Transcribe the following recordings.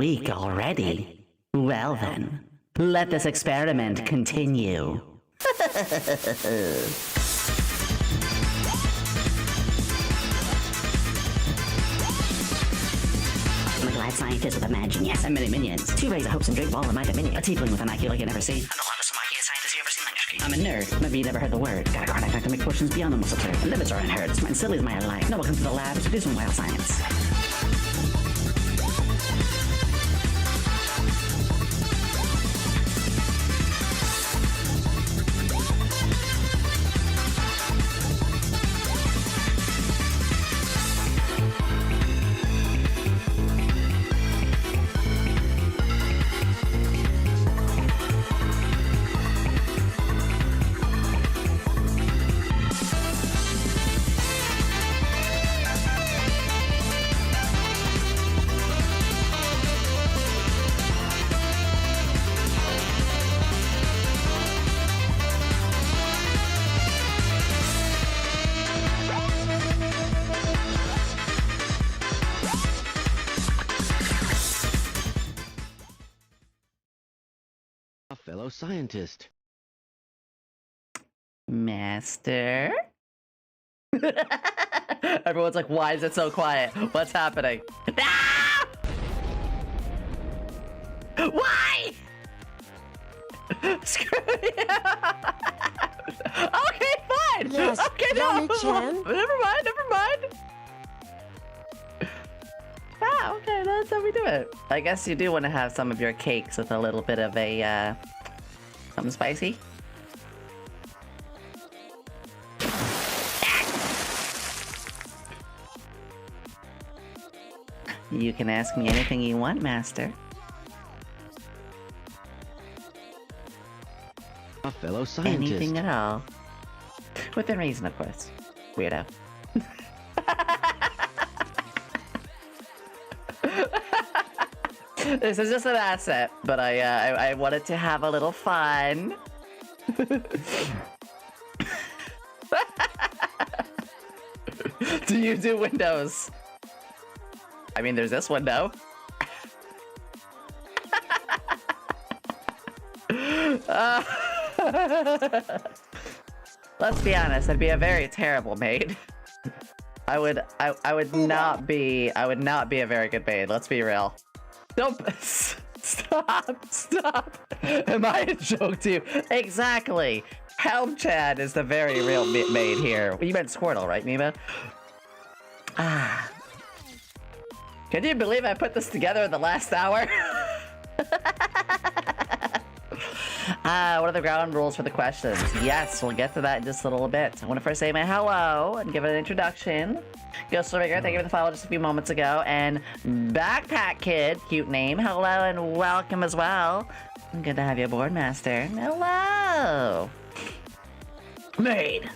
week already? Well then, let this experiment continue. I'm a glad scientist with a mad genius and many minions. 2 rays of hopes and drink ball in my dominion. A tiefling with an IQ like you never seen. I'm the longest Samakian scientist you ever seen on your screen. I'm a nerd. Maybe you never heard the word. Got a chronic academic portions beyond the muscle turd. Limits are unheard. Smart and silly is my life. No one comes to the lab to do some wild science. A fellow scientist. Master? Everyone's like, why is it so quiet? What's happening? Ah! Why? Screw you! Okay, fine! Yes, okay, no! Yomi-chan. Never mind, never mind! Ah, okay, that's how we do it. I guess you do want to have some of your cakes with a little bit of a, something spicy. You can ask me anything you want, Master. A fellow scientist. Anything at all. Within reason, of course. Weirdo. This is just an asset, but I wanted to have a little fun. Do you do windows? I mean, there's this window. Let's be honest, I'd be a very terrible maid. I would not be a very good maid, let's be real. Don't stop. Am I a joke to you? Exactly. Helm Chad is the very real maid here. You meant Squirtle, right, Mima? Ah. Can you believe I put this together in the last hour? What are the ground rules for the questions? Yes, we'll get to that in just a little bit. I want to first say my hello and give it an introduction. Ghost Rigger, thank you for the follow just a few moments ago. And Backpack Kid, cute name, hello and welcome as well. Good to have you aboard, Master. Hello. Maid.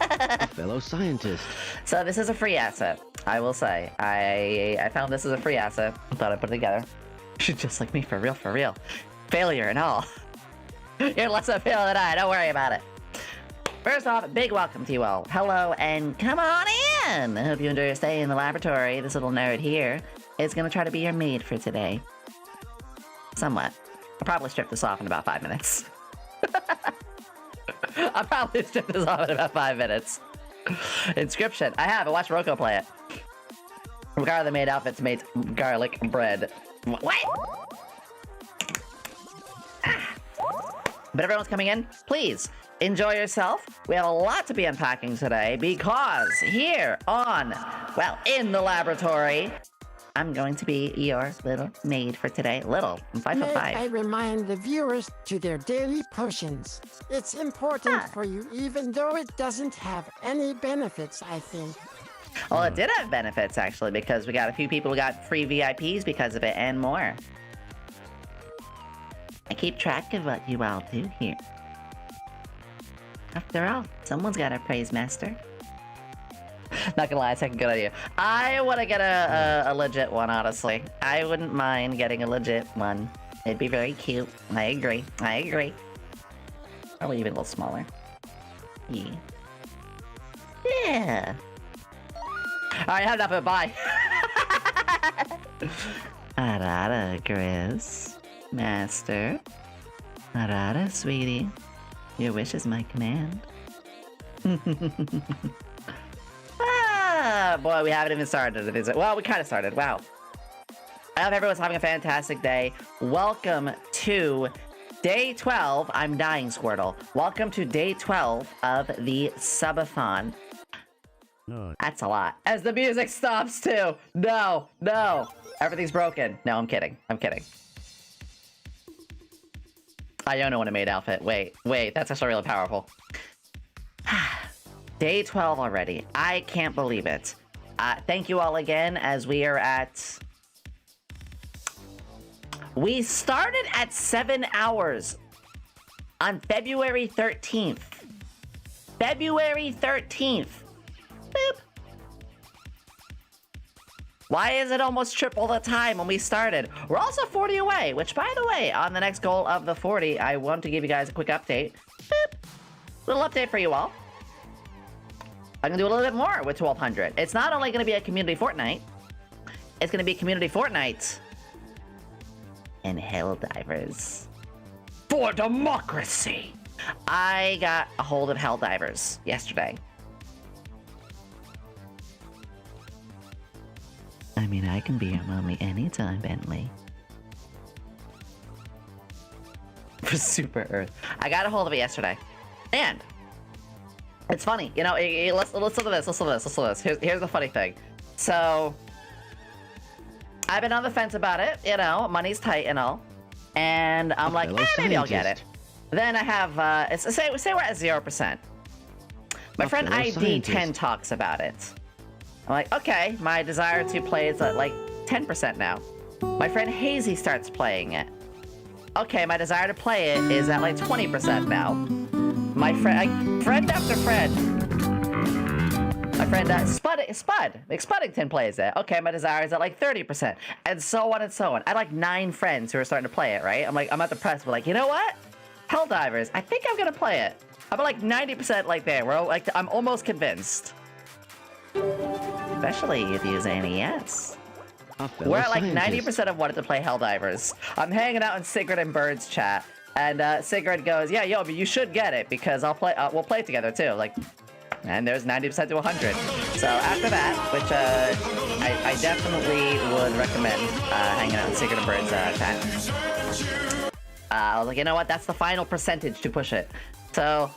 A fellow scientist. So this is a free asset, I will say. I found this as a free asset. I thought I'd put it together. Just like me, for real, for real. Failure and all. You're less of a failure than I, don't worry about it. First off, big welcome to you all. Hello and come on in. I hope you enjoy your stay in the laboratory. This little nerd here is gonna try to be your maid for today. Somewhat. I'll probably strip this off in about 5 minutes. I'll probably strip this off in about 5 minutes. Inscription. I have. I watched Rocco play it. Regardless, made outfits made garlic bread. What? But everyone's coming in. Please enjoy yourself. We have a lot to be unpacking today because here on, well, in the laboratory, I'm going to be your little maid for today. Little. I'm 5'5". May I remind the viewers to their daily potions. It's important for you, even though it doesn't have any benefits, I think. Well, it did have benefits, actually, because we got a few people who got free VIPs because of it and more. I keep track of what you all do here. After all, someone's got to praise Master. Not gonna lie, second good idea. I want to get a legit one, honestly. I wouldn't mind getting a legit one. It'd be very cute. I agree. I agree. Probably even a little smaller. Yeah. Yeah. Alright, have enough of it. Bye. Arada, Grizz. Master. Arada, sweetie. Your wish is my command. Ah, boy, we haven't even started. Well, we kind of started. Wow. I hope everyone's having a fantastic day. Welcome to day 12. I'm dying, Squirtle. Welcome to day 12 of the Subathon. No. That's a lot. As the music stops, too. No, no. Everything's broken. No, I'm kidding. I'm kidding. I don't know what I made outfit. Wait, that's actually really powerful. Day 12 already. I can't believe it. Thank you all again as we are at... We started at 7 hours on February 13th. February 13th. Boop. Why is it almost triple the time when we started? We're also 40 away, which, by the way, on the next goal of the 40, I want to give you guys a quick update. Boop. Little update for you all. I'm gonna do a little bit more with 1200. It's not only gonna be a community Fortnite, it's gonna be community Fortnite and Helldivers. For democracy! I got a hold of Helldivers yesterday. I mean, I can be your mommy anytime, Bentley. For Super Earth. I got a hold of it yesterday. And it's funny, you know, let's look at this, let's look at this. Here's the funny thing. So, I've been on the fence about it, you know, money's tight and all. And I'm like, maybe I'll get it. Then I have, say we're at 0%. My friend ID10 talks about it. I'm like, okay, my desire to play is at like 10% now. My friend Hazy starts playing it. Okay, my desire to play it is at like 20% now. My friend after friend. My friend Spuddington plays it. Okay, my desire is at like 30%. And so on and so on. I had like 9 friends who are starting to play it, right? I'm at the press, but like, you know what? Helldivers, I think I'm gonna play it. I'm at like 90% like there. I'm almost convinced. Especially if you use NES. We're at like 90% of wanted to play Helldivers. I'm hanging out in Sigrid and Bird's chat, and Sigrid goes, "Yeah, yo, but you should get it because I'll play. We'll play it together too." Like, and there's 90% to 100. So after that, which I definitely would recommend hanging out in Sigrid and Bird's chat. I was like, you know what? That's the final percentage to push it. So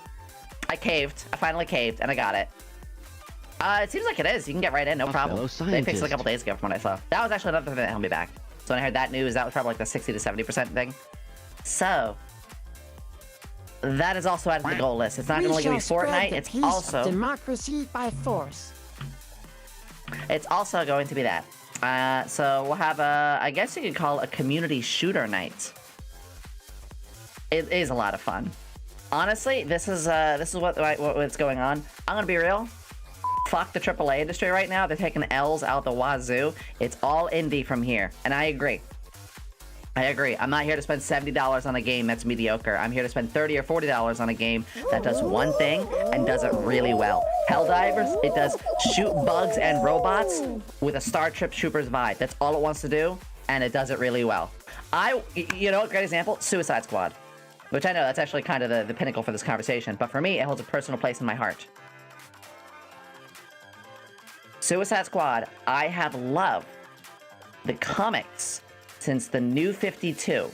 I caved. I finally caved, and I got it. It seems like it is. You can get right in, no problem. They fixed it a couple days ago from what I saw. That was actually another thing that held me back. So when I heard that news, that was probably like the 60 to 70% thing. So, that is also added to the goal list. It's not only going to be Fortnite, it's also... democracy by force. It's also going to be that. So we'll have a, I guess you could call it a community shooter night. It is a lot of fun. Honestly, this is what's going on. I'm gonna be real. Fuck the AAA industry right now. They're taking L's out the wazoo. It's all indie from here. And I agree. I agree. I'm not here to spend $70 on a game that's mediocre. I'm here to spend $30 or $40 on a game that does one thing and does it really well. Helldivers, it does shoot bugs and robots with a Star Troopers vibe. That's all it wants to do, and it does it really well. You know, a great example? Suicide Squad. Which I know that's actually kind of the pinnacle for this conversation, but for me, it holds a personal place in my heart. Suicide Squad, I have loved the comics since the New 52.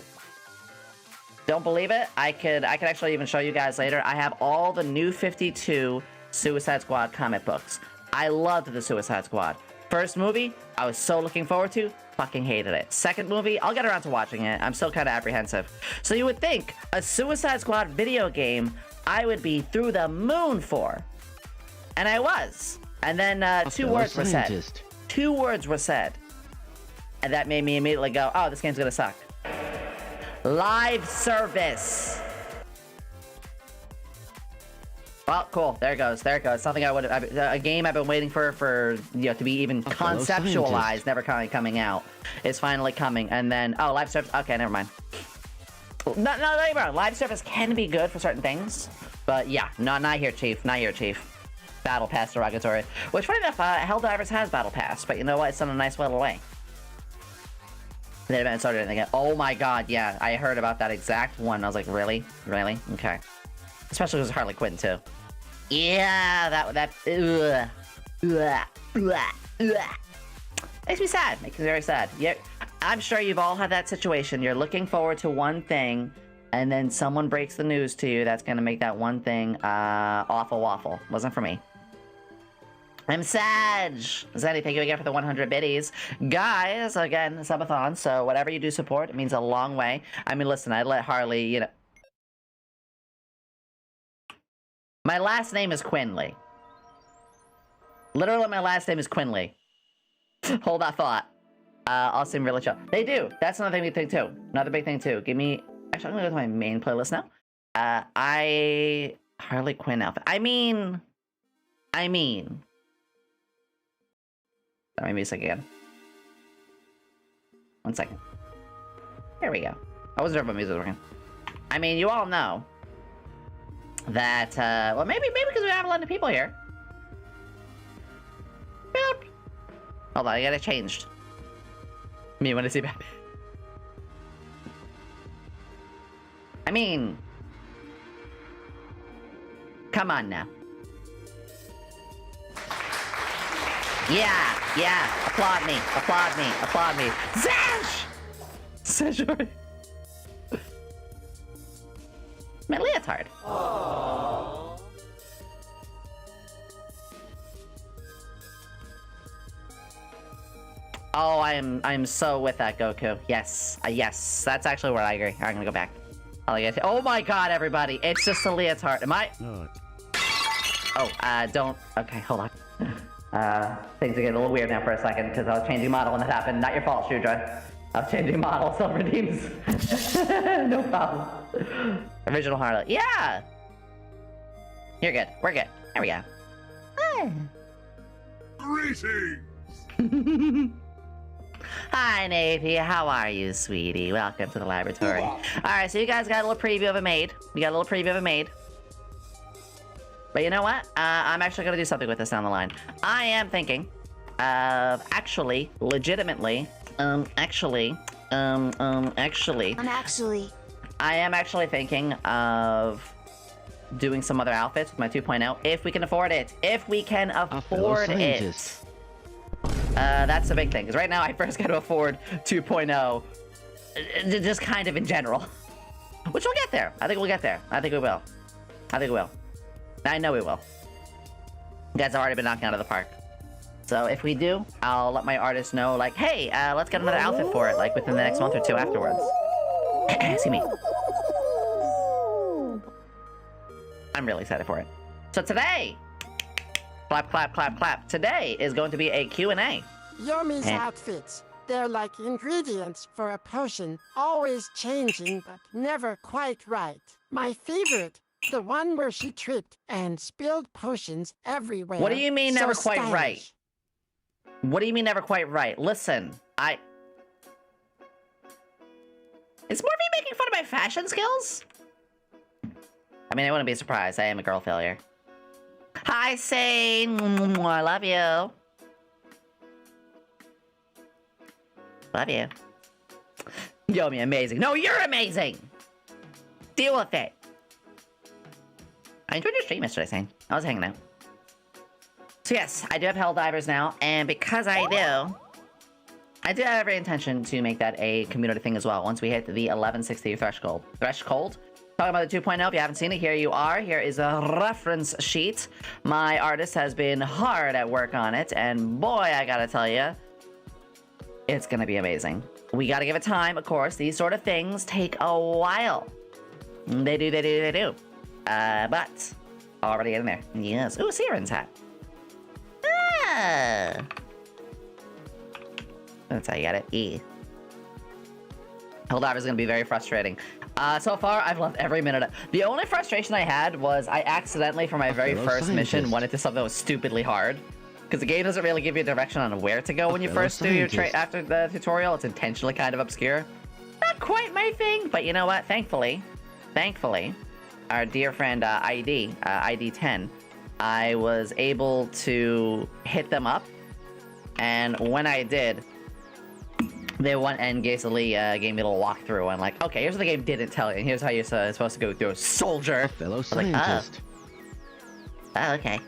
Don't believe it? I could actually even show you guys later. I have all the New 52 Suicide Squad comic books. I loved the Suicide Squad. First movie, I was so looking forward to, fucking hated it. Second movie, I'll get around to watching it. I'm still kind of apprehensive. So you would think a Suicide Squad video game I would be through the moon for. And I was. And then 2 words were said. 2 words were said. And that made me immediately go, oh, this game's gonna suck. Live service. Well, cool. There it goes. There it goes. Something I would have... A game I've been waiting for you know, to be even conceptualized, never coming out. It's finally coming. And then... Oh, live service... Okay, never mind. No, don't get me wrong. Live service can be good for certain things. But yeah, not here, Chief. Not here, Chief. Battle Pass derogatory. Which, funny enough, Helldivers has Battle Pass. But you know what? It's done a nice little way. They haven't started anything yet. Oh my god, yeah. I heard about that exact one. I was like, really? Really? Okay. Especially because Harley Quinn, too. Yeah, that, ugh. Makes me sad. Makes me very sad. Yeah, I'm sure you've all had that situation. You're looking forward to one thing, and then someone breaks the news to you that's gonna make that one thing, awful waffle. Wasn't for me. I'm Sag! Zaddy, thank you again for the 100 biddies. Guys, again, Subathon, so whatever you do support, it means a long way. I mean, listen, I let Harley, you know... My last name is Quinnley. Literally, my last name is Quinnley. Hold that thought. I'll seem really chill. They do! That's another big thing, too. Another big thing, too. Give me... Actually, I'm gonna go to my main playlist now. Harley Quinn outfit. I mean... Let me music again. 1 second. Here we go. I wasn't sure if my music was working. I mean, you all know that, well, maybe because we have a lot of people here. Yep. Hold on, I got it changed. Me want to see Batman. I mean, come on now. Yeah, applaud me, applaud me, applaud me. Zash! Zash, my leotard. Aww. Oh, I'm so with that, Goku. Yes, yes, that's actually where I agree. I'm gonna go back. Oh my god, everybody, it's just a leotard. Am I? No. Oh, don't. Okay, hold on. Things are getting a little weird now for a second because I was changing model when that happened. Not your fault, Shudra. I was changing model, so redeems. No problem. Original Harley. Yeah! You're good. We're good. There we go. Hi. Greetings! Hi, Navy. How are you, sweetie? Welcome to the laboratory. Alright, so you guys got a little preview of a maid. You got a little preview of a maid. But you know what? I'm actually gonna do something with this down the line. I am thinking of actually, legitimately, I am actually thinking of doing some other outfits with my 2.0 if we can afford it. If we can afford it. That's the big thing, because right now I first got to afford 2.0, just kind of in general. Which we'll get there. I think we'll get there. I think we will. I think we will. I know we will. You guys have already been knocking out of the park. So if we do, I'll let my artist know, like, hey, let's get another outfit for it, like, within the next month or two afterwards. See me. I'm really excited for it. So today, clap, clap, clap, clap. Today is going to be a Q&A. Yomi's outfits. They're like ingredients for a potion, always changing, but never quite right. My favorite. The one where she tripped and spilled potions everywhere. What do you mean never quite stylish. Right? What do you mean never quite right? Listen, It's more me making fun of my fashion skills? I mean, I wouldn't be surprised. I am a girl failure. Hi, Sane. I love you. Love you. Yomi, amazing. No, you're amazing! Deal with it. I enjoyed your stream yesterday, Sane. I was hanging out. So yes, I do have Helldivers now, and because I do have every intention to make that a community thing as well, once we hit the 1160 threshold. Talking about the 2.0, if you haven't seen it, here you are. Here is a reference sheet. My artist has been hard at work on it, and boy, I gotta tell you, it's gonna be amazing. We gotta give it time, of course. These sort of things take a while. They do. But already getting there. Yes. Ooh, Siren's hat. Ah. That's how you got it. E. Helldiver is gonna be very frustrating. So far, I've loved every minute. The only frustration I had was I accidentally, for my very first mission, went into something that was stupidly hard. Because the game doesn't really give you a direction on where to go when you first do your after the tutorial. It's intentionally kind of obscure. Not quite my thing, but you know what? Thankfully, our dear friend ID10, I was able to hit them up, and when I did, they went and basically gave me a little walkthrough and like, okay, here's what the game didn't tell you, and here's how you're supposed to go through a soldier. Fellow like, scientist. Oh, okay.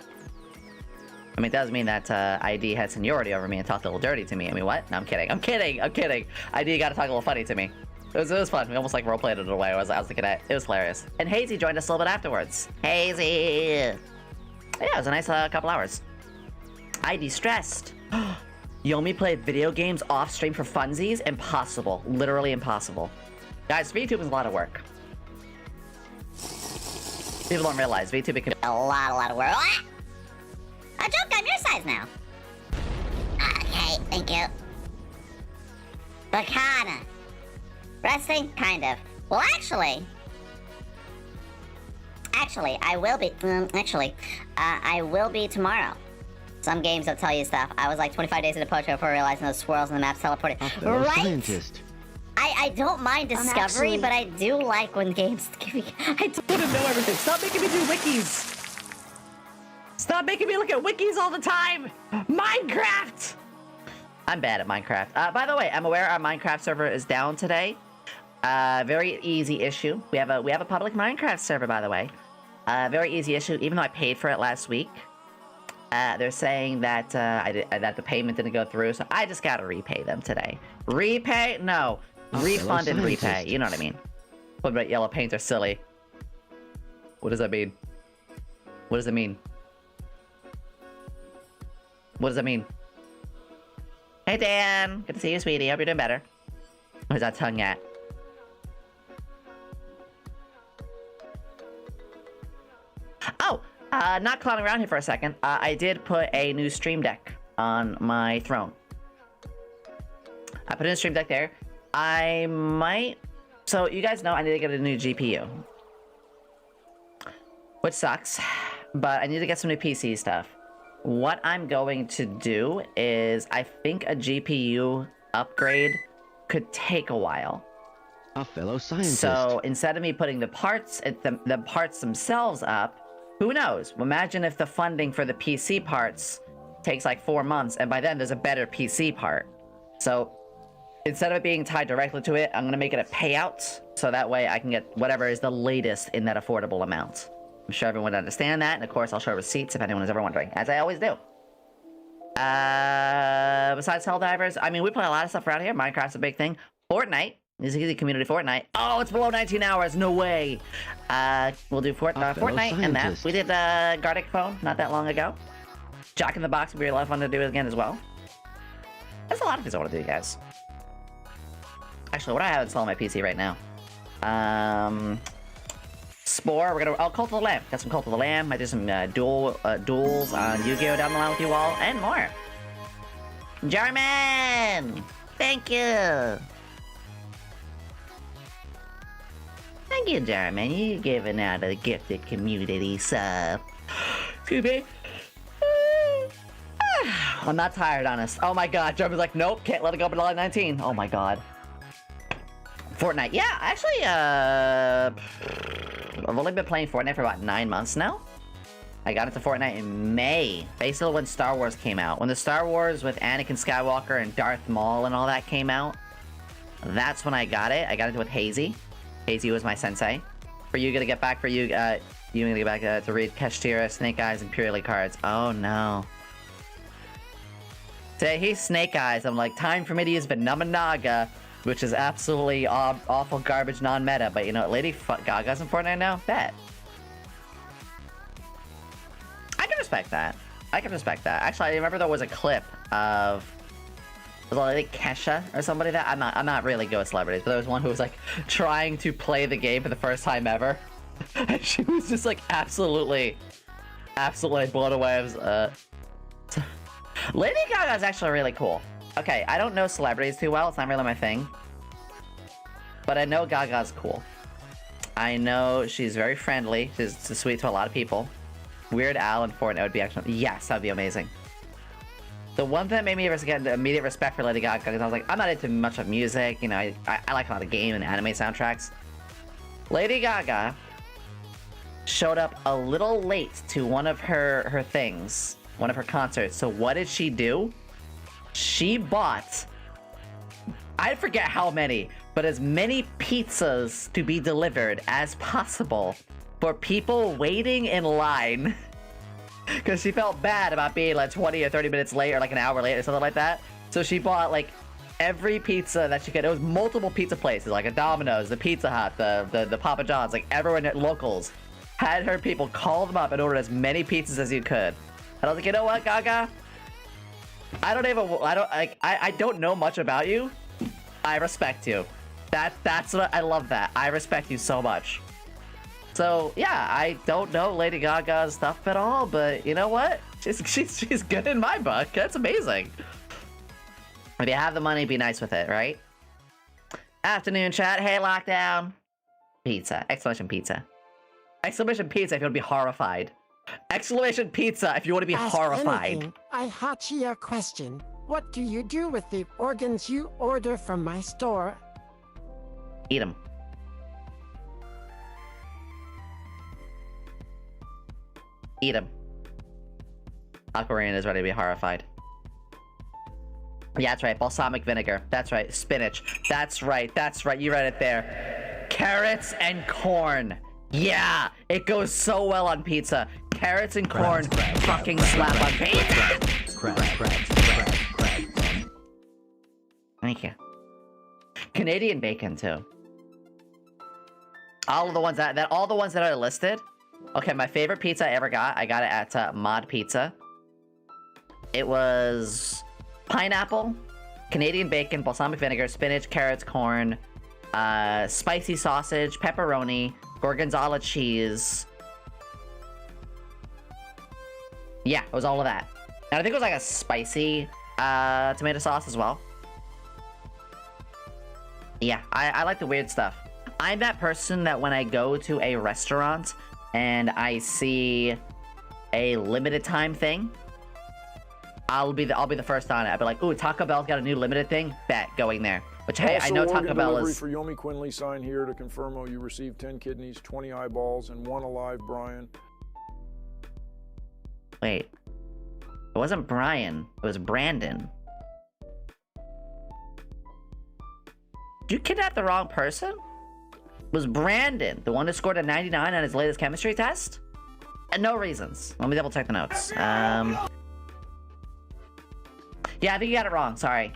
I mean, it does mean that ID had seniority over me and talked a little dirty to me. I mean, what? No, I'm kidding. I'm kidding. I'm kidding. ID got to talk a little funny to me. It was fun. We almost like roleplayed it away. I was looking at it. It was hilarious. And Hazy joined us a little bit afterwards. Hazy! Yeah, it was a nice couple hours. ID stressed. Yomi played video games off stream for funsies? Impossible. Literally impossible. Guys, VTube is a lot of work. People don't realize VTube can be A lot of work. Ah! A joke, I'm your size now. Okay, thank you. Bacana. Wrestling? Kind of. Well, actually, I will be, I will be tomorrow. Some games don't tell you stuff. I was like 25 days into Pocho before realizing those swirls in the map teleported. A fellow Right? scientist. I don't mind discovery, actually- but I do like when games give me... I don't want to know everything. Stop making me do wikis. Stop making me look at wikis all the time. Minecraft. I'm bad at Minecraft. By the way, I'm aware our Minecraft server is down today. Very easy issue. We have a public Minecraft server, by the way. Very easy issue. Even though I paid for it last week, they're saying that that the payment didn't go through, so I just gotta repay them today. Repay? No. Refund and repay. You know what I mean. What about yellow paints are silly? What does that mean? What does it mean? What does that mean? Hey Dan! Good to see you, sweetie. Hope you're doing better. Where's that tongue at? Oh! Not clowning around here for a second. I did put a new stream deck on my throne. I put in a stream deck there. I might... So, you guys know I need to get a new GPU. Which sucks. But I need to get some new PC stuff. What I'm going to do is, I think a GPU upgrade could take a while. A fellow scientist. So, instead of me putting the parts themselves up, who knows? Imagine if the funding for the PC parts takes like 4 months, and by then there's a better PC part. So, instead of it being tied directly to it, I'm going to make it a payout, so that way I can get whatever is the latest in that affordable amount. I'm sure everyone would understand that, and of course I'll show receipts if anyone is ever wondering, as I always do. Besides Helldivers, I mean, we play a lot of stuff around here. Minecraft's a big thing. Fortnite. This is easy community Fortnite. Oh, it's below 19 hours. No way. We'll do Fortnite and that. We did Gartic Phone not that long ago. Jack in the Box would be a lot of fun to do again as well. There's a lot of things I want to do, guys. Actually, what do I have installed on my PC right now? Spore. We're gonna. Oh, Cult of the Lamb. Got some Cult of the Lamb. I did some duels on Yu-Gi-Oh down the line with you all, and more. Jarman, thank you. Thank you, Jarman. You giving out a gifted community sub. Excuse me. I'm not tired, honest. Oh my god, Jarman's like, nope, can't let it go below 19. Oh my god. Fortnite. Yeah, actually, I've only been playing Fortnite for about 9 months now. I got into Fortnite in May, basically when Star Wars came out. When the Star Wars with Anakin Skywalker and Darth Maul and all that came out, that's when I got it. I got into it with Hazy. Hazy was my sensei. For you, gonna get back for you, you gonna get back to read Keshtira, Snake Eyes, and Purely cards. Oh no. Today he's Snake Eyes. I'm like, time for me to use Naga, which is absolutely awful garbage non-meta. But you know, Lady Gaga's in Fortnite now? Bet. I can respect that. I can respect that. Actually, I remember there was a clip of... Was it like Kesha or somebody that... I'm not really good with celebrities, but there was one who was like trying to play the game for the first time ever. And she was just like absolutely blown away. I was, Lady Gaga is actually really cool. Okay, I don't know celebrities too well. It's not really my thing. But I know Gaga's cool. I know she's very friendly. She's sweet to a lot of people. Weird Al and Fortnite would be actually... Yes, that'd be amazing. The one thing that made me get immediate respect for Lady Gaga, because I was like, I'm not into much of music. You know, I like a lot of game and anime soundtracks. Lady Gaga showed up a little late to one of her things. One of her concerts. So what did she do? She bought I forget how many, but as many pizzas to be delivered as possible for people waiting in line. Because she felt bad about being like 20 or 30 minutes late or like an hour late or something like that. So she bought like every pizza that she could. It was multiple pizza places, like a Domino's, the Pizza Hut, the Papa John's, like everyone at locals. Had her people call them up and order as many pizzas as you could. And I was like, you know what, Gaga? I don't know much about you. I respect you. That's what I love that. I respect you so much. So yeah, I don't know Lady Gaga's stuff at all, but you know what? She's good in my book. That's amazing. If you have the money, be nice with it, right? Afternoon chat. Hey, Lockdown. Pizza. Exclamation pizza. Exclamation pizza if you want to be horrified. Exclamation pizza if you want to be horrified. Anything, I hachi a question. What do you do with the organs you order from my store? Eat them. Eat them. Aquarian is ready to be horrified. Yeah, that's right. Balsamic vinegar. That's right. Spinach. That's right. That's right. You read it there. Carrots and corn. Yeah, it goes so well on pizza. Carrots and corn fucking slap on pizza. Thank you. Canadian bacon too. All of the ones that all the ones that are listed. Okay, my favorite pizza I ever got. I got it at Mod Pizza. It was pineapple, Canadian bacon, balsamic vinegar, spinach, carrots, corn, spicy sausage, pepperoni, gorgonzola cheese. Yeah, it was all of that. And I think it was like a spicy tomato sauce as well. Yeah, I like the weird stuff. I'm that person that when I go to a restaurant and I see a limited time thing, I'll be the first on it. I'll be like, ooh, Taco Bell's got a new limited thing. Bet, going there. Which, hey, I know Taco Bell is... for Yomi Quinnley, sign here to confirm you received 10 kidneys, 20 eyeballs, and 1 alive Brian. Wait. It wasn't Brian. It was Brandon. Did you kidnap the wrong person? It was Brandon, the one who scored a 99 on his latest chemistry test? And no reasons. Let me double check the notes. Yeah, I think you got it wrong. Sorry.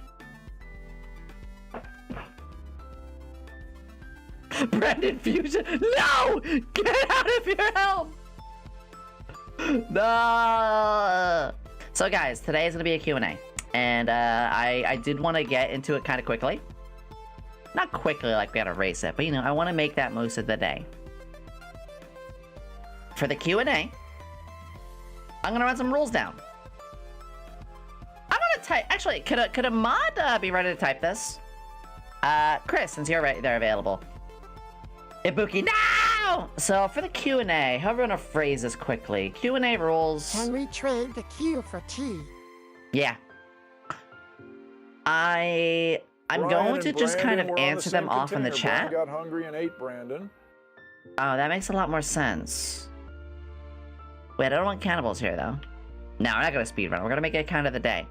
Brandon Fusion. No! Get out of your helm! No! So guys, today is going to be a Q&A. And I did want to get into it kind of quickly. Not quickly like we gotta race it, but you know, I want to make that most of the day. For the Q&A, I'm going to run some rules down. I'm gonna type. Actually, could a mod be ready to type this? Chris, since you're right there available. Ibuki, no! So for the Q&A, how are we gonna phrase this quickly? Q&A rules. Can we trade the Q for T? Yeah. I'm going to just kind of answer them off in the chat. Brian got hungry and ate Brandon. Oh, that makes a lot more sense. Wait, I don't want cannibals here though. No, we're not gonna speedrun. We're gonna make it kind of the day.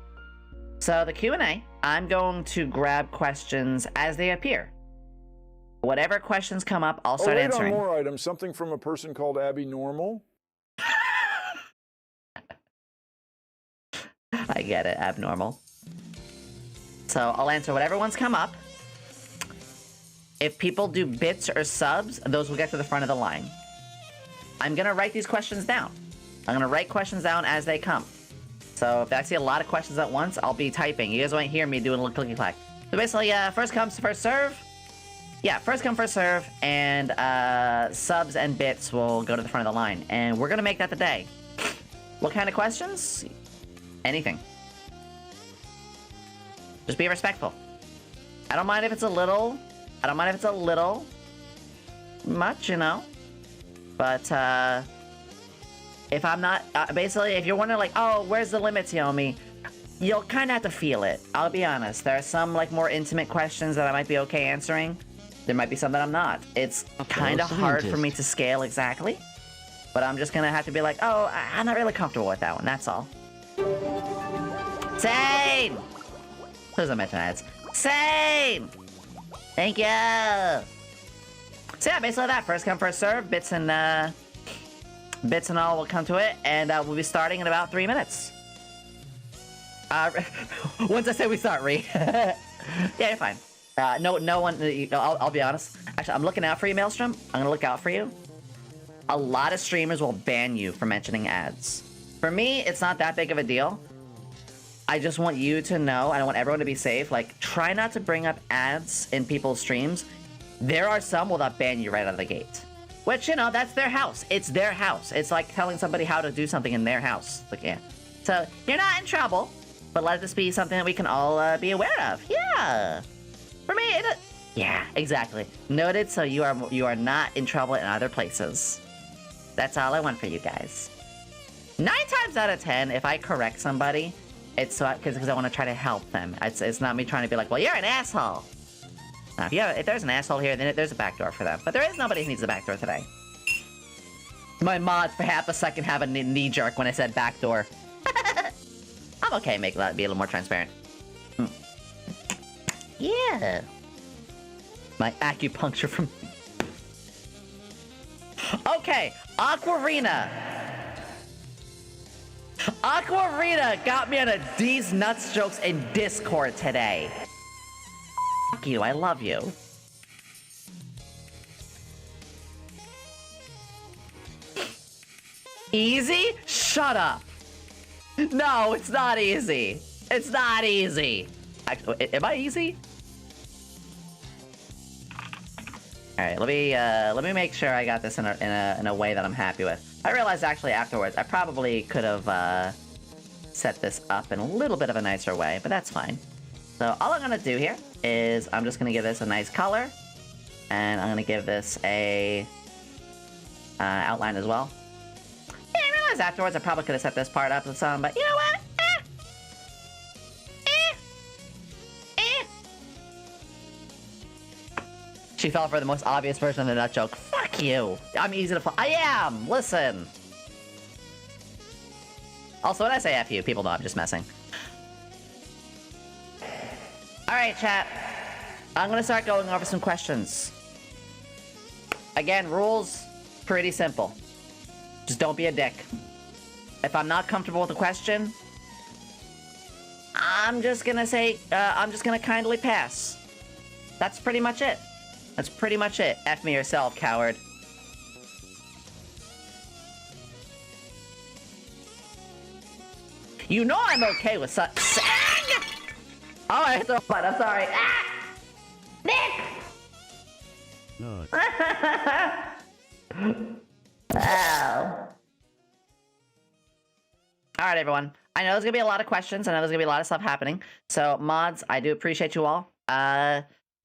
So the Q&A, I'm going to grab questions as they appear. Whatever questions come up, I'll start answering. On more items. Something from a person called Abby Normal. I get it, abnormal. So I'll answer whatever ones come up. If people do bits or subs, those will get to the front of the line. I'm gonna write these questions down. I'm gonna write questions down as they come. So if I see a lot of questions at once, I'll be typing. You guys won't hear me doing a little clicky clack. So basically, first come, first serve. Yeah, first come, first serve, and subs and bits will go to the front of the line. And we're gonna make that the day. What kind of questions? Anything. Just be respectful. I don't mind if it's a little much, you know. But if I'm not, basically, if you're wondering like, oh, where's the limits, Yomi? You'll kind of have to feel it. I'll be honest. There are some like more intimate questions that I might be okay answering. There might be some that I'm not. It's kind of hard for me to scale exactly. But I'm just gonna have to be like, oh, I'm not really comfortable with that one. That's all. Same. Those are mention ads. Same! Thank you! So yeah, basically that. First come, first serve. Bits and all will come to it, and we'll be starting in about 3 minutes. Once I say we start, Ree. Yeah, you're fine. No one. I'll be honest. Actually, I'm looking out for you, Maelstrom. I'm gonna look out for you. A lot of streamers will ban you for mentioning ads. For me, it's not that big of a deal. I just want you to know, and I want everyone to be safe. Like, try not to bring up ads in people's streams. There are some will not ban you right out of the gate. Which, you know, that's their house. It's their house. It's like telling somebody how to do something in their house. Like, yeah. So, you're not in trouble, but let this be something that we can all be aware of. Yeah. For me, yeah, exactly. Noted, so you are not in trouble in other places. That's all I want for you guys. 9 times out of 10, if I correct somebody, it's because I want to try to help them. It's not me trying to be like, well, you're an asshole. Now, if there's an asshole here, then there's a backdoor for them. But there is nobody who needs a backdoor today. My mods for half a second have a knee jerk when I said backdoor. I'm okay making that be a little more transparent. Yeah. My acupuncture from... Okay, Aquarina. Aquarina got me on a D's Nuts jokes in Discord today. Fuck you, I love you. Easy? Shut up. No, it's not easy. It's not easy. Actually, am I easy? All right, let me make sure I got this in a way that I'm happy with. I realized actually afterwards I probably could have set this up in a little bit of a nicer way, but that's fine. So all I'm gonna do here is I'm just gonna give this a nice color, and I'm gonna give this a outline as well. Yeah, I realized afterwards I probably could have set this part up with some, but you know what? She fell for the most obvious version of the nut joke. Fuck you! I'm easy to fall. I am! Listen! Also, when I say F you, people know I'm just messing. Alright, chat. I'm gonna start going over some questions. Again, rules, pretty simple. Just don't be a dick. If I'm not comfortable with the question, I'm just gonna say, I'm just gonna kindly pass. That's pretty much it. That's pretty much it. F me yourself, coward. You know I'm okay with such. Oh, I hit the button. I'm sorry. Ah! Nick! No. Oh. Alright, everyone. I know there's gonna be a lot of questions. I know there's gonna be a lot of stuff happening. So, mods, I do appreciate you all.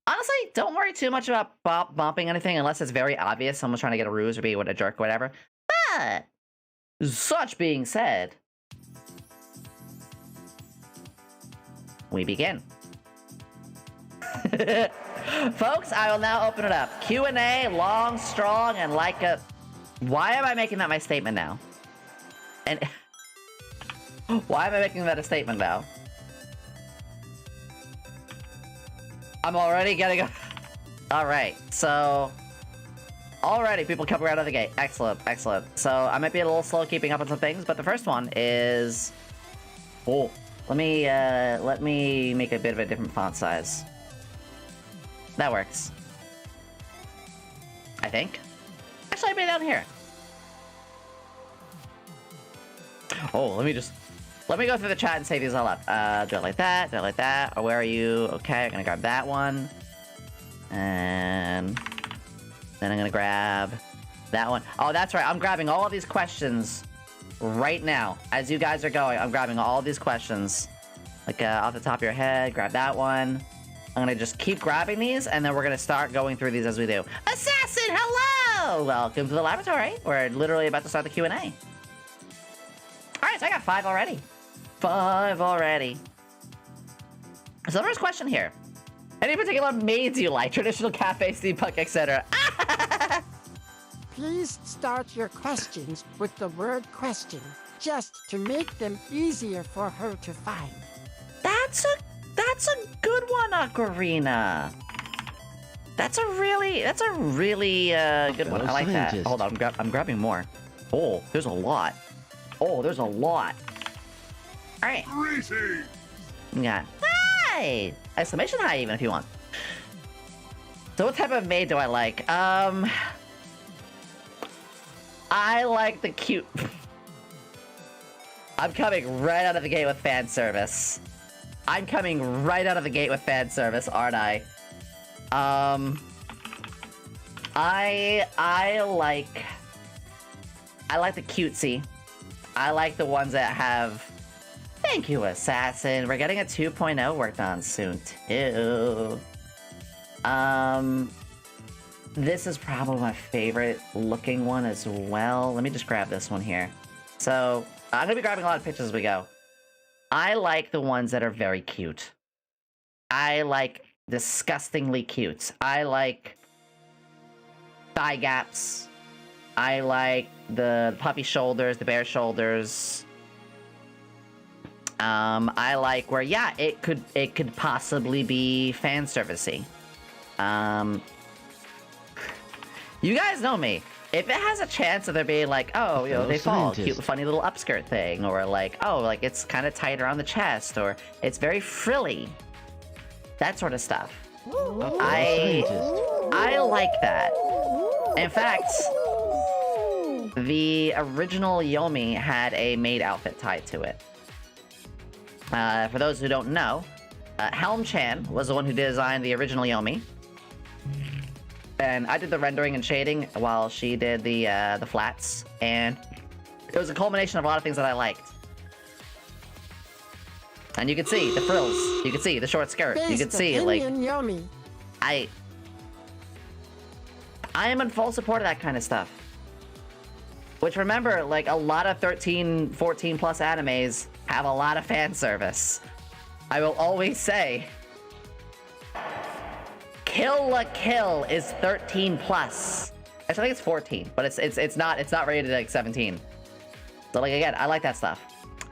Honestly, don't worry too much about bumping anything unless it's very obvious someone's trying to get a ruse or be a jerk or whatever. But, such being said, we begin. Folks, I will now open it up. Q&A, long, strong, and like a... Why am I making that my statement now? And... Why am I making that a statement now? I'm already getting... Alright, so... Already, people coming out of the gate. Excellent, excellent. So, I might be a little slow keeping up on some things, but the first one is... Oh, let me make a bit of a different font size. That works. I think. Actually, I made it down here. Oh, let me go through the chat and say these all up. Do it like that, do it like that. Or where are you? Okay, I'm gonna grab that one. And then I'm gonna grab that one. Oh, that's right. I'm grabbing all of these questions right now. As you guys are going, I'm grabbing all of these questions. Like, off the top of your head, grab that one. I'm gonna just keep grabbing these, and then we're gonna start going through these as we do. Assassin, hello! Welcome to the laboratory. We're literally about to start the Q&A. Alright, so I got 5 already. 5 already. So the first question here. Any particular maids you like? Traditional cafe, steampunk, etc. Please start your questions with the word question, just to make them easier for her to find. That's a That's a good one, Ocarina. That's a really good one. I like that. scientist. Hold on, I'm grabbing more. Oh, there's a lot. Oh, there's a lot. All right. Yeah. Hi! Exclamation hi, even if you want. So what type of maid do I like? I like the cute... I'm coming right out of the gate with fan service. I'm coming right out of the gate with fan service, aren't I? I like the cutesy. I like the ones that have... Thank you, Assassin. We're getting a 2.0 worked on soon, too. This is probably my favorite looking one as well. Let me just grab this one here. So, I'm gonna be grabbing a lot of pictures as we go. I like the ones that are very cute. I like disgustingly cute. I like thigh gaps. I like the puffy shoulders, the bare shoulders. I like where, yeah, it could possibly be fan servicey. You guys know me. If it has a chance of there being like, oh, you know, they fall, cute, funny little upskirt thing, or like, oh, like it's kind of tight around the chest, or it's very frilly, that sort of stuff. I like that. In fact, the original Yomi had a maid outfit tied to it. For those who don't know, Helm Chan was the one who designed the original Yomi. And I did the rendering and shading while she did the flats, and it was a culmination of a lot of things that I liked. And you can see the frills, you can see the short skirt, you can see like Yomi. I am in full support of that kind of stuff. Which, remember, like a lot of 13, 14 plus animes have a lot of fan service. I will always say, Kill la Kill is 13 plus. Actually, I think it's 14, but it's not rated like 17. So like again, I like that stuff.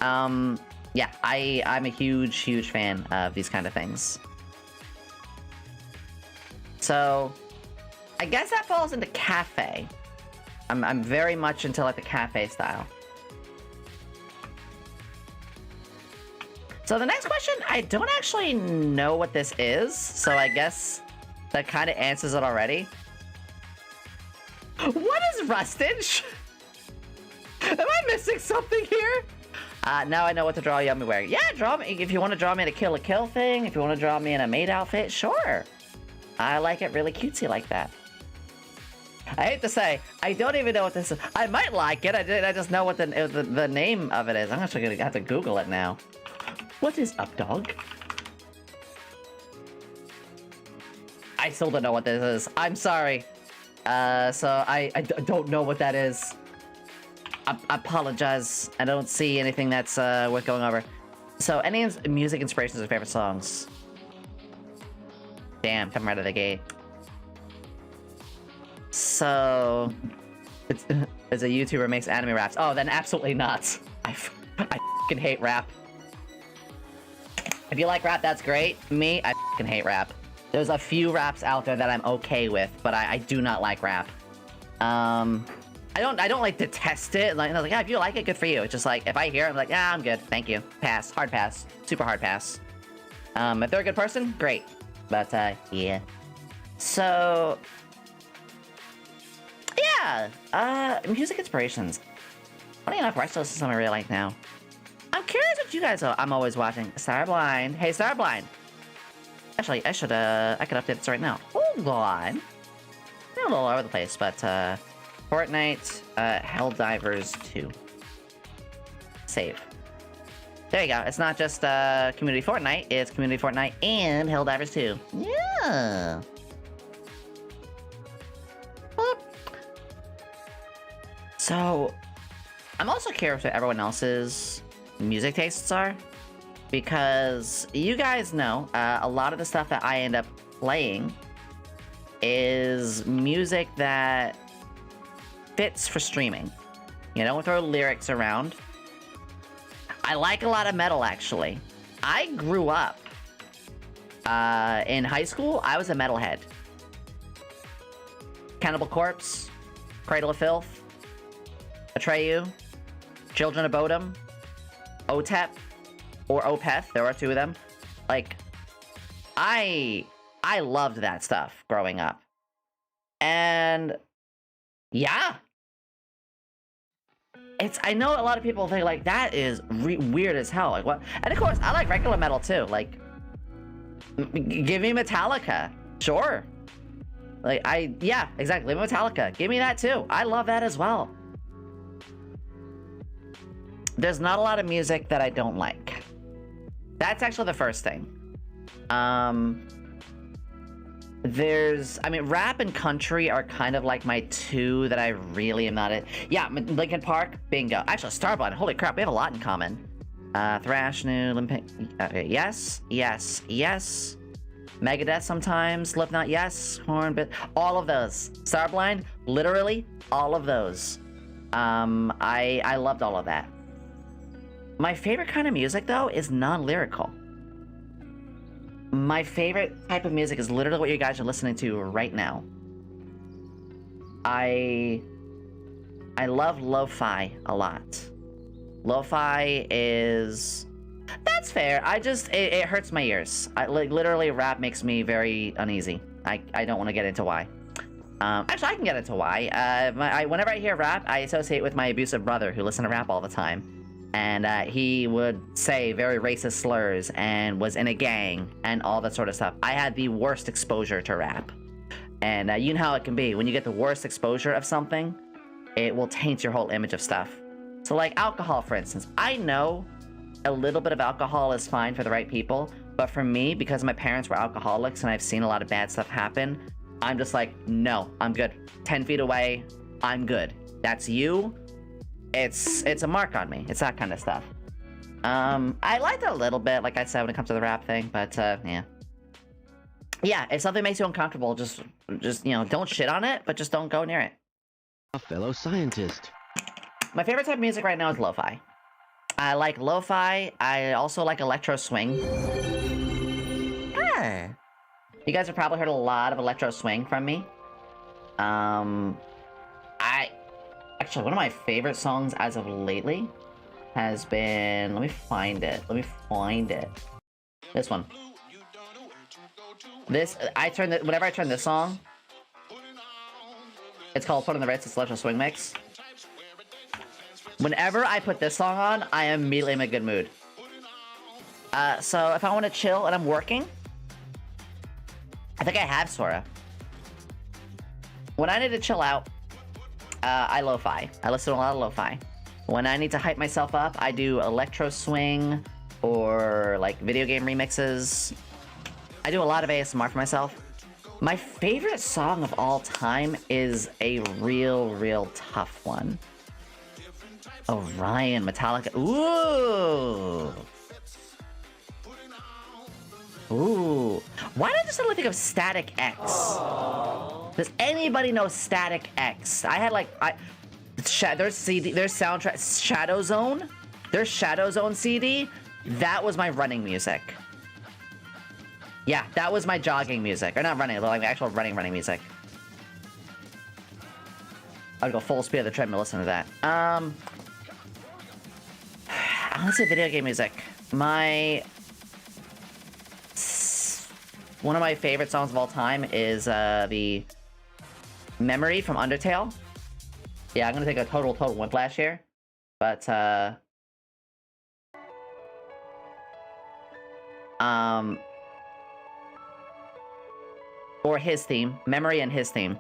Yeah, I'm a huge fan of these kind of things. So I guess that falls into cafe. I'm very much into like the cafe style. So the next question, I don't actually know what this is, so I guess that kind of answers it already. What is rustage? Am I missing something here? Now I know what to draw Yomi wearing. Yeah, draw me. If you want to draw me in a Kill la Kill thing, if you want to draw me in a maid outfit, sure. I like it really cutesy like that. I hate to say, I don't even know what this is. I might like it. I just know what the name of it is. I'm actually gonna have to Google it now. What is up, dog? I still don't know what this is. I'm sorry. So I don't know what that is. I apologize. I don't see anything that's worth going over. So, any music inspirations or favorite songs? Damn, coming right out of the gate. So, it's a YouTuber makes anime raps. Oh, then absolutely not. I fucking hate rap. If you like rap, that's great. Me, I fucking hate rap. There's a few raps out there that I'm okay with, but I do not like rap. I don't like detest it. Like, yeah, if you like it, good for you. It's just like, if I hear it, I'm like, yeah, I'm good. Thank you. Pass. Hard pass. Super hard pass. If they're a good person, great. But, yeah. So... yeah! Music inspirations. Funny enough, Rice is something I really like now. I'm curious what you guys are. I'm always watching. Starblind. Hey, Starblind! Actually, I could update this right now. Hold on. I'm a little all over the place, but, Fortnite, Helldivers 2. Save. There you go. It's not just, Community Fortnite, it's Community Fortnite and Helldivers 2. Yeah! Boop. So, I'm also curious what everyone else's music tastes are. Because you guys know, a lot of the stuff that I end up playing is music that fits for streaming. You don't throw lyrics around. I like a lot of metal, actually. I grew up In high school, I was a metalhead. Cannibal Corpse, Cradle of Filth, Atreyu, Children of Bodom, OTEP, or Opeth. There are two of them. Like, I loved that stuff growing up. And yeah. I know a lot of people think like that is weird as hell. Like what? And of course, I like regular metal too. Like, give me Metallica, sure. Like yeah, exactly. Metallica, give me that too. I love that as well. There's not a lot of music that I don't like. That's actually the first thing. I mean, rap and country are kind of like my two that I really am not at. Yeah, Linkin Park, bingo. Actually, Starbond, holy crap, we have a lot in common. Thrash, New, yes. Megadeth sometimes, Slipknot, yes. Horn, but all of those. Starblind, literally all of those. I loved all of that. My favorite kind of music, though, is non-lyrical. My favorite type of music is literally what you guys are listening to right now. I love lo-fi a lot. Lo-fi is... That's fair. It hurts my ears. Like, literally, rap makes me very uneasy. I don't want to get into why. Actually, I can get into why. Whenever I hear rap, I associate with my abusive brother who listened to rap all the time. And he would say very racist slurs and was in a gang and all that sort of stuff. I had the worst exposure to rap. And you know how it can be. When you get the worst exposure of something, it will taint your whole image of stuff. So like alcohol, for instance. I know a little bit of alcohol is fine for the right people. But for me, because my parents were alcoholics and I've seen a lot of bad stuff happen, I'm just like, no, I'm good. 10 feet away, I'm good. That's you. It's a mark on me. It's that kind of stuff. I liked it a little bit, like I said, when it comes to the rap thing, but yeah. Yeah, if something makes you uncomfortable, just you know, don't shit on it, but just don't go near it. A fellow scientist. My favorite type of music right now is lo-fi. I like lo-fi. I also like electro swing. Yeah. You guys have probably heard a lot of electro swing from me. Actually, one of my favorite songs as of lately has been... Let me find it. This one. Whenever I turn this song, it's called Put on the Ritz. It's electro swing mix. Whenever I put this song on, I am immediately in a good mood. So if I want to chill and I'm working, I think I have Sora. When I need to chill out, I lo-fi. I listen to a lot of lo-fi. When I need to hype myself up, I do electro swing or like video game remixes. I do a lot of ASMR for myself. My favorite song of all time is a real tough one. Orion, Metallica. Ooh. Why did I just suddenly think of Static X? Does anybody know Static X? I had like, there's soundtrack, Shadow Zone. There's Shadow Zone CD. That was my running music. Yeah, that was my jogging music. Or not running, like actual running music. I'd go full speed of the treadmill, listen to that. I want to say video game music. One of my favorite songs of all time is the Memory from Undertale. Yeah, I'm gonna take a total whiplash here. But or his theme, Memory and his theme.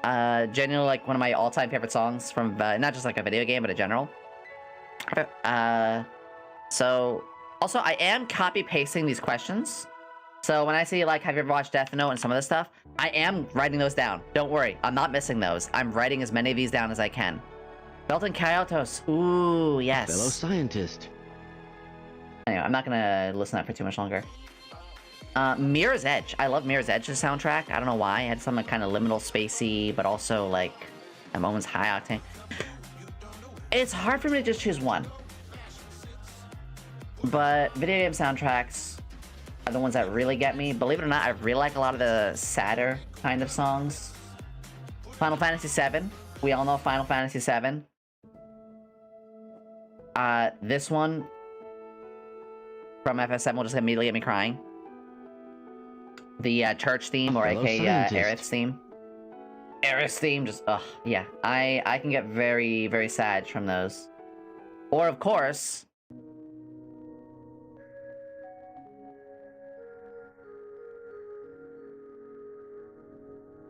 Genuinely like one of my all-time favorite songs from not just like a video game, but in general. So also I am copy-pasting these questions. So when I see like, have you ever watched Death Note and some of this stuff, I am writing those down. Don't worry, I'm not missing those. I'm writing as many of these down as I can. Belton Kyotos, ooh, yes. Fellow scientist. Anyway, I'm not gonna listen to that for too much longer. Mirror's Edge. I love Mirror's Edge's soundtrack. I don't know why. It had something kind of liminal spacey, but also like at moments high octane. It's hard for me to just choose one. But video game soundtracks, are the ones that really get me. Believe it or not, I really like a lot of the sadder kind of songs. Final Fantasy VII. We all know Final Fantasy VII. This one from FS7 will just immediately get me crying. The church theme, or Fellow aka scientist. Aerith's theme. Aerith's theme, just ugh, yeah. I can get very, very sad from those. Or of course,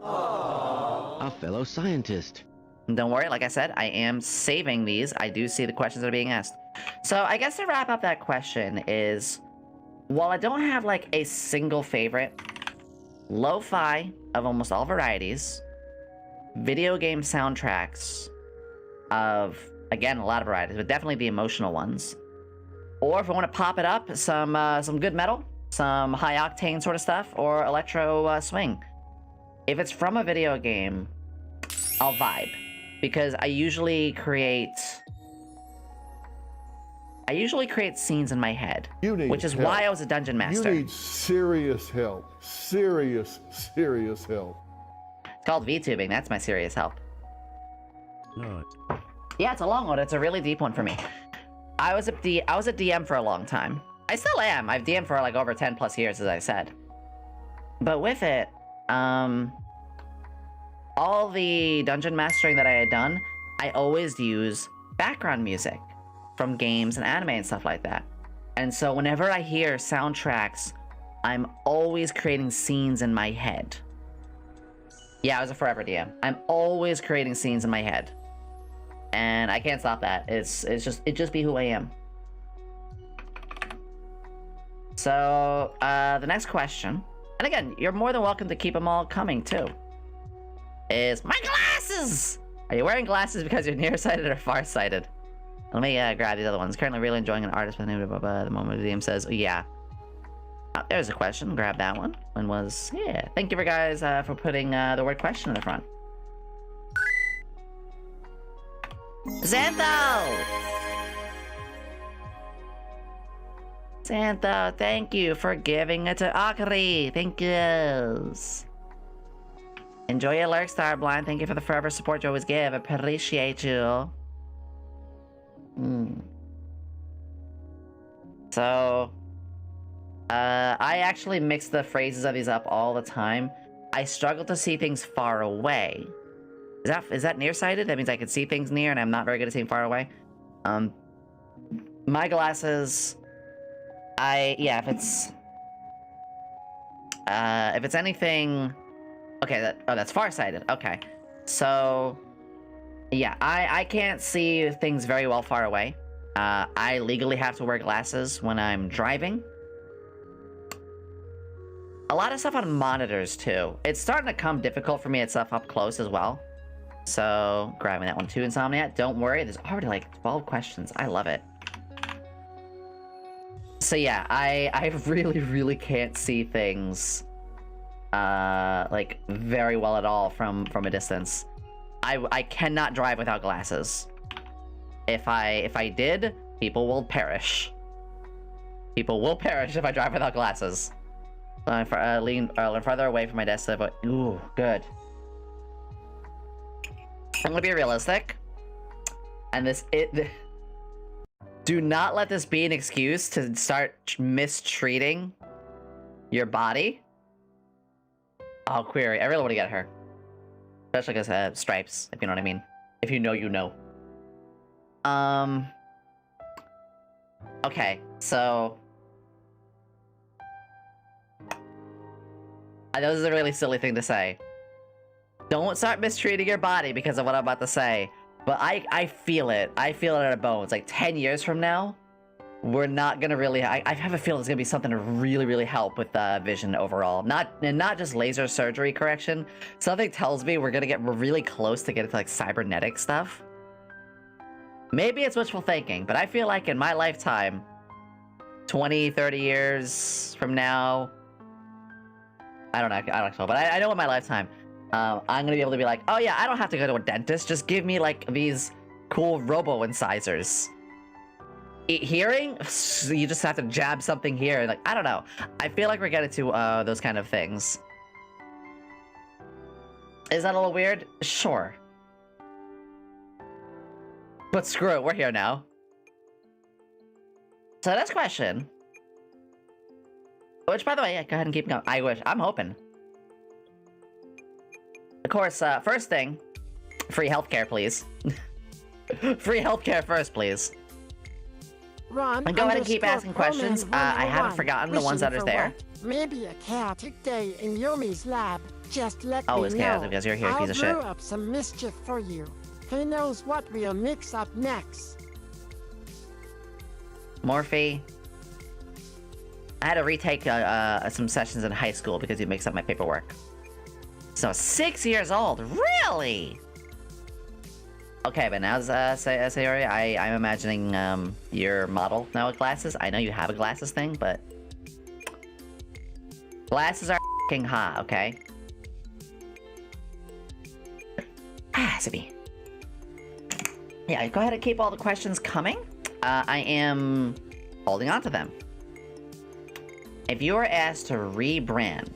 A fellow scientist. don't worry, like I said, I am saving these. I do see the questions that are being asked. So I guess to wrap up that question is, while I don't have like a single favorite, lo-fi of almost all varieties, video game soundtracks of, again, a lot of varieties, but definitely the emotional ones. Or if I want to pop it up, some good metal, some high octane sort of stuff, or electro swing. If it's from a video game, I'll vibe, because I usually create scenes in my head, You need which is help. why I was a dungeon master. You need serious help. Serious help. It's called VTubing. That's my serious help. Yeah, it's a long one. It's a really deep one for me. I was a DM for a long time. I still am. I've DM'd for like over 10 plus years, as I said. But with it, all the dungeon mastering that I had done, I always use background music from games and anime and stuff like that. And so whenever I hear soundtracks, I'm always creating scenes in my head. Yeah, I was a forever DM. I'm always creating scenes in my head. And I can't stop that. It just be who I am. So, the next question, and again, you're more than welcome to keep them all coming too, is my glasses! Are you wearing glasses because you're nearsighted or farsighted? Let me grab these other ones. Currently really enjoying an artist by the name of the moment the DM says, oh, yeah. There's a question. Grab that one. One was, yeah. Thank you for guys for putting the word question in the front. Xantho! Xantho, thank you for giving it to Akari. Thank you. Enjoy your lurk, Starblind. Thank you for the forever support you always give. Appreciate you. So, I actually mix the phrases of these up all the time. I struggle to see things far away. Is that nearsighted? That means I can see things near and I'm not very good at seeing far away. My glasses, if it's anything, okay, that's farsighted. Okay. So, yeah, I can't see things very well far away. I legally have to wear glasses when I'm driving. A lot of stuff on monitors, too. It's starting to come difficult for me at stuff up close as well. So, grabbing that one too, Insomniac. Don't worry, there's already like 12 questions. I love it. So yeah, I really, really can't see things like very well at all from a distance. I cannot drive without glasses. If I did, people will perish. People will perish if I drive without glasses. So I lean farther away from my desk. But ooh, good. I'm gonna be realistic, and do not let this be an excuse to start mistreating your body. Oh, query. I really want to get her, especially because stripes, if you know what I mean. If you know, you know. Okay, so I know this is a really silly thing to say. Don't start mistreating your body because of what I'm about to say. But I feel it. I feel it in our bones. Like 10 years from now, we're not gonna really. I have a feeling it's gonna be something to really, really help with vision overall. Not just laser surgery correction. Something tells me we're really close to getting to like cybernetic stuff. Maybe it's wishful thinking, but I feel like in my lifetime, 20, 30 years from now, I don't know, but I know in my lifetime, I'm gonna be able to be like, oh yeah, I don't have to go to a dentist. Just give me like these cool robo incisors. Hearing? You just have to jab something here. Like, I don't know. I feel like we're getting to those kind of things. Is that a little weird? Sure. But screw it, we're here now. So next question. Which, by the way, yeah, go ahead and keep going. I'm hoping. Of course, first thing, free healthcare, please. Free healthcare first, please. Ron, And go ahead and keep asking questions. I haven't forgotten the ones that are there. Maybe a chaotic day in Yomi's lab. Just let me know. Always chaotic because you're here, piece of shit. I'll brew up some mischief for you. Who knows what we'll mix up next? Morphe. I had to retake some sessions in high school because you mixed up my paperwork. So 6 years old, really? Okay, but now, Sayori, I'm imagining your model now with glasses. I know you have a glasses thing, but glasses are f***ing hot, okay? Ah, Sibi. Yeah, go ahead and keep all the questions coming. I am holding on to them. If you were asked to rebrand,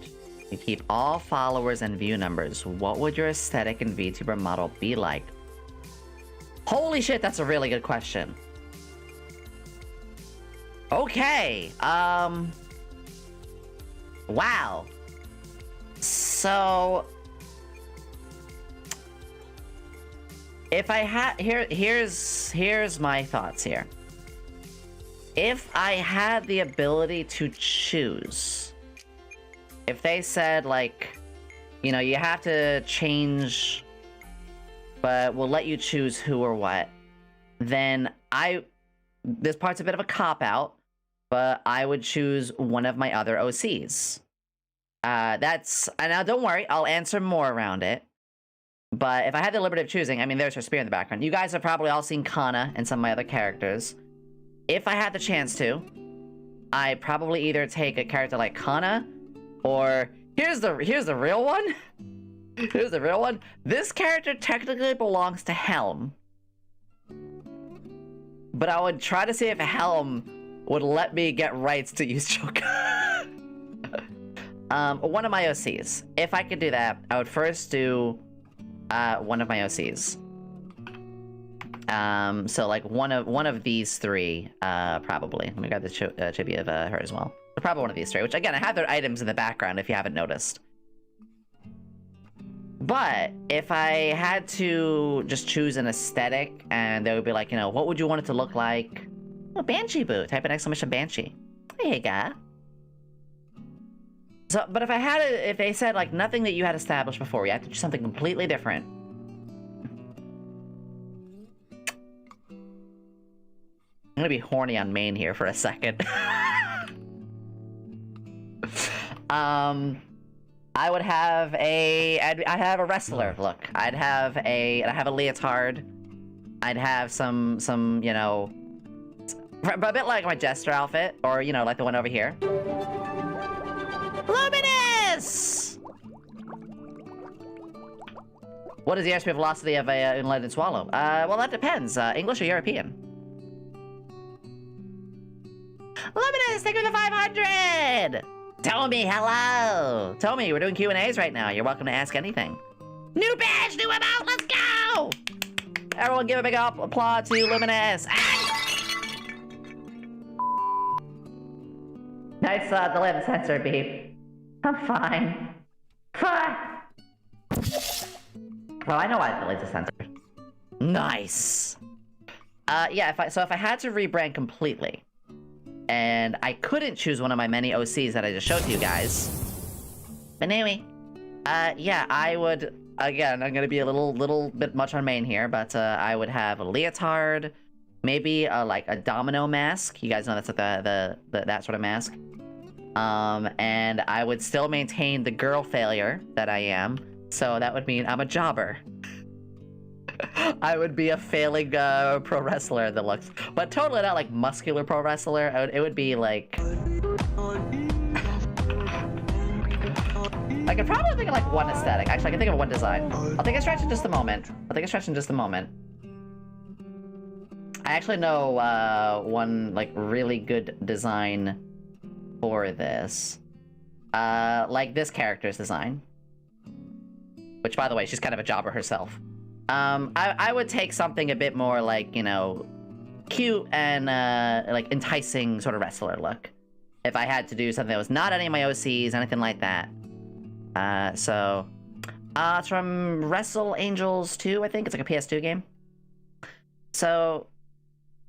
you keep all followers and view numbers, what would your aesthetic and VTuber model be like? Holy shit, that's a really good question. Okay, wow. So, if I had, here's my thoughts here. If I had the ability to choose, if they said, like, you know, you have to change, but we'll let you choose who or what, then this part's a bit of a cop-out, but I would choose one of my other OCs. And now don't worry, I'll answer more around it. But if I had the liberty of choosing, I mean, there's her spear in the background. You guys have probably all seen Kana and some of my other characters. If I had the chance to, I'd probably either take a character like Kana, or here's the real one. Here's the real one. This character technically belongs to Helm, but I would try to see if Helm would let me get rights to use Choka. One of my OCs. If I could do that, I would first do one of my OCs. So like one of these three, probably. Let me grab the chibi of her as well. Probably one of these three, which again, I have their items in the background if you haven't noticed. But if I had to just choose an aesthetic, and they would be like, you know, what would you want it to look like? Oh, Banshee Boo. Type an exclamation Banshee. There you go. So, but if they said like nothing that you had established before, you have to do something completely different. I'm gonna be horny on main here for a second. I would have I'd have a wrestler look. I'd have a leotard. I'd have some, you know, a bit like my Jester outfit, or, you know, like the one over here. Luminous! What is the airspeed velocity of a Enlightened Swallow? Well, that depends. English or European? Luminous, thank you for the 500! Tomi, hello! Tomi, we're doing Q&As right now. You're welcome to ask anything. New badge, new amount, let's go! Everyone give a big applause to Luminous. Nice delay of the sensor beep. I'm fine. Fine. Well, I know why it delays the sensor. Nice. Yeah, if I had to rebrand completely, and I couldn't choose one of my many OCs that I just showed to you guys. But anyway, yeah, I would, again, I'm gonna be a little bit much on main here, but I would have a leotard, maybe like a domino mask. You guys know that's like that sort of mask. And I would still maintain the girl failure that I am, so that would mean I'm a jobber. I would be a failing pro wrestler that looks, but totally not like muscular pro wrestler. It would be like, I could probably think of like one aesthetic. Actually, I can think of one design. I'll take a stretch in just a moment. I actually know one like really good design for this. Like this character's design. Which, by the way, she's kind of a jobber herself. I would take something a bit more like, you know, cute and like enticing sort of wrestler look. If I had to do something that was not any of my OCs, anything like that. So it's from Wrestle Angels 2, I think. It's like a PS2 game. So,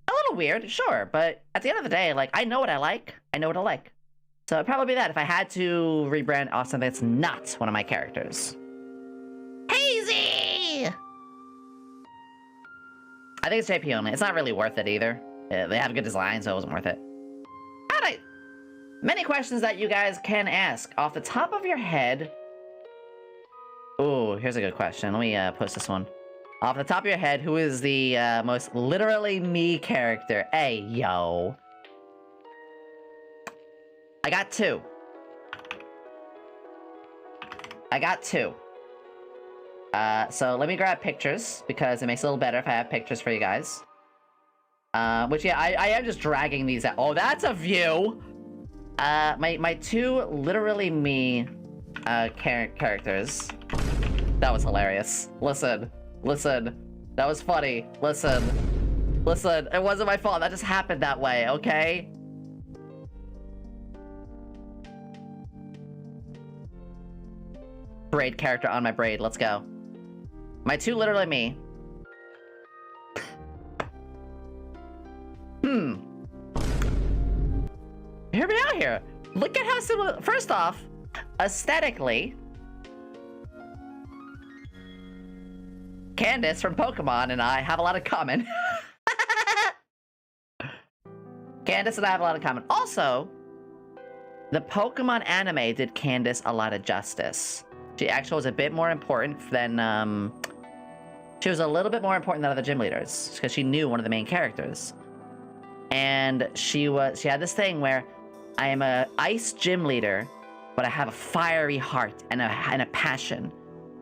a little weird, sure, but at the end of the day, like, I know what I like. I know what I like. So it'd probably be that if I had to rebrand off something that's not one of my characters. Hazy! I think it's JP only. It's not really worth it either. They have a good design, so it wasn't worth it. Alright. Many questions that you guys can ask. Off the top of your head... Ooh, here's a good question. Let me post this one. Off the top of your head, who is the most literally me character? Hey, yo. I got two. So let me grab pictures, because it makes it a little better if I have pictures for you guys. Which, yeah, I am just dragging these out. Oh, that's a view! My two literally me characters. That was hilarious. Listen. That was funny. Listen. It wasn't my fault. That just happened that way, okay? Braid character on my braid. Let's go. My two literally me. Hear me out here. Look at how similar. First off, aesthetically, Candace from Pokemon and I have a lot in common. Candace and I have a lot in common. Also, the Pokemon anime did Candace a lot of justice. She actually was a bit more important than, she was a little bit more important than other gym leaders, because she knew one of the main characters. And she had this thing where, I am a ice gym leader, but I have a fiery heart and a passion.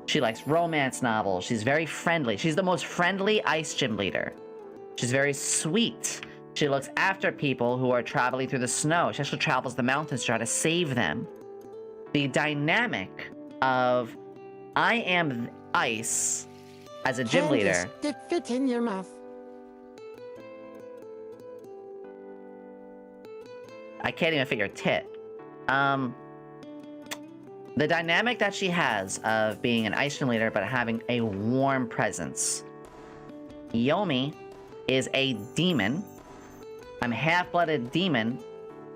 She likes romance novels. She's very friendly. She's the most friendly ice gym leader. She's very sweet. She looks after people who are traveling through the snow. She actually travels the mountains to try to save them. The dynamic of I am ice as a gym leader. Did fit in your mouth. I can't even fit your tit. The dynamic that she has of being an ice gym leader but having a warm presence. Yomi is a demon. I'm half-blooded demon,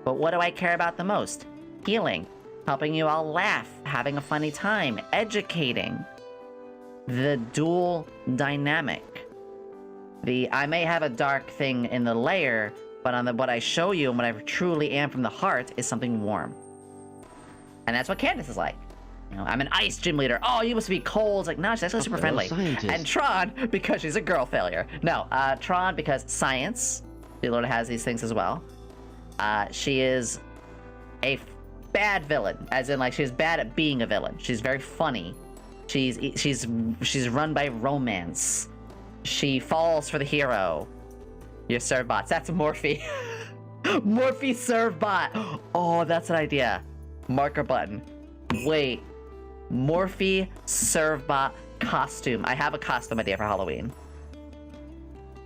but what do I care about the most? Healing, helping you all laugh, having a funny time, educating. The dual dynamic. I may have a dark thing in the layer, but on what I show you and what I truly am from the heart is something warm. And that's what Candace is like. You know, I'm an ice gym leader. Oh, you must be cold. It's like, no, she's actually super friendly. Scientist. And Tron, because she's a girl failure. No, Tron, because science. She literally has these things as well. She is a bad villain, as in, like, she's bad at being a villain. She's very funny. She's run by romance. She falls for the hero. Your serve bots. That's Morphe. Morphe serve bot. Oh, that's an idea. Marker button. Wait. Morphe serve bot costume. I have a costume idea for Halloween.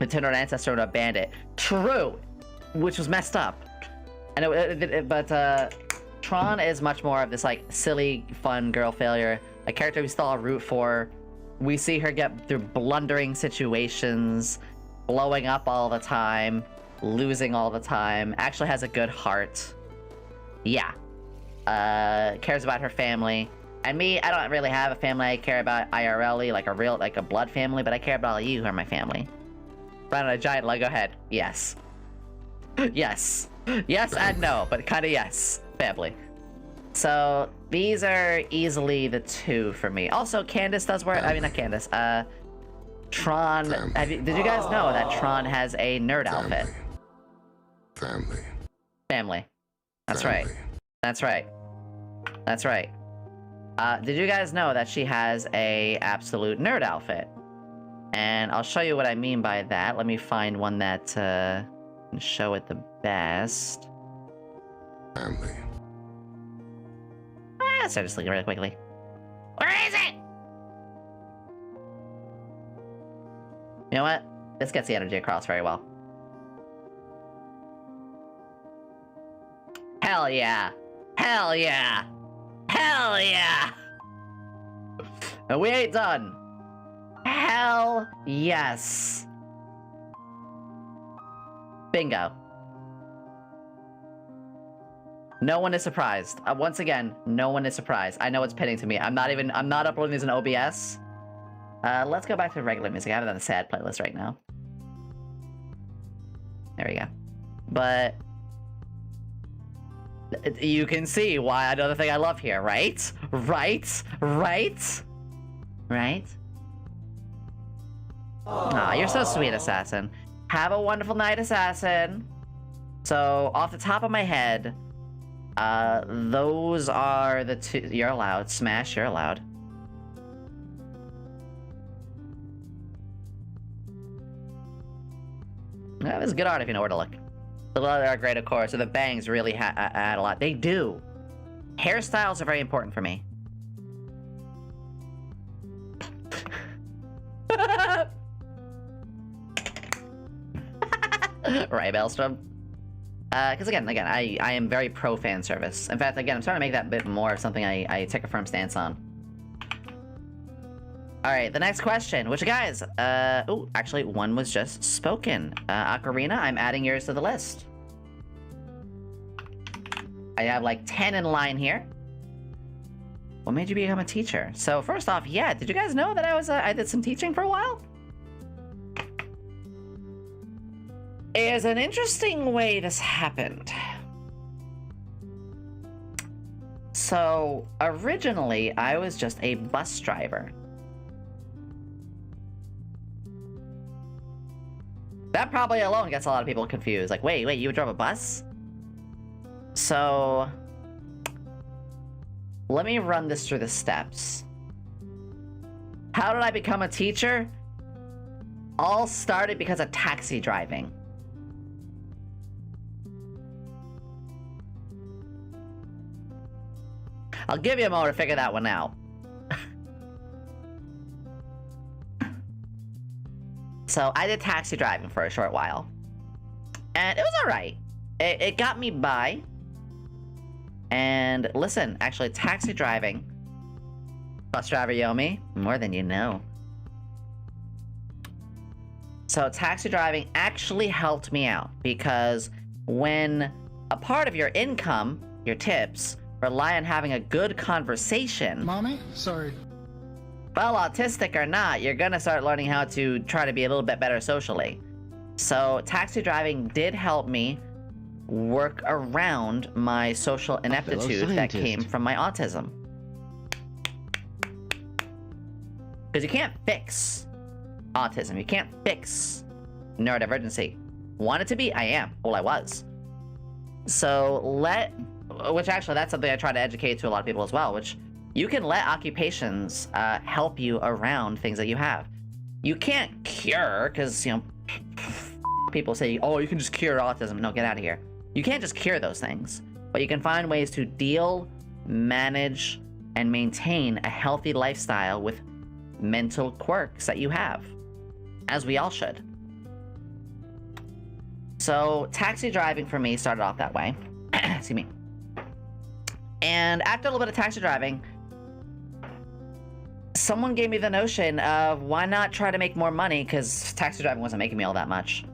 Nintendo Ancestor to a bandit. True. Which was messed up. But Tron is much more of this, like, silly, fun girl failure. A character we still root for. We see her get through blundering situations, blowing up all the time, losing all the time, actually has a good heart. Yeah. Cares about her family. And me, I don't really have a family I care about IRL-y, like a blood family, but I care about all you who are my family. Run on a giant Lego head. Yes. Yes. Yes and no, but kinda yes. Family. So, these are easily the two for me. Also, Candace does wear, I mean, not Candace, Tron, did you guys know that Tron has a nerd outfit? Family. That's right. That's right. That's right. Did you guys know that she has a absolute nerd outfit? And I'll show you what I mean by that. Let me find one that can show it the best. Family. Start just looking really quickly. Where is it? You know what? This gets the energy across very well. Hell yeah! Hell yeah! Hell yeah! And we ain't done. Hell yes. Bingo. No one is surprised. Once again, no one is surprised. I know it's pinning to me. I'm not uploading these in OBS. Let's go back to regular music. I have it on the sad playlist right now. There we go. But you can see why another thing I love here, right? Right? Right? Right? Aw, you're so sweet, Assassin. Have a wonderful night, Assassin. So, off the top of my head, those are the two. You're allowed. Smash, you're allowed. That was good art if you know where to look. The leather are great, of course, so the bangs really add a lot. They do. Hairstyles are very important for me. Right, Maelstrom. Because again, I am very pro fan service. In fact, again, I'm starting to make that bit more of something I take a firm stance on. Alright, the next question, which guys, oh, actually, one was just spoken. Ocarina, I'm adding yours to the list. I have like 10 in line here. What made you become a teacher? So first off, yeah, did you guys know that I did some teaching for a while? Is an interesting way this happened. So, originally, I was just a bus driver. That probably alone gets a lot of people confused. Like, wait, you drove a bus? So, let me run this through the steps. How did I become a teacher? All started because of taxi driving. I'll give you a moment to figure that one out. So I did taxi driving for a short while. And it was alright. It got me by. And listen, actually taxi driving. Bus driver Yomi, more than you know. So taxi driving actually helped me out. Because when a part of your income, your tips, rely on having a good conversation. Mommy? Sorry. Well, autistic or not, you're gonna start learning how to try to be a little bit better socially. So taxi driving did help me work around my social ineptitude that came from my autism. Because you can't fix autism. You can't fix neurodivergency. Want it to be? I am. Well, I was. So which actually, that's something I try to educate to a lot of people as well, which you can let occupations help you around things that you have. You can't cure, because, you know, people say, oh, you can just cure autism. No, get out of here. You can't just cure those things, but you can find ways to deal, manage, and maintain a healthy lifestyle with mental quirks that you have, as we all should. So, taxi driving for me started off that way. Excuse me. And after a little bit of taxi driving, someone gave me the notion of why not try to make more money, because taxi driving wasn't making me all that much,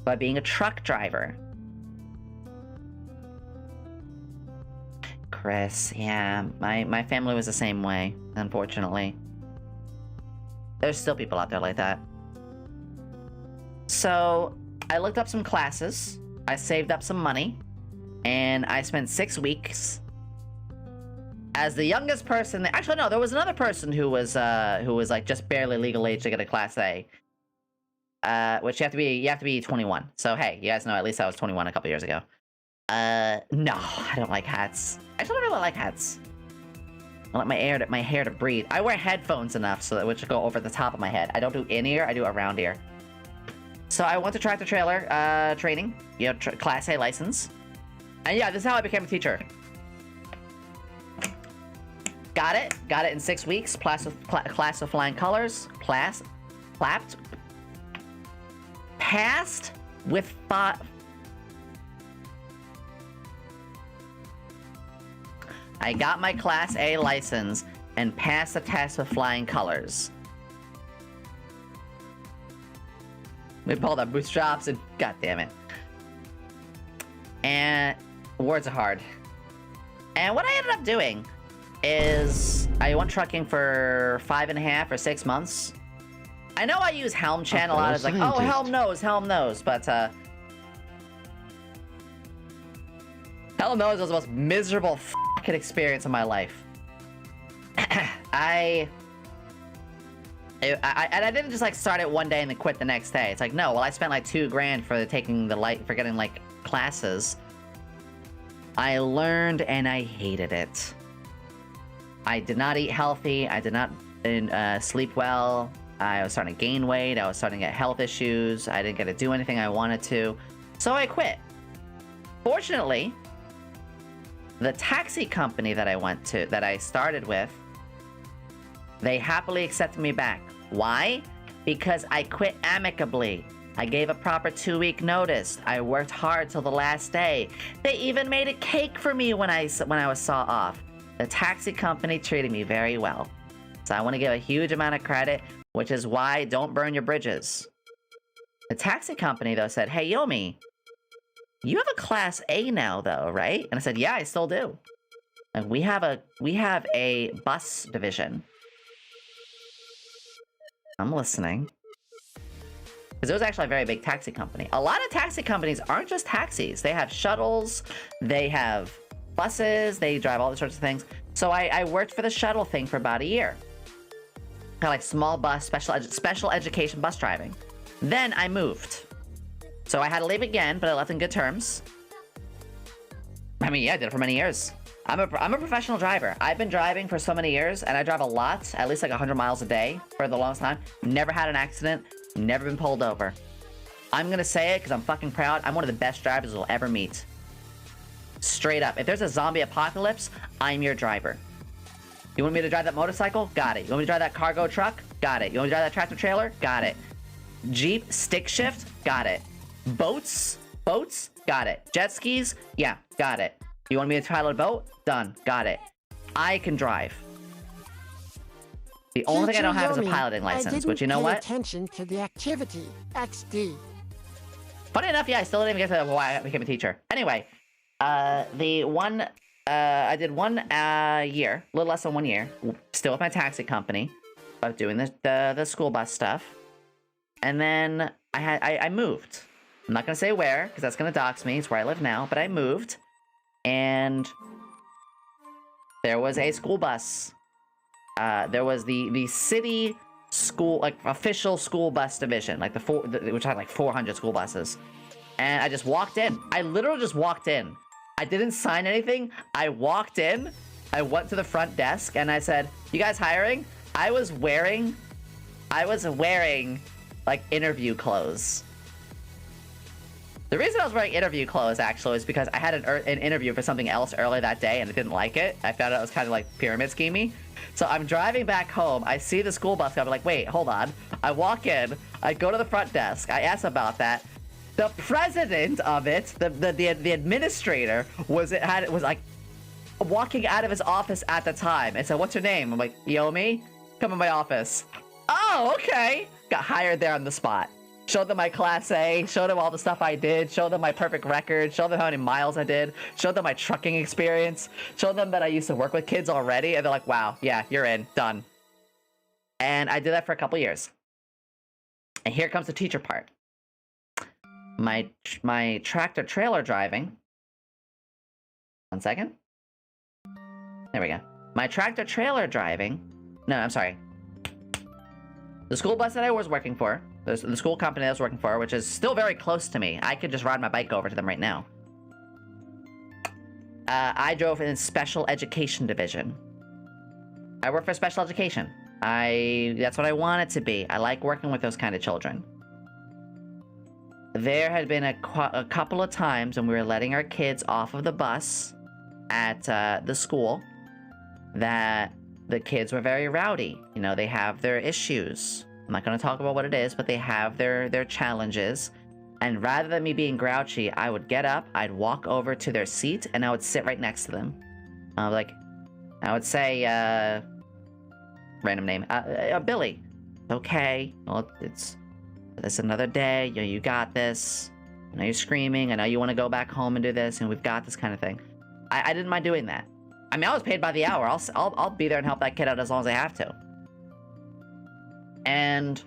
by being a truck driver. Chris, yeah, my family was the same way, unfortunately. There's still people out there like that. So, I looked up some classes, I saved up some money, and I spent 6 weeks as the youngest person. Actually, no, there was another person who was like just barely legal age to get a Class A. Which you have to be 21. So hey, you guys know at least I was 21 a couple years ago. No, I don't like hats. I don't really like hats. I let my hair to breathe. I wear headphones enough so that which go over the top of my head. I don't do in-ear, I do around ear. So I went to tractor trailer training, you know, Class A license. And yeah, this is how I became a teacher. Got it in 6 weeks. Class of flying colors. Passed with 5. I got my Class A license and passed the test with flying colors. We pulled our bootstraps and god damn it. And words are hard. And what I ended up doing is I went trucking for 5.5 or 6 months. I know I use Helm Chan a lot. It's like, oh, Helm knows, but Helm knows was the most miserable fucking experience of my life. I didn't just like start it one day and then quit the next day. It's like, no, well, I spent like $2,000 for taking for getting like classes. I learned and I hated it. I did not eat healthy. I did not sleep well. I was starting to gain weight. I was starting to get health issues. I didn't get to do anything I wanted to. So I quit. Fortunately, the taxi company that I started with, they happily accepted me back. Why? Because I quit amicably. I gave a proper 2-week notice. I worked hard till the last day. They even made a cake for me when I was saw off. The taxi company treated me very well. So I want to give a huge amount of credit, which is why don't burn your bridges. The taxi company, though, said, hey, Yomi, you have a Class A now, though, right? And I said, yeah, I still do. And we have a bus division. I'm listening. Because it was actually a very big taxi company. A lot of taxi companies aren't just taxis. They have shuttles, they have buses, they drive all sorts of things. So I worked for the shuttle thing for about a year. Kind of like small bus, special education bus driving. Then I moved. So I had to leave again, but I left in good terms. I mean, yeah, I did it for many years. I'm a professional driver. I've been driving for so many years, and I drive a lot, at least like 100 miles a day for the longest time. Never had an accident, never been pulled over. I'm gonna say it because I'm fucking proud. I'm one of the best drivers you'll ever meet. Straight up. If there's a zombie apocalypse, I'm your driver. You want me to drive that motorcycle? Got it. You want me to drive that cargo truck? Got it. You want me to drive that tractor trailer? Got it. Jeep, stick shift? Got it. Boats? Got it. Jet skis? Yeah, got it. You want me to pilot a boat? Done. Got it. I can drive. The only thing I don't have is a piloting license, which you know what? Attention to the activity. XD. Funny enough, yeah, I still didn't even get to why I became a teacher. Anyway, I did one year, a little less than 1 year, still with my taxi company, but doing the school bus stuff. And then I moved. I'm not gonna say where, because that's gonna dox me. It's where I live now, but I moved. And there was a school bus. There was the city school, like official school bus division, like which had like 400 school buses. And I just walked in. I literally just walked in. I didn't sign anything. I walked in. I went to the front desk and I said, "You guys hiring?" I was wearing like interview clothes. The reason I was wearing interview clothes, actually, is because I had an interview for something else earlier that day, and I didn't like it. I found out it was kind of like pyramid schemey. So I'm driving back home. I see the school bus. I'm like, wait, hold on. I walk in. I go to the front desk. I ask about that. The president of it, the administrator, was like walking out of his office at the time. And said, "What's your name?" I'm like, "Yomi, come in my office." Oh, okay. Got hired there on the spot. Showed them my Class A, showed them all the stuff I did, showed them my perfect record, showed them how many miles I did, showed them my trucking experience, showed them that I used to work with kids already, and they're like, "Wow, yeah, you're in, done." And I did that for a couple years. And here comes the teacher part. My tractor trailer driving. 1 second. There we go. My tractor trailer driving. No, I'm sorry. The school bus that I was working for, the school company I was working for, which is still very close to me. I could just ride my bike over to them right now. I drove in special education division. I work for special education. That's what I want it to be. I like working with those kind of children. There had been a couple of times when we were letting our kids off of the bus at the school that the kids were very rowdy. You know, they have their issues. I'm not going to talk about what it is, but they have their challenges. And rather than me being grouchy, I would get up, I'd walk over to their seat, and I would sit right next to them. I would say, random name, Billy. Okay, well, it's another day, you got this. I know you're screaming, I know you want to go back home and do this, and we've got this kind of thing. I didn't mind doing that. I mean, I was paid by the hour. I'll be there and help that kid out as long as I have to. And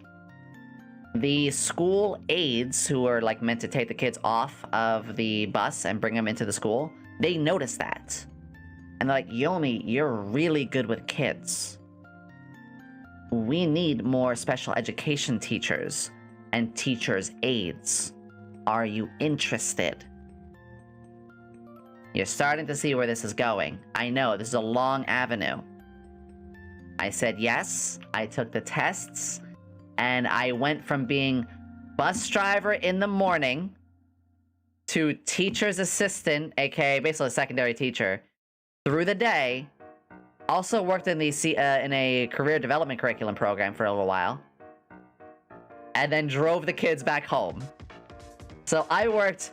the school aides who are like meant to take the kids off of the bus and bring them into the school, they noticed that. And they're like, Yomi, you're really good with kids. We need more special education teachers and teachers' aides. Are you interested? You're starting to see where this is going. I know, this is a long avenue. I said yes, I took the tests, and I went from being bus driver in the morning to teacher's assistant, aka basically a secondary teacher, through the day. Also worked in in a career development curriculum program for a little while. And then drove the kids back home. So I worked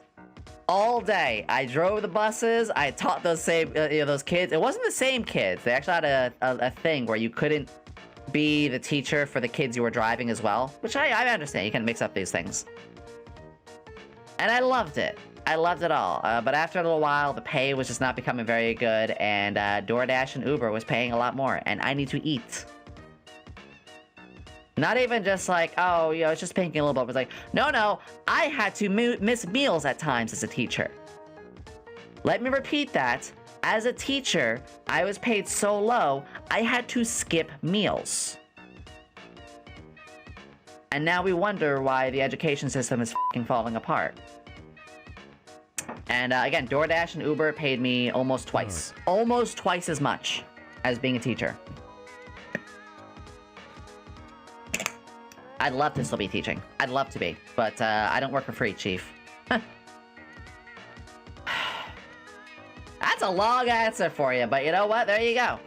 all day. I drove the buses. I taught those those kids. It wasn't the same kids. They actually had a thing where you couldn't be the teacher for the kids you were driving as well, which I understand. You can mix up these things. And I loved it. I loved it all. But after a little while, the pay was just not becoming very good, and DoorDash and Uber was paying a lot more, and I need to eat. Not even just like, oh, you know, it's just paying a little bit. It was like, no, I had to miss meals at times as a teacher. Let me repeat that. As a teacher, I was paid so low, I had to skip meals. And now we wonder why the education system is f***ing falling apart. And again, DoorDash and Uber paid me almost twice. Almost twice as much as being a teacher. I'd love to still be teaching. I'd love to be. But I don't work for free, Chief. That's a long answer for you, but you know what? There you go.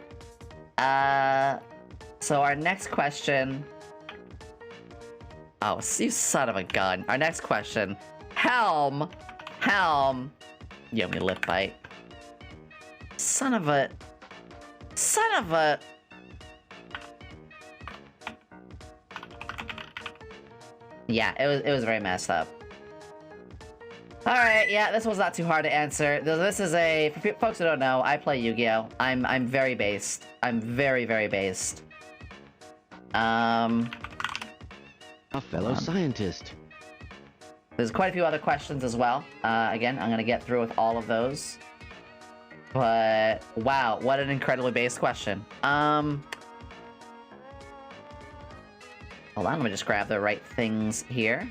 So our next question... Oh, you son of a gun. Our next question. Helm. Yomi lip bite. Son of a... Yeah, it was very messed up. Alright, yeah, this was not too hard to answer. This is a... For folks who don't know, I play Yu-Gi-Oh! I'm very based. I'm very, very based. A fellow scientist. There's quite a few other questions as well. Again, I'm gonna get through with all of those. But, wow, what an incredibly based question. Hold on, let me just grab the right things here.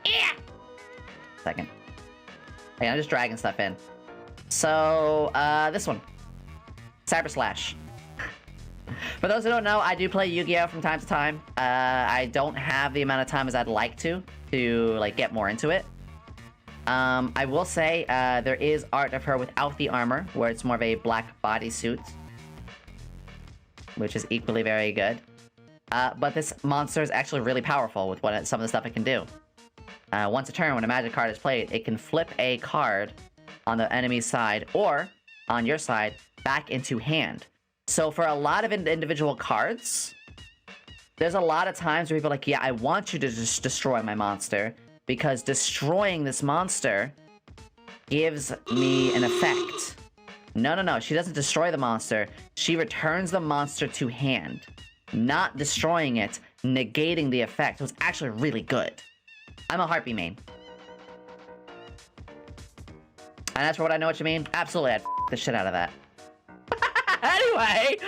Yeah! Second. Okay, I'm just dragging stuff in. So, this one. Cyber Slash. For those who don't know, I do play Yu-Gi-Oh! From time to time. I don't have the amount of time as I'd like to like, get more into it. I will say, there is art of her without the armor, where it's more of a black bodysuit. Which is equally very good. But this monster is actually really powerful with some of the stuff it can do. Once a turn, when a magic card is played, it can flip a card on the enemy's side, or on your side, back into hand. So for a lot of individual cards, there's a lot of times where people are like, yeah, I want you to just destroy my monster, because destroying this monster gives me an effect. No, she doesn't destroy the monster. She returns the monster to hand. Not destroying it, negating the effect. It was actually really good. I'm a Harpy main. And that's for what I know what you mean? Absolutely, I'd f*** the shit out of that. Anyway!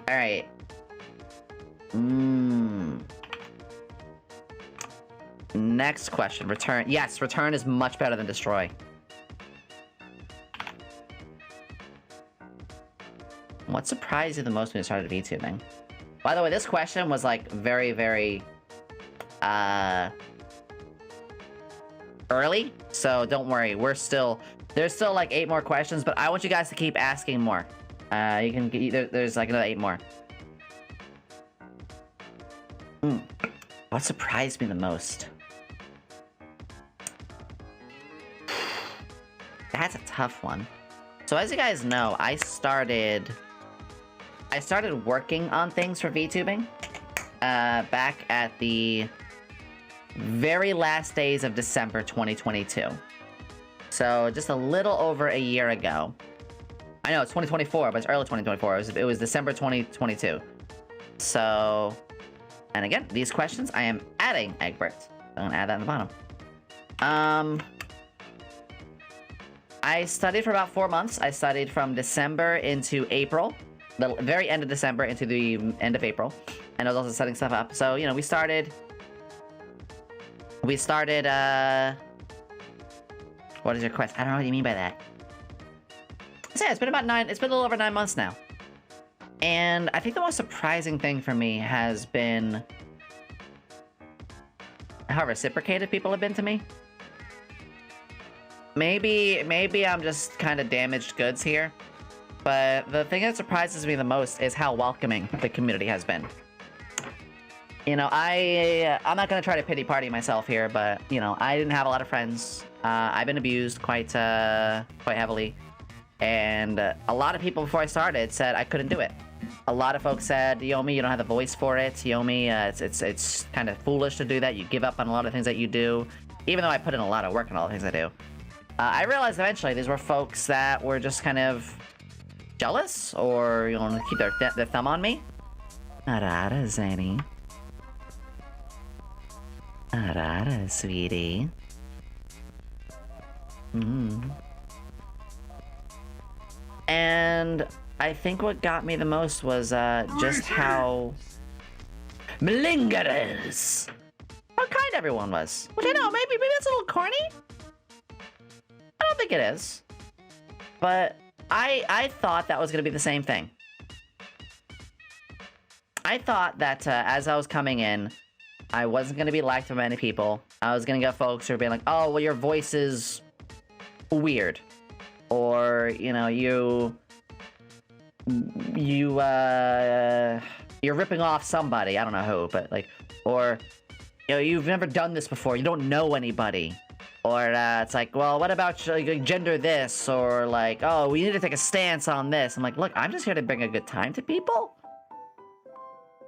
Alright. Next question. Return. Yes, return is much better than destroy. What surprised you the most when you started VTubing? By the way, this question was like very, very early, so don't worry. There's still like 8 more questions, but I want you guys to keep asking more. There's like another 8 more. What surprised me the most? That's a tough one. So as you guys know, I started working on things for VTubing back at the very last days of December 2022. So just a little over a year ago. I know it's 2024, but it's early 2024. It was December 2022. So, and again, these questions I am adding Egbert. I'm gonna add that in the bottom. I studied for about 4 months. I studied from December into April, the very end of December into the end of April, and I was also setting stuff up. So, you know, we started, what is your quest? I don't know what you mean by that. So yeah, it's been a little over 9 months now. And I think the most surprising thing for me has been how reciprocated people have been to me. Maybe I'm just kind of damaged goods here, but the thing that surprises me the most is how welcoming the community has been. You know, I'm not gonna try to pity party myself here, but you know, I didn't have a lot of friends. I've been abused quite heavily, and a lot of people before I started said I couldn't do it. A lot of folks said, Yomi, you don't have the voice for it. Yomi, it's kind of foolish to do that. You give up on a lot of things that you do, even though I put in a lot of work on all the things I do. I realized eventually these were folks that were just kind of jealous, or you know, keep their thumb on me. Arara, Zany. Arara, sweetie. And I think what got me the most was just how malingerous, how kind everyone was. Which I know, maybe that's a little corny. I don't think it is. But I thought that was going to be the same thing. I thought that as I was coming in, I wasn't going to be liked by many people. I was going to get folks who were being like, oh, well, your voice is weird. Or, you know, you're ripping off somebody. I don't know who, but like, or, you know, you've never done this before. You don't know anybody. Or it's like, well, what about gender this? Or like, oh, we need to take a stance on this. I'm like, look, I'm just here to bring a good time to people.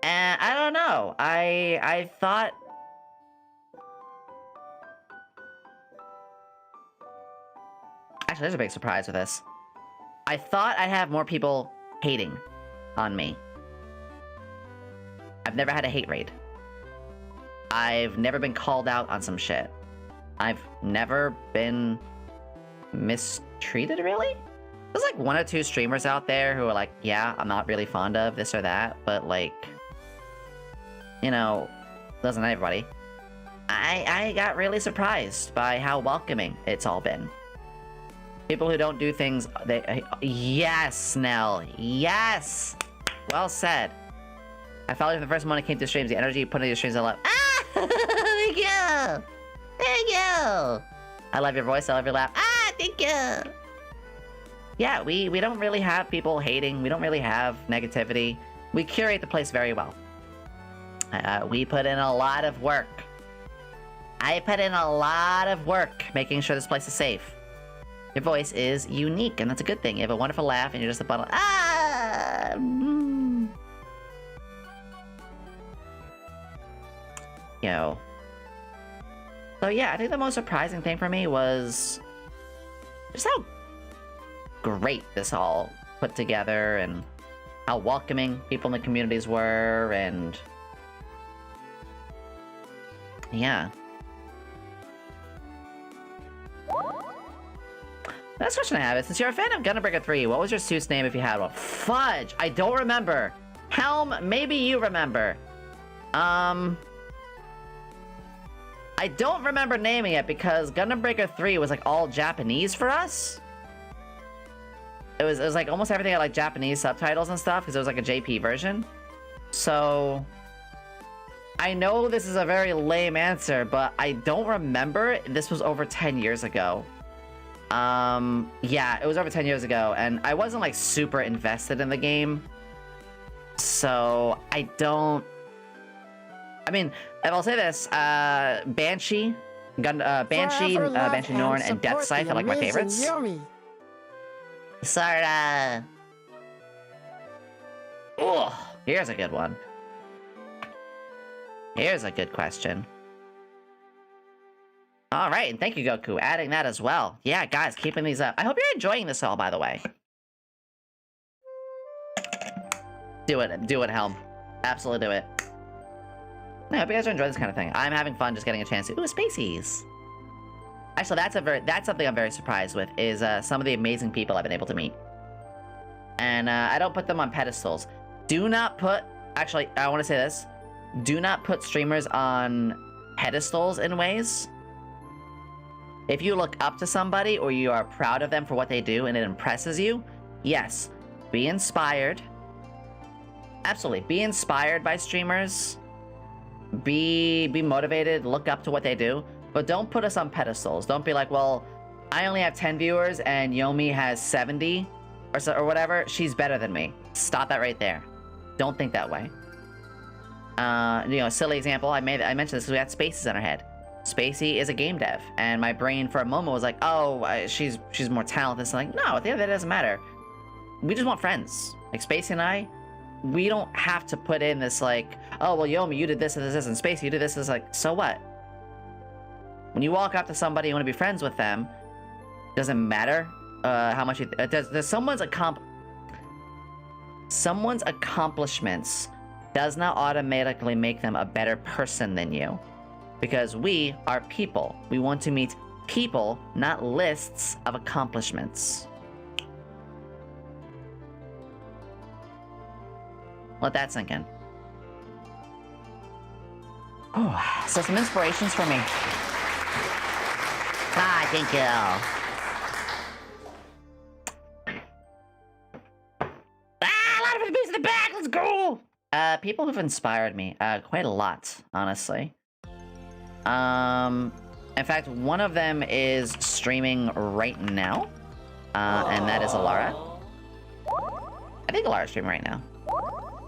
And I don't know. I thought... Actually, there's a big surprise with this. I thought I'd have more people hating on me. I've never had a hate raid. I've never been called out on some shit. I've never been mistreated, really? There's like 1 or 2 streamers out there who are like, yeah, I'm not really fond of this or that, but like, you know, doesn't everybody. I got really surprised by how welcoming it's all been. People who don't do things, yes, Nell, yes! Well said. I felt like the first moment I came to streams, the energy you put into your streams, I love. Ah! Thank you! Thank you! I love your voice, I love your laugh. Ah, thank you! Yeah, we don't really have people hating, we don't really have negativity. We curate the place very well. We put in a lot of work. I put in a lot of work making sure this place is safe. Your voice is unique, and that's a good thing. You have a wonderful laugh, and you're just a bundle. Ah! Yo. So yeah, I think the most surprising thing for me was just how great this all put together, and how welcoming people in the communities were, and yeah. The next question I have is, since you're a fan of Gunbreaker 3, what was your suit's name if you had one? Fudge! I don't remember. Helm, maybe you remember. I don't remember naming it because Gundam Breaker 3 was like all Japanese for us. it was like almost everything had like Japanese subtitles and stuff because it was like a JP version. So I know this is a very lame answer, but I don't remember. This was over 10 years ago. Yeah, it was over 10 years ago, and I wasn't like super invested in the game. So I don't. I mean, if I'll say this, Banshee, Banshee, Banshee Norn, and Death Scythe are like my favorites. Sarda. Oh, here's a good one. Here's a good question. All right, and thank you, Goku, adding that as well. Yeah, guys, keeping these up. I hope you're enjoying this all, by the way. Do it, Helm. Absolutely do it. I hope you guys are enjoying this kind of thing. I'm having fun just getting a chance to. Ooh, Spaceys. Actually, that's something I'm very surprised with, is some of the amazing people I've been able to meet. And I don't put them on pedestals. Do not put, actually, I want to say this. Do not put streamers on pedestals in ways. If you look up to somebody or you are proud of them for what they do and it impresses you, yes, be inspired. Absolutely, be inspired by streamers. Be motivated, look up to what they do, but don't put us on pedestals. Don't be like, well, I only have 10 viewers and Yomi has 70 or whatever. She's better than me. Stop that right there. Don't think that way. You know, a silly example, I mentioned this because we had Spaces in our head. Spacey is a game dev, and my brain for a moment was like, oh, she's more talented. So like, no, at the end of it, doesn't matter. We just want friends. Like, Spacey and I, we don't have to put in this like, oh, well, Yomi, you did this and this, and Spacey, you did this. It's like, so what? When you walk up to somebody, you want to be friends with them, doesn't matter how much you... There's someone's accomplishments does not automatically make them a better person than you. Because we are people. We want to meet people, not lists of accomplishments. Let that sink in. Oh, so some inspirations for me. Ah, thank you. Ah, a lot of abuse in the back. Let's go. People who've inspired me quite a lot, honestly. In fact, one of them is streaming right now, and that is Alara. I think Alara's streaming right now.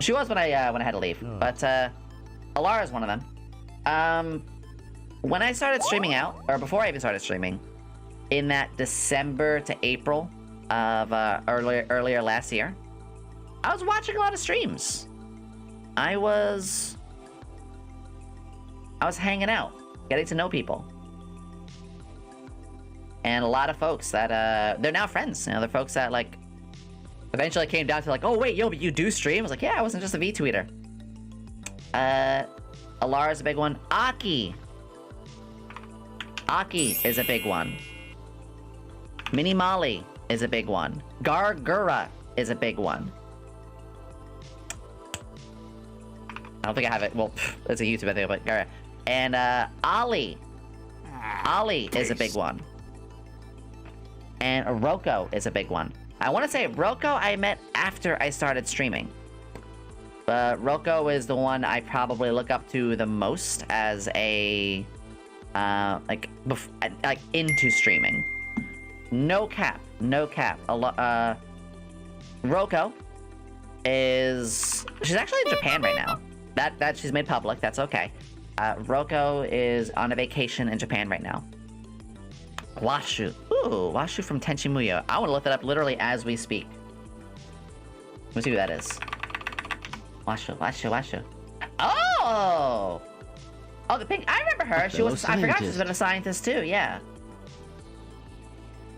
She was when I had to leave, but Alara is one of them. When I started streaming out, or before I even started streaming, in that December to April of earlier last year, I was watching a lot of streams. I was hanging out, getting to know people. And a lot of folks that, they're now friends. You know, they're folks that, like, eventually came down to, like, oh, wait, yo, but you do stream? I was like, yeah, I wasn't just a V-tweeter. Alara's a big one. Aki is a big one. Mini Molly is a big one. Gargura is a big one. I don't think I have it. Well, it's a YouTube thing, but Gara. And Ali is a big one. And Roko is a big one. I want to say Roko I met after I started streaming. But Roko is the one I probably look up to the most as a like into streaming. No cap. Roko is, she's actually in Japan right now. That she's made public. That's okay. Roko is on a vacation in Japan right now. Washu. Ooh, Washu from Tenchi Muyo. I want to look that up literally as we speak. Let's see who that is. Washu. Oh! Oh, the pink. I remember her. She was. I forgot she's been a scientist too. Yeah.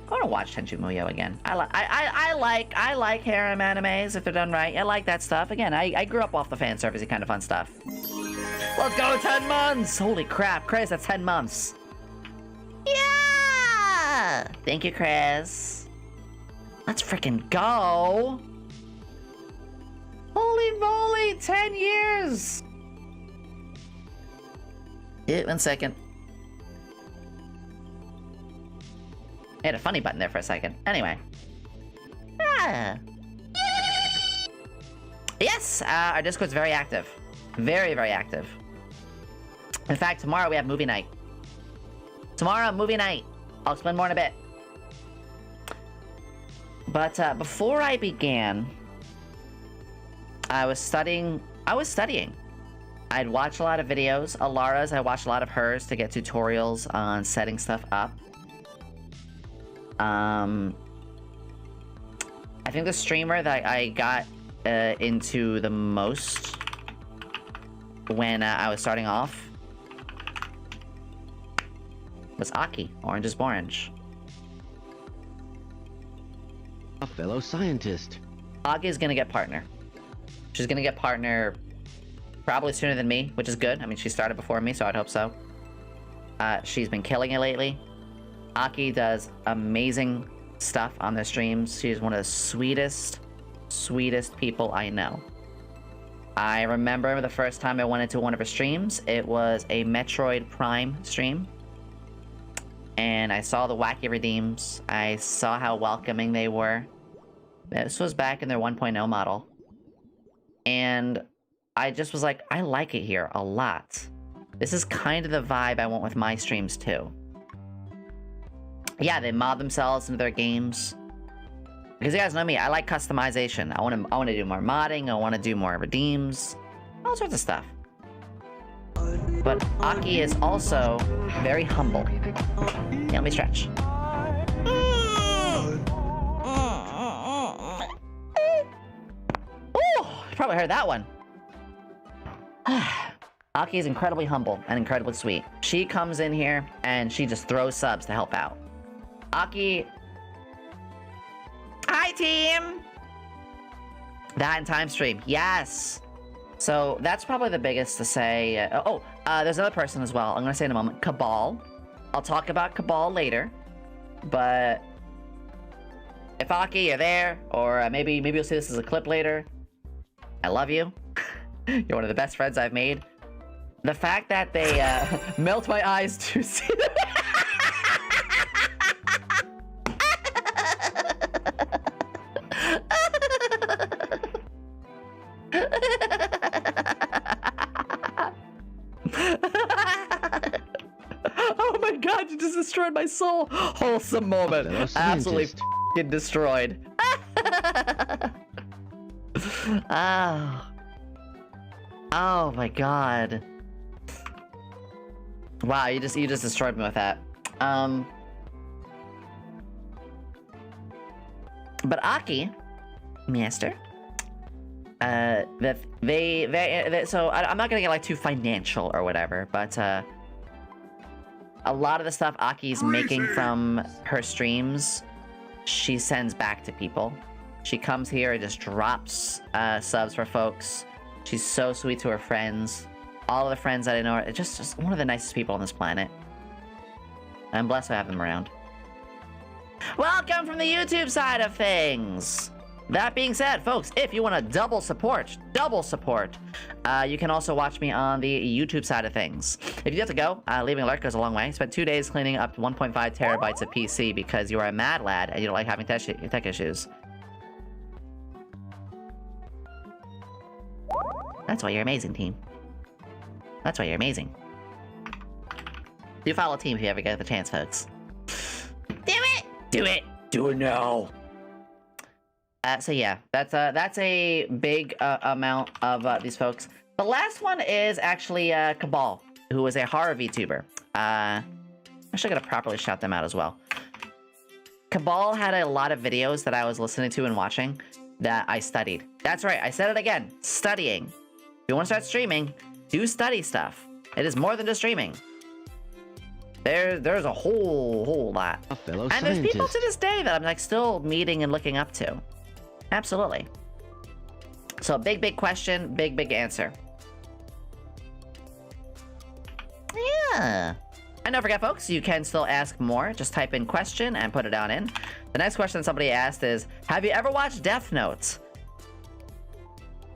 I want to watch Tenchi Muyo again. I like harem animes if they're done right. I like that stuff. Again, I grew up off the fan servicey kind of fun stuff. Let's go, 10 months! Holy crap, Chris, that's 10 months. Yeah! Thank you, Chris. Let's freaking go! Holy moly, 10 years! 1 second. I had a funny button there for a second. Anyway. Yeah. Yes, our Discord's very active. Very, very active. In fact, tomorrow we have movie night. Tomorrow, movie night. I'll explain more in a bit. But before I began, I was studying. I'd watch a lot of videos. Alara's, I watched a lot of hers to get tutorials on setting stuff up. I think the streamer that I got into the most when I was starting off was Aki, Orange is Orange. A fellow scientist. Aki is gonna get partner. She's gonna get partner probably sooner than me, which is good. I mean, she started before me, so I'd hope so. She's been killing it lately. Aki does amazing stuff on their streams. She's one of the sweetest people I know. I remember the first time I went into one of her streams, it was a Metroid Prime stream. And I saw the wacky redeems. I saw how welcoming they were. This was back in their 1.0 model. And I just was like, I like it here a lot. This is kind of the vibe I want with my streams too. Yeah, they mod themselves into their games. Because you guys know me, I like customization. I want to do more modding, I want to do more redeems, all sorts of stuff. But Aki is also very humble. Yeah, let me stretch. Ooh, you probably heard that one. Aki is incredibly humble and incredibly sweet. She comes in here and she just throws subs to help out. Aki... Hi, team! That and time stream, yes! So, that's probably the biggest to say. There's another person as well. I'm gonna say in a moment. Cabal. I'll talk about Cabal later. But... if Aki, you're there, or maybe you'll see this as a clip later. I love you. You're one of the best friends I've made. The fact that they melt my eyes to see them. Oh my god, you just destroyed my soul. Wholesome moment. Absolutely f***ing destroyed. Oh my god. Wow, you just destroyed me with that. But Aki, Master, so I'm not gonna get like too financial or whatever, but a lot of the stuff Aki's making from her streams, she sends back to people. She comes here and just drops subs for folks. She's so sweet to her friends. All of the friends that I know are just one of the nicest people on this planet. I'm blessed to have them around. Welcome from the YouTube side of things! That being said, folks, if you want to double support, you can also watch me on the YouTube side of things. If you have to go, leaving a alert goes a long way. Spent 2 days cleaning up 1.5 terabytes of PC because you are a mad lad and you don't like having tech issues. That's why you're amazing, team. That's why you're amazing. Do follow team if you ever get the chance, folks. Do it! Do it! Do it now! So yeah, that's a big amount of these folks. The last one is actually Cabal, who is a horror VTuber. I'm actually gonna properly shout them out as well. Cabal had a lot of videos that I was listening to and watching that I studied. That's right, I said it again, studying. If you want to start streaming, do study stuff. It is more than just streaming. There's a whole lot. A fellow and scientist. There's people to this day that I'm like still meeting and looking up to. Absolutely. So big question, big answer. Yeah. And don't forget, folks, you can still ask more. Just type in question and put it down in. The next question somebody asked is, have you ever watched Death Note?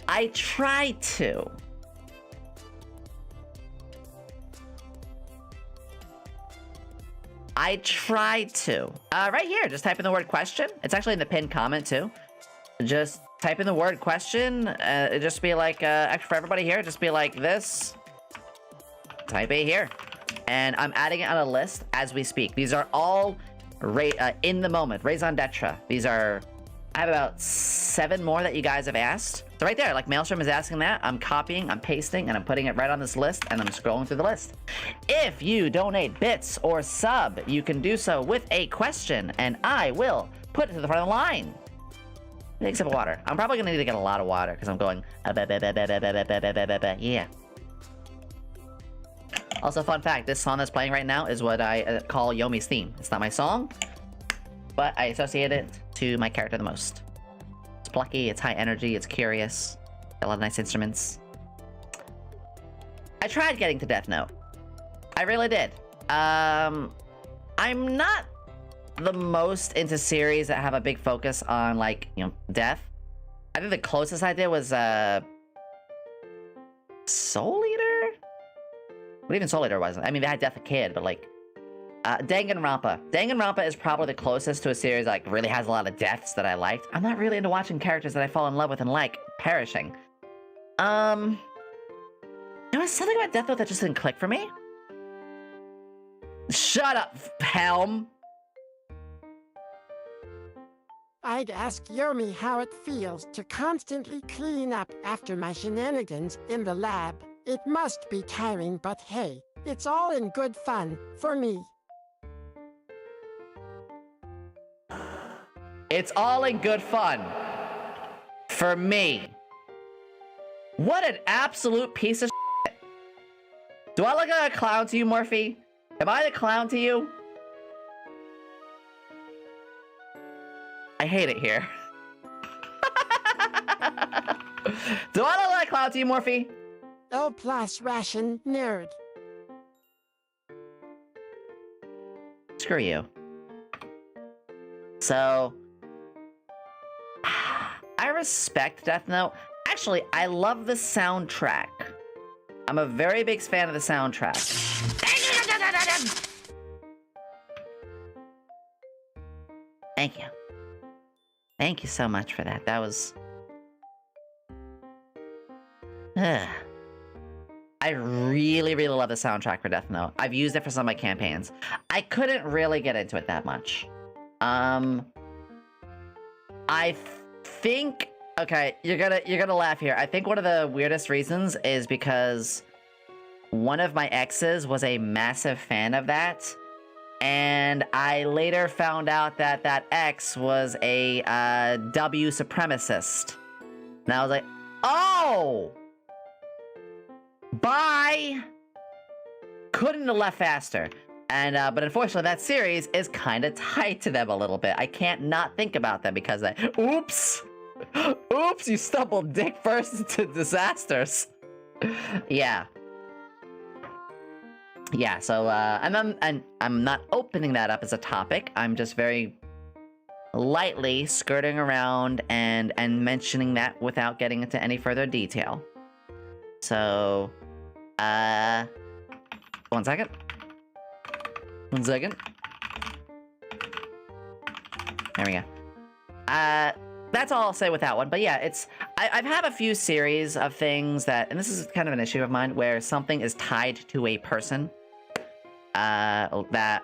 I tried to. Right here, just type in the word question. It's actually in the pinned comment too. just type in the word question. Just be like, actually for everybody here, just be like this. Type A here. And I'm adding it on a list as we speak. These are all in the moment, raison d'etre. These are, I have about 7 more that you guys have asked. So right there, like Maelstrom is asking that, I'm copying, I'm pasting, and I'm putting it right on this list, and I'm scrolling through the list. If you donate bits or sub, you can do so with a question, and I will put it to the front of the line. Take a sip of water. I'm probably gonna need to get a lot of water, because I'm going, yeah. Also, fun fact, this song that's playing right now is what I call Yomi's theme. It's not my song, but I associate it to my character the most. It's plucky, it's high energy, it's curious, got a lot of nice instruments. I tried getting to Death Note. I really did. I'm not the most into series that have a big focus on, like, you know, death. I think the closest I did was, Soul Eater? But even Soul Eater wasn't. I mean, they had Death a Kid, but, like, Danganronpa. Danganronpa is probably the closest to a series that, like, really has a lot of deaths that I liked. I'm not really into watching characters that I fall in love with and like perishing. There was something about Death Note that just didn't click for me. Shut up, Helm! I'd ask Yomi how it feels to constantly clean up after my shenanigans in the lab. It must be tiring, but hey, it's all in good fun for me. It's all in good fun. For me. What an absolute piece of shit. Do I look like a clown to you, Morphe? Am I the clown to you? I hate it here. Do I look like a clown to you, Morphe? L+ ration nerd. Screw you. So, I respect Death Note. Actually, I love the soundtrack. I'm a very big fan of the soundtrack. Thank you. Thank you so much for that. That was... I really, really love the soundtrack for Death Note. I've used it for some of my campaigns. I couldn't really get into it that much. I think... Okay, you're gonna laugh here. I think one of the weirdest reasons is because one of my exes was a massive fan of that, and I later found out that that ex was a W supremacist. And I was like, oh! Bye! Couldn't have left faster. And, but unfortunately, that series is kind of tied to them a little bit. I can't not think about them because oops! Oops, you stumbled dick first into disasters. Yeah. Yeah, so, and I'm not opening that up as a topic. I'm just very lightly skirting around and mentioning that without getting into any further detail. So, 1 second. 1 second. There we go. That's all I'll say with that one. But yeah, I've had a few series of things that, and this is kind of an issue of mine, where something is tied to a person. That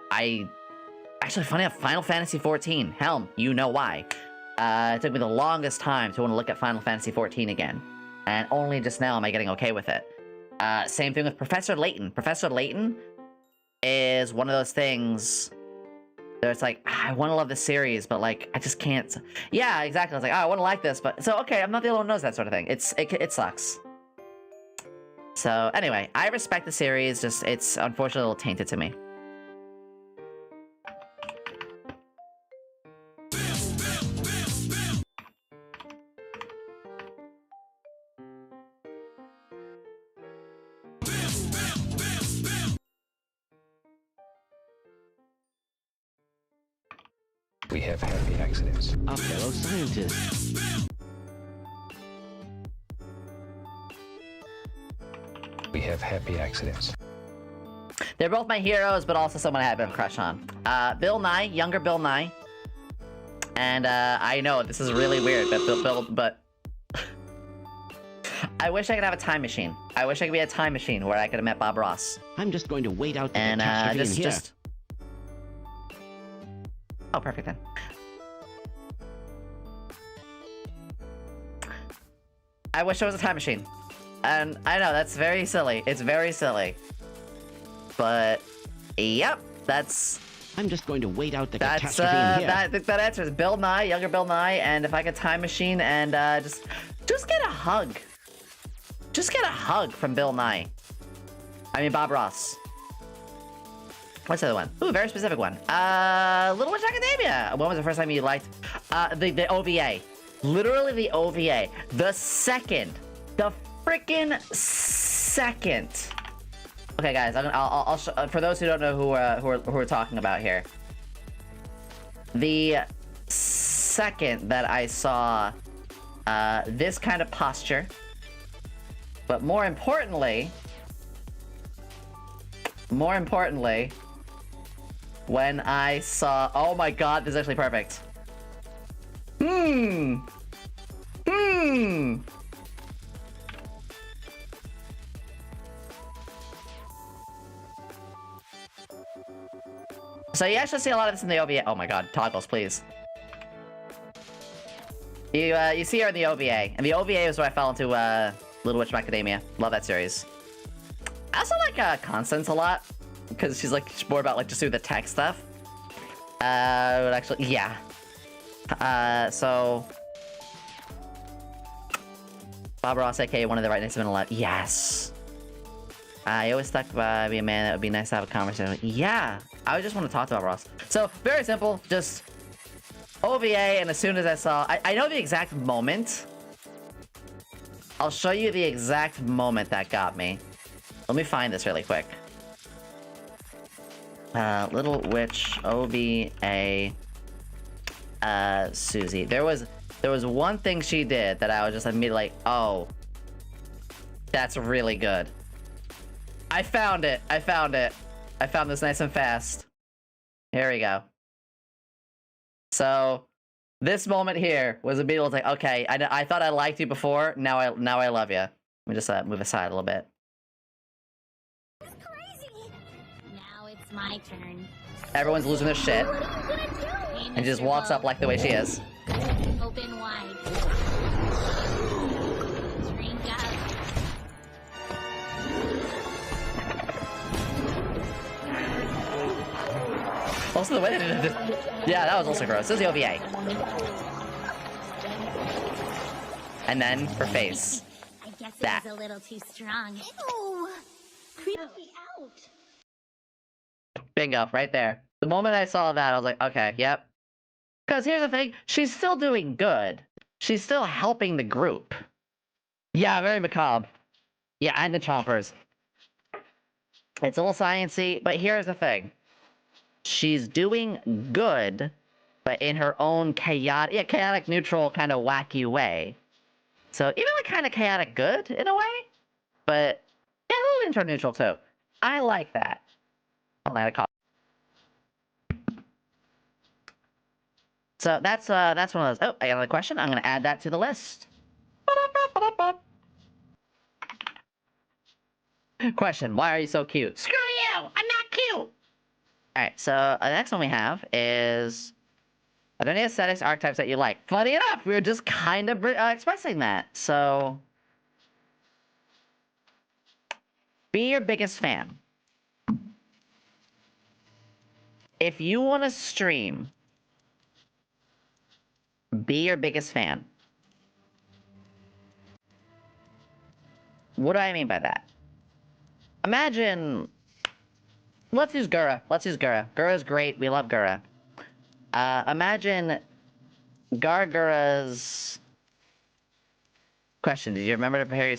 actually, funny enough, Final Fantasy XIV. Helm, you know why. It took me the longest time to want to look at Final Fantasy XIV again. And only just now am I getting okay with it. Same thing with Professor Layton. Professor Layton is one of those things that it's like, I want to love the series, but like, I just can't. Yeah, exactly. I was like, oh, I want to like this, but so, okay, I'm not the only one who knows that sort of thing. It sucks. So anyway, I respect the series, just it's unfortunately a little tainted to me. We have happy accidents. A fellow scientist. We have happy accidents. They're both my heroes, but also someone I have a bit of a crush on. Bill Nye, younger Bill Nye. And I know this is really weird, but I wish I could have a time machine. I wish I could be a time machine where I could have met Bob Ross. I'm just going to wait out the And catastrophe in here. just. Oh, perfect then. I wish there was a time machine. And I know, that's very silly. It's very silly. But, yep, that's... I'm just going to wait out the That's, catastrophe in here. that answers Bill Nye, younger Bill Nye, and if I could time machine and, just get a hug. Just get a hug from Bill Nye. I mean, Bob Ross. What's the other one? Ooh, very specific one. Little Witch Academia. When was the first time you liked, the OVA? Literally the OVA. The freaking second. Okay, guys, I'll for those who don't know who we're talking about here. The second that I saw this kind of posture, but more importantly, when I saw, oh my god, this is actually perfect. So you actually see a lot of this in the OVA. Oh my god, toggles, please. You see her in the OVA, and the OVA is where I fell into Little Witch Macadamia. Love that series. I also like Constance a lot, because she's more about just doing the tech stuff. But actually, yeah. So Bob Ross, aka one of the right next to him in a lot. Yes. I always thought about being a man that would be nice to have a conversation with. Yeah. I just want to talk to Bob Ross. So, very simple. Just OVA, and as soon as I saw... I know the exact moment. I'll show you the exact moment that got me. Let me find this really quick. Little Witch OVA Susie. There was one thing she did that I was just immediately like, oh, that's really good. I found it. I found this nice and fast. Here we go. So, this moment here was immediately like, okay, I thought I liked you before. Now I love you. Let me just move aside a little bit. It's crazy. Now it's my turn. Everyone's losing their shit. What are you gonna do? Hey, And just Mr. walks up like the way she is. Open wide. Drink up. Also, the way they did it. Yeah, that was also gross. This is the OVA. And then her face. I guess it That. was a little too strong. Ew! Creep me out. Bingo, right there. The moment I saw that, I was like, okay, yep. Because here's the thing, she's still doing good. She's still helping the group. Yeah, very macabre. Yeah, and the chompers. It's a little sciencey, but here's the thing. She's doing good, but in her own chaotic, neutral, kind of wacky way. So even kind of chaotic good in a way, but yeah, a little intro neutral too. I like that. I'll add a call. So that's one of those. Oh, I got another question. I'm gonna add that to the list. Question: why are you so cute? Screw you! I'm not cute. All right. So the next one we have is: are there any aesthetics archetypes that you like? Funny enough, we were just kind of expressing that. So, be your biggest fan. If you want to stream, be your biggest fan. What do I mean by that? Imagine, let's use Gura. Gura's great. We love Gura. Imagine Gargura's question. Did you remember to prepare your...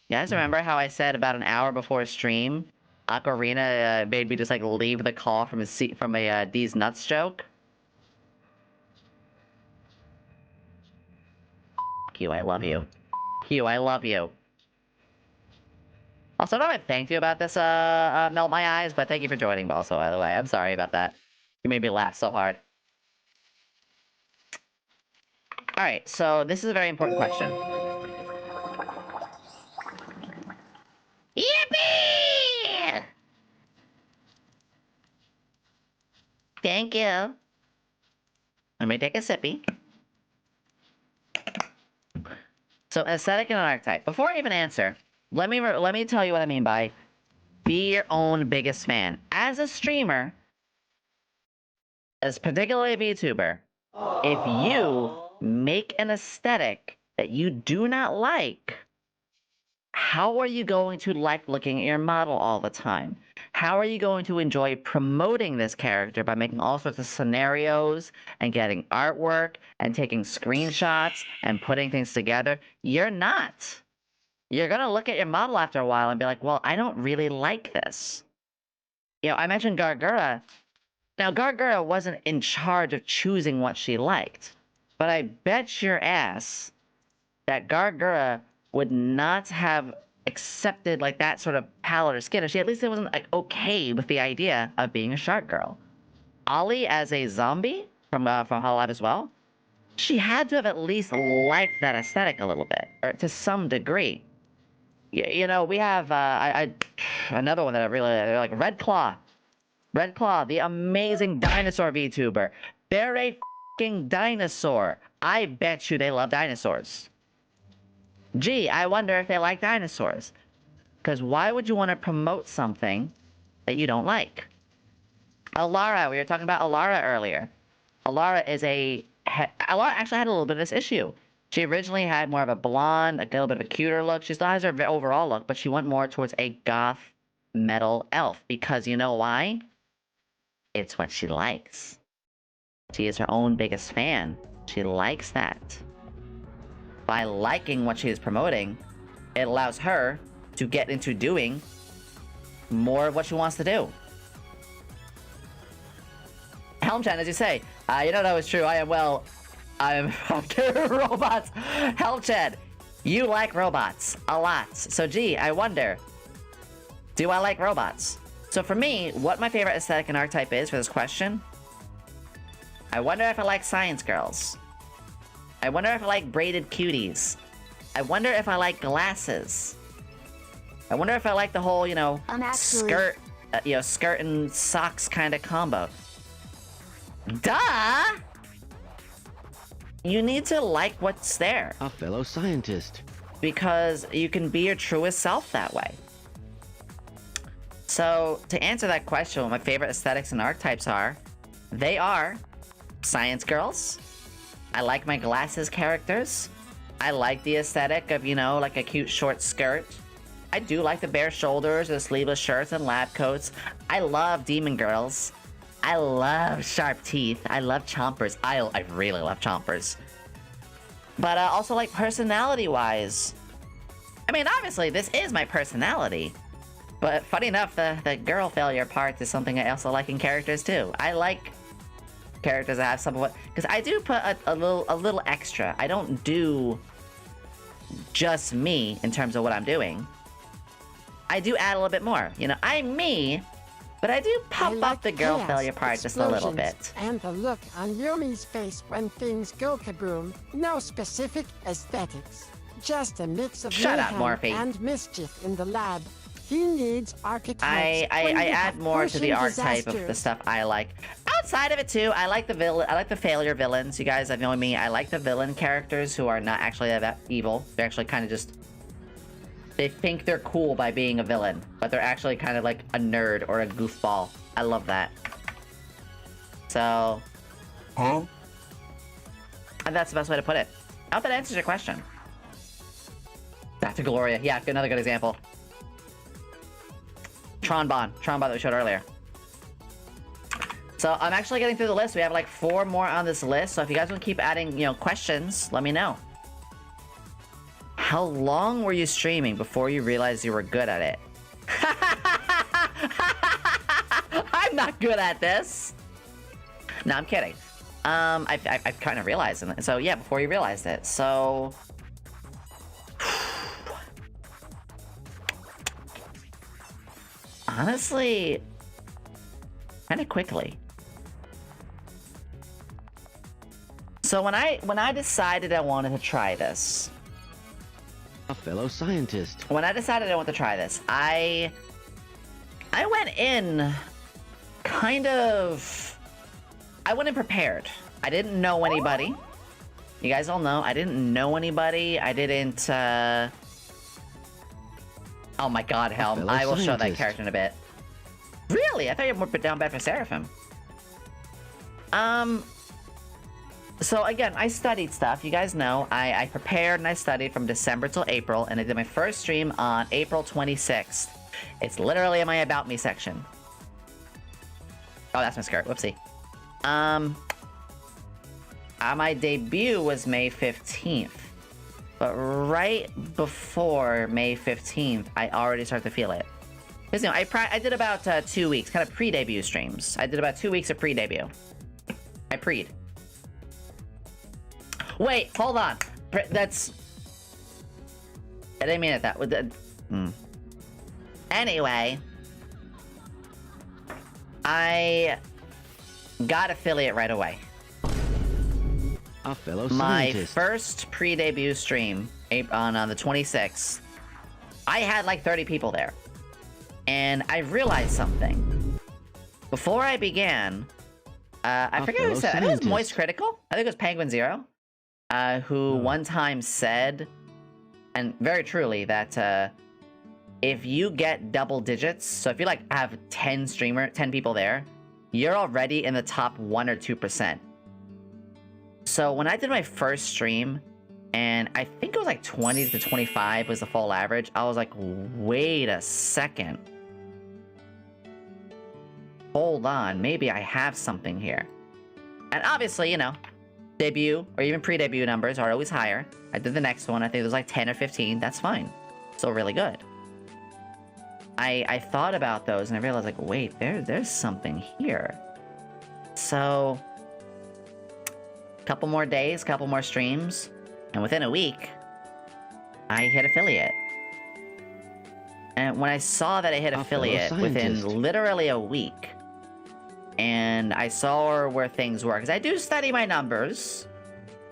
You guys remember how I said about an hour before stream, Ocarina made me just leave the call from a D's nuts joke? F you, I love you. you. I love you. Also, I don't know if I thanked you about this, melt my eyes, but thank you for joining also, by the way. I'm sorry about that. You made me laugh so hard. Alright, so this is a very important question. Yippee! Thank you. Let me take a sippy. So, aesthetic and archetype. Before I even answer, let me tell you what I mean by be your own biggest fan. As a streamer, as particularly a VTuber, if you make an aesthetic that you do not like, how are you going to like looking at your model all the time? How are you going to enjoy promoting this character by making all sorts of scenarios and getting artwork and taking screenshots and putting things together? You're not. You're gonna look at your model after a while and be like, well, I don't really like this. You know, I mentioned Gargura. Now, Gargura wasn't in charge of choosing what she liked, but I bet your ass that Gargura would not have accepted like that sort of palette or skin if she at least wasn't like okay with the idea of being a shark girl. Ollie as a zombie from Hollow as well, she had to have at least liked that aesthetic a little bit, or to some degree. You know, we have another one that I really like, Red Claw. Red Claw, the amazing dinosaur VTuber. They're a f***ing dinosaur. I bet you they love dinosaurs. Gee, I wonder if they like dinosaurs. Because why would you want to promote something that you don't like? Alara, we were talking about Alara earlier. Alara Alara actually had a little bit of this issue. She originally had more of a blonde, a little bit of a cuter look. She still has her overall look, but she went more towards a goth metal elf. Because you know why? It's what she likes. She is her own biggest fan. She likes that. By liking what she is promoting, it allows her to get into doing more of what she wants to do. Helmchan, as you say, you know that was true. I'm robots. Helmchan, you like robots a lot. So gee, I wonder, do I like robots? So for me, what my favorite aesthetic and archetype is for this question, I wonder if I like science girls. I wonder if I like braided cuties. I wonder if I like glasses. I wonder if I like the whole, you know, skirt and socks kind of combo. Duh! You need to like what's there. A fellow scientist. Because you can be your truest self that way. So, to answer that question, what my favorite aesthetics and archetypes are, they are science girls. I like my glasses characters. I like the aesthetic of, you know, like a cute short skirt. I do like the bare shoulders, the sleeveless shirts and lab coats. I love demon girls. I love sharp teeth. I love chompers. I really love chompers. But also, like, personality-wise, I mean, obviously, this is my personality. But funny enough, the girl failure part is something I also like in characters, too. I like characters that have some of what... Because I do put a little extra. I don't do just me in terms of what I'm doing. I do add a little bit more. You know, I'm me, but I do pump up the girl failure part just a little bit. And the look on Yumi's face when things go kaboom. No specific aesthetics. Just a mix of mayhem and mischief in the lab. He needs archetypes. I add more to the archetype of the stuff I like. Outside of it too, I like the villain. I like the failure villains. You guys have known me. I like the villain characters who are not actually that evil. They're actually kind of just... They think they're cool by being a villain, but they're actually kind of like a nerd or a goofball. I love that. So... Huh? And that's the best way to put it. I hope that answers your question. Back to Gloria. Yeah, another good example. Tronbon that we showed earlier. So I'm actually getting through the list. We have like 4 more on this list. So if you guys want to keep adding, you know, questions, let me know. How long were you streaming before you realized you were good at it? I'm not good at this. No, I'm kidding. I've kind of realized it. So yeah, before you realized it. So Honestly, kind of quickly. So when I decided I wanted to try this, A fellow scientist. when I decided I wanted to try this, I went in kind of, I went in prepared. I didn't know anybody. You guys all know I didn't know anybody. I didn't. Oh my God, Helm! fellow I will show that scientist. character in a bit. Really? I thought you were down bad for Seraphim. So again, I studied stuff. You guys know I prepared and I studied from December till April, and I did my first stream on April 26th. It's literally in my About Me section. Oh, that's my skirt. Whoopsie. My debut was May 15th. But right before May 15th, I already started to feel it. Because, you know, I did about 2 weeks, kind of pre-debut streams. I did about 2 weeks of pre-debut. I pre'd. Wait, hold on. That's... I didn't mean it that way. Anyway, I got affiliate right away. A fellow My scientist. first pre-debut stream on the 26th, I had like 30 people there. And I realized something. Before I began, I forget who said, I think it was Moist Critical. I think it was Penguin Zero, who one time said, and very truly, that if you get double digits, so if you like have 10 people there, you're already in the top 1 or 2%. So when I did my first stream, and I think it was like 20 to 25 was the full average, I was like, wait a second. Hold on, maybe I have something here. And obviously, you know, debut or even pre-debut numbers are always higher. I did the next one, I think it was like 10 or 15, that's fine. Still really good. I thought about those and I realized like, wait, there's something here. So, couple more days, couple more streams, and within a week, I hit affiliate. And when I saw that I hit affiliate within literally a week, and I saw where things were, because I do study my numbers.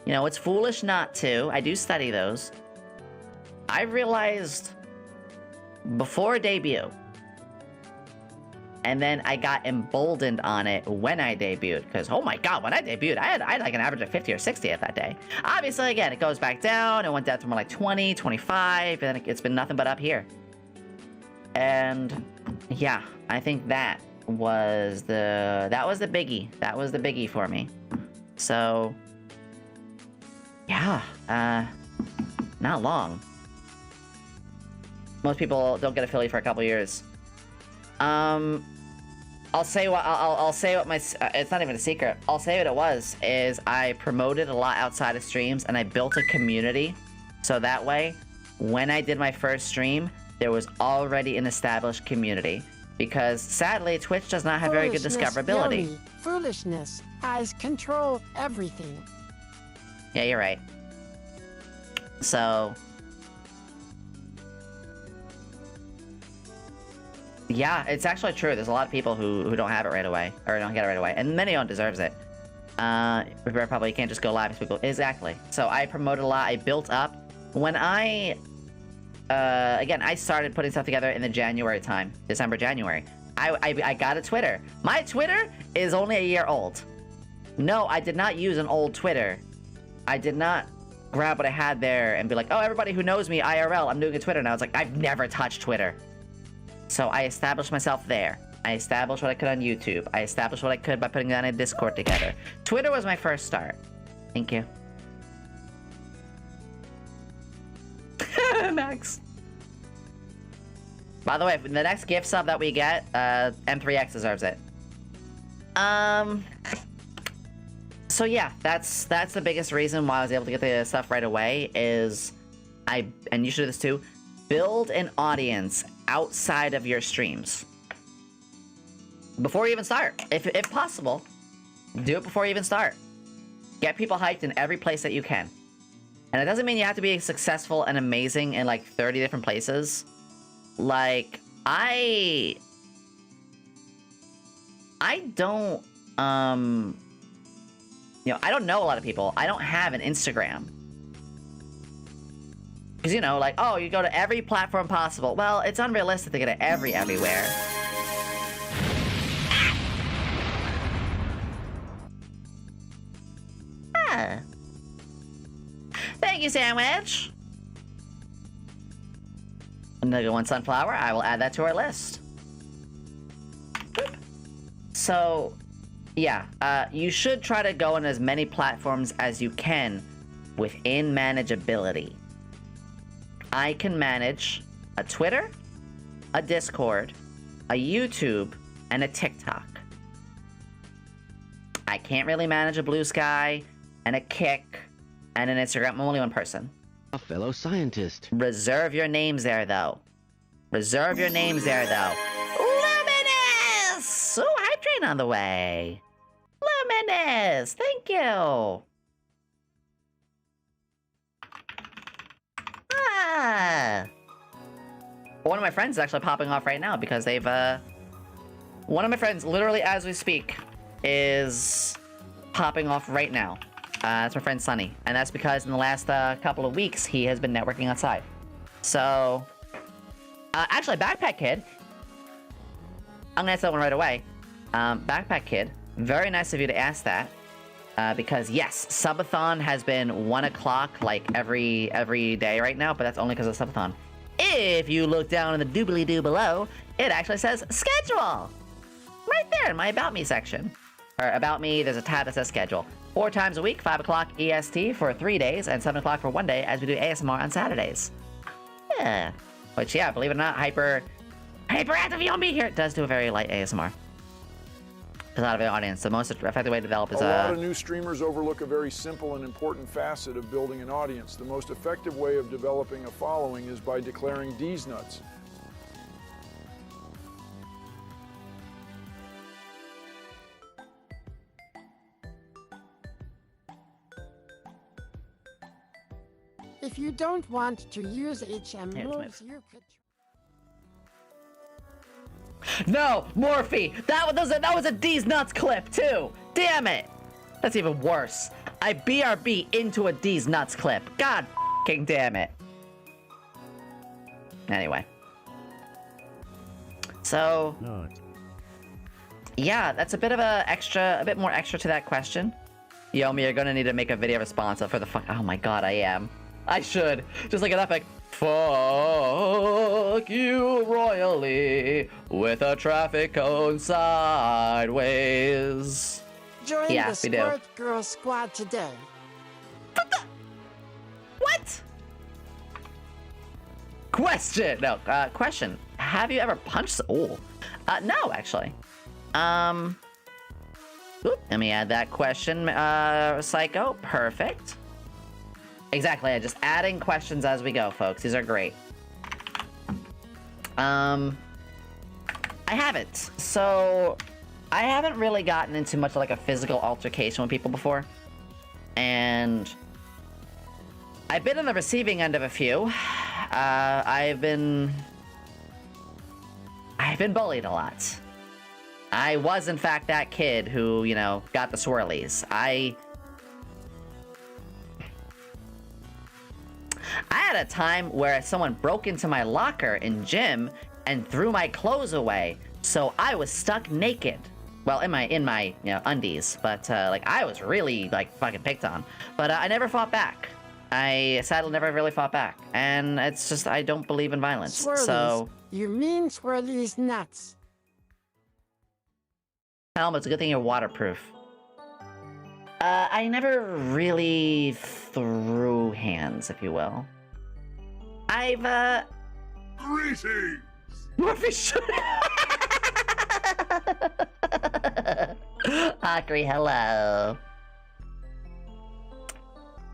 You know, it's foolish not to. I do study those. I realized before debut, and then I got emboldened on it when I debuted, because oh my God, when I debuted, I had like an average of 50 or 60 at that day. Obviously, again, it goes back down. It went down to more like 20, 25, and it's been nothing but up here. And yeah, I think that was the biggie. That was the biggie for me. So yeah, not long. Most people don't get affiliate for a couple years. I'll say what my it's not even a secret. I'll say what it was is I promoted a lot outside of streams and I built a community, so that way when I did my first stream there was already an established community, because sadly Twitch does not have very good discoverability. Yomi. Foolishness. Eyes control everything. Yeah, you're right. So yeah, it's actually true. There's a lot of people who don't have it right away, or don't get it right away, and many don't deserves it. Probably can't just go live with people. Exactly. So I promoted a lot. I built up. When I, again, I started putting stuff together in the January time, December, January. I got a Twitter. My Twitter is only a year old. No, I did not use an old Twitter. I did not grab what I had there and be like, oh, everybody who knows me IRL, I'm doing a Twitter now. It's like, I've never touched Twitter. So I established myself there. I established what I could on YouTube. I established what I could by putting it on a Discord together. Twitter was my first start. Thank you. Max. By the way, the next gift sub that we get, M3X deserves it. So yeah, that's the biggest reason why I was able to get the stuff right away is and you should do this too, build an audience outside of your streams. Before you even start. If possible, do it before you even start. Get people hyped in every place that you can. And it doesn't mean you have to be successful and amazing in like 30 different places. Like, I I don't, you know, I don't know a lot of people. I don't have an Instagram. Because, you know, like, oh, you go to every platform possible. Well, it's unrealistic to get it everywhere. Ah. Thank you, Sandwich. Another one, Sunflower. I will add that to our list. So, yeah, you should try to go on as many platforms as you can within manageability. I can manage a Twitter, a Discord, a YouTube, and a TikTok. I can't really manage a Blue Sky, and a Kick, and an Instagram. I'm only one person. A fellow scientist. Reserve your names there, though. Reserve your names there, though. Luminous! Ooh, hydrate on the way. Luminous! Thank you! Ah! One of my friends is actually popping off right now because they've, one of my friends, literally as we speak, is popping off right now. That's my friend Sunny. And that's because in the last couple of weeks, he has been networking outside. So, actually, Backpack Kid, I'm gonna answer that one right away. Backpack Kid, very nice of you to ask that. Because yes, Subathon has been 1 o'clock like every day right now, but that's only because of Subathon. If you look down in the doobly-doo below, it actually says schedule! Right there in my About Me section. Or About Me, there's a tab that says schedule. 4 times a week, 5 o'clock EST for 3 days, and 7 o'clock for 1 day, as we do ASMR on Saturdays. Yeah. Which, yeah, believe it or not, Hyperactive Yomi here does do a very light ASMR. A lot of the audience. The most effective way to develop is a lot of new streamers overlook a very simple and important facet of building an audience. The most effective way of developing a following is by declaring D's nuts. If you don't want to use HM moves, you could... No, Morphe! That was a D's Nuts clip, too! Damn it! That's even worse. I BRB into a D's Nuts clip. God f***ing damn it. Anyway. So... yeah, that's a bit of a bit more extra to that question. Yomi, you're gonna need to make a video response for the fuck... Oh my god, I am. I should. Just like an epic... Fuck you royally with a traffic cone sideways. Join the Sport Girl Squad today. What? Question. No, question. Have you ever punched... Oh. No, actually. Oop, let me add that question, Psycho. Perfect. Exactly, just adding questions as we go, folks. These are great. I haven't. So, I haven't really gotten into much like a physical altercation with people before. And I've been on the receiving end of a few. I've been bullied a lot. I was, in fact, that kid who, you know, got the swirlies. I had a time where someone broke into my locker in gym and threw my clothes away, so I was stuck naked. Well, in my you know, undies, but like I was really like fucking picked on. But I never fought back. I sadly never really fought back, and it's just I don't believe in violence. Swirlies. So you mean Swirlies nuts? Helm, it's a good thing you're waterproof. I never really threw hands, if you will. I've, Greetings! Morphe should... Akri, hello.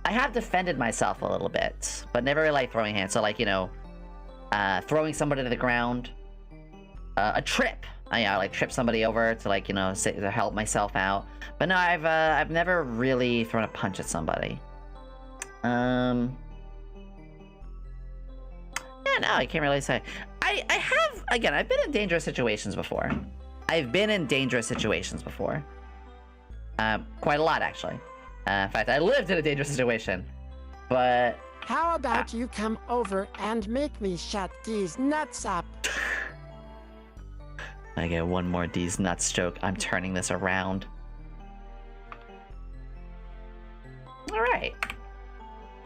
I have defended myself a little bit, but never really like throwing hands. So, like, you know, throwing somebody to the ground. A trip. I like trip somebody over to, like, you know, to help myself out. But no, I've never really thrown a punch at somebody. Yeah, no, I can't really say. I have, again, I've been in dangerous situations before. I've been in dangerous situations before. Quite a lot, actually. In fact, I lived in a dangerous situation. But... How about you come over and make me shut these nuts up? I get one more D's nuts joke. I'm turning this around. Alright.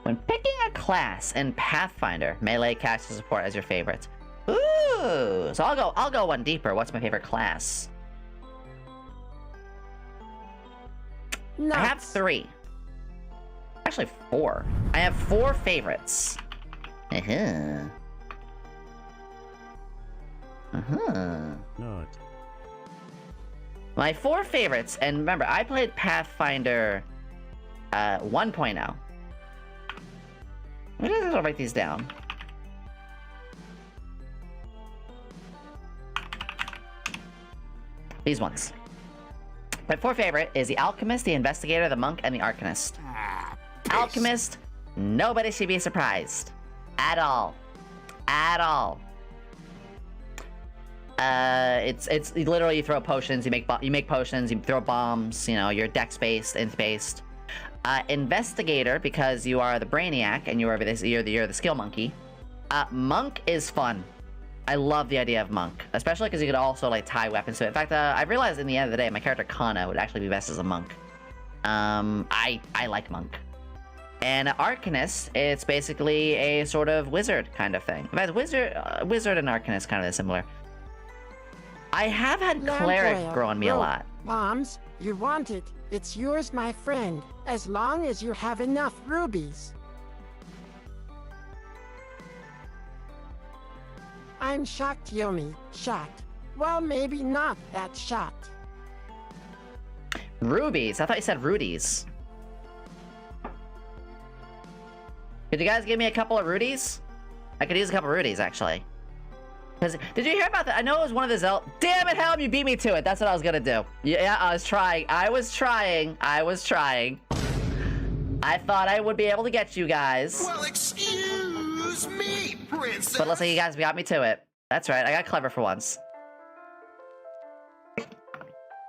When picking a class in Pathfinder, melee, cast, and support as your favorite. Ooh! So I'll go one deeper. What's my favorite class? Nuts. I have 3. Actually 4. I have 4 favorites. Uh-huh. Not. My 4 favorites, and remember, I played Pathfinder 1.0. I'm gonna write these down. These ones. My 4 favorite is the Alchemist, the Investigator, the Monk, and the Arcanist. Alchemist, nobody should be surprised. At all. At all. It's literally you throw potions, you make potions, you throw bombs, you know, you're dex-based, int-based. Investigator, because you are the brainiac and you're the skill monkey. Monk is fun. I love the idea of monk, especially because you could also like tie weapons to it. In fact, I realized in the end of the day, my character Kana would actually be best as a monk. I like monk. And Arcanist, it's basically a sort of wizard kind of thing. In fact, wizard and Arcanist kind of similar. I have had cleric grow on me a lot. Bombs, you want it. It's yours, my friend, as long as you have enough rubies. I'm shocked, Yomi. Shocked. Well, maybe not that shocked. Rubies? I thought you said Rudies. Could you guys give me a couple of Rudies? I could use a couple of Rudies, actually. Did you hear about that? I know it was one of the Damn it, Helm, you beat me to it. That's what I was gonna do. Yeah, I was trying. I was trying. I thought I would be able to get you guys. Well, excuse me, princess. But looks like you guys got me to it. That's right, I got clever for once.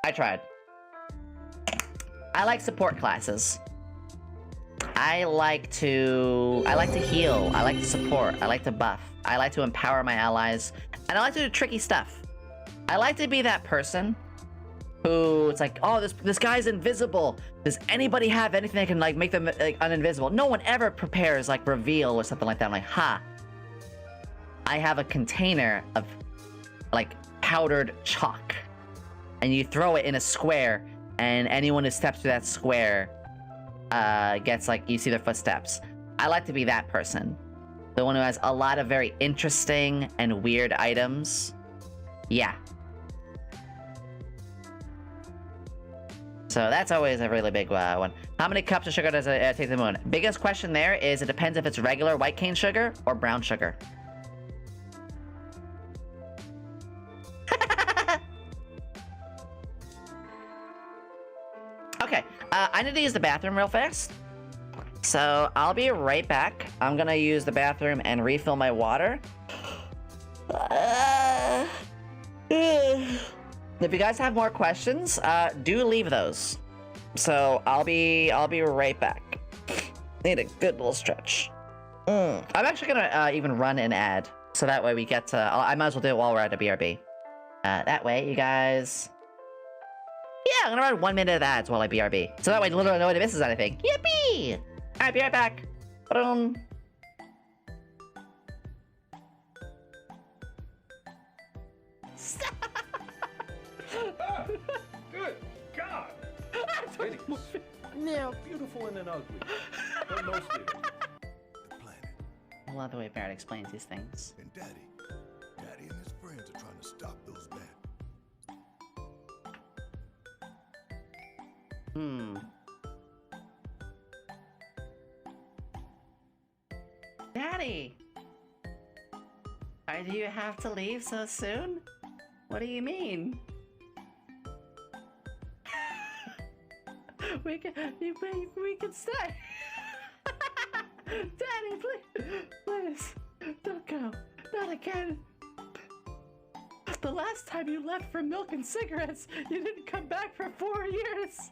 I tried. I like support classes. I like to heal. I like to support. I like to buff. I like to empower my allies. And I like to do tricky stuff. I like to be that person who it's like, oh, this guy's invisible. Does anybody have anything that can like make them like uninvisible? No one ever prepares like reveal or something like that. I'm like, ha. I have a container of like powdered chalk. And you throw it in a square, and anyone who steps through that square gets like, you see their footsteps. I like to be that person. The one who has a lot of very interesting and weird items. Yeah. So that's always a really big one. How many cups of sugar does it take to the moon? Biggest question there is it depends if it's regular white cane sugar or brown sugar. Okay, I need to use the bathroom real fast. So I'll be right back. I'm gonna use the bathroom and refill my water. If you guys have more questions, do leave those. So I'll be right back. Need a good little stretch. I'm actually gonna even run an ad, so that way we get to. I might as well do it while we're at a BRB. That way, you guys. Yeah, I'm gonna run 1 minute of ads while I BRB, so that way literally nobody misses anything. Yippee! All right, be right back. Boom. Good God! No. Beautiful and then ugly. But mostly. The planet I love the way Barrett explains these things. and Daddy and his friends are trying to stop those bad. Daddy! Why do you have to leave so soon? What do you mean? we can stay. Daddy, please, don't go. Not again. The last time you left for milk and cigarettes, you didn't come back for 4 years.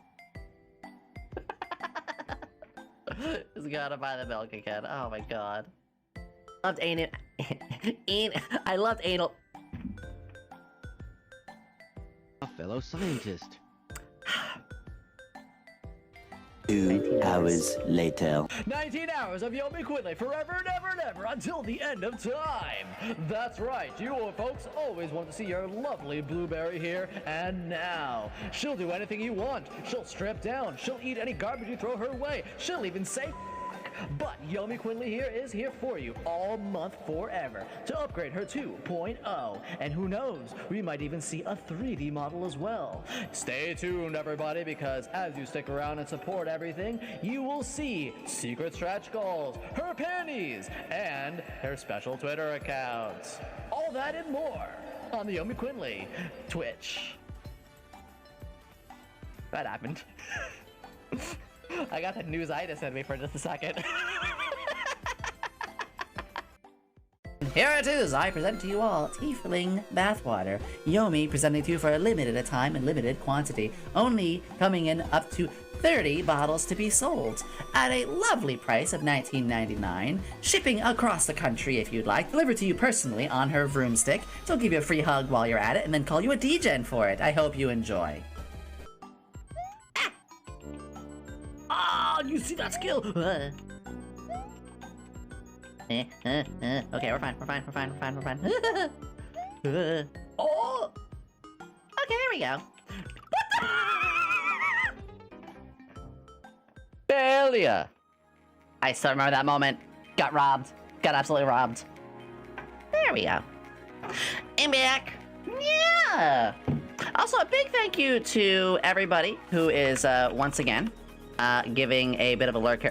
Just gotta buy the milk again. Oh my god. Loved anal. I loved anal. A fellow scientist. 2 hours later. 19 hours of Yomi Quinnley forever and ever and ever until the end of time. That's right, you folks always want to see your lovely blueberry here and now. She'll do anything you want. She'll strip down. She'll eat any garbage you throw her way. She'll even say but Yomi Quinnley here is here for you all month forever to upgrade her 2.0. And who knows, we might even see a 3D model as well. Stay tuned, everybody, because as you stick around and support everything, you will see secret stretch goals, her panties, and her special Twitter accounts. All that and more on the Yomi Quinnley Twitch. That happened. I got the newsitis in me for just a second. Here it is, I present to you all Tiefling Bathwater. Yomi presenting to you for a limited time and limited quantity, only coming in up to 30 bottles to be sold at a lovely price of $19.99, shipping across the country if you'd like, delivered to you personally on her broomstick. She'll give you a free hug while you're at it and then call you a degen for it. I hope you enjoy. You see that skill? Okay, we're fine. Oh! Okay, there we go. Failure! I still remember that moment. Got robbed. Got absolutely robbed. There we go. I'm back. Yeah! Also, a big thank you to everybody who is, once again, giving a bit of a lurk.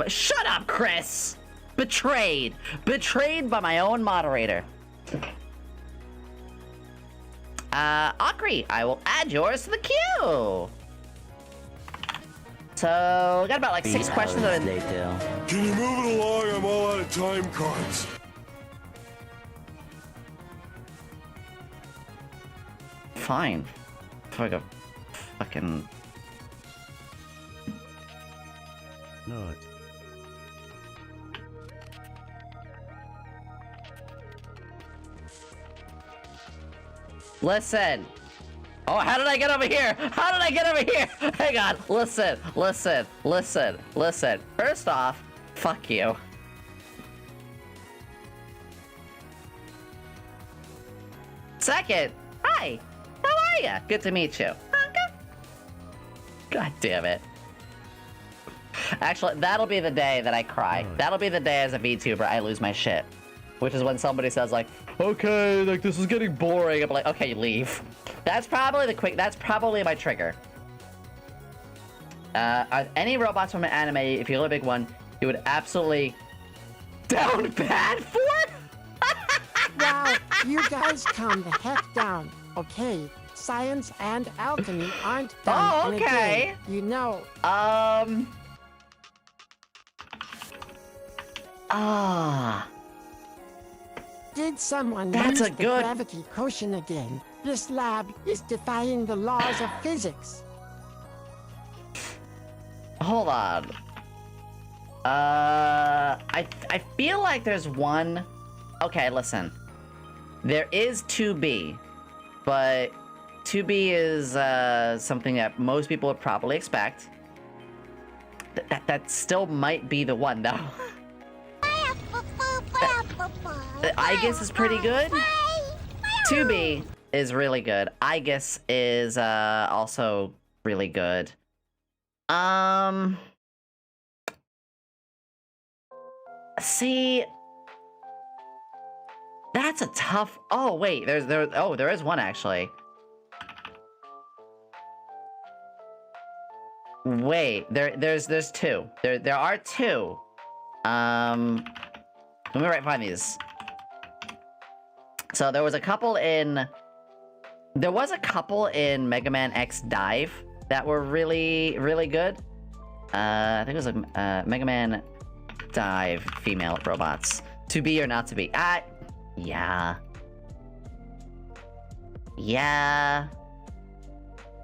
Shut up, Chris! Betrayed! Betrayed by my own moderator. Akri, I will add yours to the queue! So, we got about like 6 questions. Later. Can you move it along? I'm all out of time cards. Fine. Before I go fucking... Not. Listen. Oh, how did I get over here? How did I get over here? Hang on. Listen. First off, fuck you. Second, hi. How are ya? Good to meet you. Okay. God damn it. Actually, that'll be the day that I cry. That'll be the day as a VTuber I lose my shit. Which is when somebody says like, okay, like this is getting boring. I'm like, okay, leave. That's probably my trigger. Any robots from an anime, if you're a big one, you would absolutely down bad for? Wow, you guys calm the heck down, okay? Science and alchemy aren't done in a day, you know. Did someone use the gravity quotient again? This lab is defying the laws of physics. Hold on. I feel like there's one... Okay, listen. There is 2B, but 2B is something that most people would probably expect. That still might be the one, though. I guess is pretty good. 2B is really good. I guess is also really good. See, that's a tough. Oh wait, there is one actually. Wait, there's 2. There are 2. Let me find these. So there was a couple in Mega Man X Dive that were really, really good. I think it was a Mega Man Dive female robots. To be or not to be. Yeah. Yeah.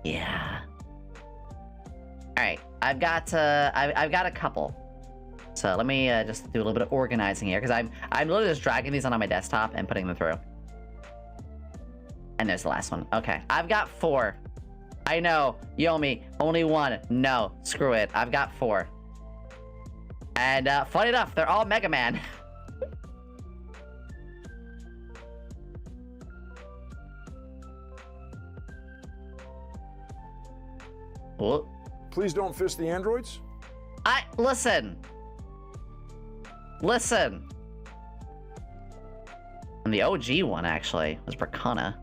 Yeah. Alright, I've got a couple. So let me just do a little bit of organizing here, because I'm literally just dragging these on my desktop and putting them through. And there's the last one. Okay, I've got 4. I know, Yomi, only 1. No, screw it. I've got 4. And funny enough, they're all Mega Man. Whoa. Please don't fist the androids. Listen. And the OG one, actually, was Bracana.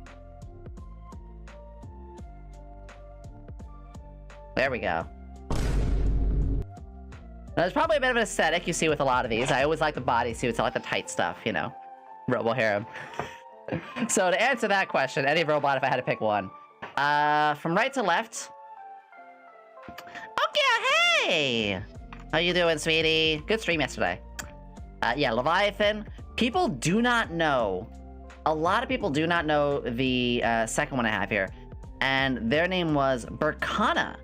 There we go. There's probably a bit of an aesthetic you see with a lot of these. I always like the bodysuits. I like the tight stuff, you know. Robo harem. So to answer that question, any robot if I had to pick one. From right to left. Okay, hey! How you doing, sweetie? Good stream yesterday. Yeah, Leviathan. People do not know. A lot of people do not know the second one I have here. And their name was Bracana.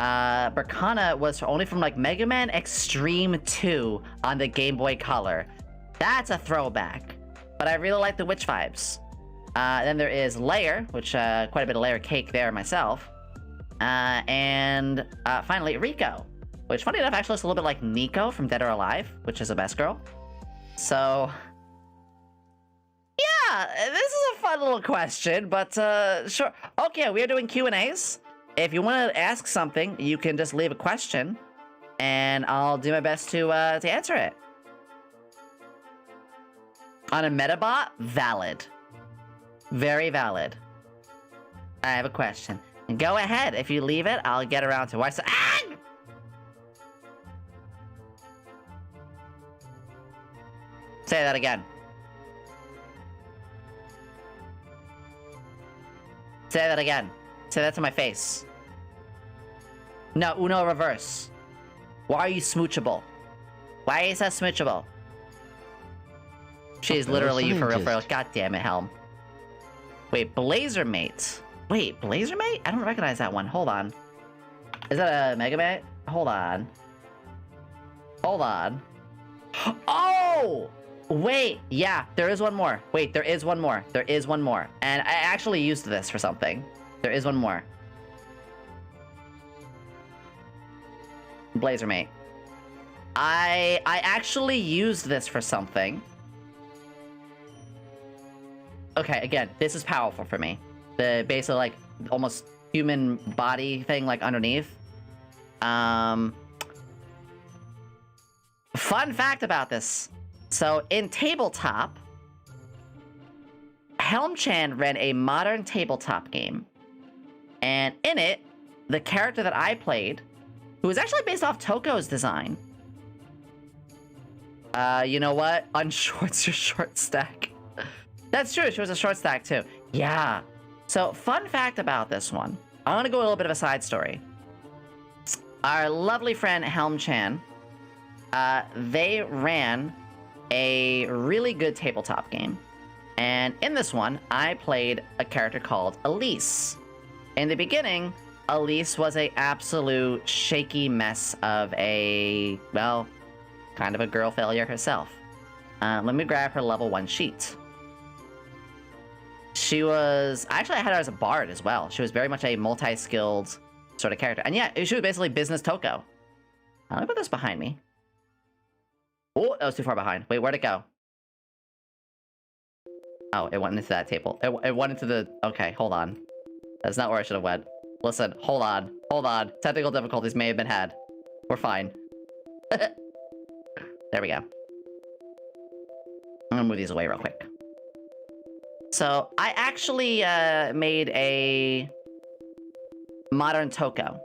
Bracana was only from like Mega Man Extreme 2 on the Game Boy Color. That's a throwback. But I really like the witch vibes. Then there is Layer, which quite a bit of layer cake there myself. And finally Rico, which funny enough actually looks a little bit like Nico from Dead or Alive, which is a best girl. So yeah, this is a fun little question, but sure. Okay, we are doing Q&As. If you want to ask something, you can just leave a question, and I'll do my best to answer it. On a Metabot, valid. Very valid. I have a question. Go ahead. If you leave it, I'll get around to why. Say that again. Say that again. Say that to my face. No, Uno reverse. Why are you smoochable? Why is that smoochable? She's literally you for real, for real. God damn it, Helm. Wait, Blazer Mate. Wait, Blazer Mate? I don't recognize that one. Hold on. Is that a Mega Man? Hold on. Hold on. Oh! Wait, yeah, there is one more. Wait, there is one more. There is one more. And I actually used this for something. There is one more. Blazer Mate. I actually used this for something. Okay, again, this is powerful for me. The basically like almost human body thing like underneath. Fun fact about this. So in tabletop, Helm-chan ran a modern tabletop game. And in it, the character that I played, who was actually based off Toko's design. You know what? Unshorts your short stack. That's true, she was a short stack too. Yeah. So, fun fact about this one. I'm gonna go a little bit of a side story. Our lovely friend Helm-chan, they ran a really good tabletop game. And in this one, I played a character called Elise. In the beginning, Elise was a absolute shaky mess of a, well, kind of a girl failure herself. Let me grab her level 1 sheet. She was... Actually, I had her as a bard as well. She was very much a multi-skilled sort of character. And yeah, she was basically business Toko. Let me put this behind me. Oh, that was too far behind. Wait, where'd it go? Oh, it went into that table. It went into the... Okay, hold on. That's not where I should have went. Listen, hold on. Hold on. Technical difficulties may have been had. We're fine. There we go. I'm gonna move these away real quick. So, I actually made a modern Toko.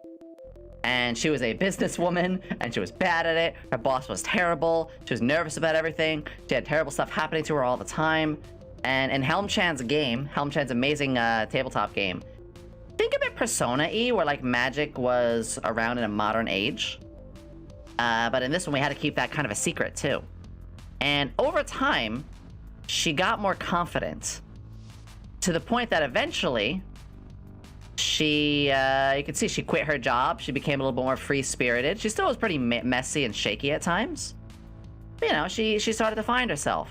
And she was a businesswoman, and she was bad at it. Her boss was terrible. She was nervous about everything. She had terrible stuff happening to her all the time. And in Helm-chan's game, Helm-chan's amazing tabletop game, think of it Persona-y, where like magic was around in a modern age. But in this one, we had to keep that kind of a secret too. And over time, she got more confident to the point that eventually she, you can see she quit her job. She became a little bit more free-spirited. She still was pretty messy and shaky at times. But, you know, she started to find herself.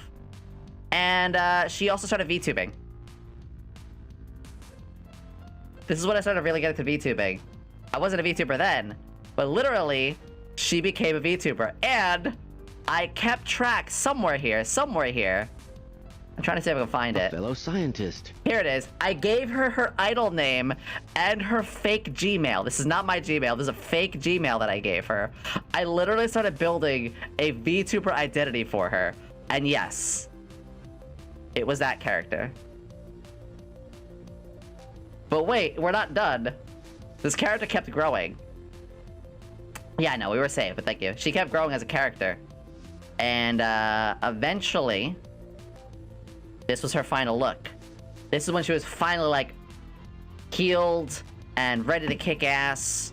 And she also started VTubing. This is when I started really getting to VTubing. I wasn't a VTuber then, but literally, she became a VTuber. And I kept track somewhere here. I'm trying to see if I can find it. Fellow scientist. Here it is. I gave her her idol name and her fake Gmail. This is not my Gmail. This is a fake Gmail that I gave her. I literally started building a VTuber identity for her. And yes, it was that character. But wait, we're not done. This character kept growing. Yeah, no, we were safe, but thank you. She kept growing as a character. And eventually, this was her final look. This is when she was finally, like, healed and ready to kick ass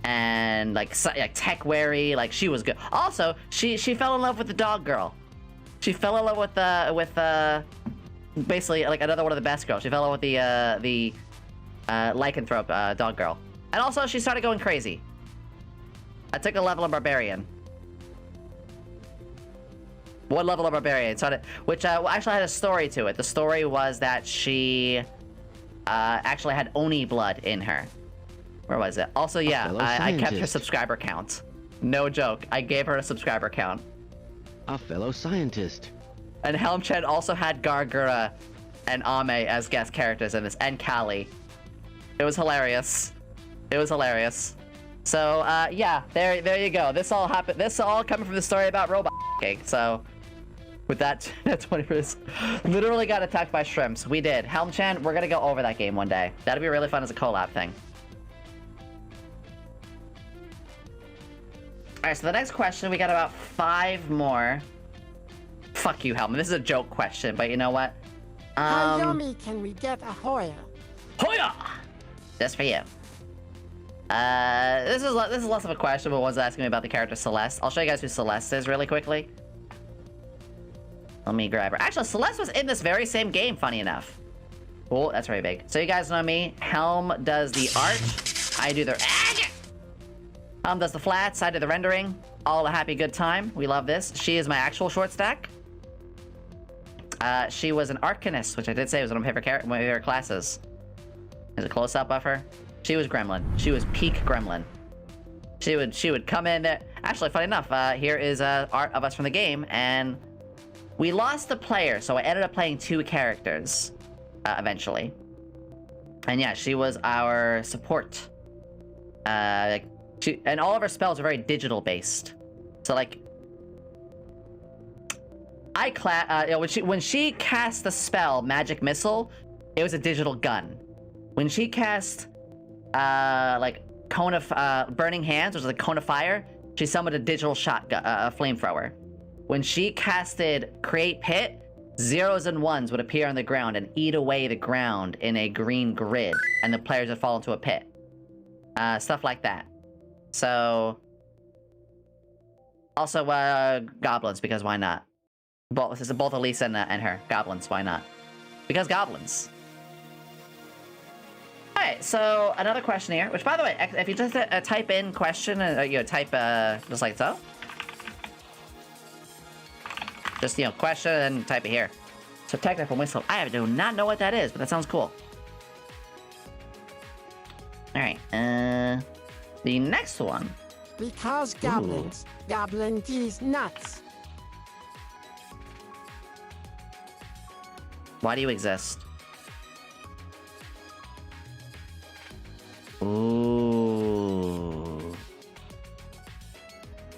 and, like tech-wary. Like, she was good. Also, she fell in love with the dog girl. She fell in love with basically, like, another one of the best girls. She fell in love with the lycanthrope dog girl. And also, she started going crazy. I took a level of barbarian. One level of barbarian started, which actually had a story to it. The story was that she actually had Oni blood in her. Where was it? Also, yeah, I kept her subscriber count. No joke. I gave her a subscriber count. A fellow scientist. And Helmchen also had Gargura and Ame as guest characters in this, and Callie. It was hilarious. It was hilarious. So, yeah, there you go. This all happened. This all coming from the story about robot f***ing. So, with that 20 minutes, literally got attacked by shrimps. We did. Helmchen, we're gonna go over that game one day. That'd be really fun as a collab thing. Alright, so the next question, we got about 5 more. Fuck you, Helm. This is a joke question, but you know what? How yummy can we get a Hoya? Hoya! Just for you. This is less of a question, but one's asking me about the character Celeste. I'll show you guys who Celeste is really quickly. Let me grab her. Actually, Celeste was in this very same game, funny enough. Oh, that's very big. So you guys know me. Helm does the art. I do the... Helm does the flats. I do the rendering. All a happy good time. We love this. She is my actual short stack. She was an Arcanist, which I did say was one of my favorite classes. There's a close-up of her. She was Gremlin. She was peak Gremlin. She would come in there. Actually, funny enough, here is art of us from the game, and we lost the player, so I ended up playing 2 characters eventually. And yeah, she was our support. And all of her spells are very digital based. So like, when she cast the spell Magic Missile, it was a digital gun. When she cast like Cone of Burning Hands, which was a cone of fire, she summoned a digital shotgun, a flamethrower. When she casted Create Pit, 0s and 1s would appear on the ground and eat away the ground in a green grid, and the players would fall into a pit. Stuff like that. So, also goblins, because why not? This is both Elisa and her. Goblins, why not? Because goblins. Alright, so another question here, which by the way, if you just type in question, type just like so. Just, question and type it here. So technical whistle. I do not know what that is, but that sounds cool. Alright, the next one. Because goblins. Ooh. Goblin these nuts. Why do you exist? Ooh.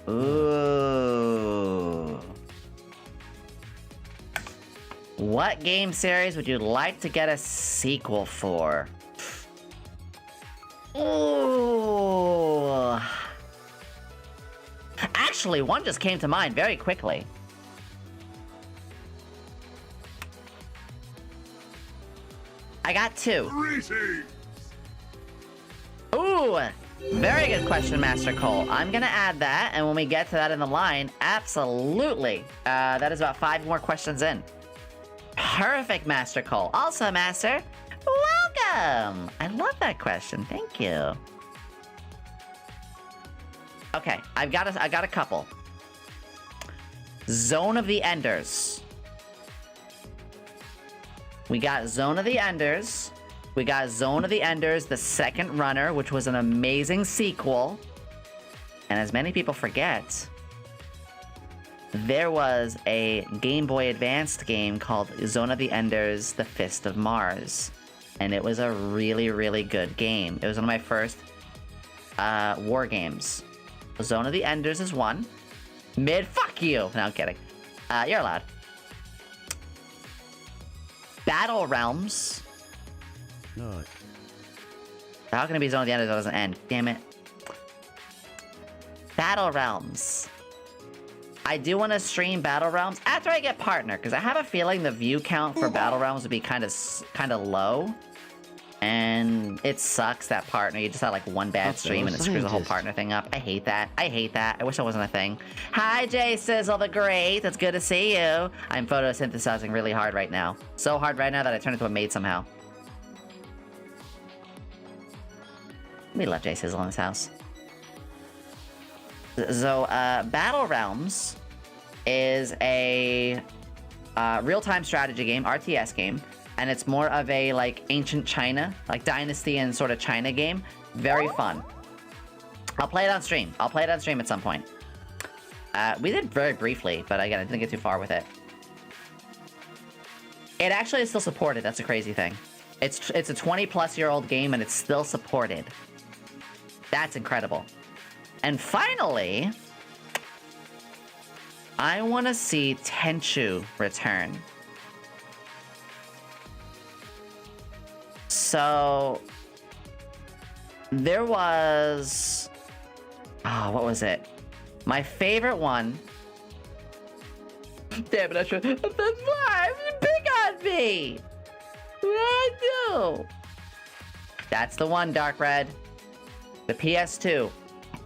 Ooh. What game series would you like to get a sequel for? Ooh. Actually, one just came to mind very quickly. I got 2. Greetings. Ooh, very good question, Master Cole. I'm gonna add that, and when we get to that in the line, absolutely. That is about 5 more questions in. Perfect, Master Cole. Also, Master, welcome! I love that question. Thank you. Okay, I got a couple. Zone of the Enders. We got Zone of the Enders. We got Zone of the Enders, the second runner, which was an amazing sequel. And as many people forget, there was a Game Boy Advanced game called Zone of the Enders, The Fist of Mars. And it was a really, really good game. It was one of my first war games. Zone of the Enders is one. Fuck you! No, I'm kidding. You're allowed. Battle Realms. No. How can it be Zone of the Enders that doesn't end? Damn it. Battle Realms. I do want to stream Battle Realms after I get partner, because I have a feeling the view count for Battle Realms would be kind of low. And it sucks that partner. You just had like one bad stream and it screws the whole partner thing up. I hate that. I hate that. I wish that wasn't a thing. Hi, Jay Sizzle the Great. It's good to see you. I'm photosynthesizing really hard right now. So hard right now that I turned into a maid somehow. We love Jay Sizzle in this house. So, Battle Realms is a real-time strategy game, RTS game. And it's more of a, like, ancient China, like Dynasty and sort of China game. Very fun. I'll play it on stream. I'll play it on stream at some point. We did very briefly, but again, I didn't get too far with it. It actually is still supported. That's a crazy thing. It's a 20-plus-year-old game, and it's still supported. That's incredible. And finally, I want to see Tenchu return. So, there was... Oh, what was it? My favorite one... Damn it, Extra. That's why you pick on me! What did I do? That's the one, Dark Red. The PS2.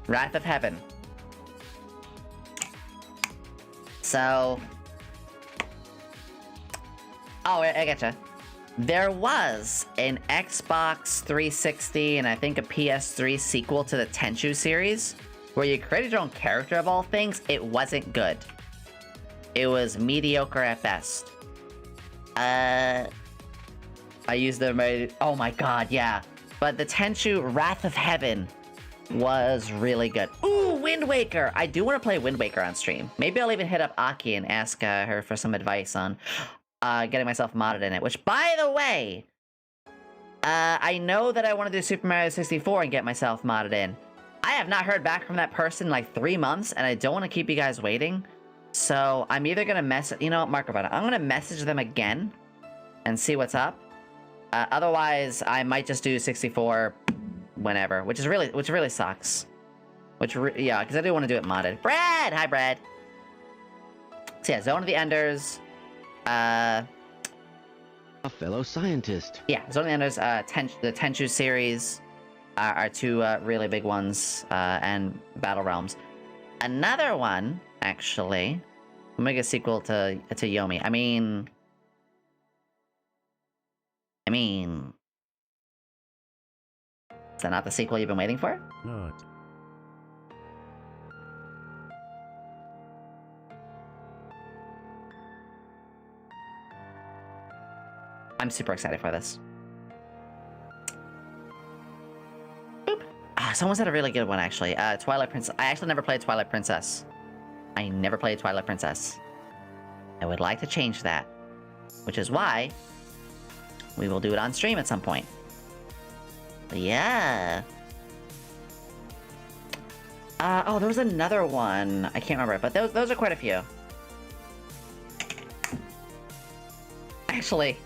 Wrath of Heaven. So... Oh, I getcha. There was an Xbox 360 and I think a PS3 sequel to the Tenchu series where you created your own character of all things. It wasn't good. It was mediocre at best. I used the... Oh my god, yeah. But the Tenchu Wrath of Heaven was really good. Ooh, Wind Waker! I do want to play Wind Waker on stream. Maybe I'll even hit up Aki and ask her for some advice on... getting myself modded in it, which, by the way, I know that I want to do Super Mario 64 and get myself modded in. I have not heard back from that person in like 3 months, and I don't want to keep you guys waiting. So I'm either gonna you know what, Mark about it. I'm gonna message them again and see what's up. Otherwise, I might just do 64 whenever, which really sucks. Yeah, because I do want to do it modded. Brad, hi Brad. So yeah, Zone of the Enders. A fellow scientist. Yeah, Zone of the Enders, the Tenchu series are two really big ones, and Battle Realms. Another one, actually, we'll make a sequel to Yomi. I mean, is that not the sequel you've been waiting for? No. I'm super excited for this. Boop. Someone said a really good one, actually. Twilight Princess. I actually never played Twilight Princess. I never played Twilight Princess. I would like to change that. Which is why we will do it on stream at some point. But yeah. Oh, there was another one. I can't remember, but those are quite a few. Actually...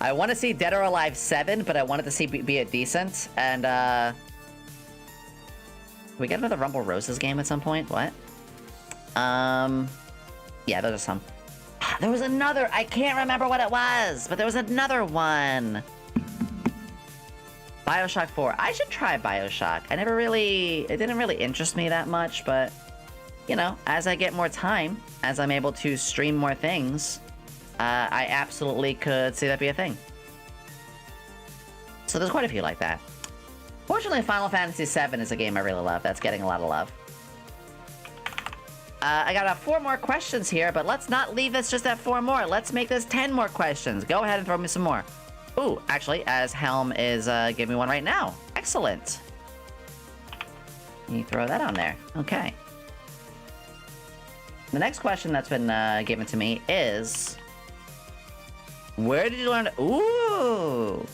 I want to see Dead or Alive 7, but I wanted to see be a decent, and, Can we get another Rumble Roses game at some point? What? Yeah, those are some. There was another, I can't remember what it was, but there was another one. BioShock 4. I should try BioShock. It didn't really interest me that much, but, you know, as I get more time, as I'm able to stream more things, I absolutely could see that be a thing. So there's quite a few like that. Fortunately, Final Fantasy VII is a game I really love. That's getting a lot of love. I got 4 more questions here, but let's not leave this just at 4 more. Let's make this 10 more questions. Go ahead and throw me some more. Ooh, actually, as Helm is giving me one right now. Excellent. You throw that on there. Okay. The next question that's been given to me is... Where did you learn to... Ooh!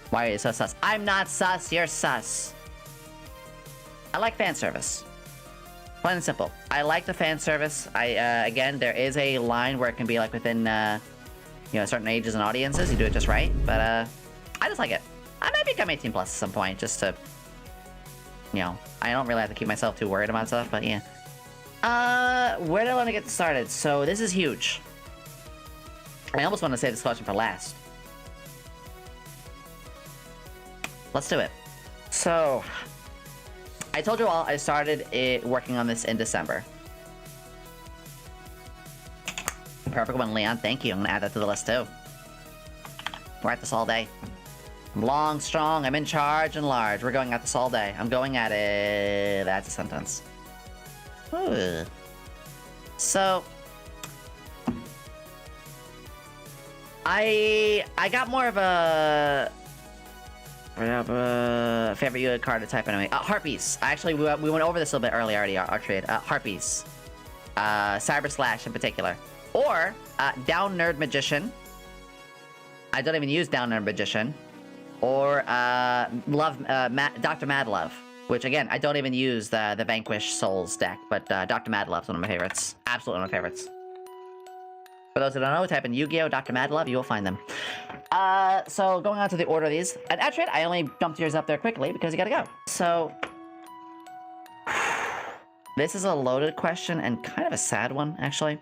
Why are you so sus? I'm not sus, you're sus. I like fan service. Plain and simple. I like the fan service. Again, there is a line where it can be like within, you know, certain ages and audiences. You do it just right. But, I just like it. I might become 18 plus at some point just to, you know, I don't really have to keep myself too worried about stuff, but yeah. Where do I want to get started? So this is huge. I almost want to save this question for last. Let's do it. So, I told you all I started working on this in December. Perfect one, Leon. Thank you. I'm gonna add that to the list too. We're at this all day. I'm long, strong, I'm in charge, and large. We're going at this all day. I'm going at it. That's a sentence. Ooh. So, I got more of a favorite you card to type anyway. Harpies. Actually, we went over this a little bit earlier already. Our trade. Harpies. Cyber Slash in particular, or Down Nerd Magician. I don't even use Down Nerd Magician, or Dr. Madlove, which again I don't even use the Vanquish Souls deck, but Dr. Madlove's one of my favorites. Absolutely one of my favorites. For those who don't know, type in Yu-Gi-Oh! Dr. Madlove, you will find them. So going on to the order of these, and actually I only dumped yours up there quickly because you gotta go. So this is a loaded question and kind of a sad one, actually.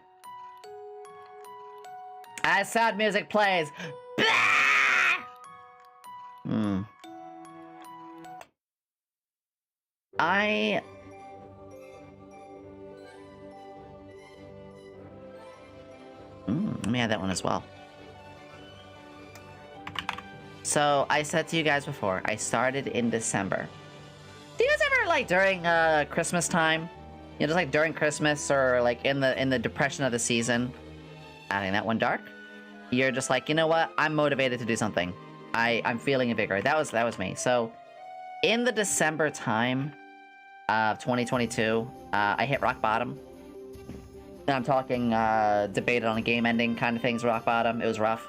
As sad music plays. Let me add that one as well. So, I said to you guys before, I started in December. Do you guys ever, like, during, Christmas time? You know, just, like, during Christmas or, like, in the depression of the season? Adding that one dark? You're just like, you know what? I'm motivated to do something. I'm feeling invigorated. That was me. So, in the December time of 2022, I hit rock bottom. And I'm talking, debated on a game ending kind of things, rock bottom. It was rough.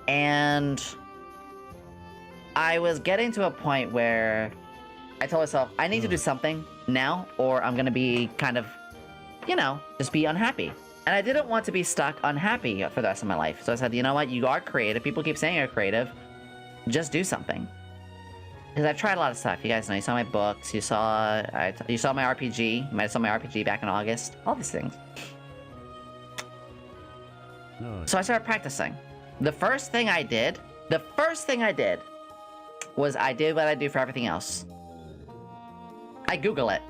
And I was getting to a point where I told myself, I need to do something now, or I'm gonna be kind of, you know, just be unhappy. And I didn't want to be stuck unhappy for the rest of my life. So I said, you know what, you are creative. People keep saying you're creative. Just do something. Because I've tried a lot of stuff. You guys know, you saw my books, you saw my RPG. You might have saw my RPG back in August. All these things. So I started practicing. The first thing I did was I did what I do for everything else. I Google it.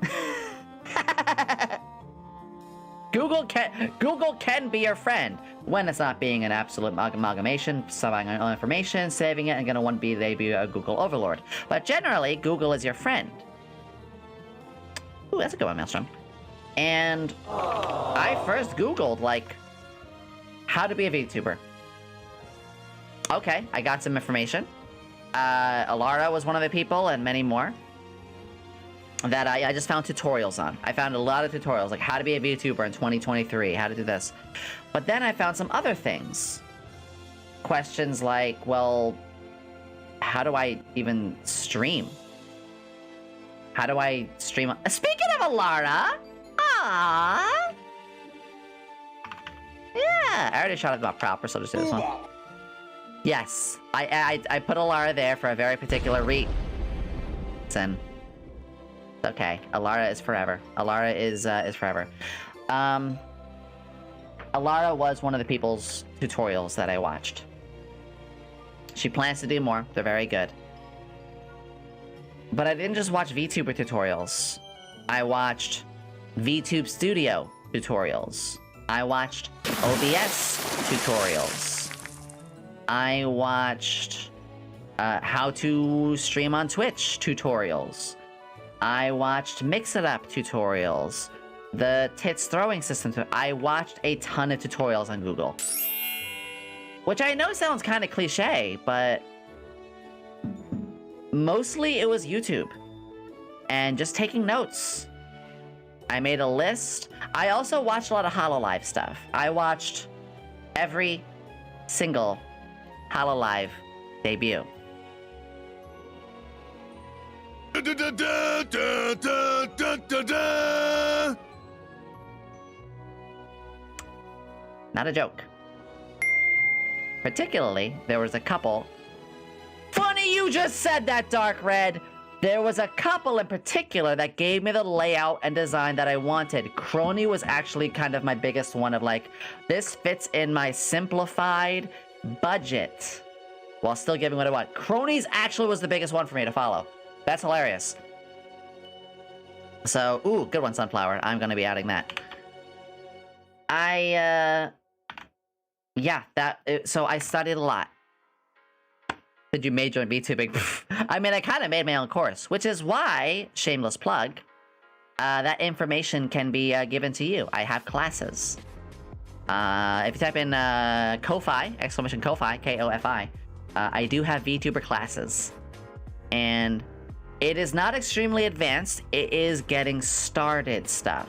Google can be your friend when it's not being an absolute amalgamation, saving all information, saving it, and gonna want to be a Google overlord. But generally, Google is your friend. Ooh, that's a good one, Maelstrom. And I first Googled, like, how to be a VTuber. Okay, I got some information. Alara was one of the people, and many more. That I just found tutorials on. I found a lot of tutorials, like how to be a VTuber in 2023, how to do this. But then I found some other things. Questions like, well, how do I even stream? How do I stream? Speaking of Alara! Aww! Yeah, I already shot it about proper, so just do this one. Yes, I put Alara there for a very particular reason. Okay, Alara is forever. Alara is forever. Alara was one of the people's tutorials that I watched. She plans to do more. They're very good. But I didn't just watch VTuber tutorials. I watched VTube Studio tutorials. I watched OBS tutorials. I watched how to stream on Twitch tutorials. I watched Mix It Up tutorials. The tits throwing system. I watched a ton of tutorials on Google. Which I know sounds kind of cliche, but mostly it was YouTube. And just taking notes. I made a list. I also watched a lot of HoloLive stuff. I watched every single HoloLive debut. Not a joke. Particularly, there was a couple. Funny you just said that, Dark Red! There was a couple in particular that gave me the layout and design that I wanted. Crony was actually kind of my biggest one of like, this fits in my simplified budget while still giving what I want. Crony's actually was the biggest one for me to follow. That's hilarious. So, ooh, good one, Sunflower. I'm gonna be adding that. So I studied a lot. Did you major in VTubing? I mean, I kind of made my own course, which is why, shameless plug, that information can be given to you. I have classes. If you type in Ko-Fi, exclamation Ko-Fi, K-O-F-I, I do have VTuber classes. And it is not extremely advanced. It is getting started stuff.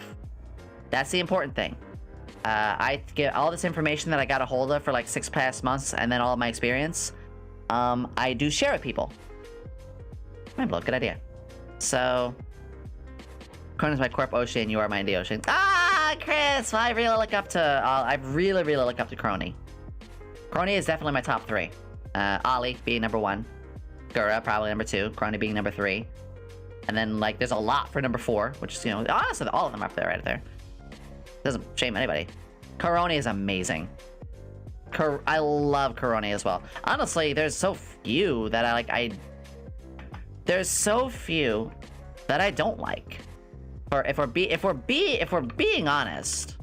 That's the important thing. I get all this information that I got a hold of for like 6 past months and then all of my experience. I do share with people. Mind blow, good idea. So, Cronin is my corp Ocean, you are my indie Ocean. Ah, Chris! Well, I really look up to Crony. Crony is definitely my top 3. Ollie being number 1. Gura probably number 2. Crony being number 3. And then, like, there's a lot for number 4, which is, you know, honestly, all of them are up there, right there. Doesn't shame anybody. Coroni is amazing. I love Coroni as well. Honestly, there's so few that there's so few that I don't like. Or if we're being honest.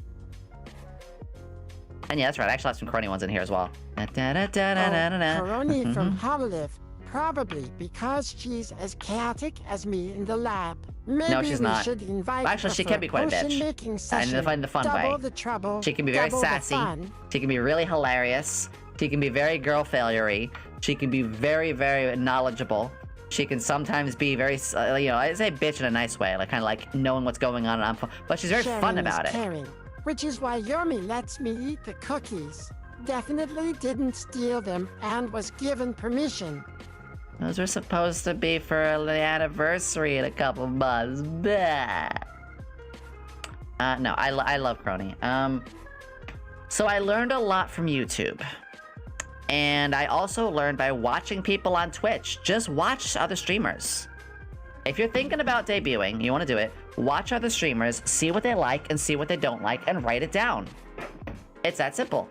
And yeah, that's right. I actually have some Coroni ones in here as well. Coroni from HoloLive. Probably because she's as chaotic as me in the lab. Maybe no, she's not. Should invite actually, she can be quite a bitch. And find the fun way. The trouble, she can be very sassy. She can be really hilarious. She can be very girl failure-y. She can be very, very knowledgeable. She can sometimes be very, you know, I say bitch in a nice way, like kind of like knowing what's going on. But she's very fun about it. Caring, which is why Yomi lets me eat the cookies. Definitely didn't steal them and was given permission. Those were supposed to be for the anniversary in a couple months. No, I love Crony. So I learned a lot from YouTube. And I also learned by watching people on Twitch. Just watch other streamers. If you're thinking about debuting, you want to do it, watch other streamers, see what they like and see what they don't like, and write it down. It's that simple.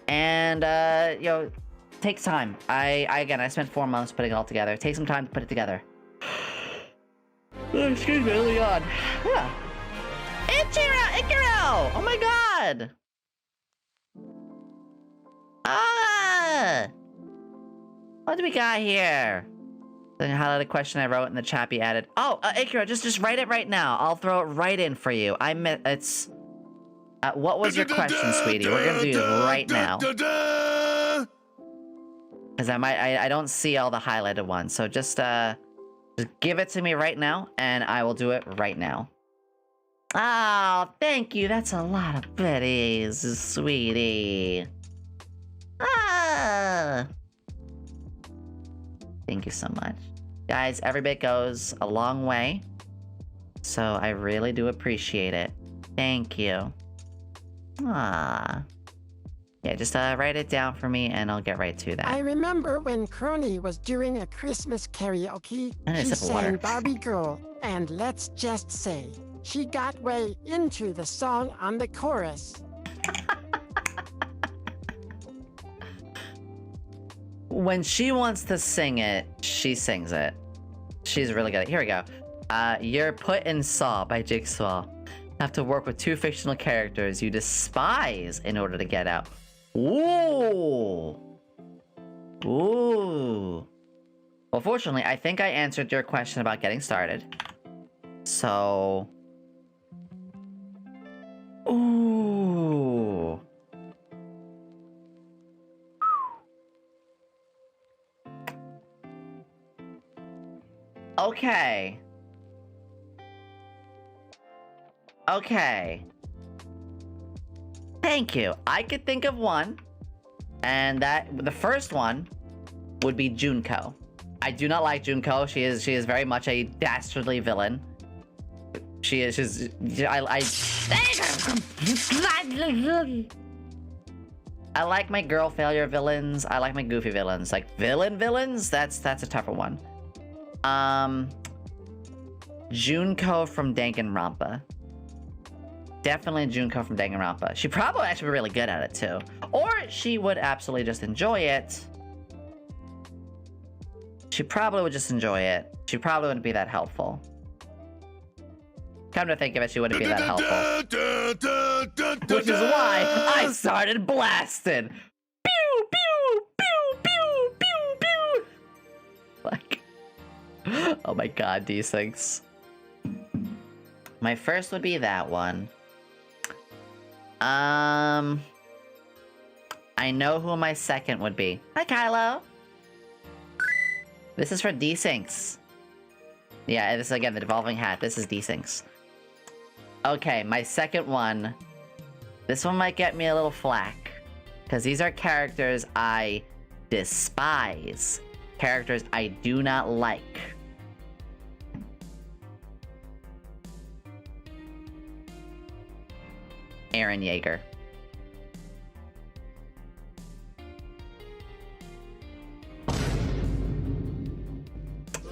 And, you know, takes time. Again, I spent 4 months putting it all together. Take some time to put it together. Excuse me, early on. Yeah. Ichiro! Oh my god! Ah! What do we got here? The highlighted question I wrote in the chat be added. Oh, Ichiro, just write it right now. I'll throw it right in for you. It's... what was your question, sweetie? We're gonna do it right now. Because I don't see all the highlighted ones, so just give it to me right now, and I will do it right now. Oh, thank you. That's a lot of biddies, sweetie. Ah. Thank you so much. Guys, every bit goes a long way, so I really do appreciate it. Thank you. Ah. Yeah, just write it down for me, and I'll get right to that. I remember when Crony was doing a Christmas karaoke, she sang Barbie Girl, and let's just say, she got way into the song on the chorus. When she wants to sing it, she sings it. She's really good. Here we go. You're Put in Saw by Jigsaw. Have to work with 2 fictional characters you despise in order to get out. Ooh. Ooh. Well, fortunately, I think I answered your question about getting started. So... Ooh. Okay. Okay. Thank you. I could think of one. And the first one would be Junko. I do not like Junko. She is very much a dastardly villain. I like my girl failure villains. I like my goofy villains. Like villains, that's a tougher one. Junko from Danganronpa. Definitely Junko from Danganronpa. She probably actually be really good at it too. Or she would absolutely just enjoy it. She probably would just enjoy it. She probably wouldn't be that helpful. Come to think of it, she wouldn't be that helpful. Which is why I started blasting. Pew, pew, pew, pew, pew, pew. Like, oh my god, these things. My first would be that one. I know who my second would be. Hi, Kylo. This is for Desyncs. Yeah, this is again the devolving hat. This is Desyncs. Okay, my second one. This one might get me a little flack. Because these are characters I despise. Characters I do not like. Eren Yeager.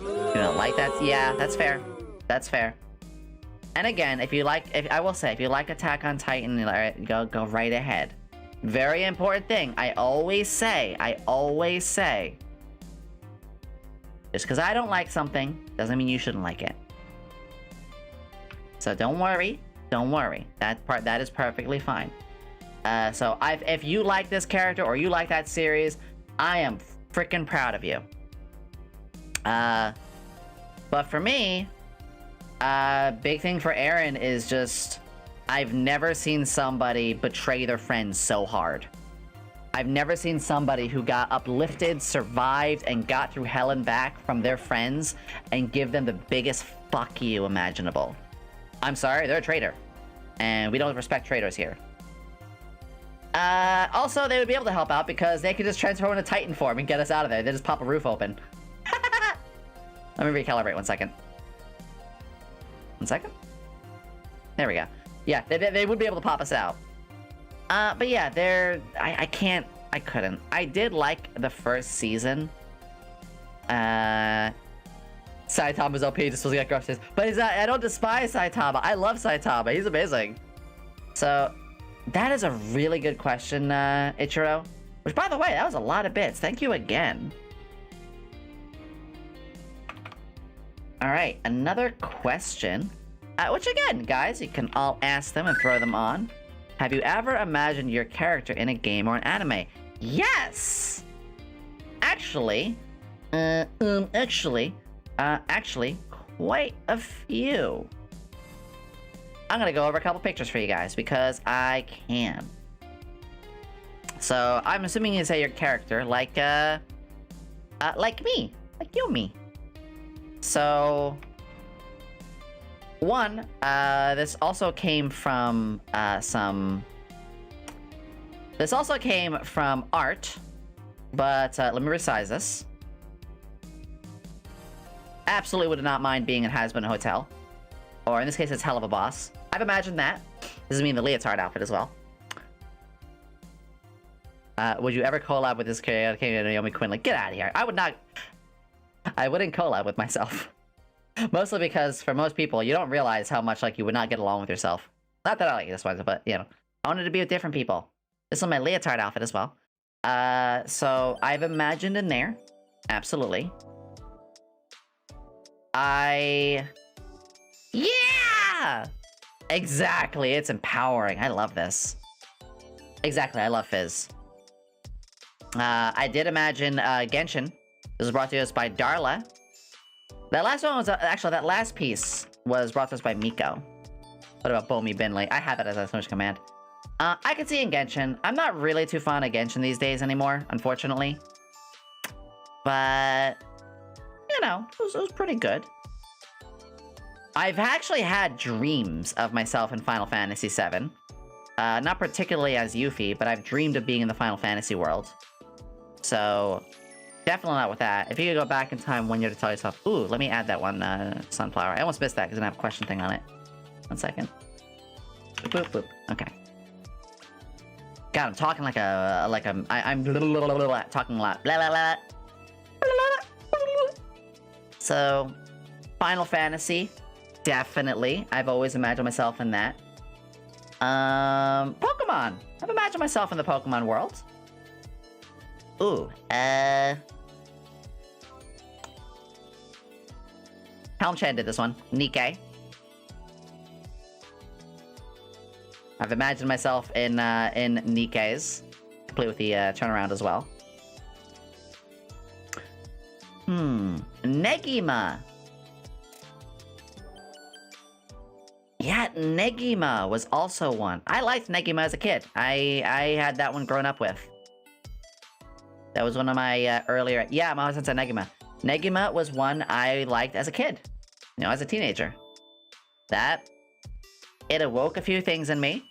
You don't like that? Yeah, that's fair. That's fair. And again, if you like, I will say, if you like Attack on Titan, go right ahead. Very important thing. I always say, just because I don't like something doesn't mean you shouldn't like it. So don't worry. Don't worry. That is perfectly fine. So if you like this character or you like that series, I am freaking proud of you. But for me, big thing for Eren is just, I've never seen somebody betray their friends so hard. I've never seen somebody who got uplifted, survived, and got through hell and back from their friends and give them the biggest fuck you imaginable. I'm sorry, they're a traitor. And we don't respect traitors here. Also, they would be able to help out because they could just transform into Titan form and get us out of there. They just pop a roof open. Let me recalibrate 1 second. 1 second? There we go. Yeah, they would be able to pop us out. But yeah, I couldn't. I did like the first season. Saitama's OP, just supposed to get gruff. But I don't despise Saitama. I love Saitama. He's amazing. So, that is a really good question, Ichiro. Which, by the way, that was a lot of bits. Thank you again. Alright, another question. Which again, guys, you can all ask them and throw them on. Have you ever imagined your character in a game or an anime? Yes! Actually, quite a few. I'm gonna go over a couple pictures for you guys because I can. So I'm assuming you say your character like me, like Yomi. So one, this also came from This also came from art, but let me resize this. Absolutely would not mind being in Has Been a Hotel. Or in this case, it's Hell of a Boss. I've imagined that. This is me in the leotard outfit as well. Would you ever collab with this character, Yomi Quinnley? Get out of here. I would not... I wouldn't collab with myself. Mostly because, for most people, you don't realize how much, like, you would not get along with yourself. Not that I like this one, but, you know. I wanted to be with different people. This is my leotard outfit as well. So, I've imagined in there. Absolutely. Yeah! Exactly, it's empowering. I love this. Exactly, I love Fizz. I did imagine Genshin. This was brought to us by Darla. That last one was actually that last piece was brought to us by Miko. What about Yomi Quinnley? I have it as a Switch command. I could see in Genshin. I'm not really too fond of Genshin these days anymore, unfortunately. But you know, it was pretty good. I've actually had dreams of myself in Final Fantasy VII. Not particularly as Yuffie, but I've dreamed of being in the Final Fantasy world. So, definitely not with that. If you could go back in time 1 year to tell yourself, ooh, let me add that one, Sunflower. I almost missed that because I didn't have a question thing on it. 1 second. Boop, boop, boop. Okay. God, I'm talking like I'm talking a lot. Blah, blah, blah. So, Final Fantasy, definitely. I've always imagined myself in that. Pokemon. I've imagined myself in the Pokemon world. Ooh, Helm Chen did this one. Nikkei. I've imagined myself in Nikkei's, complete with the turnaround as well. Negima. Yeah, Negima was also one. I liked Negima as a kid. I had that one growing up with. That was one of my earlier... Yeah, I'm always into Negima. Negima was one I liked as a kid. You know, as a teenager. It awoke a few things in me.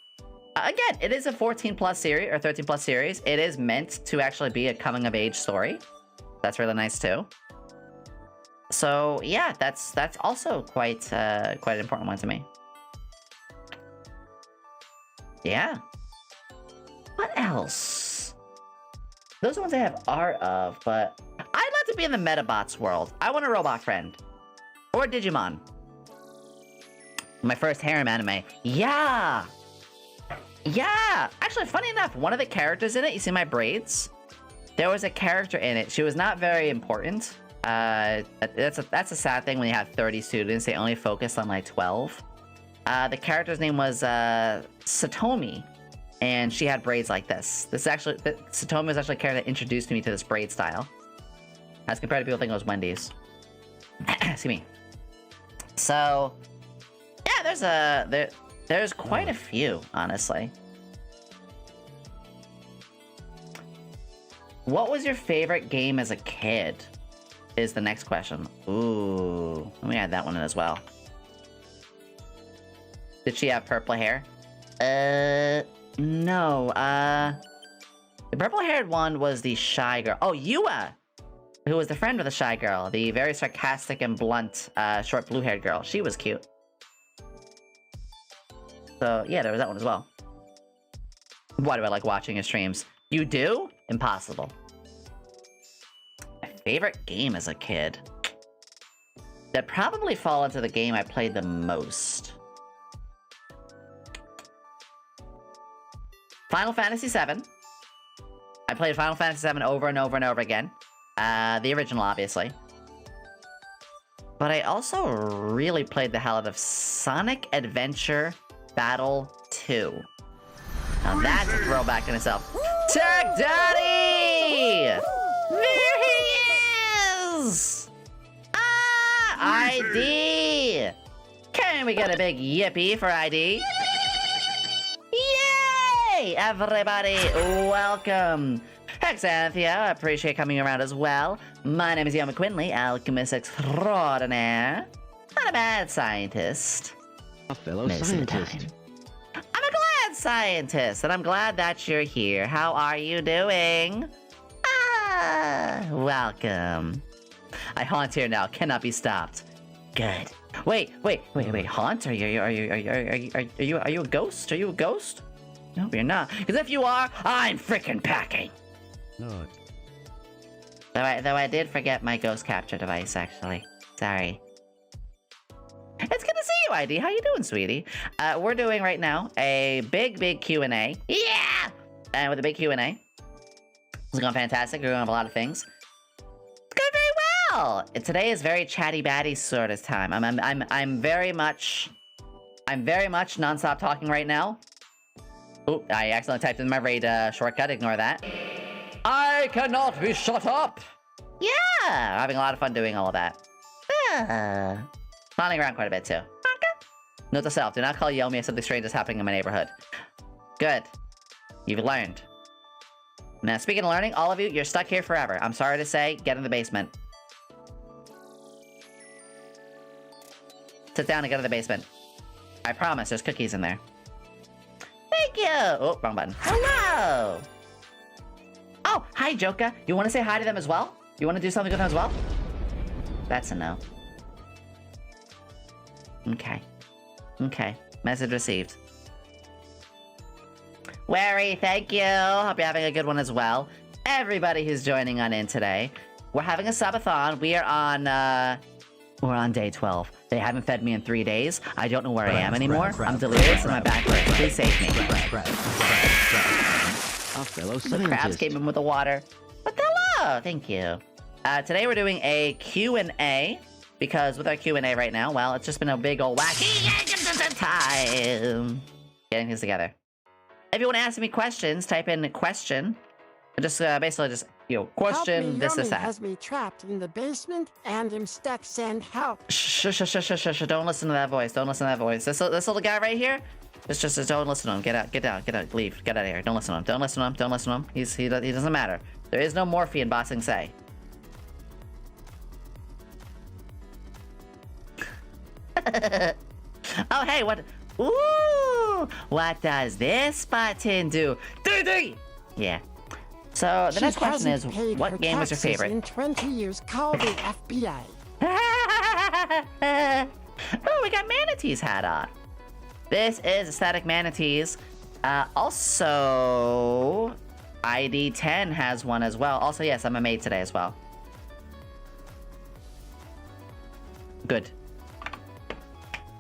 Again, it is a 14+ series, or 13+ series. It is meant to actually be a coming-of-age story. That's really nice, too. So, yeah, that's also quite an important one to me. Yeah. What else? Those are ones I have art of, but I'd like to be in the Metabots world. I want a robot friend. Or Digimon. My first harem anime. Yeah! Yeah! Actually, funny enough, one of the characters in it, you see my braids? There was a character in it. She was not very important. That's a sad thing when you have 30 students. They only focus on like 12. The character's name was Satomi. And she had braids like this. Satomi was actually a character that introduced me to this braid style. As compared to people thinking it was Wendy's. Excuse me. So, yeah, there's quite a few, honestly. What was your favorite game as a kid? Is the next question. Ooh, let me add that one in as well. Did she have purple hair? No, the purple-haired one was the shy girl. Oh, Yua! Who was the friend of the shy girl. The very sarcastic and blunt, short blue-haired girl. She was cute. So, yeah, there was that one as well. Why do I like watching his streams? You do? Impossible. My favorite game as a kid? That'd probably fall into the game I played the most. Final Fantasy VII. I played Final Fantasy VII over and over and over again. The original, obviously. But I also really played the hell out of Sonic Adventure Battle 2. Now that's a throwback in itself. Tech Daddy! There he is! ID! Can we get a big yippee for ID? Yay! Everybody, welcome! Hexanthia, I appreciate coming around as well. My name is Yomi Quinnley, alchemist extraordinaire. Not a bad scientist. A fellow scientist. I'm a glad scientist, and I'm glad that you're here. How are you doing? Welcome. I haunt here now, cannot be stopped. Good. Wait. Haunt? Are you a ghost? Are you a ghost? Nope, you're not. Because if you are, I'm frickin' packing. No. Though I did forget my ghost capture device, actually. Sorry. It's good to see you, ID. How you doing, sweetie? We're doing right now a big Q&A. Yeah! And with a big Q&A. It's going fantastic. We're doing a lot of things. It's going very well. And today is very chatty batty sort of time. I'm very much. I'm very much non-stop talking right now. Oh, I accidentally typed in my raid shortcut. Ignore that. I cannot be shut up! Yeah! I'm having a lot of fun doing all of that. Flying around quite a bit, too. Note to self, do not call Yomi if something strange is happening in my neighborhood. Good. You've learned. Now, speaking of learning, all of you, you're stuck here forever. I'm sorry to say, get in the basement. Sit down and go to the basement. I promise, there's cookies in there. Thank you! Oh, wrong button. Hello! Oh, hi, Joka. You want to say hi to them as well? You want to do something with them as well? That's a no. Okay. Okay. Message received. Wary, thank you. Hope you're having a good one as well. Everybody who's joining on in today. We're having a subathon. We're on day 12. They haven't fed me in 3 days. I don't know where I am anymore. I'm delirious and my back hurts. Please save me. Our fellow The crabs scientist. came in with the water. But hello! Thank you. Today we're doing a Q&A. Because with our Q&A right now, well, it's just been a big old wacky time. Getting things together. If you want to ask me questions, type in question. Just basically just, question Help me, this, Yomi that. has me trapped in the basement and I'm stuck. Send help. Shh. Don't listen to that voice. Don't listen to that voice. This little guy right here, just don't listen to him. Get out, leave. Get out of here. Don't listen to him. Don't listen to him. He doesn't matter. There is no morphine, Bossing say. Oh, hey, what? Ooh, what does this button do? Yeah. So the next question is, what game was your favorite? In 20 years, call the FBI. Oh, we got Manatee's hat on. This is Static Manatees. Also, ID10 has one as well. Also, yes, I'm a maid today as well. Good.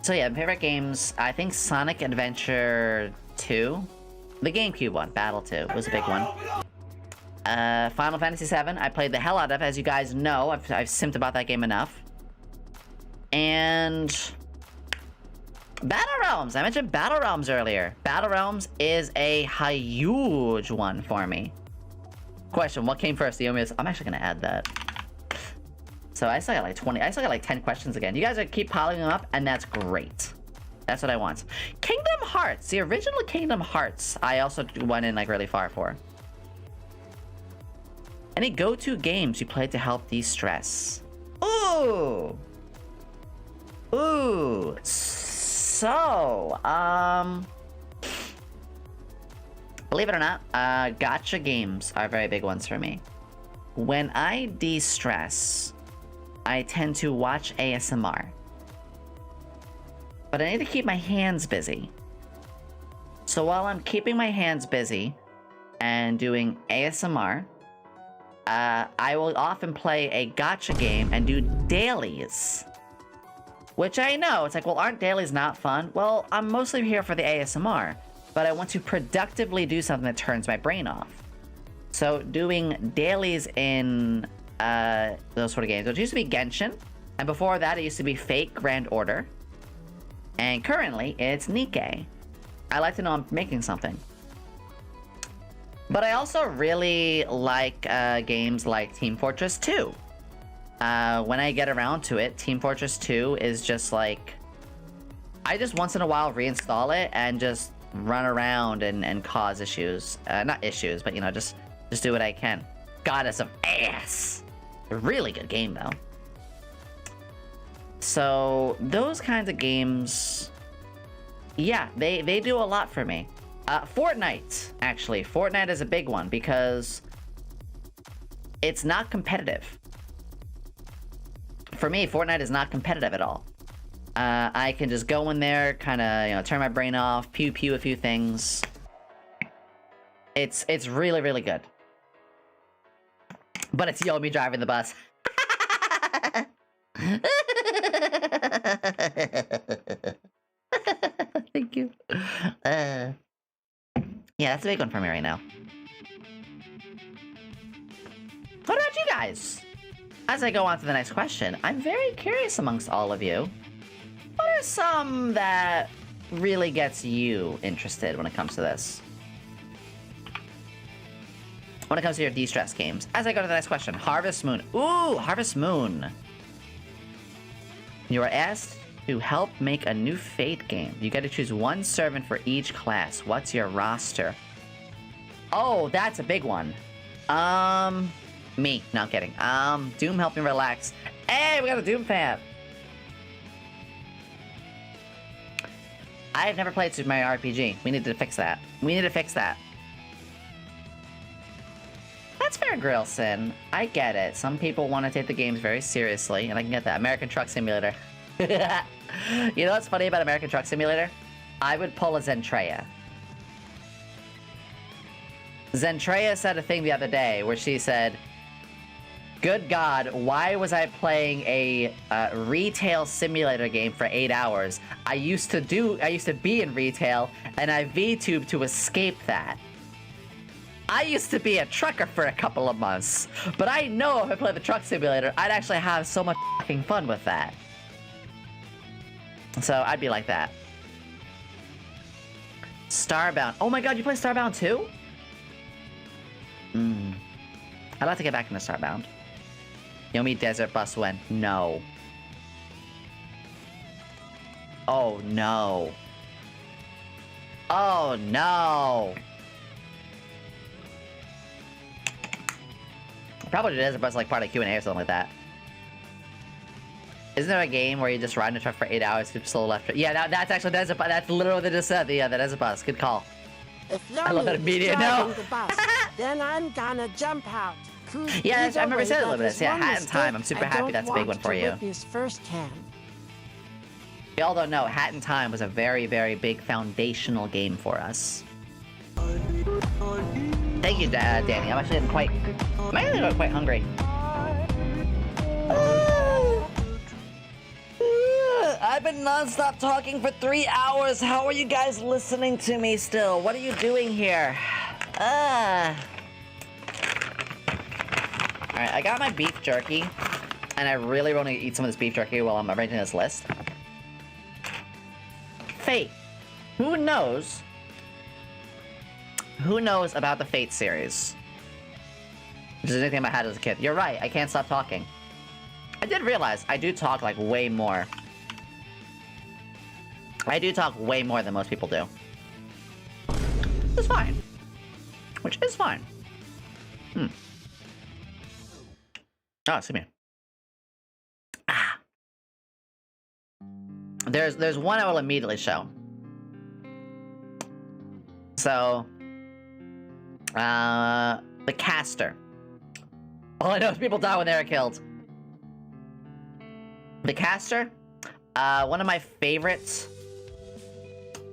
So yeah, favorite games, I think Sonic Adventure 2. The GameCube one, Battle 2, was a big one. Final Fantasy 7, I played the hell out of, as you guys know. I've simped about that game enough. And Battle Realms, I mentioned Battle Realms earlier. Battle Realms is a huge one for me. Question, what came first? I'm actually gonna add that. So I still got like 20, I still got like 10 questions again. You guys are keep piling them up, and that's great. That's what I want. Kingdom Hearts, the original Kingdom Hearts, I also went in like really far for. Any go-to games you played to help de-stress? Ooh! Ooh! So, believe it or not, gacha games are very big ones for me. When I de-stress, I tend to watch ASMR. But I need to keep my hands busy. So while I'm keeping my hands busy and doing ASMR, I will often play a gacha game and do dailies. Which I know, it's like, well, aren't dailies not fun? Well, I'm mostly here for the ASMR, but I want to productively do something that turns my brain off. So doing dailies in those sort of games, which used to be Genshin, and before that it used to be Fate Grand Order, and currently it's Nikkei. I like to know I'm making something. But I also really like games like Team Fortress 2. When I get around to it, Team Fortress 2 is just like, I just once in a while reinstall it and just run around and cause issues. Not issues, but just do what I can. Goddess of ass! A really good game, though. So, those kinds of games, yeah, they do a lot for me. Fortnite, actually. Fortnite is a big one because it's not competitive. For me, Fortnite is not competitive at all. I can just go in there, kind of, turn my brain off, pew pew a few things. It's really, really good. But it's Yomi driving the bus. Thank you. Yeah, that's a big one for me right now. What about you guys? As I go on to the next question, I'm very curious amongst all of you. What are some that really gets you interested when it comes to this? When it comes to your de-stress games. As I go to the next question, Harvest Moon. Ooh, Harvest Moon. You are asked to help make a new Fate game. You get to choose one servant for each class. What's your roster? Oh, that's a big one. Me. No, I'm kidding. Doom, help me relax. Hey, we got a Doom fan. I've never played Super Mario RPG. We need to fix that. We need to fix that. That's fair, Grillson. I get it. Some people want to take the games very seriously, and I can get that. American Truck Simulator. You know what's funny about American Truck Simulator? I would pull a Zentreya. Zentreya said a thing the other day where she said, good God, why was I playing a retail simulator game for 8 hours? I used to be in retail, and I VTubed to escape that. I used to be a trucker for a couple of months, but I know if I play the truck simulator, I'd actually have so much fucking fun with that. So I'd be like that. Starbound. Oh my God, you play Starbound too? I'd like to get back into Starbound. Yomi Desert Bus when? No. Oh no. Oh no. Probably Desert Bus like part of Q&A or something like that. Isn't there a game where you just ride in a truck for 8 hours, keep slow left? Yeah, that's actually Desert Bus. That's literally what they just said. Yeah, the Desert Bus. Good call. If I love that immediate no. The bus, then I'm gonna jump out. Yeah, I remember saying a little bit of this. Yeah, Hat in Time. I'm super happy that's a big one for you. Firsthand. We all don't know, Hat in Time was a very, very big foundational game for us. Thank you, Danny. I'm actually getting quite hungry. I've been non-stop talking for 3 hours. How are you guys listening to me still? What are you doing here? Alright, I got my beef jerky, and I really want to eat some of this beef jerky while I'm arranging this list. Fate. Who knows? Who knows about the Fate series? Which is anything I had as a kid. You're right, I can't stop talking. I did realize I do talk, like, way more. I do talk way more than most people do. Which is fine. Which is fine. Oh, excuse me. There's one I will immediately show. So, the caster. All I know is people die when they're killed. The caster, one of my favorite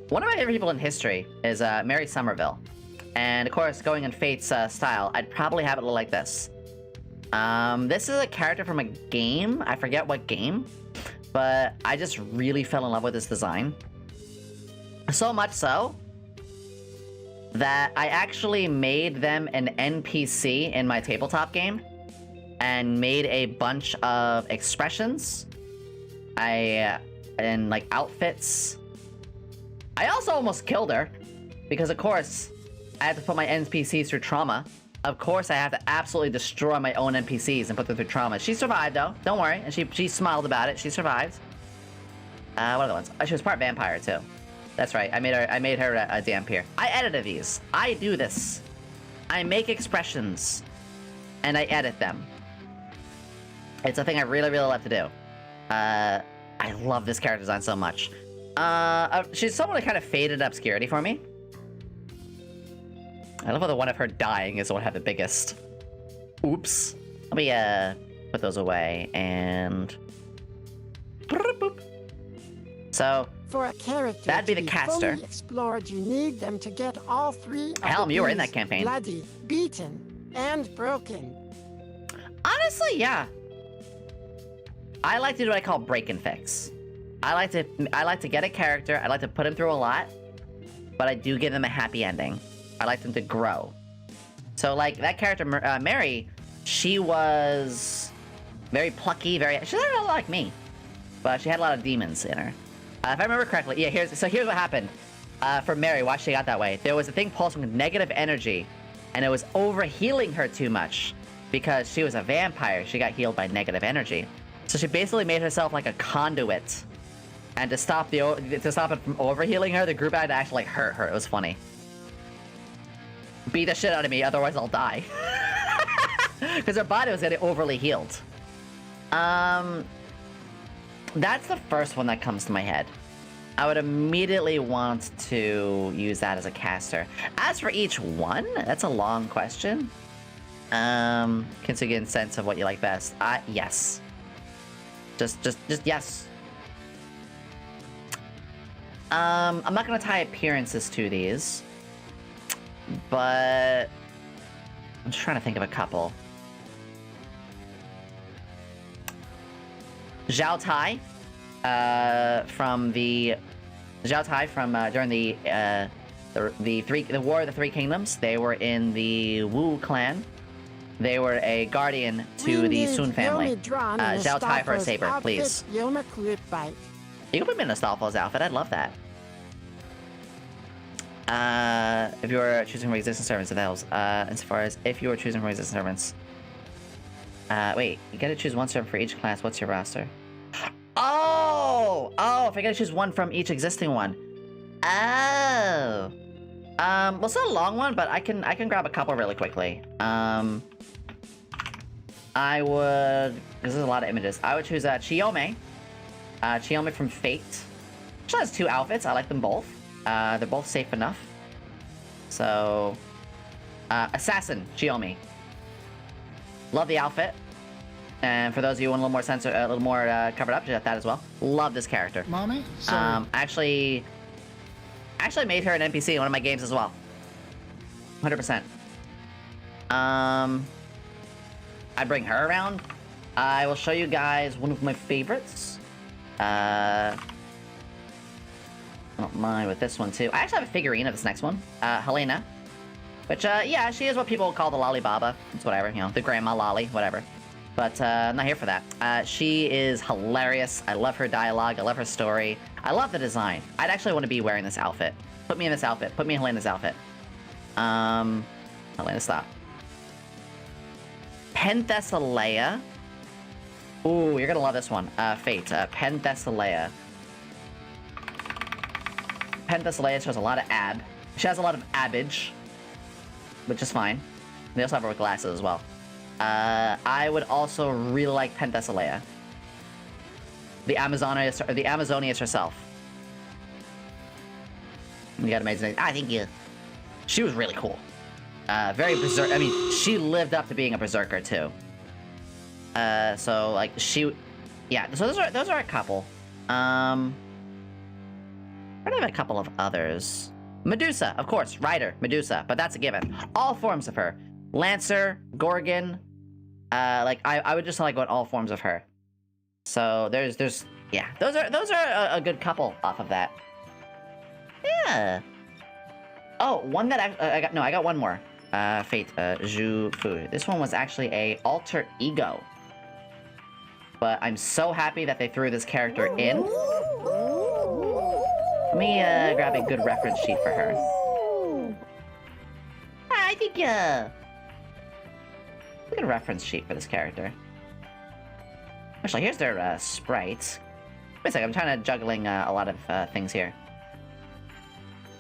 people in history is Mary Somerville. And of course, going in Fate's style, I'd probably have it look like this. This is a character from a game. I forget what game, but I just really fell in love with this design. So much so that I actually made them an NPC in my tabletop game and made a bunch of expressions. And like outfits. I also almost killed her because of course I had to put my NPCs through trauma. Of course I have to absolutely destroy my own NPCs and put them through trauma. She survived though, don't worry, and she smiled about it. She survived. What are the ones? She was part vampire too. That's right. I made her a Dampier. I edited these. I do this. I make expressions and I edit them. It's a thing I really, really love to do. I love this character design so much. She's somewhat kind of faded obscurity for me. I love how the one of her dying is the one had the biggest. Oops. Let me, put those away, and... Boop. So, for a character that'd be the to caster. Fully explored, you need them to get all three of Helm, the you were in bees that campaign. Bloody, beaten, and broken. Honestly, yeah. I like to do what I call break and fix. I like to get a character, I like to put him through a lot, but I do give them a happy ending. I like them to grow. So, like, that character, Mary, she was very plucky, she's not really like me, but she had a lot of demons in her. If I remember correctly, yeah, here's what happened. For Mary, why she got that way. There was a thing pulsing with negative energy, and it was overhealing her too much because she was a vampire. She got healed by negative energy. So she basically made herself like a conduit. And to stop it from overhealing her, the group had to actually like hurt her. It was funny. Beat the shit out of me, otherwise I'll die. Because her body was getting overly healed. That's the first one that comes to my head. I would immediately want to use that as a caster. As for each one, that's a long question. Can you get a sense of what you like best? Yes. Just yes. I'm not gonna tie appearances to these, but I'm just trying to think of a couple. Zhao Tai, from during the War of the Three Kingdoms. They were in the Wu clan. They were a guardian to the Sun family. Zhao Tai for a saber, please. Yomi Quinnley. You can put me in Astolfo's outfit. I'd love that. If you were choosing from existing servants, of elves. As far as if you were choosing from existing servants. Wait, you gotta choose one servant for each class. What's your roster? Oh, if I gotta choose one from each existing one. Oh. Well, it's not a long one, but I can grab a couple really quickly. I would. This is a lot of images. I would choose Chiome. Chiome from Fate. She has 2 outfits. I like them both. They're both safe enough. So, Assassin Chiome. Love the outfit. And for those of you who want a little more covered up, just that as well. Love this character. Mommy? Actually made her an NPC in one of my games as well. 100%. I'd bring her around. I will show you guys one of my favorites. I don't mind with this one too. I actually have a figurine of this next one. Helena. Which, yeah, she is what people call the Lolly Baba. It's whatever, you know, the Grandma Lolly, whatever. But, I'm not here for that. She is hilarious. I love her dialogue. I love her story. I love the design. I'd actually want to be wearing this outfit. Put me in this outfit. Put me in Helena's outfit. Helena, stop. Penthesilea. Ooh, you're gonna love this one. Fate. Penthesilea. Penthesilea shows a lot of ab. She has a lot of abage, which is fine. They also have her with glasses as well. I would also really like Penthesilea. The Amazonius herself. You got amazing. I think she was really cool. Very berserk. I mean, she lived up to being a berserker too. So like yeah. So those are a couple. I have a couple of others. Medusa, of course, Rider, Medusa, but that's a given. All forms of her. Lancer, Gorgon, like I would just like want all forms of her. So yeah, those are a good couple off of that. Yeah. Oh, one that I got one more. Fate, Zhu Fu. This one was actually a alter ego. But I'm so happy that they threw this character in. Let me grab a good reference sheet for her. I think look at a reference sheet for this character. Actually, here's their sprites. Wait a second, I'm trying to juggling a lot of things here.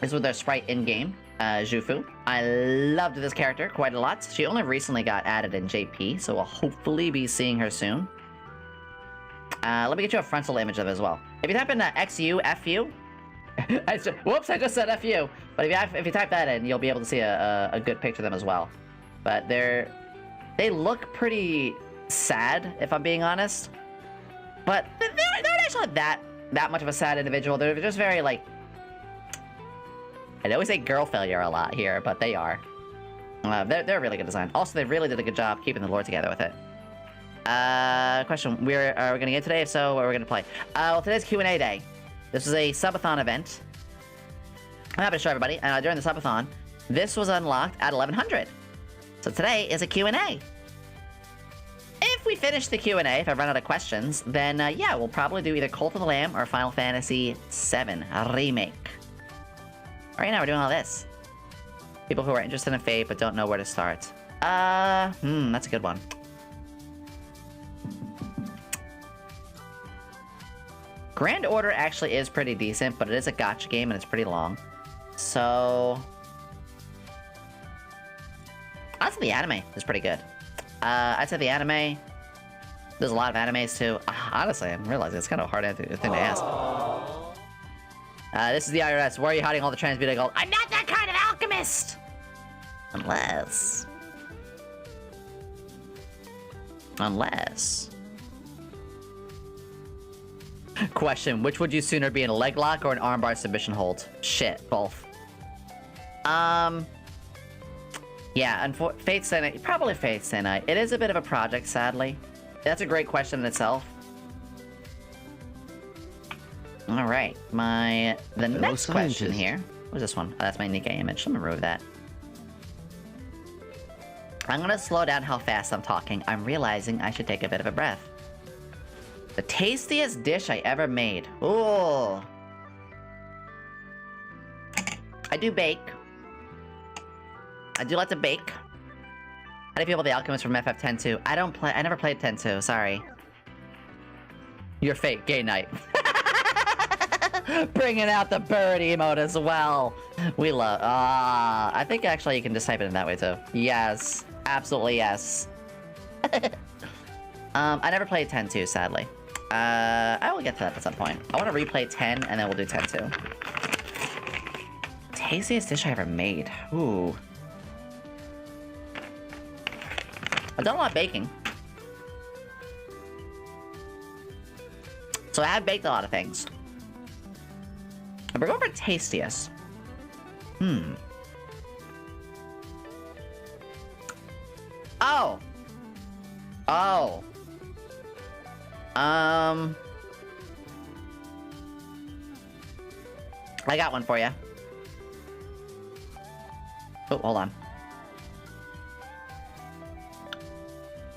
This was their sprite in-game, Zhufu. I loved this character quite a lot. She only recently got added in JP, so we'll hopefully be seeing her soon. Let me get you a frontal image of it as well. If you type in XU, FU, whoops, I just said FU. But if you type that in, you'll be able to see a good picture of them as well. But they look pretty sad, if I'm being honest. But they're not actually that much of a sad individual. They're just very like, I always say girl failure a lot here, but they are. They're a really good design. Also, they really did a good job keeping the lore together with it. Question: are we gonna get today? If so, what are we gonna play? Well, today's Q&A day. This was a subathon event. I'm happy to show everybody. During the subathon, this was unlocked at 1100. So today is a Q&A. If we finish the Q&A, if I run out of questions, then yeah, we'll probably do either Cult of the Lamb or Final Fantasy VII Remake. Right now we're doing all this. People who are interested in Fate but don't know where to start. That's a good one. Grand Order actually is pretty decent, but it is a gacha game and it's pretty long. So... I'd say the anime is pretty good. I'd say the anime... There's a lot of animes too. Honestly, I'm realizing it's kind of a hard thing to ask. This is the IRS. Why are you hiding all the transmuting gold? I'm not that kind of alchemist! Unless... Question, which would you sooner be in a leg lock or an armbar submission hold? Shit, both. Yeah, Fate Stay Night, probably Fate Stay Night. It is a bit of a project, sadly. That's a great question in itself. Alright, the next question here. What's this one? Oh, that's my Nikkei image. Let me remove that. I'm gonna slow down how fast I'm talking. I'm realizing I should take a bit of a breath. The tastiest dish I ever made. Ooh. I do bake. I do like to bake. How do you feel about the Alchemist from FF10-2? I never played 10-2, sorry. Your fate, gay night. Bringing out the bird emote as well. We love, I think actually you can just type it in that way too. Yes, absolutely yes. I never played 10-2, sadly. I will get to that at some point. I want to replay 10 and then we'll do 10-2. Tastiest dish I ever made. Ooh. I've done a lot of baking. So I have baked a lot of things. But we're going for tastiest. Oh. Oh. I got one for you. Oh, hold on.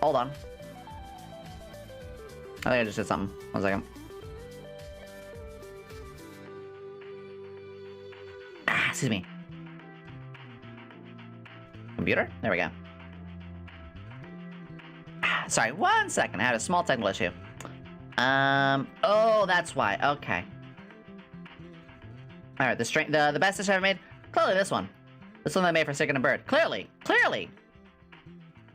Hold on. I think I just did something. 1 second. Excuse me. Computer? There we go. Sorry, 1 second. I had a small technical issue. Oh, that's why. Okay. Alright, the best dish I ever made? Clearly this one. This one I made for Sick and a Bird. Clearly! Clearly!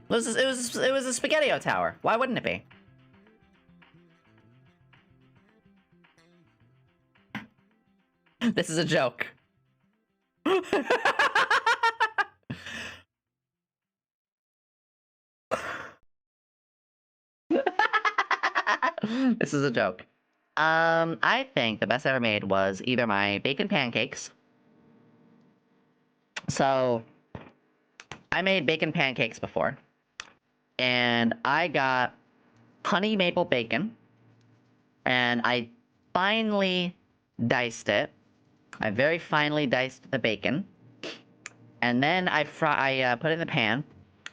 It was a SpaghettiO tower. Why wouldn't it be? This is a joke. This is a joke. I think the best I ever made was either my bacon pancakes. So, I made bacon pancakes before. And I got honey maple bacon. And I finely diced it. I very finely diced the bacon. And then I put it in the pan.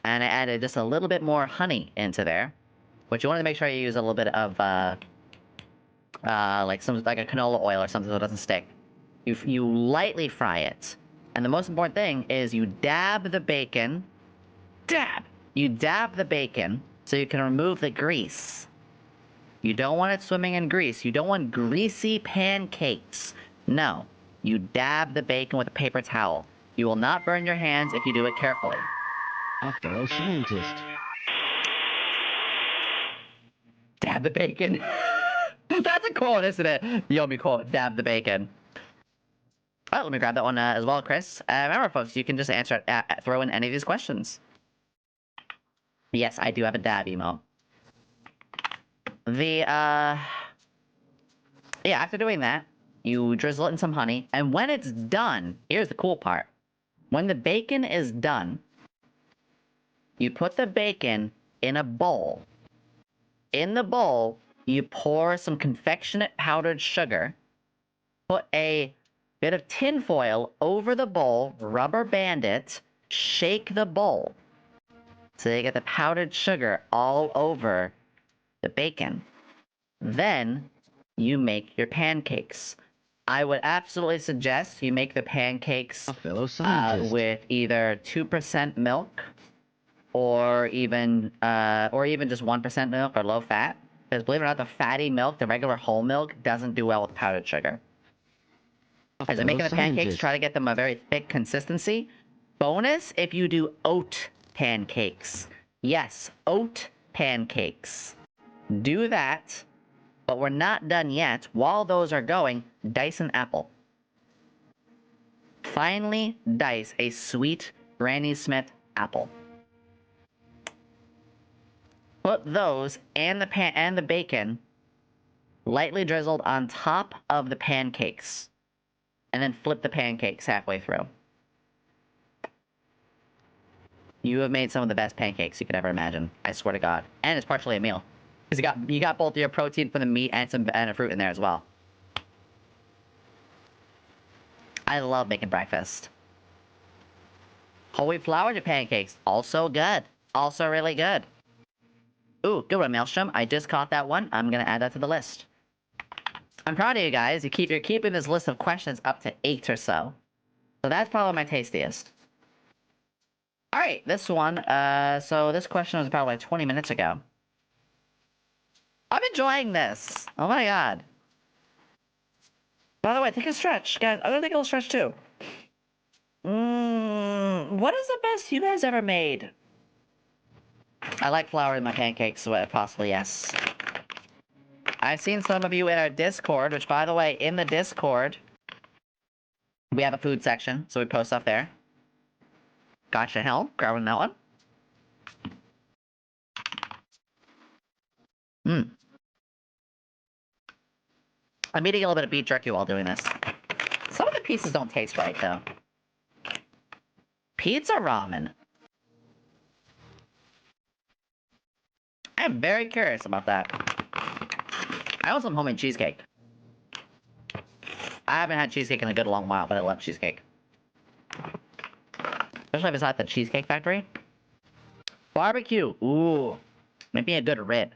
And I added just a little bit more honey into there. But you want to make sure you use a little bit of, like a canola oil or something so it doesn't stick. You lightly fry it. And the most important thing is you dab the bacon. Dab! You dab the bacon so you can remove the grease. You don't want it swimming in grease. You don't want greasy pancakes. No. You dab the bacon with a paper towel. You will not burn your hands if you do it carefully. A fellow scientist. Dab the bacon. That's a quote, isn't it? Yomi quote, dab the bacon. Oh, let me grab that one as well, Chris. Remember, folks, you can just answer it, throw in any of these questions. Yes, I do have a dab emote. Yeah, after doing that, you drizzle it in some honey, and when it's done, here's the cool part. When the bacon is done, you put the bacon in a bowl. In the bowl, you pour some confectionate powdered sugar, put a bit of tin foil over the bowl, rubber band it, shake the bowl. so you get the powdered sugar all over the bacon. Then you make your pancakes. I would absolutely suggest you make the pancakes A fellow scientist. with either 2% milk or even just 1% milk or low fat. Because believe it or not, the fatty milk, the regular whole milk, doesn't do well with powdered sugar. As I'm making the pancakes, try to get them a very thick consistency. Bonus if you do oat pancakes. Yes, oat pancakes. Do that, but we're not done yet. While those are going, dice an apple. Finally, dice a sweet Granny Smith apple. Put those and the bacon lightly drizzled on top of the pancakes, and then flip the pancakes halfway through. You have made some of the best pancakes you could ever imagine. I swear to God. And it's partially a meal. Because you got both your protein from the meat and a fruit in there as well. I love making breakfast. Whole wheat flour to pancakes. Also good. Also really good. Ooh, good one, Maelstrom. I just caught that one. I'm gonna add that to the list. I'm proud of you guys. You're keeping this list of questions up to 8 or so. So that's probably my tastiest. Alright, this one, so this question was about like 20 minutes ago. I'm enjoying this! Oh my god. By the way, take a stretch, guys. I'm gonna take a little stretch too. What is the best you guys ever made? I like flour in my pancakes, so possibly yes. I've seen some of you in our Discord, which by the way, in the Discord, we have a food section, so we post stuff there. Gotcha, hell. Grabbing that one. I'm eating a little bit of beef jerky while doing this. Some of the pieces don't taste right, though. Pizza ramen. I'm very curious about that. I want some homemade cheesecake. I haven't had cheesecake in a good long while, but I love cheesecake. Especially if it's at the Cheesecake Factory. Barbecue. Ooh. Maybe a good rib.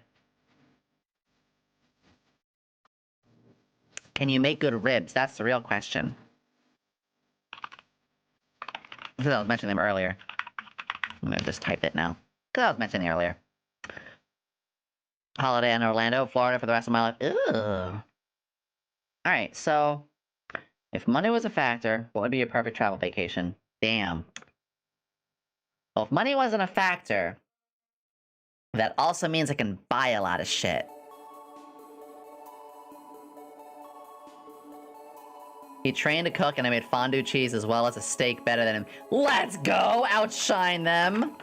Can you make good ribs? That's the real question. Because I was mentioning them earlier. I'm gonna just type it now. Because I was mentioning it earlier. Holiday in Orlando, Florida for the rest of my life. Ugh. Alright, so... if money was a factor, what would be your perfect travel vacation? Damn. Well, if money wasn't a factor, that also means I can buy a lot of shit. He trained to cook and I made fondue cheese as well as a steak better than him. Let's go! Outshine them!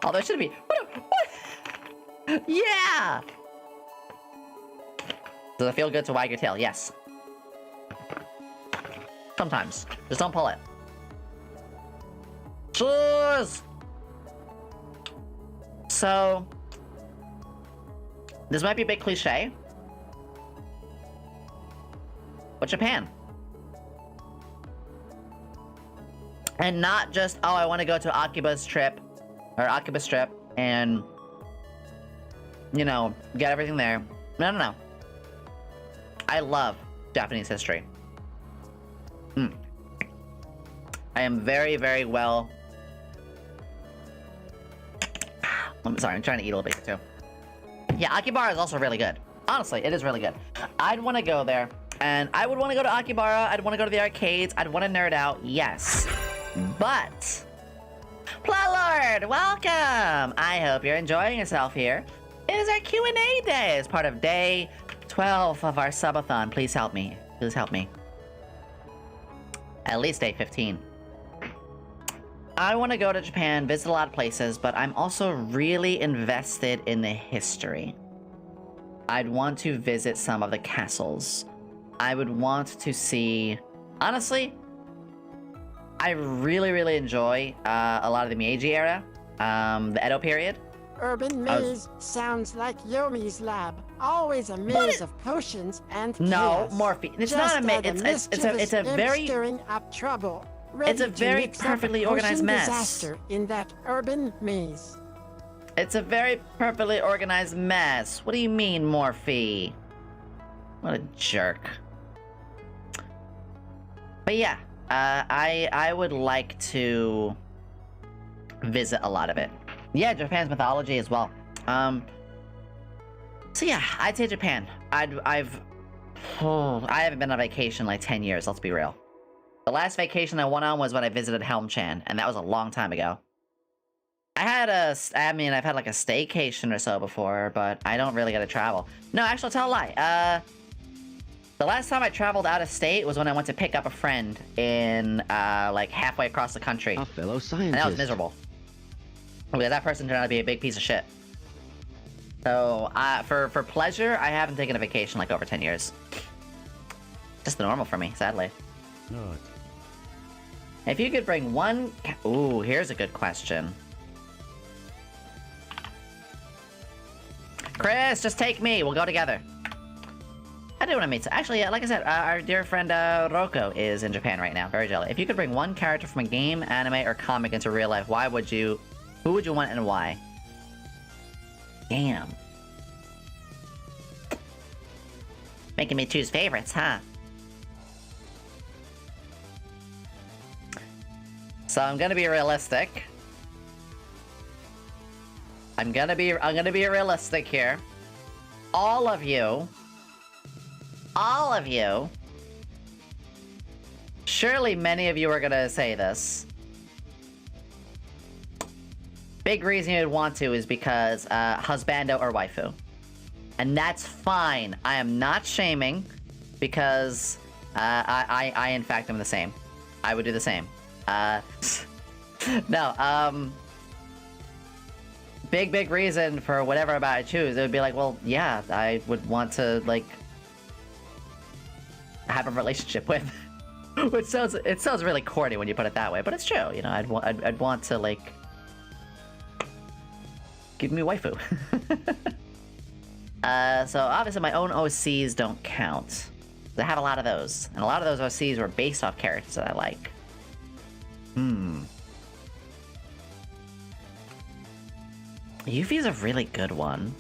Although it should be... What? Yeah! Does it feel good to wag your tail? Yes. Sometimes. Just don't pull it. Cheers! So... this might be a bit cliche. But Japan. And not just, oh, I want to go to Akiba Strip, and, you know, get everything there. No, no, no. I love Japanese history. I am very, very well... I'm sorry, I'm trying to eat a little bit too. Yeah, Akihabara is also really good. Honestly, it is really good. I'd want to go there, and I would want to go to Akihabara, I'd want to go to the arcades, I'd want to nerd out, yes. But... Plot welcome! I hope you're enjoying yourself here. It is our Q&A day as part of day 12 of our subathon. Please help me. Please help me. At least day 15. I want to go to Japan, visit a lot of places, but I'm also really invested in the history. I'd want to visit some of the castles. I would want to see... honestly, I really, really enjoy a lot of the Meiji era, the Edo period. Urban maze sounds like Yomi's lab. Always a maze of potions and no chaos. Morphine. It's not a maze. It's a very stirring up trouble. It's a very perfectly organized mess. Disaster in that urban maze. It's a very perfectly organized mess. What do you mean, Morphe? What a jerk. But yeah, I would like to visit a lot of it. Yeah, Japan's mythology as well. So yeah, I'd say Japan. I haven't been on vacation in like 10 years, let's be real. The last vacation I went on was when I visited Helm-chan, and that was a long time ago. I've had like a staycation or so before, but I don't really get to travel. No, actually, I'll tell a lie. The last time I traveled out of state was when I went to pick up a friend in, like, halfway across the country. A fellow scientist. And that was miserable. Because that person turned out to be a big piece of shit. So, for pleasure, I haven't taken a vacation, like, over 10 years. Just the normal for me, sadly. Good. If you could bring one... Ooh, here's a good question. Chris, just take me. We'll go together. I do want to meet... Actually, like I said, our dear friend Roko is in Japan right now. Very jelly. If you could bring one character from a game, anime, or comic into real life, why would you... Who would you want and why? Damn. Making me choose favorites, huh? So I'm gonna be realistic. I'm gonna be realistic here. All of you, surely many of you are gonna say this. Big reason you'd want to is because husbando or waifu. And that's fine. I am not shaming, because I in fact am the same. I would do the same. No, big reason for whatever about I choose, it would be like, well, yeah, I would want to, like, have a relationship with. Which sounds really corny when you put it that way, but it's true, you know, I'd want to, like, give me a waifu. So obviously my own OCs don't count. I have a lot of those, and a lot of those OCs were based off characters that I like. Yuffie's a really good one.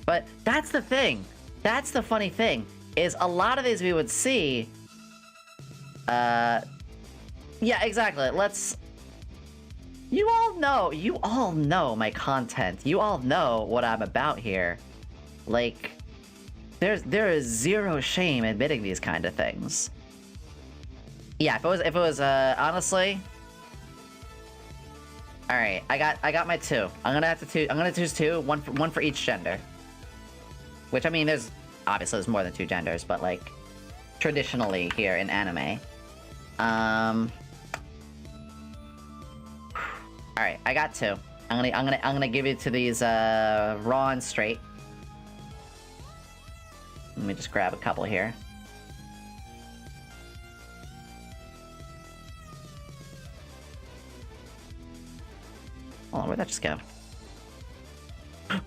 But that's the thing. That's the funny thing, is a lot of these we would see... Yeah, exactly. Let's... You all know my content. You all know what I'm about here. Like, there is zero shame admitting these kind of things. Yeah, if it was honestly... Alright, I got my two. I'm gonna choose two, one for each gender. Which, I mean, obviously there's more than two genders, but, like, traditionally here in anime. Alright, I got two. I'm gonna give it to these raw and straight. Let me just grab a couple here. Hold on, where'd that just go?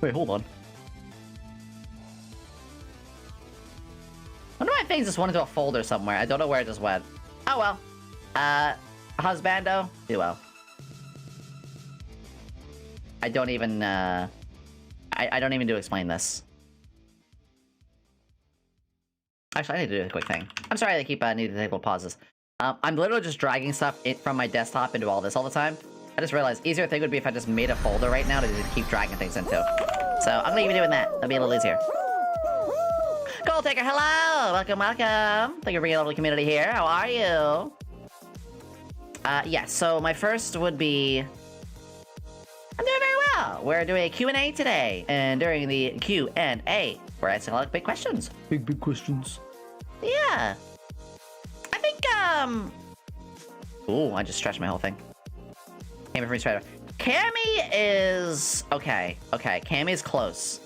Wait, hold on. One of my things just went into a folder somewhere. I don't know where it just went. Oh well. Husbando, duo. I don't even, I don't even do explain this. Actually, I need to do a quick thing. I'm sorry I keep needing to take little pauses. I'm literally just dragging stuff from my desktop into all this all the time. I just realized easier thing would be if I just made a folder right now to just keep dragging things into. So I'm gonna even doing that. That'll be a little easier. Gold Taker, hello! Welcome, welcome! Thank you for being a lovely community here. How are you? Yeah, so my first would be... I'm doing very well! We're doing a Q&A today, and during the Q&A, we're asking a lot of big questions. Big questions. Yeah. I think, Ooh, I just stretched my whole thing. Cammy Free Strider. Cammy is... Okay, Cammy is close.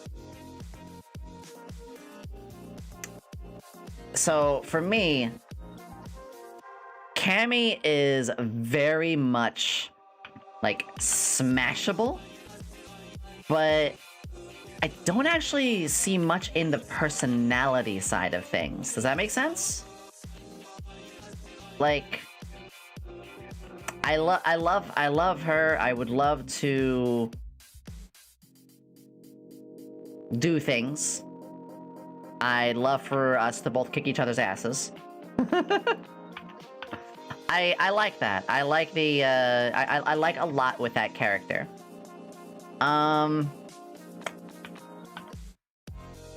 So, for me... Cammy is very much, like, smashable. But... I don't actually see much in the personality side of things. Does that make sense? Like... I love her. I would love to do things. I'd love for us to both kick each other's asses. I like that. I like the, I like a lot with that character.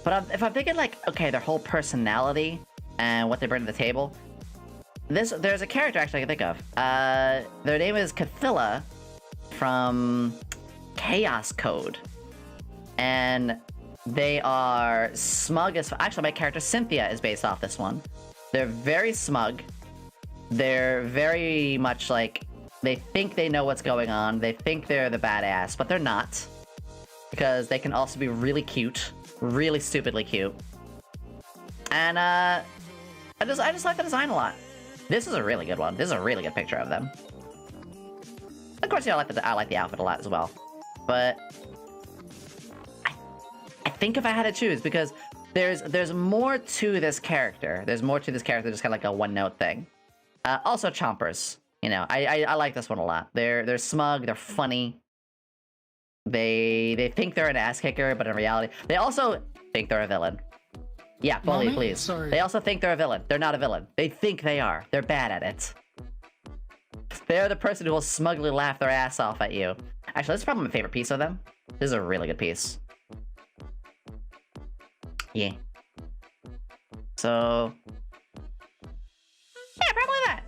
But if I'm thinking like, okay, their whole personality and what they bring to the table, there's a character actually I can think of. Their name is Cathilla from Chaos Code. And they are smug as... Actually, my character Cynthia is based off this one. They're very smug. They're very much like... They think they know what's going on. They think they're the badass, but they're not. Because they can also be really cute. Really stupidly cute. And, I just like the design a lot. This is a really good one. This is a really good picture of them. Of course, I like the outfit a lot as well. But... I think if I had to choose, because there's more to this character. There's more to this character, just kind of like a one-note thing. Also, chompers. You know, I like this one a lot. They're smug. They're funny. They think they're an ass kicker, but in reality, they also think they're a villain. Yeah, bully, Mommy? please. Sorry. They also think they're a villain. They're not a villain. They think they are. They're bad at it. They're the person who will smugly laugh their ass off at you. Actually, this is probably my favorite piece of them. This is a really good piece. Yeah. So... yeah, probably that.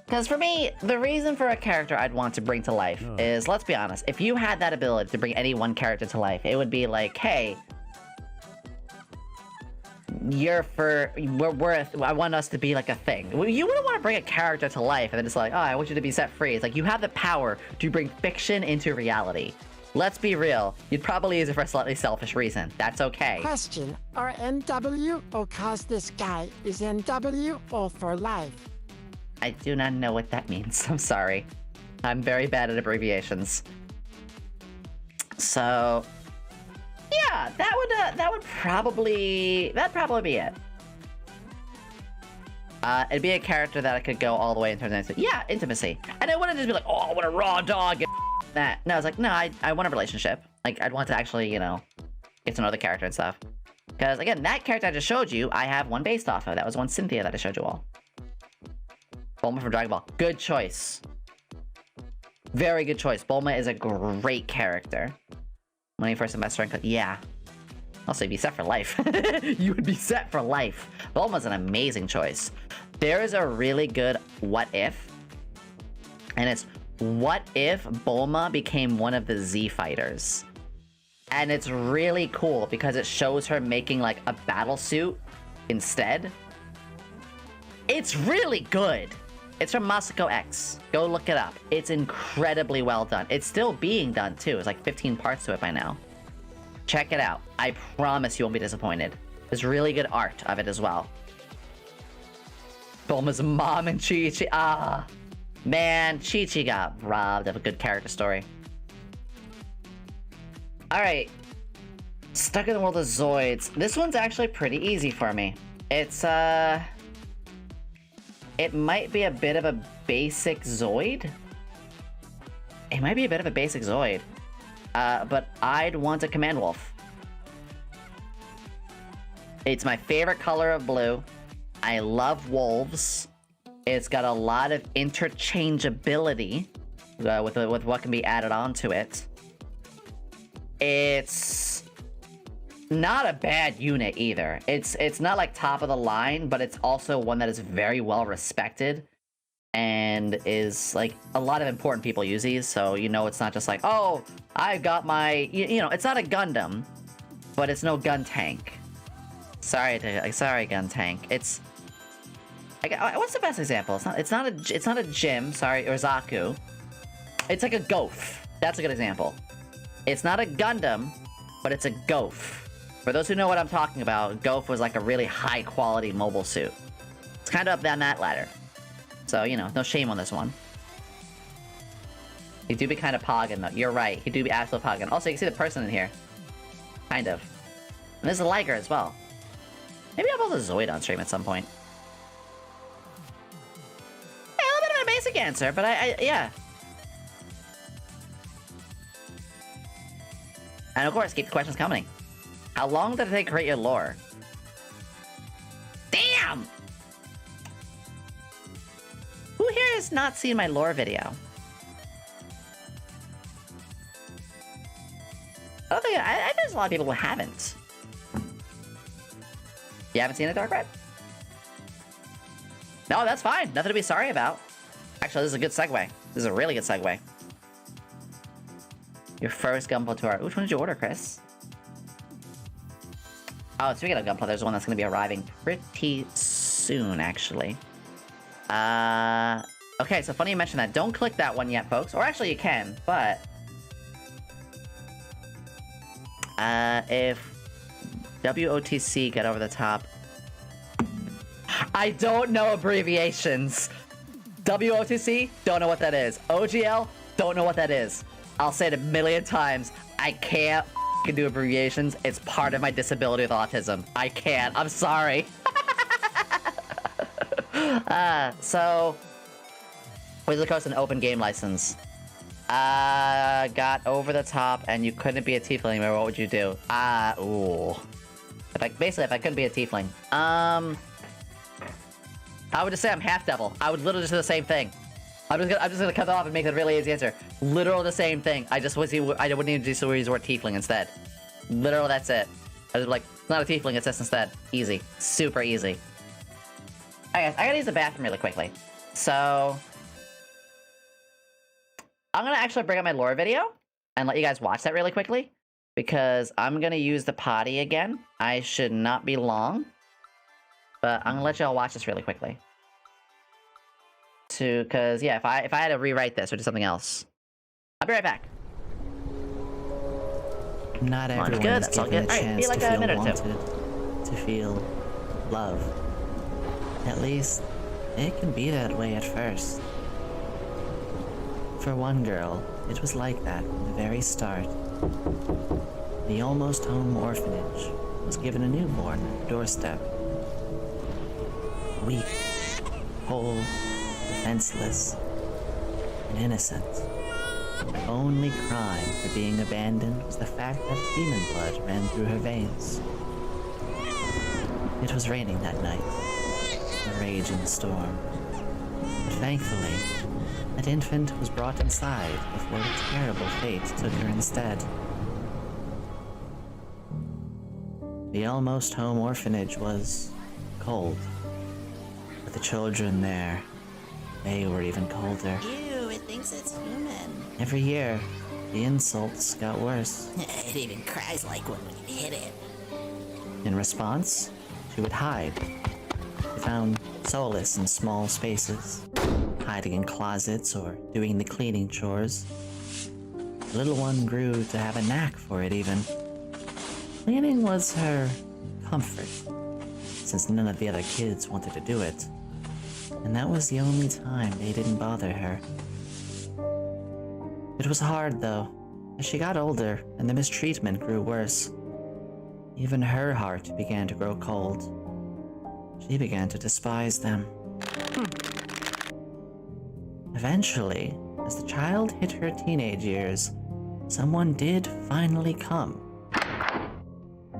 Because for me, the reason for a character I'd want to bring to life is, let's be honest, if you had that ability to bring any one character to life, it would be like, hey... I want us to be like a thing. You wouldn't want to bring a character to life and then it's like, oh, I want you to be set free. It's like, you have the power to bring fiction into reality. Let's be real, you'd probably use it for a slightly selfish reason. That's okay. Question, are NW or cause this guy is NW or for life? I do not know what that means. I'm sorry. I'm very bad at abbreviations. So... yeah, that'd probably be it. It'd be a character that I could go all the way in terms of intimacy. And it wouldn't just be like, oh, I want a raw dog and that. No, it's like, no, I want a relationship. Like, I'd want to actually, you know, get to know the character and stuff. Because, again, that character I just showed you, I have one based off of. That was one Cynthia that I showed you all. Bulma from Dragon Ball. Good choice. Very good choice. Bulma is a great character. When you first invest strength, yeah. Also, you'd be set for life. You would be set for life. Bulma's an amazing choice. There is a really good what if. And it's, what if Bulma became one of the Z fighters? And it's really cool because it shows her making like a battle suit instead. It's really good. It's from Masako X. Go look it up. It's incredibly well done. It's still being done too. It's like 15 parts to it by now. Check it out. I promise you won't be disappointed. There's really good art of it as well. Bulma's mom and Chi-Chi. Ah, man, Chi-Chi got robbed of a good character story. Alright. Stuck in the world of Zoids. This one's actually pretty easy for me. It's, it might be a bit of a basic Zoid. It might be a bit of a basic Zoid. But I'd want a Command Wolf. It's my favorite color of blue. I love wolves. It's got a lot of interchangeability with what can be added onto it. It's not a bad unit either. It's not like top of the line, but it's also one that is very well respected and is like a lot of important people use these, so you know it's not just like, oh, I got my, you know, it's not a Gundam, but it's no gun tank. Sorry gun tank. It's what's the best example? It's not a Jim, sorry, or Zaku. It's like a Goaf. That's a good example. It's not a Gundam, but it's a Goaf. For those who know what I'm talking about, Goaf was like a really high quality mobile suit. It's kind of up down that ladder. So, you know, no shame on this one. He do be kind of poggin' though. You're right. He do be absolute poggin'. Also, you can see the person in here. Kind of. And there's a Liger as well. Maybe I'll build a Zoid on stream at some point. Yeah, a little bit of a basic answer, but yeah. And of course, keep the questions coming. How long did it take to create your lore? Damn! Who here has not seen my lore video? I don't think I think there's a lot of people who haven't. You haven't seen it, Dark Red? No, that's fine. Nothing to be sorry about. Actually, this is a good segue. This is a really good segue. Your first Gunpla tour. Which one did you order, Chris? Oh, speaking of Gunpla, there's one that's going to be arriving pretty soon, actually. Okay, so funny you mentioned that. Don't click that one yet, folks. Or actually, you can, but... if WOTC got over the top... I don't know abbreviations. WOTC, don't know what that is. OGL, don't know what that is. I'll say it a million times. I can't do abbreviations. It's part of my disability with autism. I can't. I'm sorry. So... Wizard Coast an open game license. Got over the top and you couldn't be a tiefling anymore, what would you do? Ooh. Basically, if I couldn't be a tiefling. I would just say I'm half devil. I would literally just do the same thing. I'm just gonna cut that off and make it a really easy answer. Literal the same thing. I wouldn't even use the word tiefling instead. Literal, that's it. I was like, it's not a tiefling, it's this instead. Easy. Super easy. Alright guys, I gotta use the bathroom really quickly. So... I'm gonna actually bring up my lore video and let you guys watch that really quickly. Because I'm gonna use the potty again. I should not be long. But I'm gonna let y'all watch this really quickly. Cause yeah, if I had to rewrite this or do something else. I'll be right back. Not everyone good, is that's all given good. a Alright, chance be like to a feel minute or wanted, two. to feel love. At least, it can be that way at first. For one girl, it was like that from the very start. The almost home orphanage was given a newborn at her doorstep. Weak, whole, defenseless, and innocent. Her only crime for being abandoned was the fact that demon blood ran through her veins. It was raining that night, a raging storm. But thankfully, that infant was brought inside before a terrible fate took her instead. The almost home orphanage was cold. But the children there, they were even colder. Ew, it thinks it's human. Every year, the insults got worse. It even cries like when we hit it. In response, she would hide. She found solace in small spaces, hiding in closets or doing the cleaning chores. The little one grew to have a knack for it even. Cleaning was her comfort, since none of the other kids wanted to do it. And that was the only time they didn't bother her. It was hard though, as she got older and the mistreatment grew worse. Even her heart began to grow cold. She began to despise them. Eventually, as the child hit her teenage years, someone did finally come.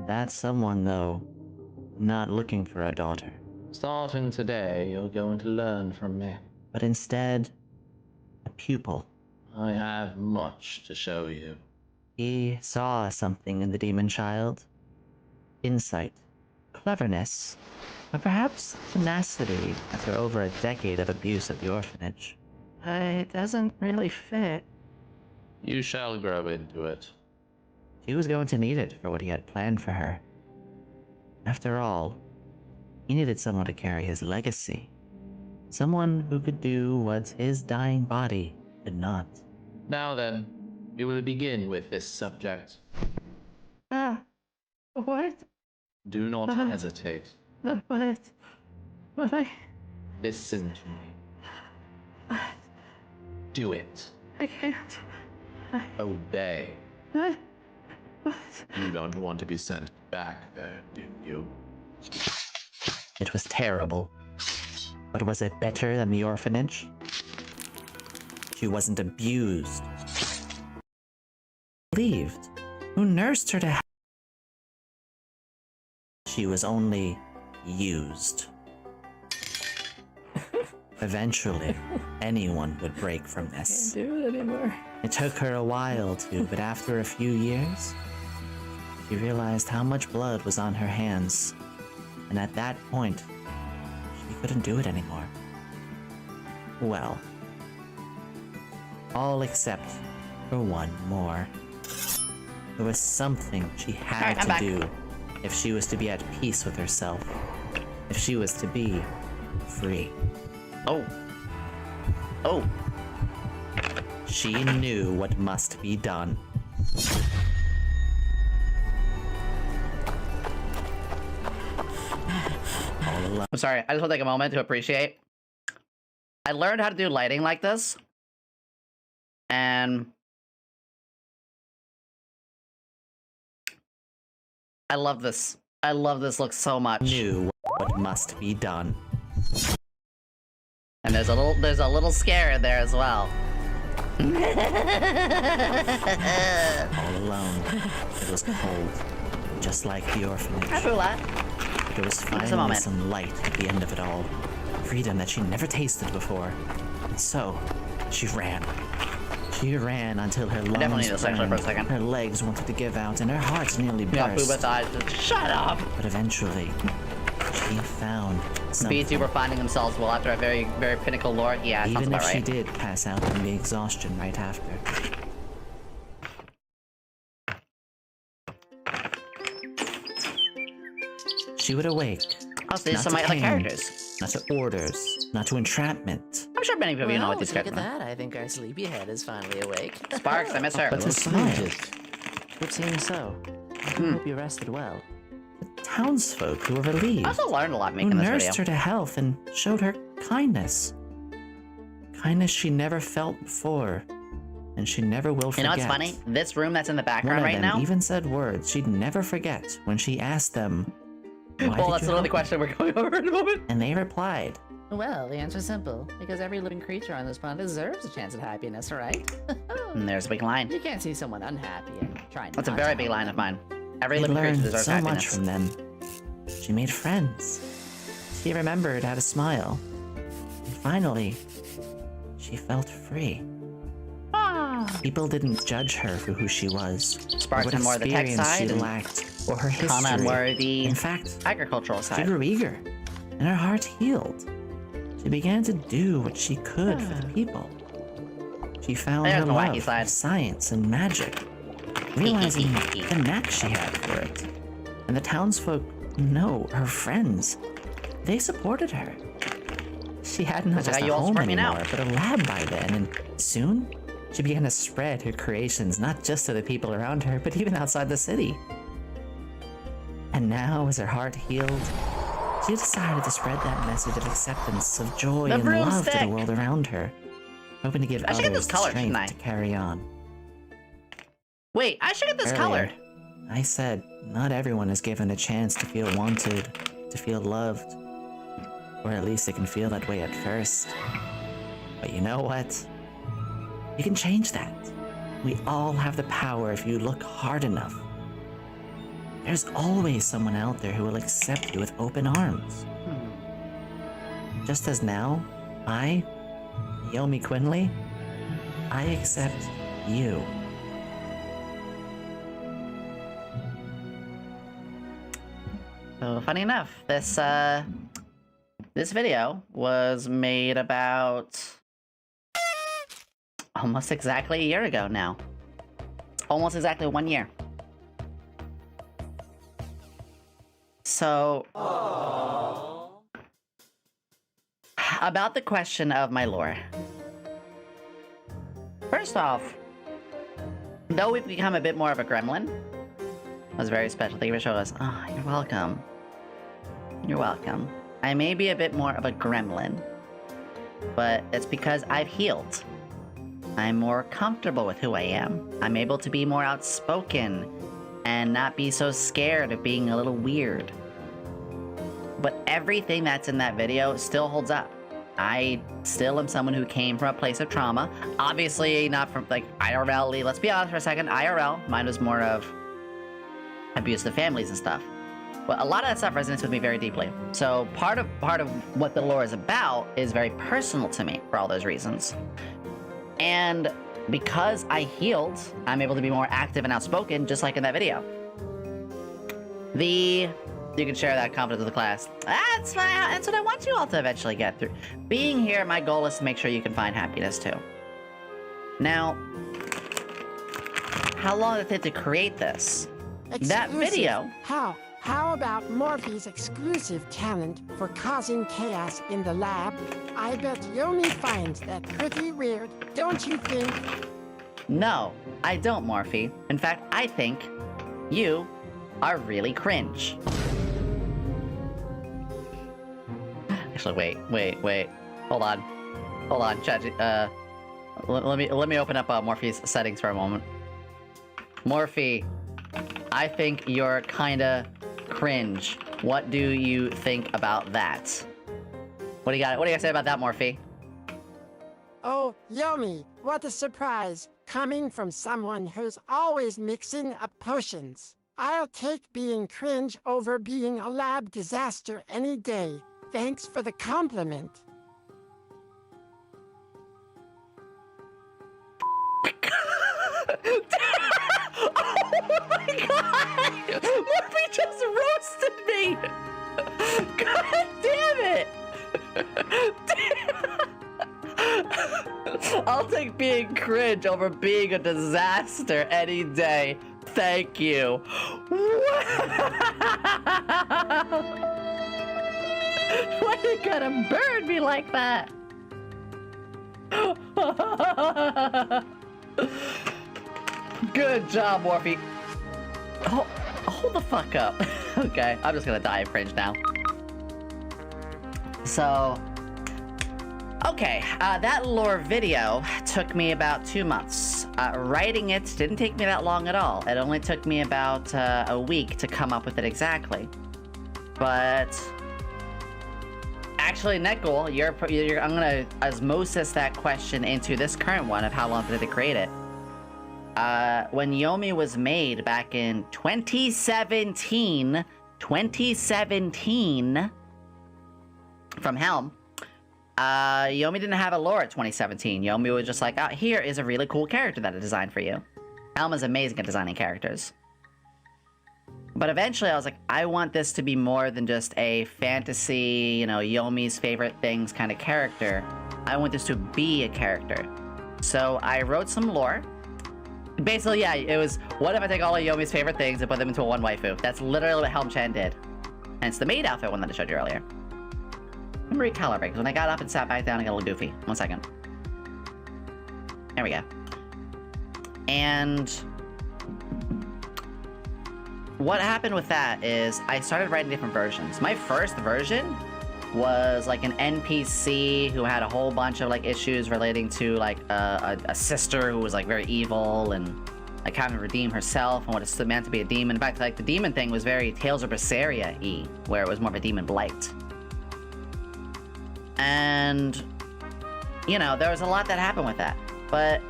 That someone, though, not looking for a daughter. Starting today, you're going to learn from me. But instead, a pupil. I have much to show you. He saw something in the demon child. Insight, cleverness, or perhaps tenacity after over a decade of abuse at the orphanage. It doesn't really fit. You shall grow into it. She was going to need it for what he had planned for her. After all, he needed someone to carry his legacy. Someone who could do what his dying body could not. Now then, we will begin with this subject. What? Do not hesitate. What I... Listen to me. Do it. I can't. Obey. What? You don't want to be sent back there, do you? It was terrible. But was it better than the orphanage? She wasn't abused. Believed. who nursed her to health. She was only used. Eventually, anyone would break from this. Can't do it anymore. It took her a while to, but after a few years, she realized how much blood was on her hands, and at that point, she couldn't do it anymore. Well, all except for one more. There was something she had to do if she was to be at peace with herself, if she was to be free. Oh. Oh. She knew what must be done. All alone. I'm sorry, I just want to take a moment to appreciate. I learned how to do lighting like this. And I love this. I love this look so much. Knew what must be done. And there's a little scare in there as well. All alone. It was cold, just like the orphanage. But there was finally some light at the end of it all. Freedom that she never tasted before. So, she ran. She ran until her lungs burned, her legs wanted to give out, and her heart nearly burst. Yeah, Booba thought, shut up! But eventually, she found something. Vtuber finding themselves well after a very, very pinnacle lore. Yeah, even if she did pass out from the exhaustion right after. She would awake. Oh, so there's some other characters. Not to orders, not to entrapment. I'm sure many of you know what these Look characters at are. that. I think our sleepyhead is finally awake. Sparks, I miss her. But to smile. It seemed so. I hope you rested well. The townsfolk who were relieved. I also learned a lot making who this nursed video. her to health and showed her kindness. Kindness she never felt before, and she never will forget. You know what's funny? This room that's in the background One of right them now. even said words she'd never forget when she asked them, "Why Well, did that's you another help question we're going over in a moment. me?" And they replied, Well, the answer's simple. Because every living creature on this planet deserves a chance at happiness, right? And there's a big line. You can't see someone unhappy and try That's a not very to big help line of mine. Every They living creature learned deserves so happiness. much from them. She made friends. She remembered how to smile. And finally, she felt free. People didn't judge her for who she was, Sparks or what on more of the tech experience side, she and lacked, or her history. Kana on more of the In fact, agricultural she side. grew eager, and her heart healed. She began to do what she could for the people. She found There's her the wacky love side. for science and magic, realizing the knack she had for it. And the townsfolk, no, her friends, they supported her. She had not That's just how a you all home support me now. anymore, but a lab by then, and soon she began to spread her creations not just to the people around her, but even outside the city. And now, as her heart healed, she decided to spread that message of acceptance, of joy The and love to broomstick. the world around her, hoping to give I should get others this the colored, shouldn't strength I? to carry on. Wait, I should get this Earlier, colored. I said not everyone is given a chance to feel wanted, to feel loved, or at least they can feel that way at first. But you know what? You can change that. We all have the power if you look hard enough. There's always someone out there who will accept you with open arms. Just as now, I, Yomi Quinnley, I accept you. So funny enough, this video was made about almost exactly a year ago now. Almost exactly 1 year. So about the question of my lore. First off, though we've become a bit more of a gremlin, it was very special. Thank you for showing us. Oh, you're welcome. You're welcome. I may be a bit more of a gremlin, but it's because I've healed. I'm more comfortable with who I am. I'm able to be more outspoken and not be so scared of being a little weird. But everything that's in that video still holds up. I still am someone who came from a place of trauma. Obviously not from like IRL. Let's be honest for a second. IRL. Mine was more of abusive families and stuff. But a lot of that stuff resonates with me very deeply. So part of what the lore is about is very personal to me for all those reasons. And because I healed, I'm able to be more active and outspoken, just like in that video. You can share that confidence with the class. That's what I want you all to eventually get through. Being here, my goal is to make sure you can find happiness too. Now, how long did it take to create this? That video. How about Morphe's exclusive talent for causing chaos in the lab? I bet Yomi finds that pretty weird, don't you think? No, I don't, Morphe. In fact, I think you are really cringe. Actually, wait. Hold on, chat. Let me open up Morphe's settings for a moment. Morphe, I think you're kinda cringe. What do you think about that? What do you got to say about that, Morphe? Oh, Yomi, what a surprise, coming from someone who's always mixing up potions. I'll take being cringe over being a lab disaster any day. Thanks for the compliment. Oh my god! Morphe just roasted me! God damn it! I'll take being cringe over being a disaster any day. Thank you. Why you gotta burn me like that? Good job, Morphe. Oh, hold the fuck up. Okay, I'm just gonna die of cringe now. So, okay, that lore video took me about 2 months. Writing it didn't take me that long at all. It only took me about a week to come up with it exactly. But actually, Nekul, I'm gonna osmosis that question into this current one of how long did it create it. When Yomi was made back in 2017 from Helm, Yomi didn't have a lore at 2017. Yomi was just like, oh, here is a really cool character that I designed for you. Helm is amazing at designing characters. But eventually I was like, I want this to be more than just a fantasy, you know, Yomi's favorite things kind of character. I want this to be a character. So I wrote some lore. Basically, yeah, it was, what if I take all of Yomi's favorite things and put them into a one waifu? That's literally what Helm Chan did. And it's the maid outfit one that I showed you earlier. Let me recalibrate, because when I got up and sat back down, I got a little goofy. 1 second. There we go. And what happened with that is I started writing different versions. My first version was like an NPC who had a whole bunch of like issues relating to like a sister who was like very evil and like having to redeem herself and what it's meant to be a demon. In fact, like the demon thing was very Tales of Berseria-y, where it was more of a demon blight. And you know, there was a lot that happened with that. But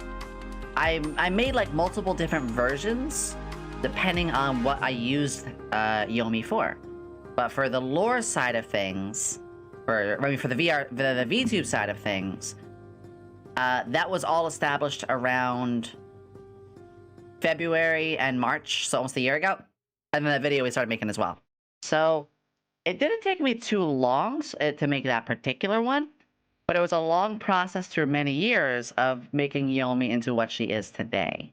I made like multiple different versions depending on what I used Yomi for. But for the lore side of things, for the VTube side of things, that was all established around February and March, so almost a year ago. And then that video we started making as well. So it didn't take me too long to make that particular one, but it was a long process through many years of making Yomi into what she is today.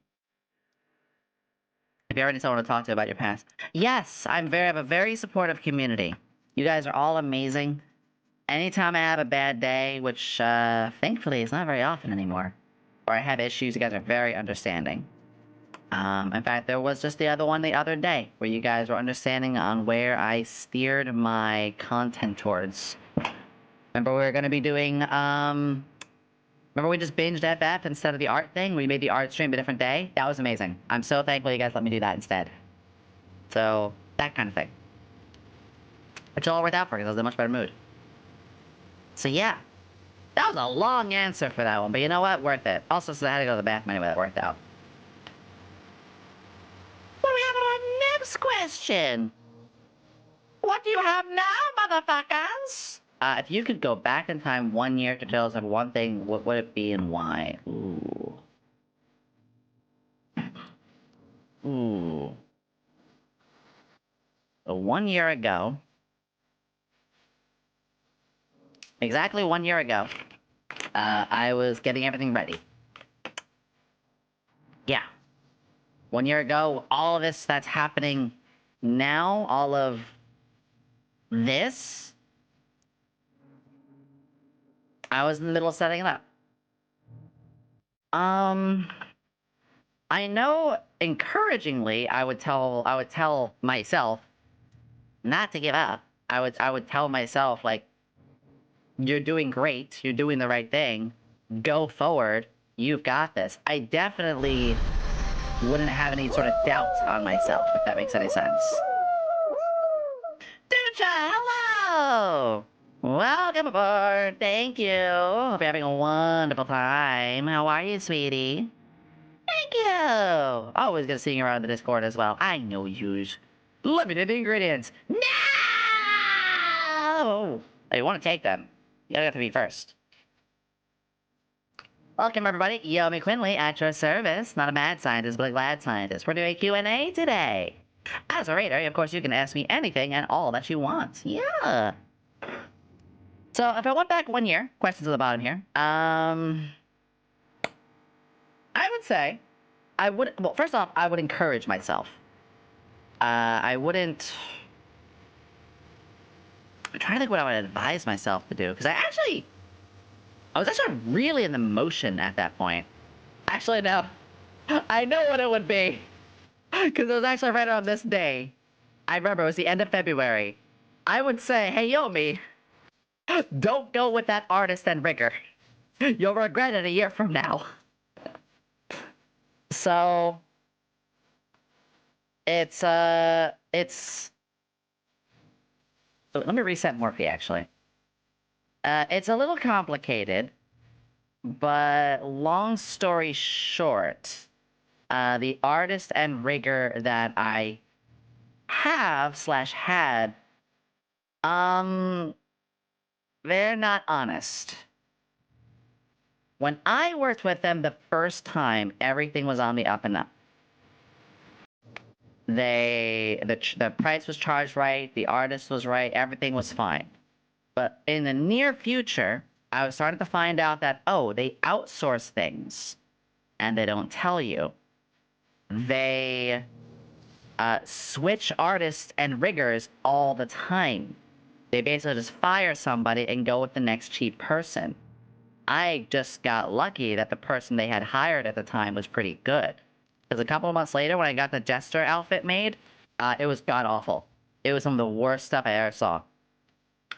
If you already need someone to talk to about your past. Yes, I have a very supportive community. You guys are all amazing. Anytime I have a bad day, which thankfully is not very often anymore, or I have issues, you guys are very understanding. In fact, there was just the other day where you guys were understanding on where I steered my content towards. Remember we were going to be doing, remember we just binged FF instead of the art thing? We made the art stream a different day? That was amazing. I'm so thankful you guys let me do that instead. So, that kind of thing. Which all worked out for me because I was in a much better mood. So yeah, that was a long answer for that one, but you know what? Worth it. Also, since I had to go to the bathroom anyway, that worked out. What do we have on our next next question. What do you have now, motherfuckers? If you could go back in time 1 year to tell us of one thing, what would it be and why? Ooh. Ooh. So 1 year ago, exactly 1 year ago, I was getting everything ready. Yeah. 1 year ago, all of this that's happening now, all of this, I was in the middle of setting it up. I know encouragingly I would tell myself not to give up. I would tell myself, like, you're doing great, you're doing the right thing, go forward, you've got this. I definitely wouldn't have any sort of doubt on myself, if that makes any sense. Ducha, hello! Welcome aboard, thank you. Hope you're having a wonderful time. How are you, sweetie? Thank you! Always good seeing you around the Discord as well. I know yous. Limited ingredients. No! Oh, you want to take them? You gotta have to be first. Welcome everybody, Yomi Quinnley at your service. Not a mad scientist, but a glad scientist. We're doing Q&A today. As a raider, of course, you can ask me anything and all that you want. Yeah. So if I went back 1 year, questions at the bottom here. I would say, well, first off, I would encourage myself. I wouldn't... I'm trying to think what I would advise myself to do, because I was actually really in the motion at that point. Actually, no. I know what it would be. Because it was actually right around this day. I remember it was the end of February. I would say, hey, Yomi, don't go with that artist and rigor. You'll regret it a year from now. So... It's... Let me reset Morphe, actually. It's a little complicated, but long story short, the artist and rigor that I have/had, they're not honest. When I worked with them the first time, everything was on the up and up. The price was charged right, the artist was right, everything was fine. But in the near future, I was starting to find out that, oh, they outsource things, and they don't tell you. They switch artists and riggers all the time. They basically just fire somebody and go with the next cheap person. I just got lucky that the person they had hired at the time was pretty good. Because a couple of months later, when I got the Jester outfit made, it was god-awful. It was some of the worst stuff I ever saw.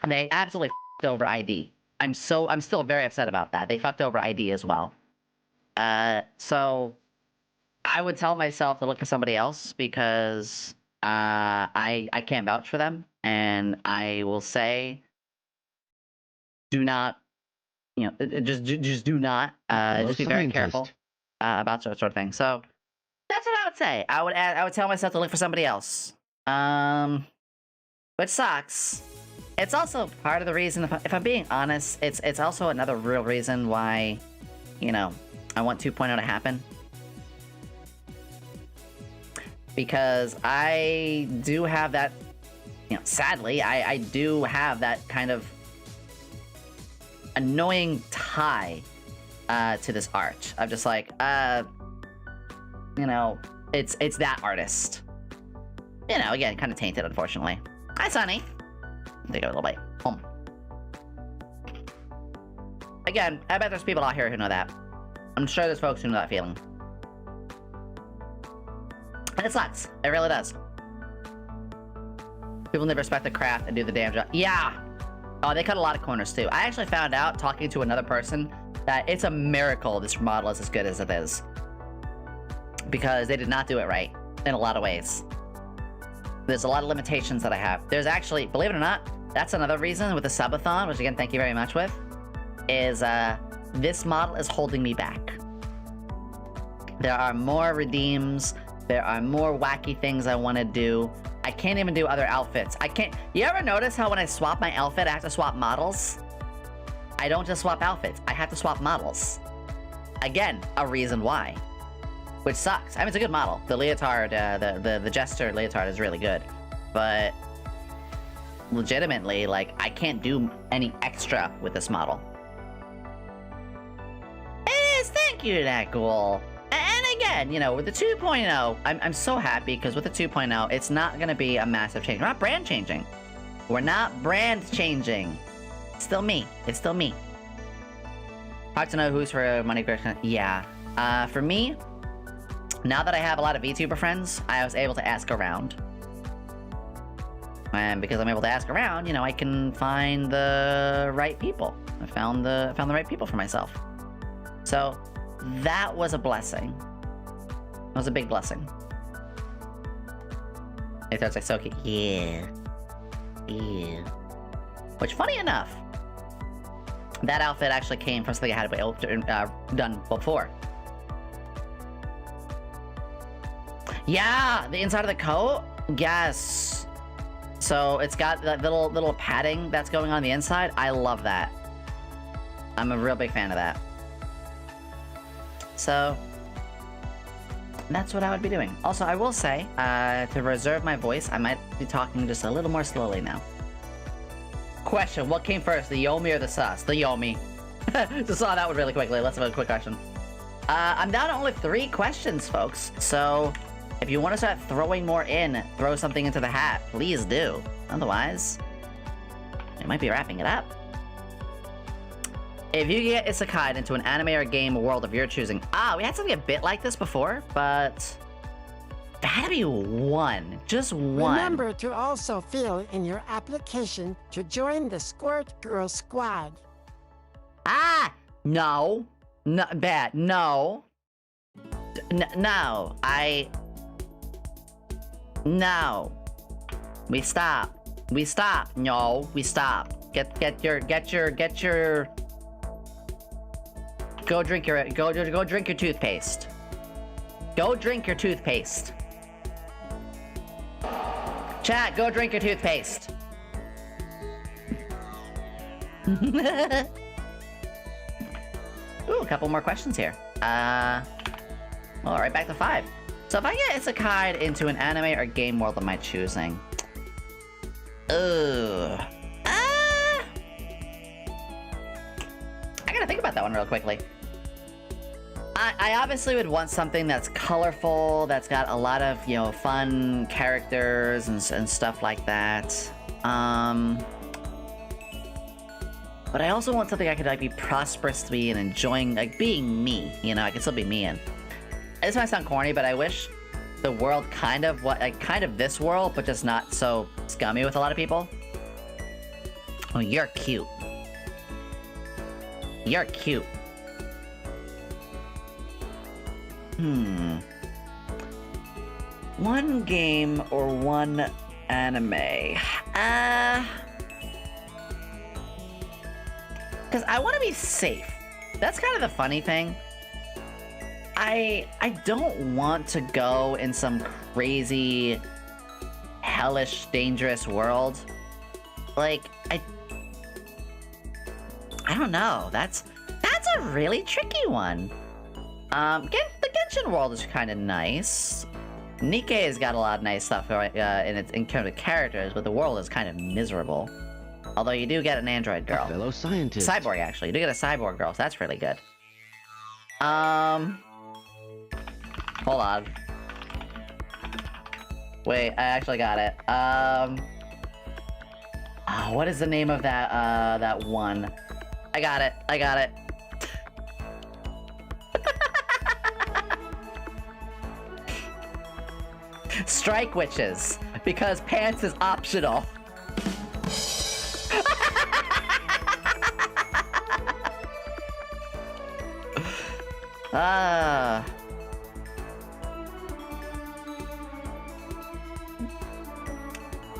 And they absolutely f***ed over ID. I'm still very upset about that. They fucked over ID as well. So I would tell myself to look for somebody else because I can't vouch for them, and I will say, do not, just do not, just be very careful about that sort of thing. So that's what I would say. I would tell myself to look for somebody else. Which sucks. It's also part of the reason, if I'm being honest, it's also another real reason why, I want 2.0 to happen. Because I do have that, sadly, I do have that kind of annoying tie to this art. I'm just like, it's that artist. Again, kind of tainted, unfortunately. Hi, Sonny. Take a little bite. Home. Again, I bet there's people out here who know that. I'm sure there's folks who know that feeling. And it sucks. It really does. People never respect the craft and do the damn job. Yeah! Oh, they cut a lot of corners, too. I actually found out, talking to another person, that it's a miracle this model is as good as it is. Because they did not do it right. In a lot of ways. There's a lot of limitations that I have. There's actually, believe it or not, that's another reason with the Subathon, which again, thank you very much with, is this model is holding me back. There are more redeems There are more wacky things I want to do. I can't even do other outfits. I can't... You ever notice how when I swap my outfit, I have to swap models? I don't just swap outfits. I have to swap models. Again, a reason why. Which sucks. I mean, it's a good model. The leotard, the Jester leotard is really good. But... legitimately, like, I can't do any extra with this model. It is! Thank you, that ghoul! And again, you know, with the 2.0, I'm so happy, because with the 2.0, it's not gonna be a massive change. We're not brand changing. We're not brand changing. It's still me. It's still me. Hard to know who's for money question. Yeah. For me, now that I have a lot of VTuber friends, I was able to ask around. And because I'm able to ask around, you know, I can find the right people. I found the right people for myself. So that was a blessing. It was a big blessing. It starts like so cute. Yeah. Yeah. Which, funny enough, that outfit actually came from something I had done before. Yeah, the inside of the coat? Yes. So it's got that little padding that's going on the inside. I love that. I'm a real big fan of that. So that's what I would be doing. Also, I will say, to reserve my voice, I might be talking just a little more slowly now. Question, what came first, the Yomi or the sus? The Yomi. Just saw that one really quickly. Let's have a quick question. I'm down to only 3 questions, folks. So if you want to start throwing more in, throw something into the hat, please do. Otherwise, I might be wrapping it up. If you get isekai'd into an anime or game world of your choosing... Ah, we had something a bit like this before, but... there had to be one. Just one. Remember to also fill in your application to join the Squirt Girl Squad. Ah! No. No, bad. No. No. No. We stop. We stop. No, we stop. Get your... Go drink your toothpaste. Go drink your toothpaste. Chat, go drink your toothpaste. Ooh, a couple more questions here. Well, right back to 5. So if I get isekai'd into an anime or game world of my choosing... Ugh. I gotta think about that one real quickly. I obviously would want something that's colorful, that's got a lot of, you know, fun characters and stuff like that. But I also want something I could, like, be prosperously and enjoying, like, being me. You know, I can still be me in. This might sound corny, but I wish the world kind of this world, but just not so scummy with a lot of people. Oh, you're cute. You're cute. One game or one anime? Because I want to be safe. That's kind of the funny thing. I don't want to go in some crazy, hellish, dangerous world. Like, I don't know. That's a really tricky one. The Genshin world is kind of nice. Nikkei's got a lot of nice stuff in terms of characters, but the world is kind of miserable. Although you do get an android girl. A fellow scientist. Cyborg, actually. You do get a cyborg girl, so that's really good. Hold on. Wait, I actually got it. What is the name of that one? I got it. I got it. Strike witches, because pants is optional.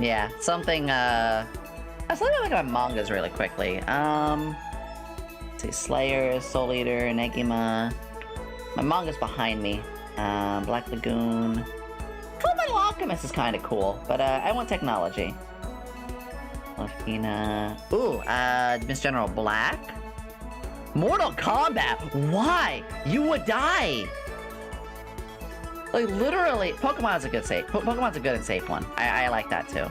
Yeah, something, let's look at my mangas really quickly. Let's see, Slayer, Soul Eater, Negima. My manga's behind me. Black Lagoon. Full Metal Alchemist is kind of cool, but I want technology. Lafina. Ooh, Miss General Black. Mortal Kombat. Why? You would die. Like literally, Pokemon's a good safe. Pokemon's a good and safe one. I like that too.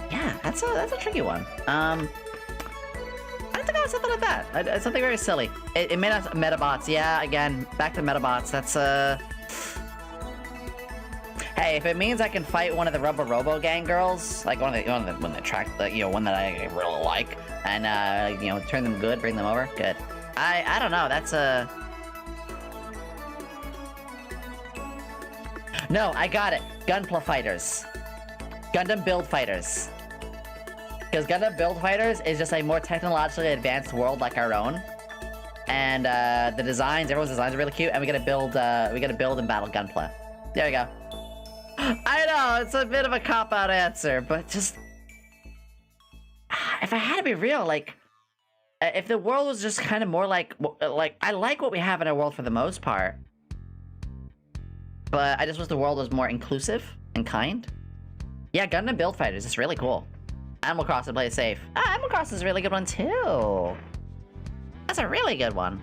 Yeah, that's a tricky one. I don't think I was something like that. Something very silly. It made us Metabots. Yeah, again, back to Metabots. That's Hey, if it means I can fight one of the Rubber Robo Gang girls, like one that I really like, and turn them good, bring them over, good. I don't know. That's a. No, I got it. Gunpla fighters. Gundam Build Fighters. Because Gundam Build Fighters is just a more technologically advanced world like our own. And the designs, everyone's designs are really cute, and we gotta build and battle Gunpla. There we go. I know, it's a bit of a cop-out answer, but just... If I had to be real, like... If the world was just kind of more like... I like what we have in our world for the most part. But I just wish the world was more inclusive and kind. Yeah, Gundam Build Fighters, it's really cool. Animal Crossing plays safe. Animal Crossing is a really good one too. That's a really good one.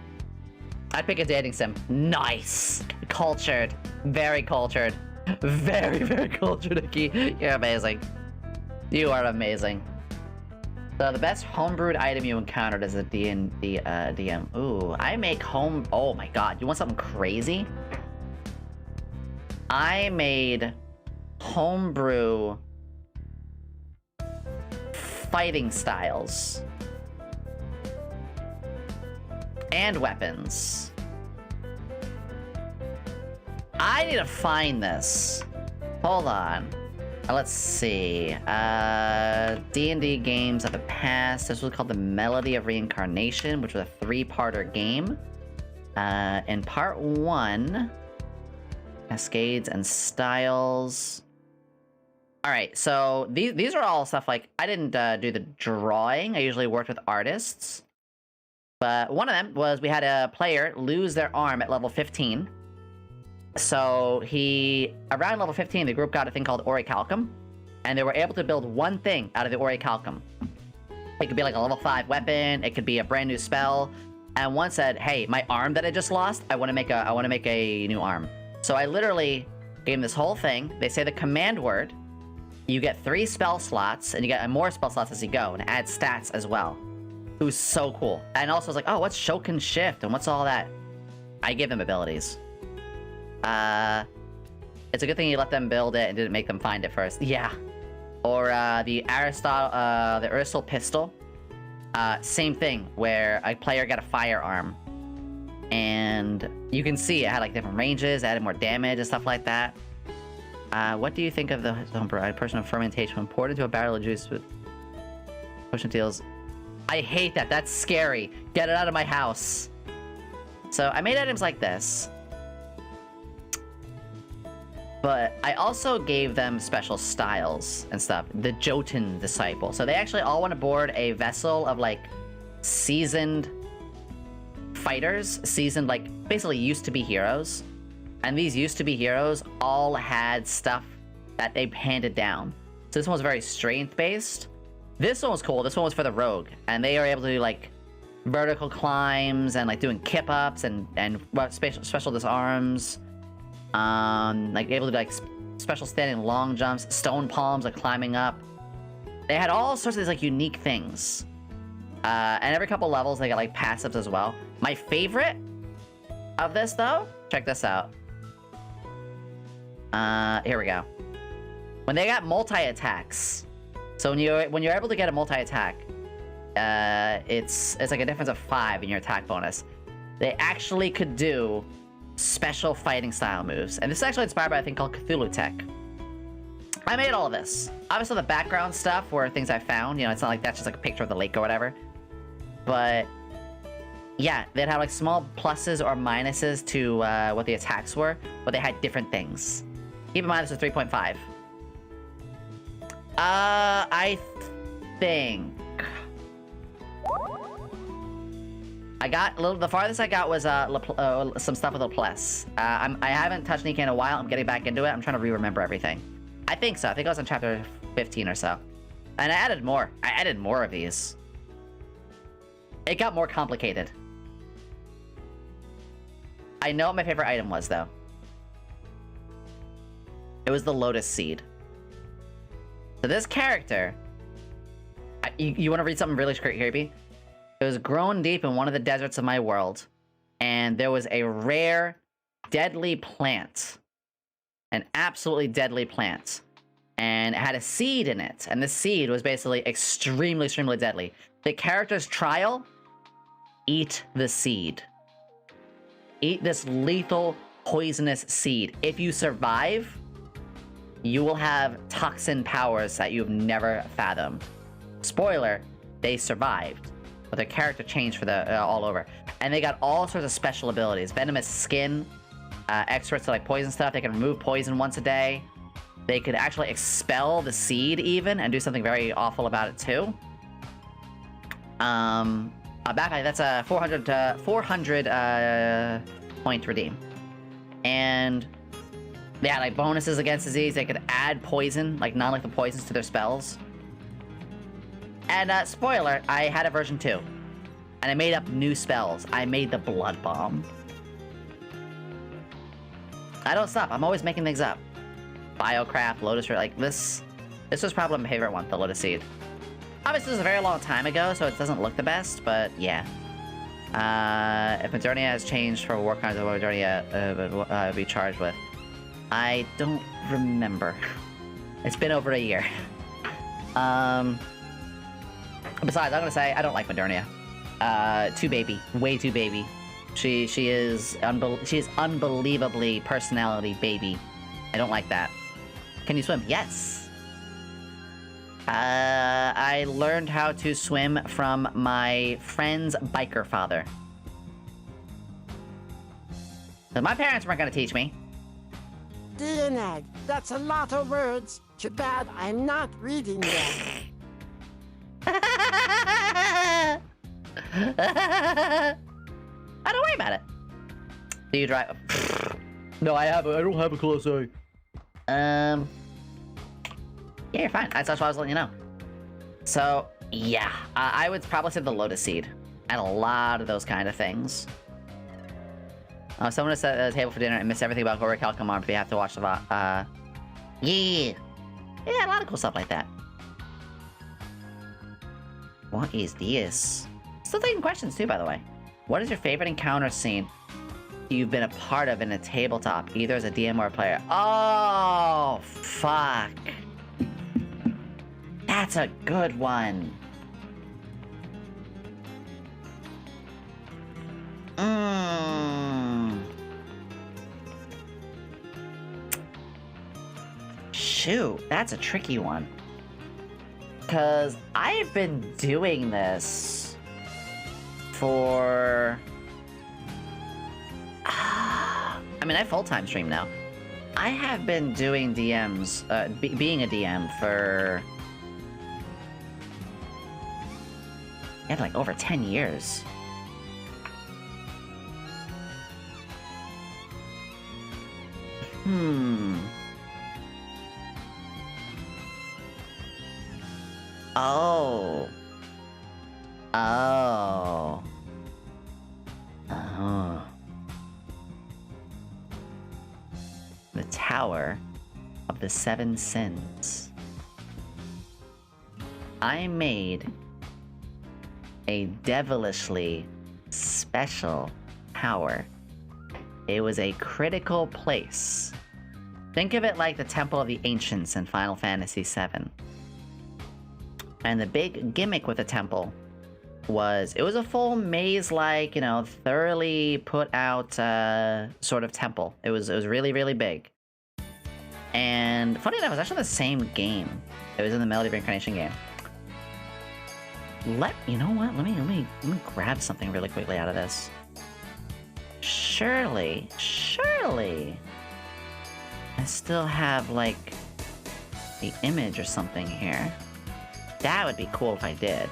I'd pick a dating sim. Nice. Cultured. Very cultured. Very, very cultured, Nikki. You're amazing. You are amazing. So the best homebrewed item you encountered as a D&D DM. Ooh, I make home... Oh my god, you want something crazy? I made homebrew fighting styles. And weapons. I need to find this. Hold on. Let's see. D&D games of the past. This was called the Melody of Reincarnation, which was a 3-parter game. In part 1, Cascades and Styles. Alright, so these are all stuff like... I didn't do the drawing. I usually worked with artists. But one of them was we had a player lose their arm at level 15. So around level 15, the group got a thing called Orichalcum, and they were able to build one thing out of the Orichalcum. It could be like a level 5 weapon, it could be a brand new spell, and one said, hey, my arm that I just lost, I want to make a new arm. So I literally gave them this whole thing. They say the command word, you get 3 spell slots, and you get more spell slots as you go, and it adds stats as well. It was so cool. And also I was like, oh, what's Shokin Shift, and what's all that? I gave them abilities. It's a good thing you let them build it and didn't make them find it first. Yeah. Or, the Ursal Pistol. Same thing, where a player got a firearm. And you can see it had, like, different ranges, added more damage and stuff like that. What do you think of the homebrew? Portion of fermentation when poured into a barrel of juice with potion deals? I hate that. That's scary. Get it out of my house. So, I made items like this. But I also gave them special styles and stuff. The Jotun Disciple. So they actually all went aboard a vessel of, like, seasoned fighters. Seasoned, like, basically used-to-be heroes. And these used-to-be heroes all had stuff that they handed down. So this one was very strength-based. This one was cool. This one was for the rogue. And they were able to do, like, vertical climbs and, like, doing kip-ups and special disarms. Like able to do like special standing long jumps, stone palms, like climbing up. They had all sorts of these like unique things. And every couple levels they got like passives as well. My favorite of this though, check this out. Here we go. When they got multi-attacks. So when you're able to get a multi-attack, it's like a difference of 5 in your attack bonus. They actually could do special fighting style moves. And this is actually inspired by a thing called Cthulhu Tech. I made all of this. Obviously the background stuff were things I found. You know, it's not like that's just like a picture of the lake or whatever. But yeah, they'd have like small pluses or minuses to what the attacks were, but they had different things. Keep in mind this was 3.5. I think... I got a little. The farthest I got was some stuff with Laplace. I haven't touched Nika in a while. I'm getting back into it. I'm trying to remember everything. I think so. I think I was on chapter 15 or so. And I added more. I added more of these. It got more complicated. I know what my favorite item was, though. It was the Lotus Seed. So this character... You want to read something really creepy? It was grown deep in one of the deserts of my world. And there was a rare, deadly plant. An absolutely deadly plant. And it had a seed in it. And the seed was basically extremely, extremely deadly. The character's trial... Eat the seed. Eat this lethal, poisonous seed. If you survive, you will have toxin powers that you've never fathomed. Spoiler, they survived. But their character changed for the all over. And they got all sorts of special abilities. Venomous skin, experts to like poison stuff. They can remove poison once a day. They could actually expel the seed even and do something very awful about it too. A backpack, that's a 400 point redeem. And they had like bonuses against disease. They could add poison, like non-lethal poisons to their spells. And spoiler, I had a version 2. And I made up new spells. I made the Blood Bomb. I don't stop. I'm always making things up. Biocraft, Lotus, like this was probably my favorite one, the Lotus Seed. Obviously, this was a very long time ago, so it doesn't look the best, but yeah. If Modernia has changed for war crimes, what Modernia would be charged with? I don't remember. It's been over a year. Besides, I'm gonna say I don't like Modernia. Too baby, way too baby. She is unbelievably personality baby. I don't like that. Can you swim? Yes. I learned how to swim from my friend's biker father. So my parents weren't gonna teach me. DNAG, that's a lot of words. Too bad I'm not reading them. Don't worry about it. Do you drive? No, I don't have a class A. Yeah, you're fine. That's why I was letting you know. So, yeah. I would probably say the Lotus Seed. And a lot of those kind of things. Someone set at the table for dinner and missed everything about Gore Calcumar, but you have to watch the yeah. Yeah, a lot of cool stuff like that. What is this? Still taking questions too, by the way. What is your favorite encounter scene you've been a part of in a tabletop, either as a DM or a player? Oh, fuck. That's a good one. Shoot, that's a tricky one. Because I've been doing this for... I mean, I full-time stream now. I have been doing DMs, being a DM for... yeah, like over 10 years. Oh. Oh. Oh. The Tower of the Seven Sins. I made a devilishly special tower. It was a critical place. Think of it like the Temple of the Ancients in Final Fantasy VII. And the big gimmick with the temple was, it was a full maze-like, you know, thoroughly put out sort of temple. It was really, really big. And funny enough, it was actually the same game. It was in the Melody of Reincarnation game. You know what? Let me grab something really quickly out of this. Surely, I still have like the image or something here. That would be cool if I did.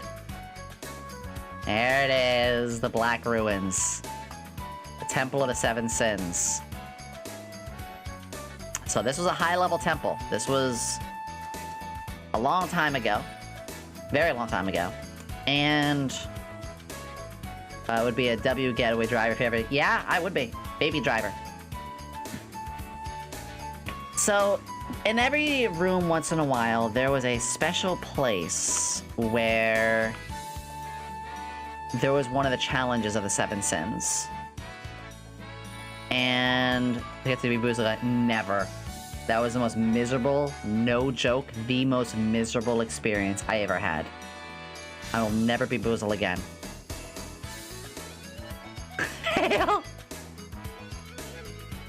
There it is, the Black Ruins. The Temple of the Seven Sins. So this was a high-level temple. This was a long time ago. Very long time ago. And would be a W getaway driver if you ever... Yeah, I would be. Baby driver. So, in every room once in a while, there was a special place where there was one of the challenges of the Seven Sins. And you have to be boozled. Never. That was the most miserable, no joke, the most miserable experience I ever had. I will never be boozled again. Hell!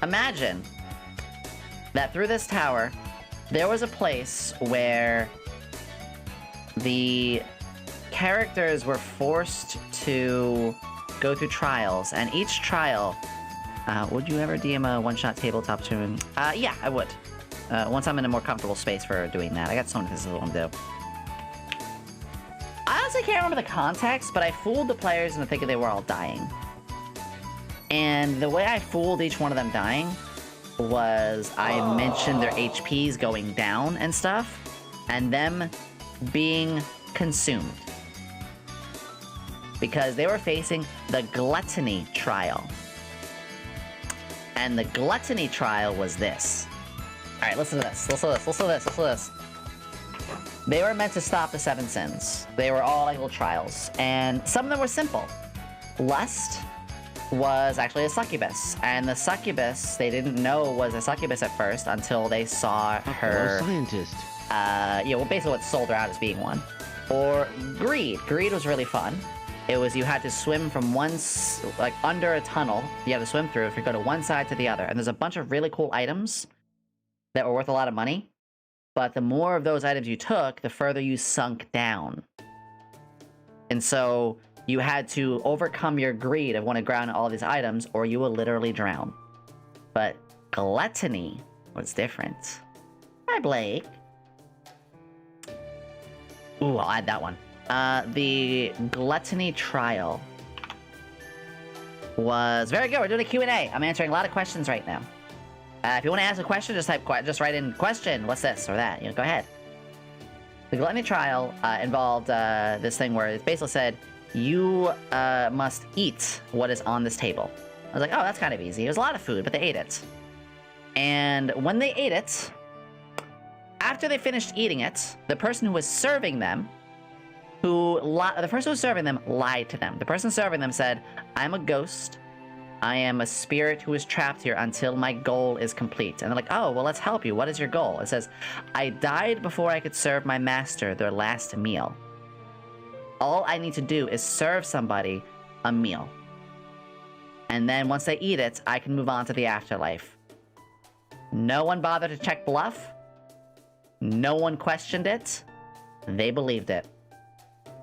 Imagine that through this tower, there was a place where the characters were forced to go through trials, and each trial... would you ever DM a one-shot tabletop tournament? Yeah, I would. Once I'm in a more comfortable space for doing that. I got so many things I want to do. I honestly can't remember the context, but I fooled the players into thinking they were all dying. And the way I fooled each one of them dying was I mentioned their HPs going down and stuff, and them being consumed. Because they were facing the Gluttony trial. And the Gluttony trial was this. Alright, listen to this. Listen to this. Listen to this. Listen to this. They were meant to stop the Seven Sins. They were all like little trials. And some of them were simple. Lust was actually a succubus. And the succubus, they didn't know was a succubus at first until they saw her... scientist. Yeah, well, basically what sold her out as being one. Or greed. Greed was really fun. It was you had to swim from like under a tunnel you had to swim through if you go to one side to the other. And there's a bunch of really cool items that were worth a lot of money. But the more of those items you took, the further you sunk down. And so you had to overcome your greed of wanting to ground all these items, or you will literally drown. But Gluttony was different. Hi, Blake. Ooh, I'll add that one. The Gluttony trial was very good. We're doing a Q&A. I'm answering a lot of questions right now. If you want to ask a question, just write in question. What's this or that? Go ahead. The Gluttony trial involved this thing where it basically said you must eat what is on this table. I was like, oh, that's kind of easy. It was a lot of food, but they ate it. And when they ate it, after they finished eating it, the person who was serving them, the person who was serving them lied to them. The person serving them said, I'm a ghost. I am a spirit who is trapped here until my goal is complete. And they're like, oh, well, let's help you. What is your goal? It says, I died before I could serve my master their last meal. All I need to do is serve somebody a meal. And then once they eat it, I can move on to the afterlife. No one bothered to check bluff. No one questioned it. They believed it.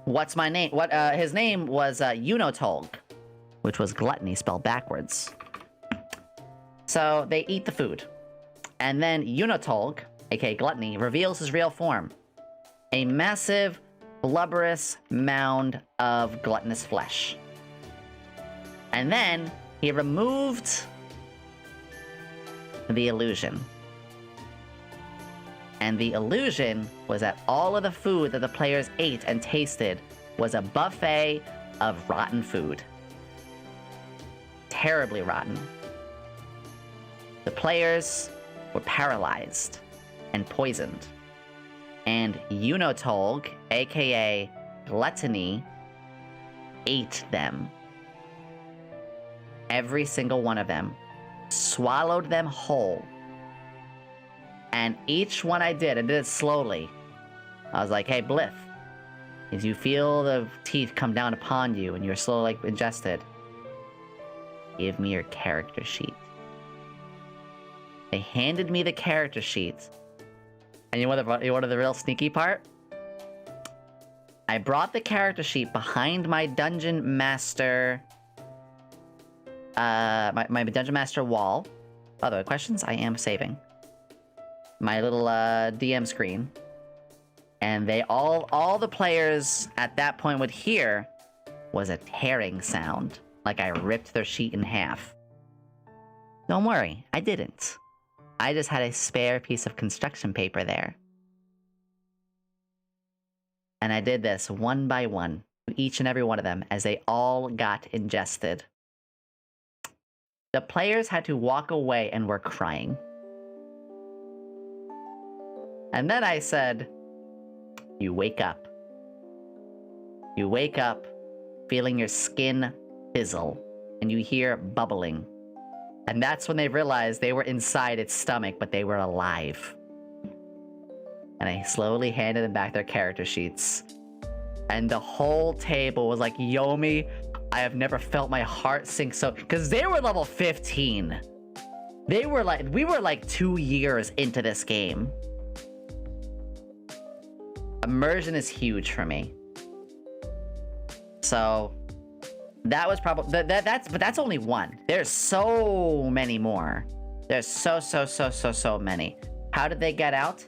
What's my name? His name was Unotolg, which was gluttony spelled backwards. So they eat the food. And then Unotolg, aka Gluttony, reveals his real form. A massive, blubberous mound of gluttonous flesh. And then he removed the illusion. And the illusion was that all of the food that the players ate and tasted was a buffet of rotten food. Terribly rotten. The players were paralyzed and poisoned. And Unotolg, aka Gluttony, ate them. Every single one of them. Swallowed them whole. And each one I did it slowly. I was like, hey, Bliff, as you feel the teeth come down upon you and you're slowly ingested, give me your character sheet. They handed me the character sheet. And you want the real sneaky part? I brought the character sheet behind my Dungeon Master... my Dungeon Master wall. By the way, questions I am saving. My little DM screen. And they all the players at that point would hear was a tearing sound, like I ripped their sheet in half. Don't worry, I didn't. I just had a spare piece of construction paper there. And I did this one by one, to each and every one of them, as they all got ingested. The players had to walk away and were crying. And then I said, you wake up. You wake up feeling your skin fizzle, and you hear bubbling. And that's when they realized they were inside its stomach, but they were alive. And I slowly handed them back their character sheets. And the whole table was like, Yomi, I have never felt my heart sink so... Because they were level 15. We were like 2 years into this game. Immersion is huge for me. So... that was probably... but that's only one. There's so many more. There's so many. How did they get out?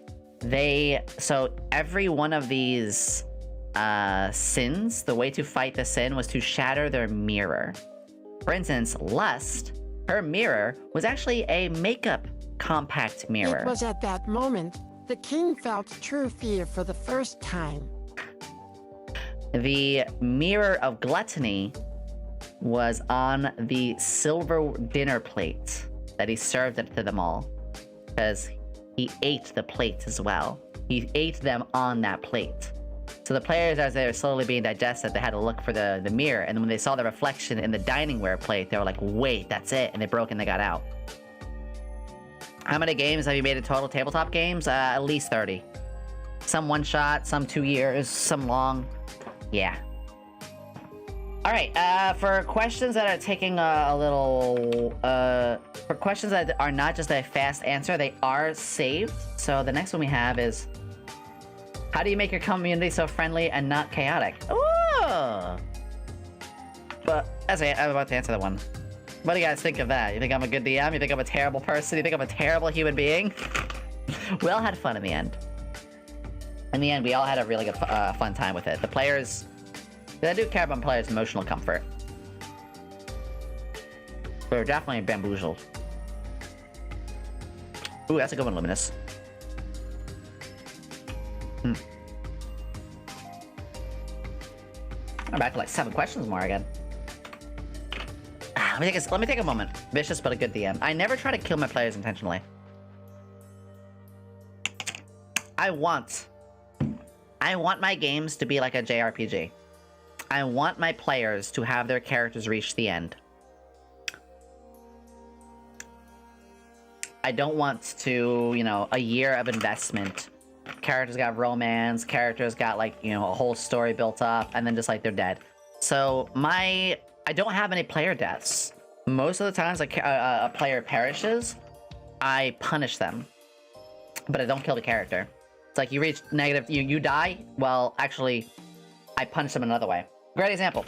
So every one of these sins, the way to fight the sin was to shatter their mirror. For instance, Lust, her mirror was actually a makeup compact mirror. It was at that moment the king felt true fear for the first time. The mirror of Gluttony was on the silver dinner plate that he served it to them all, because he ate the plate as well. He ate them on that plate. So the players, as they were slowly being digested, they had to look for the mirror, and when they saw the reflection in the diningware plate, they were like, wait, that's it, and they broke and they got out. How many games have you made in total tabletop games? At least 30. Some one shot, some 2 years, some long. Yeah. Alright, for questions that are taking a little, for questions that are not just a fast answer, they are saved. So the next one we have is, how do you make your community so friendly and not chaotic? Ooh! But, that's it, I'm about to answer that one. What do you guys think of that? You think I'm a good DM? You think I'm a terrible person? You think I'm a terrible human being? We all had fun in the end. In the end, we all had a really good, fun time with it. The players... I do care about players' emotional comfort. We were definitely bamboozled. Ooh, that's a good one, Luminous. I'm back to like 7 questions more again. Let me take a moment. Vicious but a good DM. I never try to kill my players intentionally. I want my games to be like a JRPG. I want my players to have their characters reach the end. I don't want to, you know, a year of investment. Characters got romance, characters got, like, you know, a whole story built up, and then just, like, they're dead. So, I don't have any player deaths. Most of the times a player perishes, I punish them. But I don't kill the character. It's like, you reach negative, you die, well, actually, I punish them another way. Great example.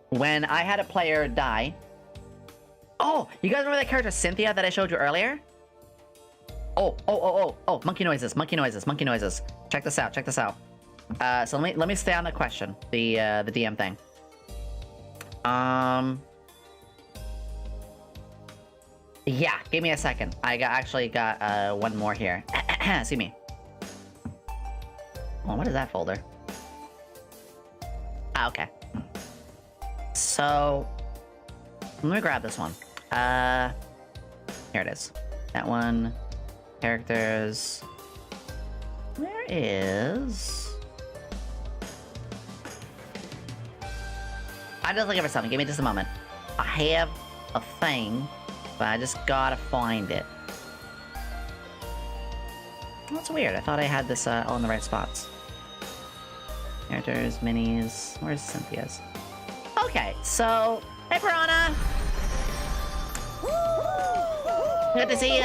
When I had a player die... Oh, you guys remember that character Cynthia that I showed you earlier? Oh, monkey noises. Check this out. So let me stay on the question, the DM thing. Yeah, give me a second. I actually got one more here. See me. Oh, what is that folder? Ah, okay. So, let me grab this one. Here it is. That one. Characters. Where is... I'm just looking for something. Give me just a moment. I have a thing, but I just gotta find it. That's weird. I thought I had this all in the right spots. Characters, minis. Where's Cynthia's? Okay, so... Hey, Piranha! Good to see you!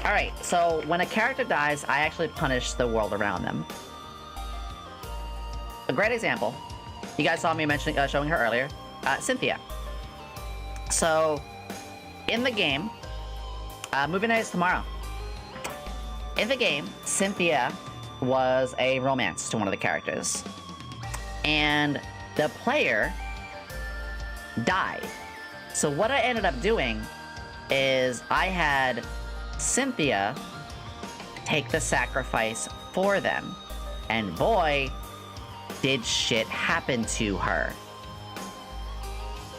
Alright, so when a character dies, I actually punish the world around them. A great example. You guys saw me mentioning, showing her earlier. Cynthia. So, in the game... movie night is tomorrow. In the game, Cynthia was a romance to one of the characters. And the player died. So what I ended up doing is I had Cynthia take the sacrifice for them. And boy, did shit happen to her.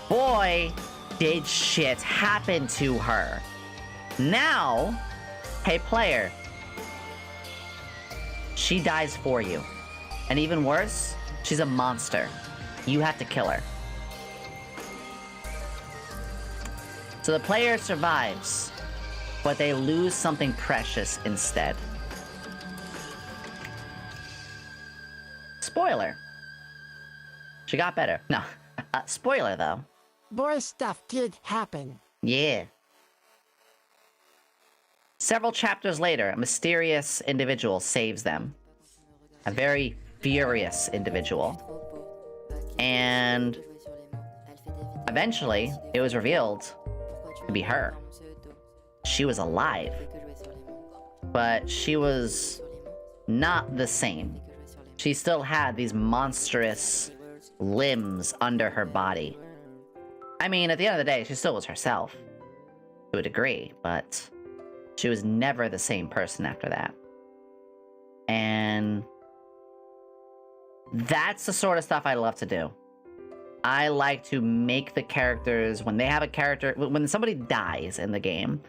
Boy, did shit happen to her. Now, hey player, she dies for you. And even worse, she's a monster. You have to kill her. So the player survives, but they lose something precious instead. Spoiler. She got better. No. Spoiler, though. Boy, stuff did happen. Yeah. Several chapters later, a mysterious individual saves them. A very furious individual. And eventually, it was revealed to be her. She was alive. But she was not the same. She still had these monstrous limbs under her body. I mean, at the end of the day, she still was herself. To a degree, but she was never the same person after that. And that's the sort of stuff I love to do. I like to make the characters, when they have a character, when somebody dies in the game,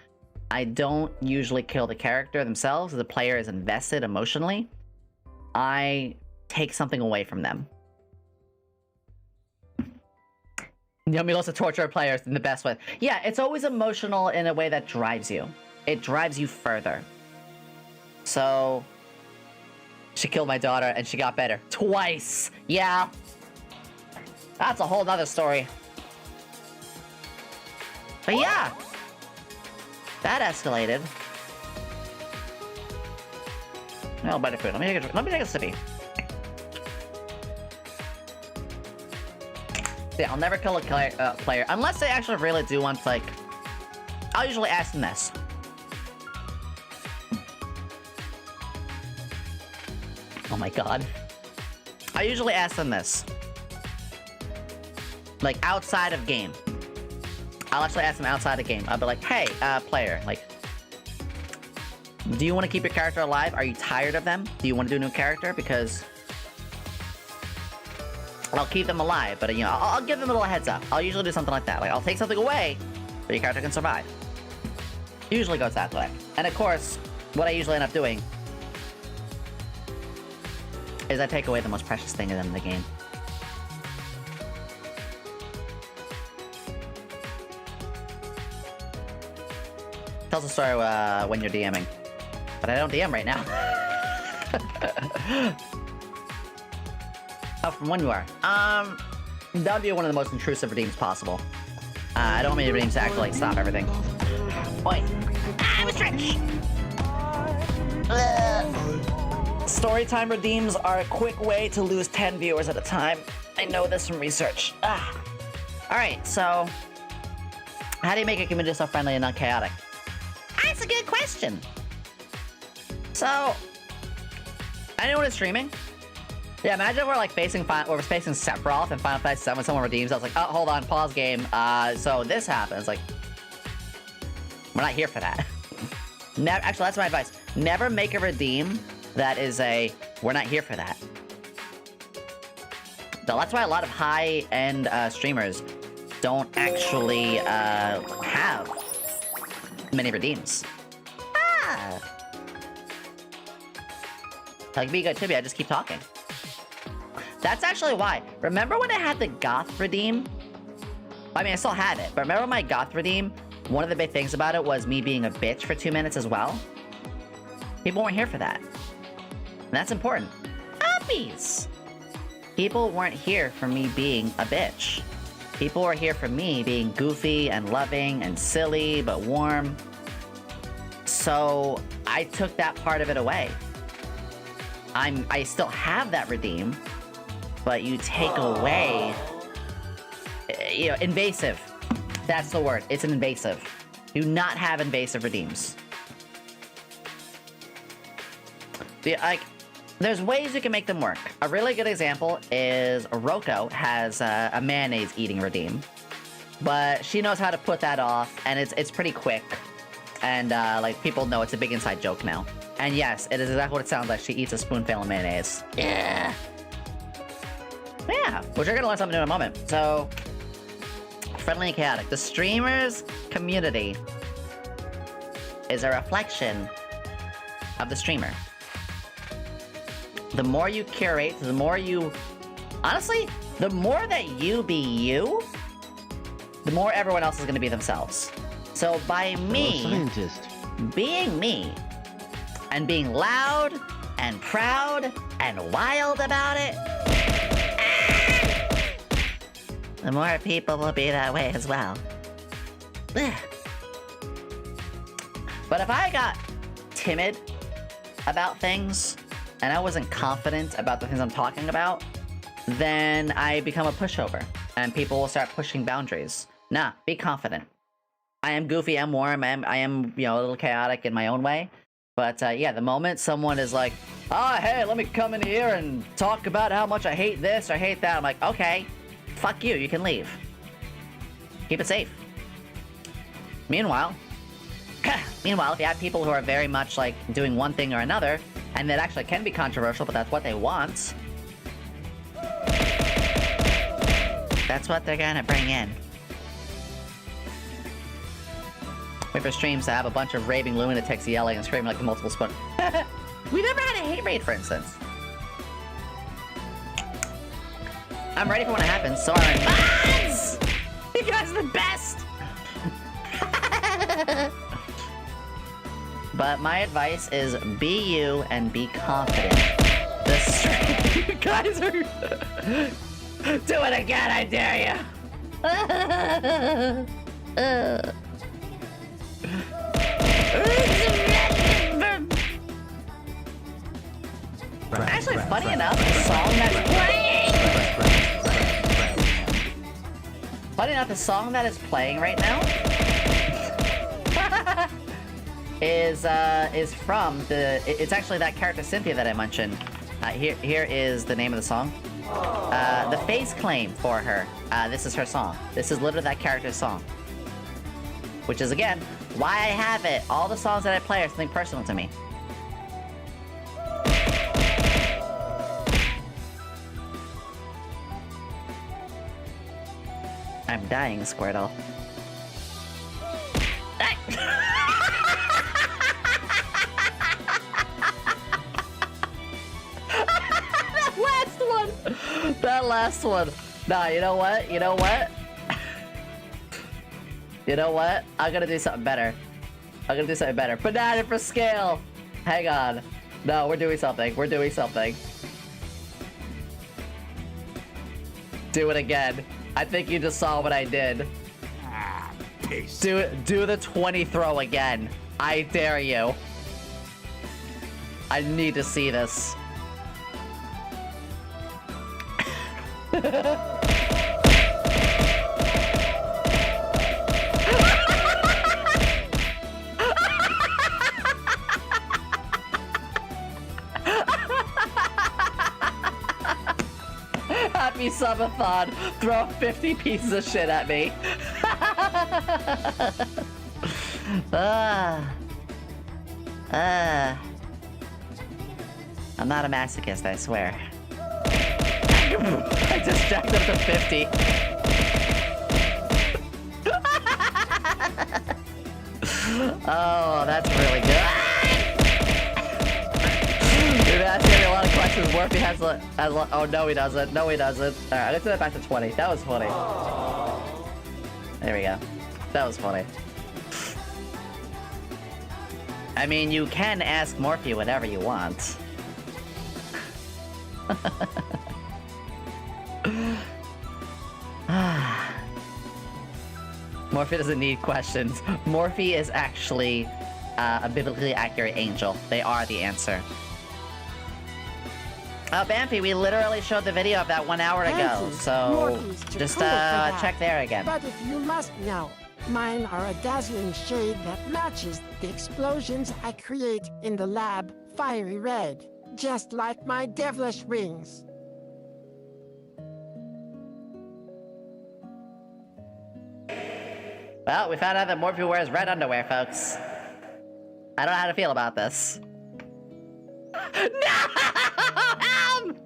I don't usually kill the character themselves. The player is invested emotionally. I take something away from them. Yomi loves to torture players in the best way. Yeah, it's always emotional in a way that drives you. It drives you further. So, she killed my daughter and she got better. Twice! Yeah. That's a whole nother story. But yeah. That escalated. No, better food. Let me take a sippy. Yeah, I'll never kill a player unless they actually really do want, like... I'll usually ask them this. Oh my god. I usually ask them this. Like, outside of game. I'll actually ask them outside of game. I'll be like, hey, player, like... Do you want to keep your character alive? Are you tired of them? Do you want to do a new character? Because... I'll keep them alive, but, you know, I'll give them a little heads up. I'll usually do something like that. Like, I'll take something away, but your character can survive. Usually goes that way. And of course, what I usually end up doing is I take away the most precious thing in the game. Tells a story when you're DMing. But I don't DM right now. Oh, from when you are. That would be one of the most intrusive redeems possible. I don't want my redeems to actually stop everything. Boy. I'm a trench! Storytime redeems are a quick way to lose 10 viewers at a time. I know this from research. Alright, so... How do you make a community so friendly and not chaotic? That's a good question. So... Anyone is streaming? Yeah, imagine we're like facing Sephiroth in Final Fantasy VII when someone redeems. I was like, oh, hold on, pause game. So this happens. Like, we're not here for that. Actually, that's my advice. Never make a redeem that is we're not here for that. That's why a lot of high-end streamers don't actually have many redeems. Like, be good Tibby, I just keep talking. That's actually why. Remember when I had the goth redeem? I mean, I still had it, but remember my goth redeem? One of the big things about it was me being a bitch for 2 minutes as well. People weren't here for that. And that's important. Uppies! People weren't here for me being a bitch. People were here for me being goofy and loving and silly, but warm. So I took that part of it away. I still have that redeem, but you take away, you know, invasive. That's the word. It's an invasive. Do not have invasive redeems. Like, there's ways you can make them work. A really good example is Roko has a mayonnaise eating redeem, but she knows how to put that off, and it's pretty quick, and like people know it's a big inside joke now. And yes, it is exactly what it sounds like. She eats a spoonful of mayonnaise. Yeah. Yeah, which you're gonna learn something new in a moment. So, friendly and chaotic. The streamers community is a reflection of the streamer. The more you curate, the more you... Honestly, the more that you be you, the more everyone else is gonna be themselves. So by me being me, and being loud, and proud, and wild about it, the more people will be that way as well. But if I got timid about things, and I wasn't confident about the things I'm talking about, then I become a pushover, and people will start pushing boundaries. Nah, be confident. I am goofy, I'm warm, I am, you know, a little chaotic in my own way. But yeah, the moment someone is like, oh, hey, let me come in here and talk about how much I hate this or hate that, I'm like, okay, fuck you, you can leave. Keep it safe. Meanwhile, if you have people who are very much like doing one thing or another, and that actually can be controversial, but that's what they want, that's what they're gonna bring in. Wait for streams to have a bunch of raving lunatics yelling and screaming like the multiple spoon. We never had a hate raid, for instance. I'm ready for when it happens, so I'm Buzz! You guys are the best! But my advice is be you and be confident. The stream... You guys are... Do it again, I dare you! Actually, funny enough, the song that's playing... Funny enough, the song that is playing right now is from the... It's actually that character Cynthia that I mentioned. Here is the name of the song. The face claim for her. This is her song. This is literally that character's song. Which is, again, why I have it. All the songs that I play are something personal to me. I'm dying, Squirtle. That last one. Nah, you know what? You know what? You know what? I'm gonna do something better. I'm gonna do something better. Banana for scale! Hang on. No, we're doing something. We're doing something. Do it again. I think you just saw what I did. Do the 20 throw again. I dare you. I need to see this. Happy Subathon! Throw 50 pieces of shit at me. I'm not a masochist, I swear. I just jacked up to 50. Oh, that's really good. Dude, that's getting a lot of questions. Morphe has oh, no he doesn't. No he doesn't. Alright, let's do that back to 20. That was funny. There we go. That was funny. I mean, you can ask Morphe whatever you want. Morphe doesn't need questions. Morphe is actually a biblically accurate angel. They are the answer. Bamfi, we literally showed the video of that 1 hour ago, so just check there again. But if you must know, mine are a dazzling shade that matches the explosions I create in the lab, fiery red. just like my devilish wings. Well, we found out that Morphe wears red underwear, folks. I don't know how to feel about this. No! Help!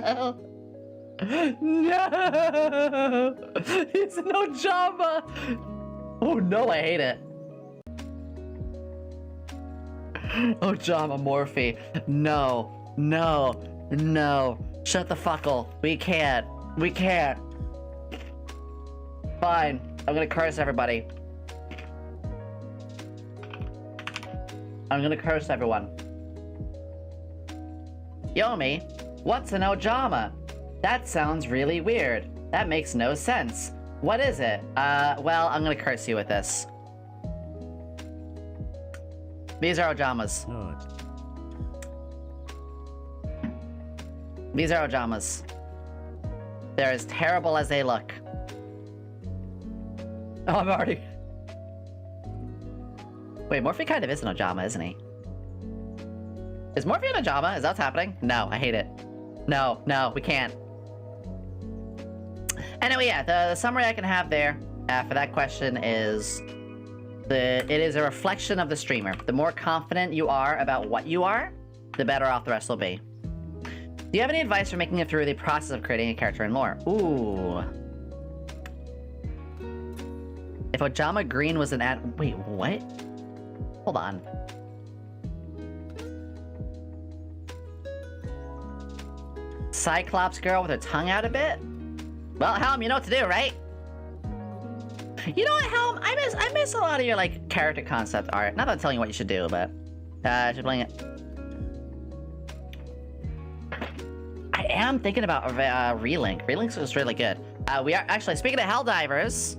No! No! It's no Jamba! Oh no, I hate it. Oh, Jamba Morphe. No, no, no. Shut the fuckle. We can't. We can't. Fine. I'm gonna curse everybody. I'm gonna curse everyone. Yomi, what's an Ojama? That sounds really weird. That makes no sense. What is it? Well, I'm gonna curse you with this. These are Ojamas. These are Ojamas. They're as terrible as they look. Oh, I'm already... Wait, Morphe kind of is an Ojama, isn't he? Is Morphe an Ojama? Is that what's happening? No, I hate it. No, no, we can't. Anyway, yeah, the summary I can have there for that question is... It is a reflection of the streamer. The more confident you are about what you are, the better off the rest will be. Do you have any advice for making it through the process of creating a character in lore? Ooh. If Ojama Green was an ad... Wait, what? Hold on. Cyclops girl with her tongue out a bit? Well, Helm, you know what to do, right? You know what, Helm? I miss a lot of your, like, character concept art. Not that I'm telling you what you should do, but... just playing it. I am thinking about Relink. Relink's just really good. We are... Actually, speaking of Helldivers...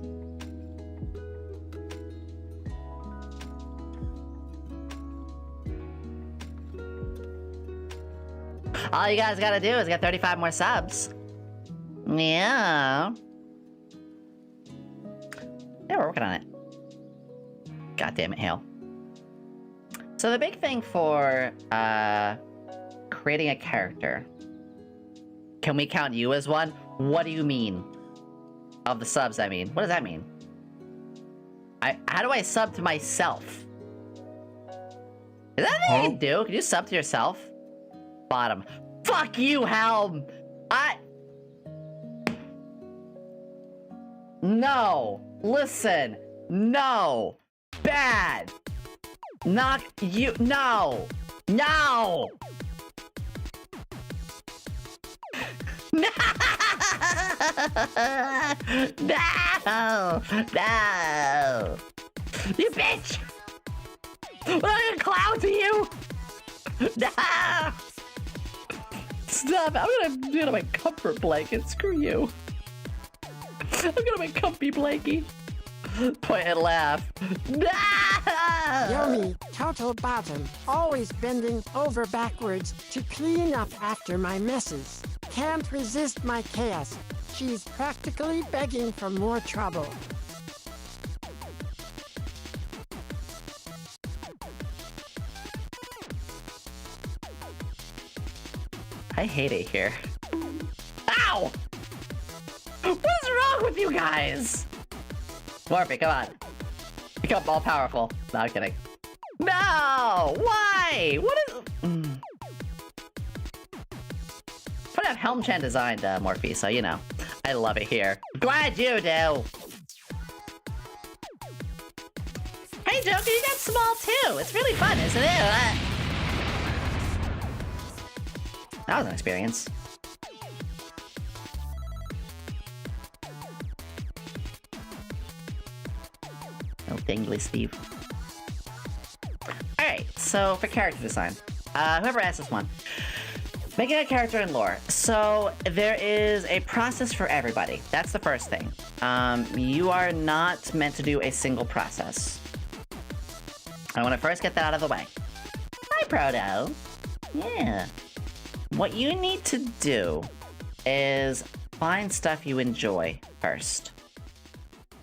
All you guys gotta do is get 35 more subs. Yeah. Yeah, we're working on it. God damn it, Hale. So the big thing for creating a character. Can we count you as one? What do you mean? Of the subs, I mean. What does that mean? How do I sub to myself? Is that what you do? Can you sub to yourself? Bottom. Fuck you, Helm! No! Listen! No! Bad! Not you- No! No! No! No! No! You bitch! I'm gonna clown to you! No! Stop! I'm gonna get on my comfort blanket. Screw you. I'm gonna make comfy blankie. Point and laugh. Yomi, total bottom, always bending over backwards to clean up after my messes. Can't resist my chaos. She's practically begging for more trouble. I hate it here. Ow! What's wrong with you guys? Morphe, come on. Become all powerful. No, I'm kidding. No! Why? What is... Put out Helm-chan designed Morphe, so you know. I love it here. Glad you do! Hey, Joker, you got small too! It's really fun, isn't it? That was an experience. Oh, dangly Steve. Alright, so for character design. Whoever asked this one. Making a character in lore. So, there is a process for everybody. That's the first thing. You are not meant to do a single process. I want to first get that out of the way. Hi, Proto. Yeah. What you need to do is find stuff you enjoy first.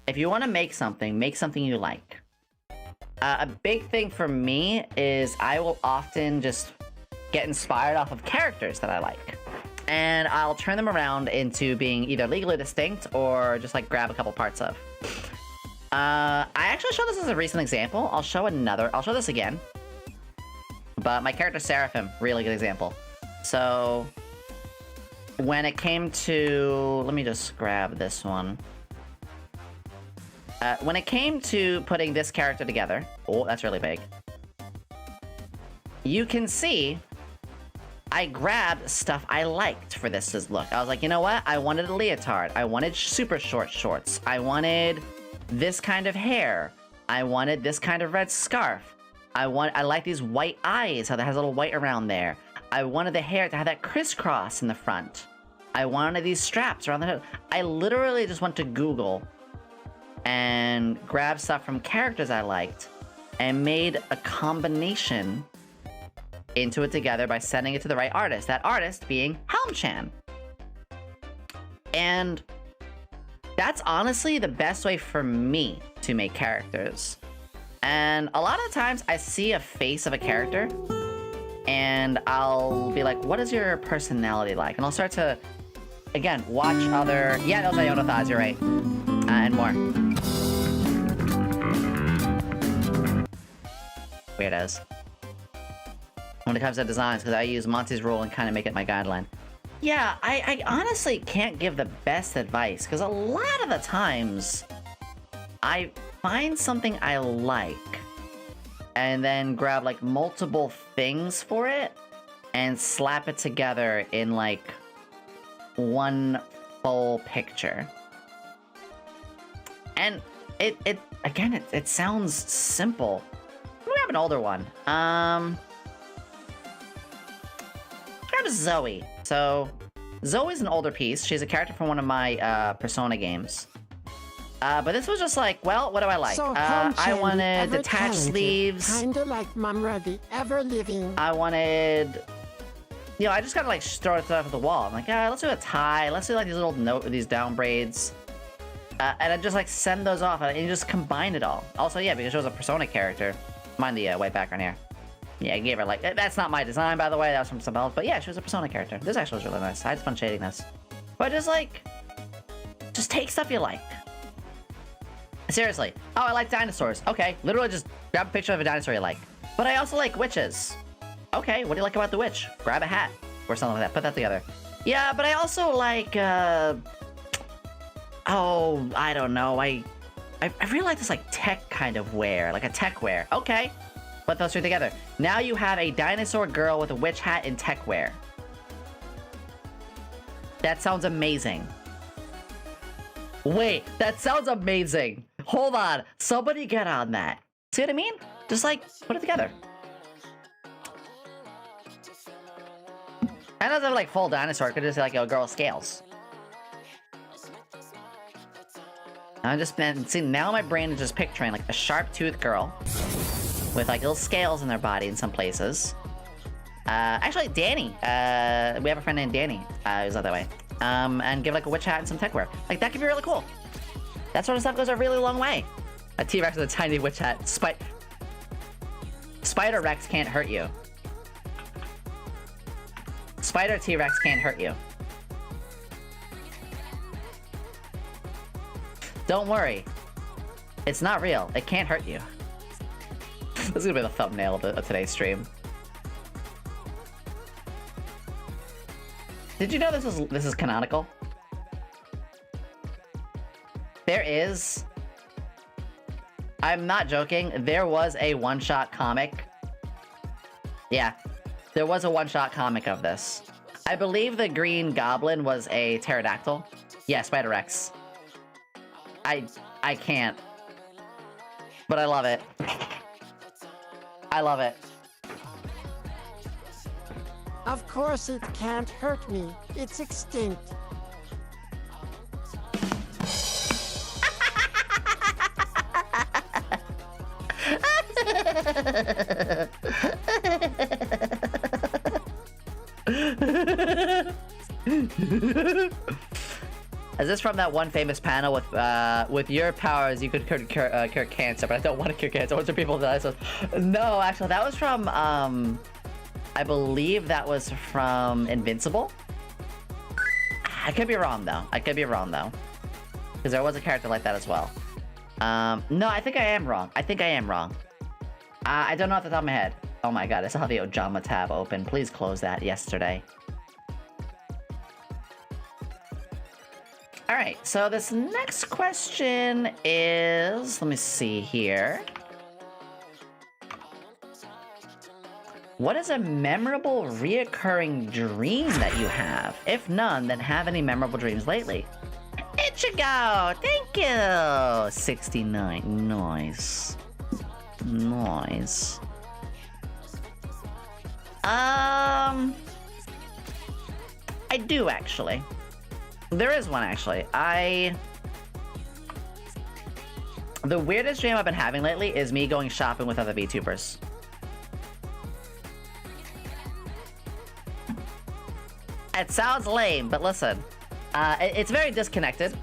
If you want to make something you like. A big thing for me is I will often just get inspired off of characters that I like. And I'll turn them around into being either legally distinct or just like grab a couple parts of. I actually showed this as a recent example. I'll show this again. But my character Seraphim, really good example. So when it came to, let me just grab this one. When it came to putting this character together, oh, that's really big. You can see I grabbed stuff I liked for this look. I was like, you know what? I wanted a leotard. I wanted super short shorts. I wanted this kind of hair. I wanted this kind of red scarf. I like these white eyes, how that has a little white around there. I wanted the hair to have that crisscross in the front. I wanted these straps around the head. I literally just went to Google and grabbed stuff from characters I liked and made a combination into it together by sending it to the right artist. That artist being Helm-chan. And that's honestly the best way for me to make characters. And a lot of times I see a face of a character and I'll be like, what is your personality like? And I'll start to, again, watch other... Yeah, those are Yonothas, you're right. And more. Weirdos. When it comes to designs, because I use Monty's rule and kind of make it my guideline. Yeah, I honestly can't give the best advice, because a lot of the times I find something I like and then grab like multiple things for it and slap it together in like one full picture. And it sounds simple. We have an older one. Grab Zoe. So Zoe's an older piece. She's a character from one of my Persona games. But this was just like, well, what do I like? So I wanted detached sleeves. Kinda like Mumra the Ever Living. I wanted, you know, I just gotta like throw stuff at the wall. I'm like, yeah, let's do a tie. Let's do like these down braids. And I just like send those off and you just combine it all. Also, yeah, because she was a Persona character. Mind the white background here. Yeah, I gave her like, that's not my design, by the way. That was from something else. But yeah, she was a Persona character. This actually was really nice. I had fun shading this. But just like, just take stuff you like. Seriously. Oh, I like dinosaurs. Okay, literally just grab a picture of a dinosaur you like. But I also like witches. Okay, what do you like about the witch? Grab a hat or something like that. Put that together. Yeah, but I also like, oh, I don't know. I really like this like tech kind of wear, like a tech wear. Okay, put those two together. Now you have a dinosaur girl with a witch hat in tech wear. That sounds amazing. Wait, that sounds amazing. Hold on, somebody get on that. See what I mean? Just like, put it together. I don't have like full dinosaur, it could just be like a girl with scales. I'm just, see, now my brain is just picturing like a sharp-toothed girl with like little scales in their body in some places. Actually, Danny, we have a friend named Danny, who's not that way. And give like a witch hat and some tech wear. Like, that could be really cool. That sort of stuff goes a really long way. A T-Rex with a tiny witch hat. Spider Rex can't hurt you. Spider T-Rex can't hurt you. Don't worry. It's not real. It can't hurt you. This is gonna be the thumbnail of today's stream. Did you know this is canonical? There is... I'm not joking. There was a one-shot comic. Yeah. There was a one-shot comic of this. I believe the Green Goblin was a pterodactyl. Yeah, Spider Rex. I can't. But I love it. I love it. Of course it can't hurt me. It's extinct. Is this from that one famous panel with your powers you could cure cancer, but I don't want to cure cancer. What's the people that I said? No, actually, that was from I believe that was from Invincible. I could be wrong though. Because there was a character like that as well. No, I think I am wrong. I don't know off the top of my head. Oh my god, I saw the Ojama tab open. Please close that yesterday. Alright, so this next question is... Let me see here. What is a memorable reoccurring dream that you have? If none, then have any memorable dreams lately? Ichigo! Thank you! 69. Nice. Nice. I do, actually. There is one, actually. The weirdest dream I've been having lately is me going shopping with other VTubers. It sounds lame, but listen. It's very disconnected.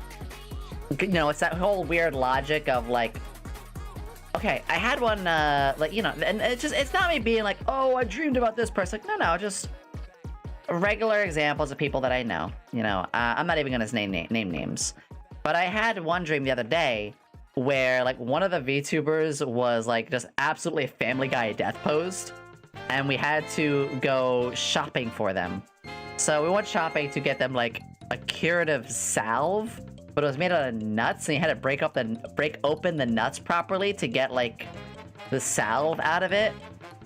You know, it's that whole weird logic of, like... Okay, I had one, like, you know, and it's not me being like, oh, I dreamed about this person. Like, no, just... regular examples of people that I know. You know, I'm not even gonna name names. But I had one dream the other day where, like, one of the VTubers was, like, just absolutely Family Guy death posed. And we had to go shopping for them. So we went shopping to get them, like, a curative salve. But it was made out of nuts, and you had to break open the nuts properly to get, like, the salve out of it.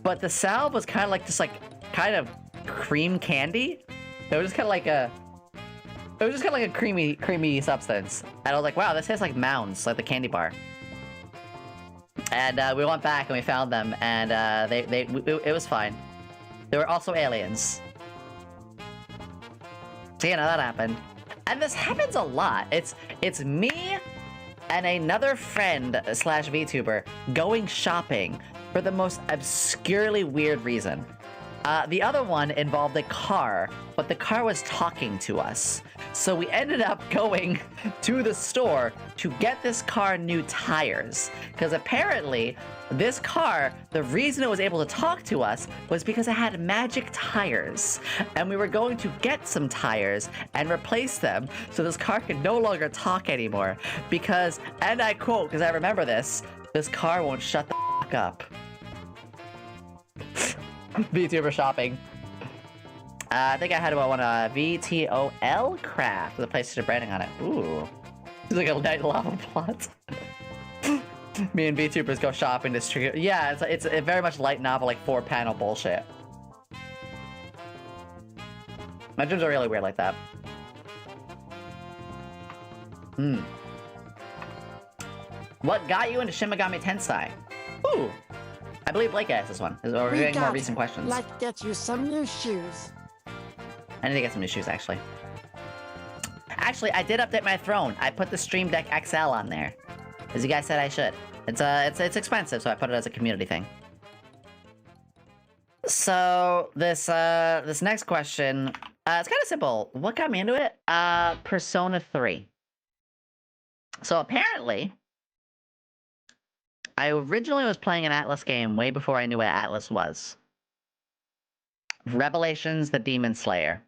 But the salve was kind of like, just, like, kind of cream candy. It was just kind of like a creamy substance. And I was like, wow, this tastes like Mounds, like the candy bar. And we went back and we found them, and it was fine. They were also aliens. So you know, that happened. And this happens a lot. It's me and another friend slash VTuber going shopping for the most obscurely weird reason. The other one involved a car, but the car was talking to us. So we ended up going to the store to get this car new tires. Because apparently, this car, the reason it was able to talk to us was because it had magic tires. And we were going to get some tires and replace them so this car could no longer talk anymore. Because, and I quote, because I remember this car won't shut the f*** up. VTuber shopping. I think I had one VTOL craft with a PlayStation branding on it. Ooh. It's like a light lava plot. Me and VTubers go shopping to trigger. Yeah, it's a very much light novel, like 4-panel bullshit. My dreams are really weird like that. What got you into Shin Megami Tensei? Ooh. I believe Blake asked this one. We're getting more recent questions. Like, get you some new shoes. I need to get some new shoes, actually. Actually, I did update my throne. I put the Stream Deck XL on there, as you guys said I should. It's expensive, so I put it as a community thing. So this next question, it's kind of simple. What got me into it? Persona 3. So apparently, I originally was playing an Atlas game way before I knew what Atlas was. Revelations: The Demon Slayer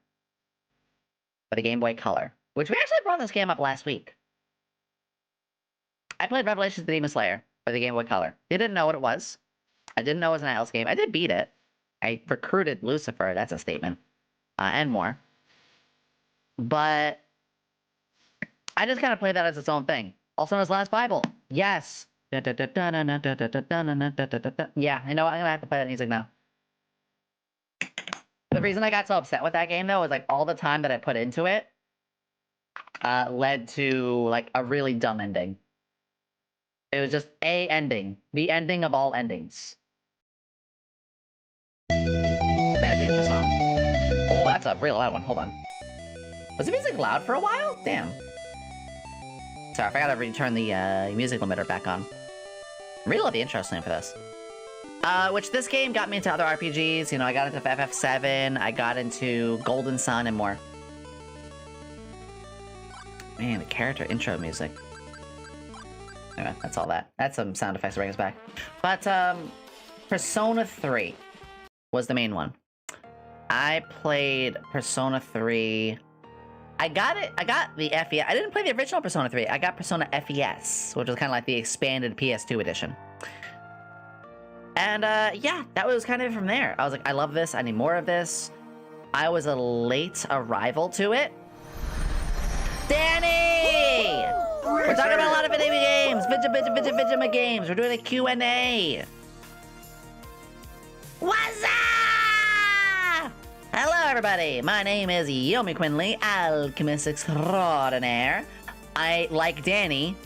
for the Game Boy Color, which we actually brought this game up last week. I played Revelations: The Demon Slayer for the Game Boy Color. Didn't know what it was. I didn't know it was an Atlas game. I did beat it. I recruited Lucifer, that's a statement, and more. But I just kind of played that as its own thing. Also known as Last Bible. Yes. Yeah, I know, I'm gonna have to play that music now. The reason I got so upset with that game, though, was like all the time that I put into it led to like a really dumb ending. It was just a ending. The ending of all endings. Oh, that's a real loud one. Hold on. Was the music loud for a while? Damn. Sorry, I forgot to return the music limiter back on. I really love the intro for this. Which this game got me into other RPGs. You know, I got into FF7, I got into Golden Sun, and more. Man, the character intro music. Anyway, that's all that. That's some sound effects to bring us back. But, Persona 3 was the main one. I played Persona 3... I got the FES. I didn't play the original Persona 3. I got Persona FES, which was kind of like the expanded PS2 edition. And, yeah, that was kind of it from there. I was like, I love this. I need more of this. I was a late arrival to it. Danny! We're talking about a lot of video games. Video games. We're doing a Q&A. What's up? Hello, everybody. My name is Yomi Quinnley, alchemist extraordinaire. I, like Danny,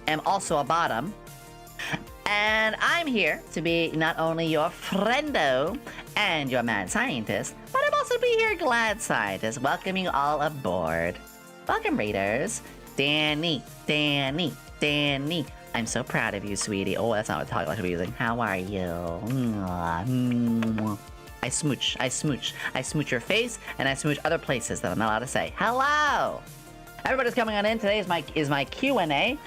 am also a bottom. And I'm here to be not only your friendo and your mad scientist, but I'm also be your glad scientist, welcoming you all aboard. Welcome, Raiders. Danny. I'm so proud of you, sweetie. Oh, that's not what talk like to be using. How are you? I smooch your face, and I smooch other places that I'm not allowed to say. Hello! Everybody's coming on in. Today is my Q&A.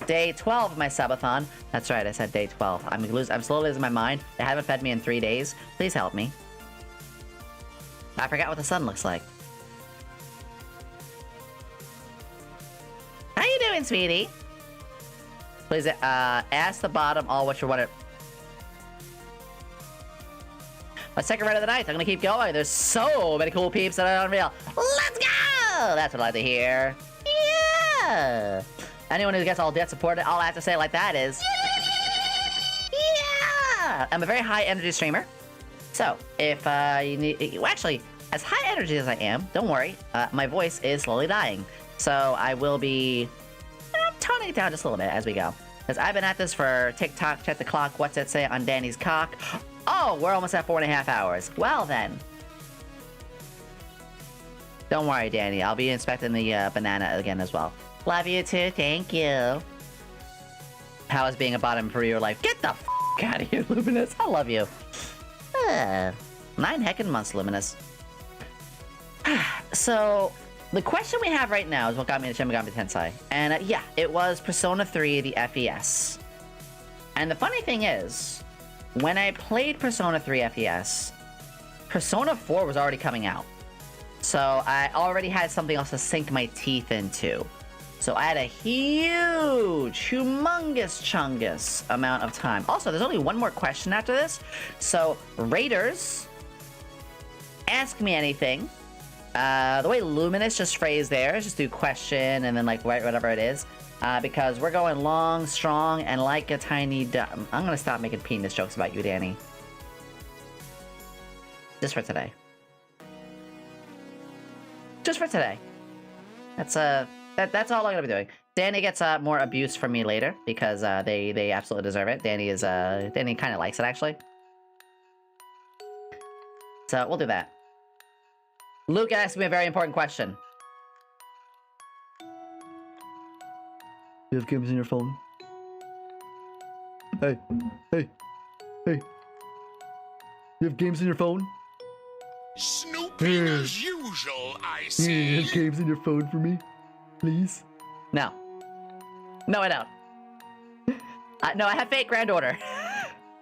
Day 12 of my Subathon. That's right, I said day 12. I'm slowly losing my mind. They haven't fed me in 3 days. Please help me. I forgot what the sun looks like. How you doing, sweetie? Please, ask the bottom all what you want. My second round of the night. I'm gonna keep going. There's so many cool peeps that are unreal. Let's go! That's what I like to hear. Yeah! Anyone who gets all debt supported, all I have to say like that is... Yeah! I'm a very high energy streamer. So, if you need... Well, actually, as high energy as I am, don't worry. My voice is slowly dying. So, I will be... toning it down just a little bit as we go. Because I've been at this for TikTok, check the clock, what's it say on Danny's cock? Oh, we're almost at 4.5 hours. Well then. Don't worry, Danny. I'll be inspecting the banana again as well. Love you too, thank you. How is being a bottom for your life? Get the f out of here, Luminous. I love you. 9 heckin' months, Luminous. So, the question we have right now is what got me to Shin Megami Tensei. And yeah, it was Persona 3, the FES. And the funny thing is, when I played Persona 3 FES, Persona 4 was already coming out. So I already had something else to sink my teeth into. So I had a huge, humongous chungus amount of time. Also, there's only one more question after this. So, Raiders, ask me anything. The way Luminous just phrased theirs, just do question and then like write whatever it is. Because we're going long, strong, and like a tiny dumb. I'm gonna stop making penis jokes about you, Danny. Just for today. Just for today. That's all I'm gonna be doing. Danny gets more abuse from me later because they absolutely deserve it. Danny kind of likes it actually. So we'll do that. Luke asked me a very important question. You have games on your phone? Hey. You have games on your phone? Snooping as usual, I see. You have games on your phone for me? Please? No. No, I don't. No, I have fake granddaughter.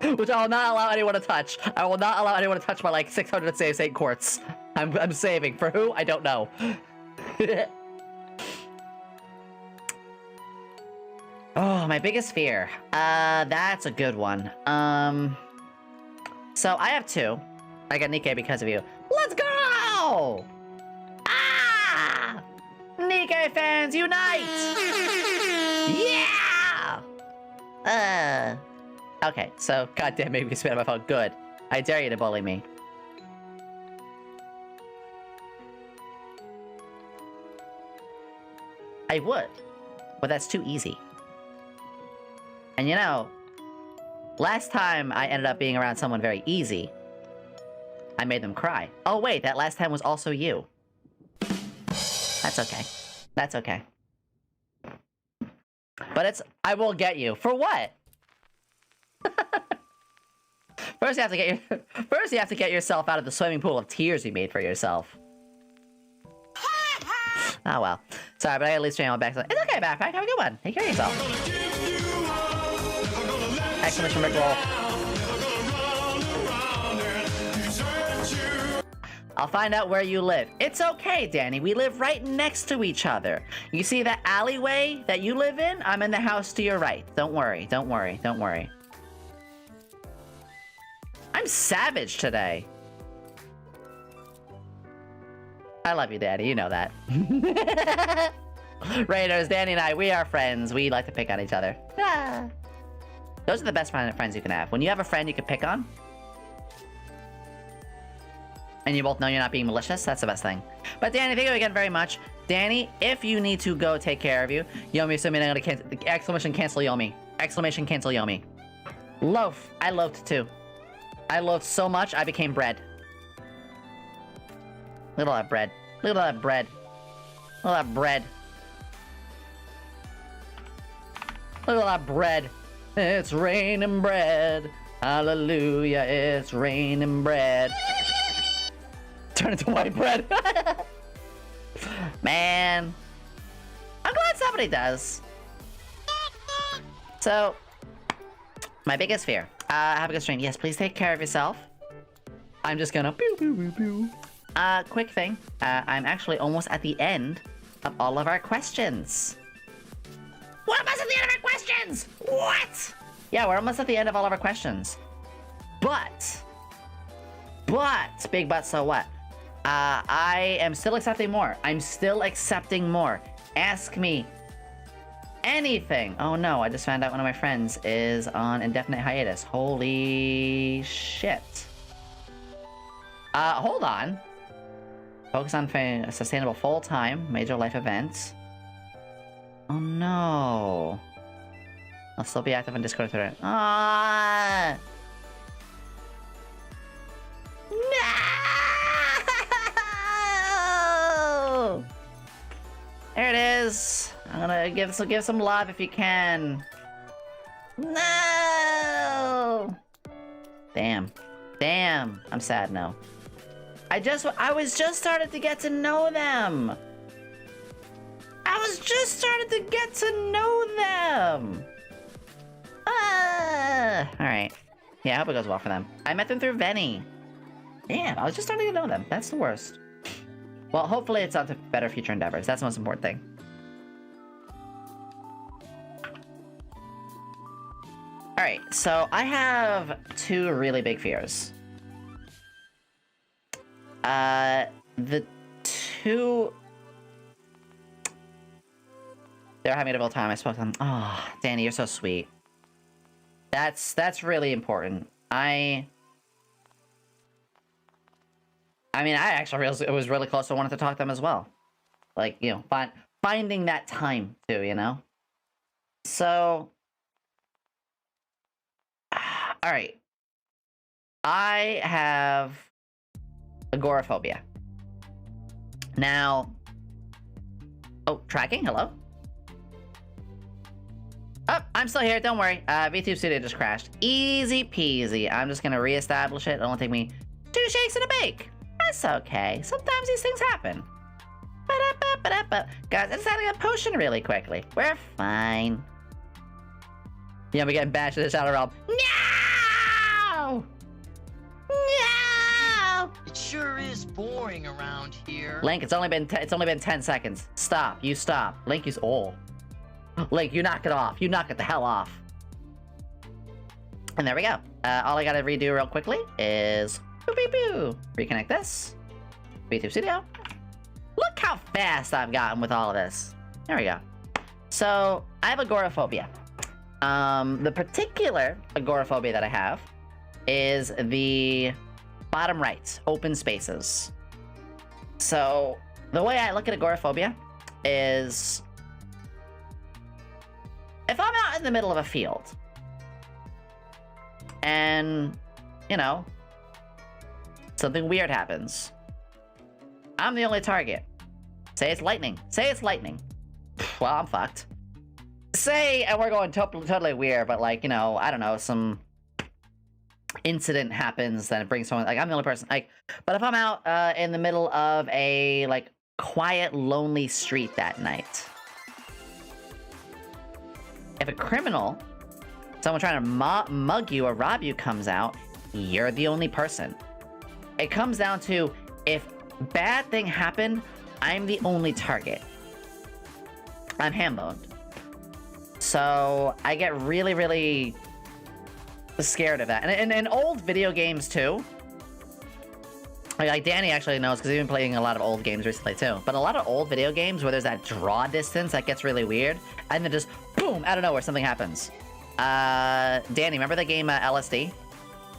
Which I will not allow anyone to touch. I will not allow anyone to touch my, like, 600 save St. Quartz. I'm saving. For who? I don't know. Oh, my biggest fear. That's a good one. So I have 2. I got Nikkei because of you. Let's go! Ah! Nikkei fans, unite! Yeah! Okay, so, goddamn, maybe we can spit on my phone. Good. I dare you to bully me. I would, but that's too easy. And you know, last time I ended up being around someone very easy, I made them cry. Oh wait, that last time was also you. That's okay. That's okay. But I will get you. For what? First you have to get yourself out of the swimming pool of tears you made for yourself. Oh well. Sorry, but I at least train my back. It's okay, Backpack. Have a good one. Take care of yourself. Exclamation Rick roll. I'll find out where you live. It's okay, Danny. We live right next to each other. You see that alleyway that you live in? I'm in the house to your right. Don't worry. Don't worry. Don't worry. I'm savage today. I love you, Daddy. You know that. Raiders, Danny and I, we are friends. We like to pick on each other. Ah. Those are the best friends you can have. When you have a friend you can pick on, and you both know you're not being malicious, that's the best thing. But Danny, thank you again very much. Danny, if you need to go take care of you, Yomi, assuming I'm gonna exclamation cancel Yomi. Exclamation cancel Yomi. Loaf. I loafed too. I loafed so much, I became bread. Look at all that bread. Look at all that bread. Look at all that bread. Look at all that bread. It's raining bread. Hallelujah, it's raining bread. Turn into white bread. Man. I'm glad somebody does. So, my biggest fear. Have a good stream. Yes, please take care of yourself. I'm just gonna pew pew pew pew. Quick thing. I'm actually almost at the end of all of our questions. We're almost at the end of our questions! What? Yeah, we're almost at the end of all of our questions. But, big but, so what? I am still accepting more. I'm still accepting more. Ask me anything. Oh no, I just found out one of my friends is on indefinite hiatus. Holy shit. Hold on. Focus on sustainable full-time major life events. Oh no. I'll still be active on Discord Twitter. Ah. No! There it is. I'm gonna give some love if you can. No! Damn. Damn. I'm sad now. I was just started to get to know them. I was just started to get to know them. Alright. Yeah, I hope it goes well for them. I met them through Venny. Damn, I was just starting to know them. That's the worst. Well, hopefully it's on to better future endeavors. That's the most important thing. Alright, so I have two really big fears. The two... They're having a difficult time. I spoke to them. Oh, Danny, you're so sweet. That's really important. I mean, I actually was really close. I wanted to talk to them as well. Like, you know, finding that time too, you know? So... Alright. I have agoraphobia. Now... Oh, tracking? Hello? Oh, I'm still here. Don't worry. VTube Studio just crashed. Easy peasy. I'm just gonna reestablish it. It won't take me 2 shakes and a bake. That's okay. Sometimes these things happen. Guys, I just had to get a potion really quickly. We're fine. Yeah, we're getting bashed in the Shadow Realm. No! No! It sure is boring around here. Link, it's only been 10 seconds. Stop. You stop. Link, you... Oh. Link, you knock it off. You knock it the hell off. And there we go. All I gotta redo real quickly is... Boop, boop, boop. Reconnect this. VTube Studio. Look how fast I've gotten with all of this. There we go. So, I have agoraphobia. The particular agoraphobia that I have is the bottom right, open spaces. So, the way I look at agoraphobia is... If I'm out in the middle of a field, and, you know, something weird happens, I'm the only target. Say it's lightning. Say it's lightning. Well, I'm fucked. Say, and we're going totally weird, but like, you know, I don't know, some incident happens that brings someone, like, I'm the only person, like, but if I'm out in the middle of a, like, quiet, lonely street that night. If a criminal, someone trying to mug you or rob you comes out, you're the only person. It comes down to, if bad thing happened, I'm the only target. I'm ham-boned. So I get really, really scared of that. And in old video games too, like Danny actually knows because he's been playing a lot of old games recently too. But a lot of old video games where there's that draw distance that gets really weird, and then just boom, out of nowhere something happens. Danny, remember the game LSD?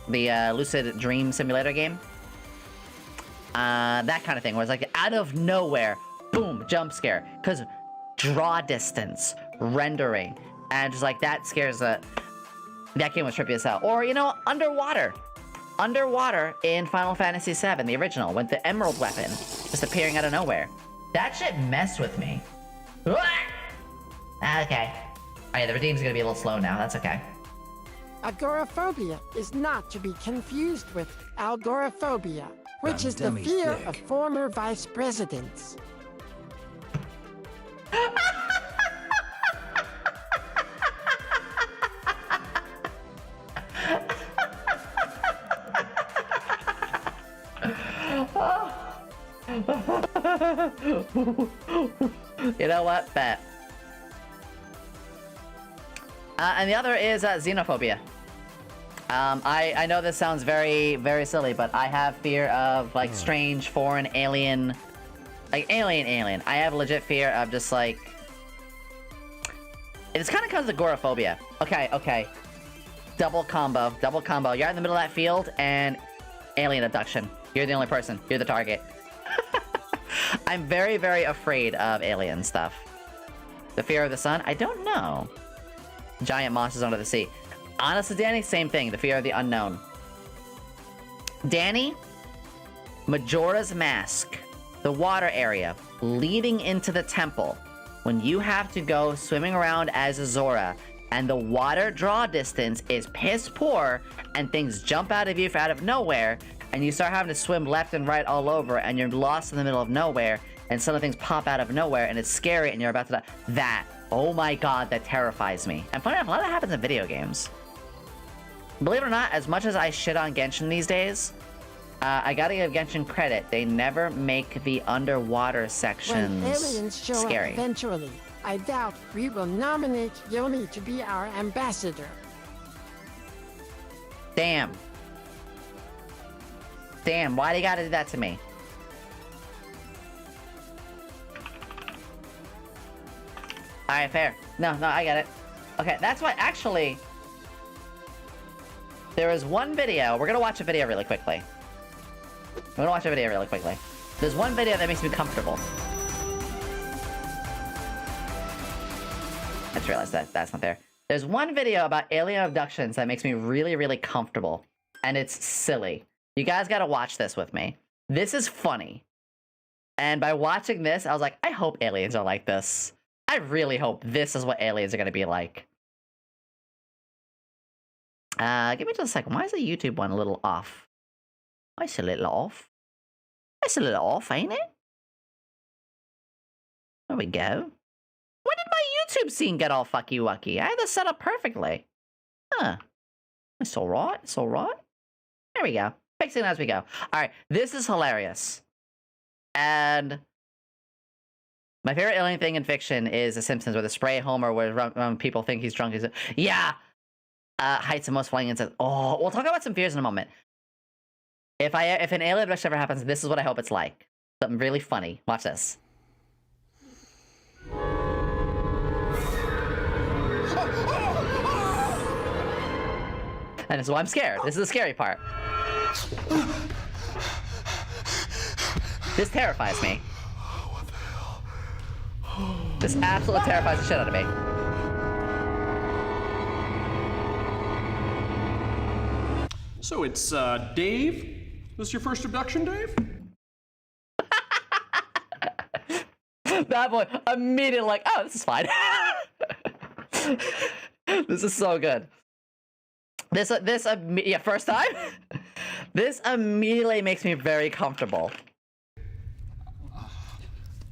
The Lucid Dream Simulator game? That kind of thing, where it's like out of nowhere, boom, jump scare. Because draw distance, rendering, and just like that scares that game was trippy as hell. Or, you know, underwater in Final Fantasy VII, the original, with the emerald weapon just appearing out of nowhere. That shit messed with me. Okay. Oh yeah, the redeem's gonna be a little slow now, that's okay. Agoraphobia is not to be confused with algoraphobia, which is the fear of former vice presidents. You know what? Bet. And the other is xenophobia. I know this sounds very, very silly, but I have fear of, like, strange, foreign, alien... Like, alien. I have legit fear of just, like... It kind of comes to agoraphobia. Okay. Double combo. You're in the middle of that field, and alien abduction. You're the only person. You're the target. I'm very, very afraid of alien stuff. The fear of the sun? I don't know. Giant monsters under the sea. Honestly, Danny, same thing. The fear of the unknown. Danny, Majora's Mask. The water area leading into the temple. When you have to go swimming around as a Zora, and the water draw distance is piss poor, and things jump out of you out of nowhere, and you start having to swim left and right all over, and you're lost in the middle of nowhere, and some of the things pop out of nowhere, and it's scary, and you're about to die. That, oh my god, that terrifies me. And funny enough, a lot of that happens in video games. Believe it or not, as much as I shit on Genshin these days, I gotta give Genshin credit. They never make the underwater sections when aliens show scary. Up eventually, I doubt we will nominate Yomi to be our ambassador. Damn, why do you gotta do that to me? Alright, fair. No, I get it. Okay, that's why, actually, there is one video. We're gonna watch a video really quickly. There's one video that makes me comfortable. I just realized that that's not there. There's one video about alien abductions that makes me really, really comfortable. And it's silly. You guys gotta watch this with me. This is funny. And by watching this, I was like, I hope aliens are like this. I really hope this is what aliens are gonna be like. Give me just a second. Why is the YouTube one a little off? It's a little off. It's a little off, ain't it? There we go. When did my YouTube scene get all fucky-wucky? I had this set up perfectly. Huh. It's alright. There we go. Fixing it as we go. Alright, this is hilarious. And my favorite alien thing in fiction is The Simpsons, where the spray Homer, where people think he's drunk. Yeah! Heights the most flying insects. Oh, we'll talk about some fears in a moment. If an alien abduction ever happens, this is what I hope it's like. Something really funny. Watch this. And this is why I'm scared. This is the scary part. This terrifies me. What the hell? This absolutely terrifies the shit out of me. So it's, Dave? This your first abduction, Dave? That boy immediately like, oh, this is fine. This is so good. Yeah, first time? This immediately makes me very comfortable.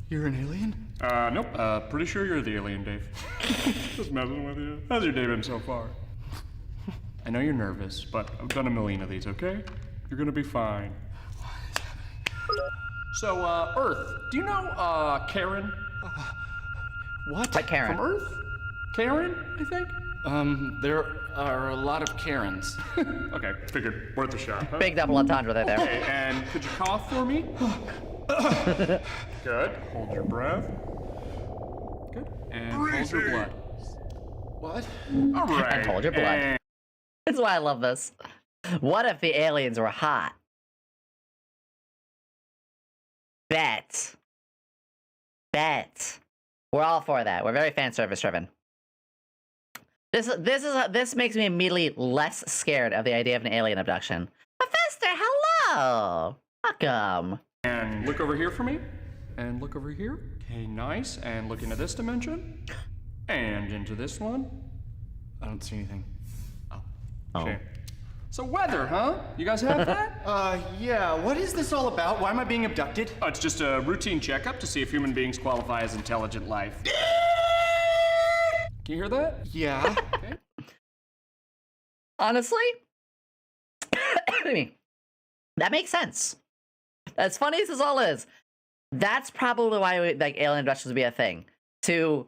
You're an alien? Nope. Pretty sure you're the alien, Dave. Just messing with you. How's your day been so far? I know you're nervous, but I've done a million of these, okay? You're gonna be fine. So, Earth, do you know, Karen? What? Like Karen. From Earth? Karen, I think? There are a lot of Karens. Okay, figured. Worth a shot, huh? Big double entendre there. Okay, and could you cough for me? Good. Hold your breath. Good. And hold your blood. What? All right. And hold your blood. And... That's why I love this. What if the aliens were hot? Bet. We're all for that. We're very fan service driven. This makes me immediately less scared of the idea of an alien abduction. Professor, hello. Welcome. And look over here for me. And look over here. Okay, nice. And look into this dimension. And into this one. I don't see anything. Oh. Shame. So weather, huh? You guys have that? Yeah. What is this all about? Why am I being abducted? Oh, it's just a routine checkup to see if human beings qualify as intelligent life. Can you hear that? Yeah. Okay. Honestly, that makes sense. As funny as this all is, that's probably why like alien abductions would be a thing, to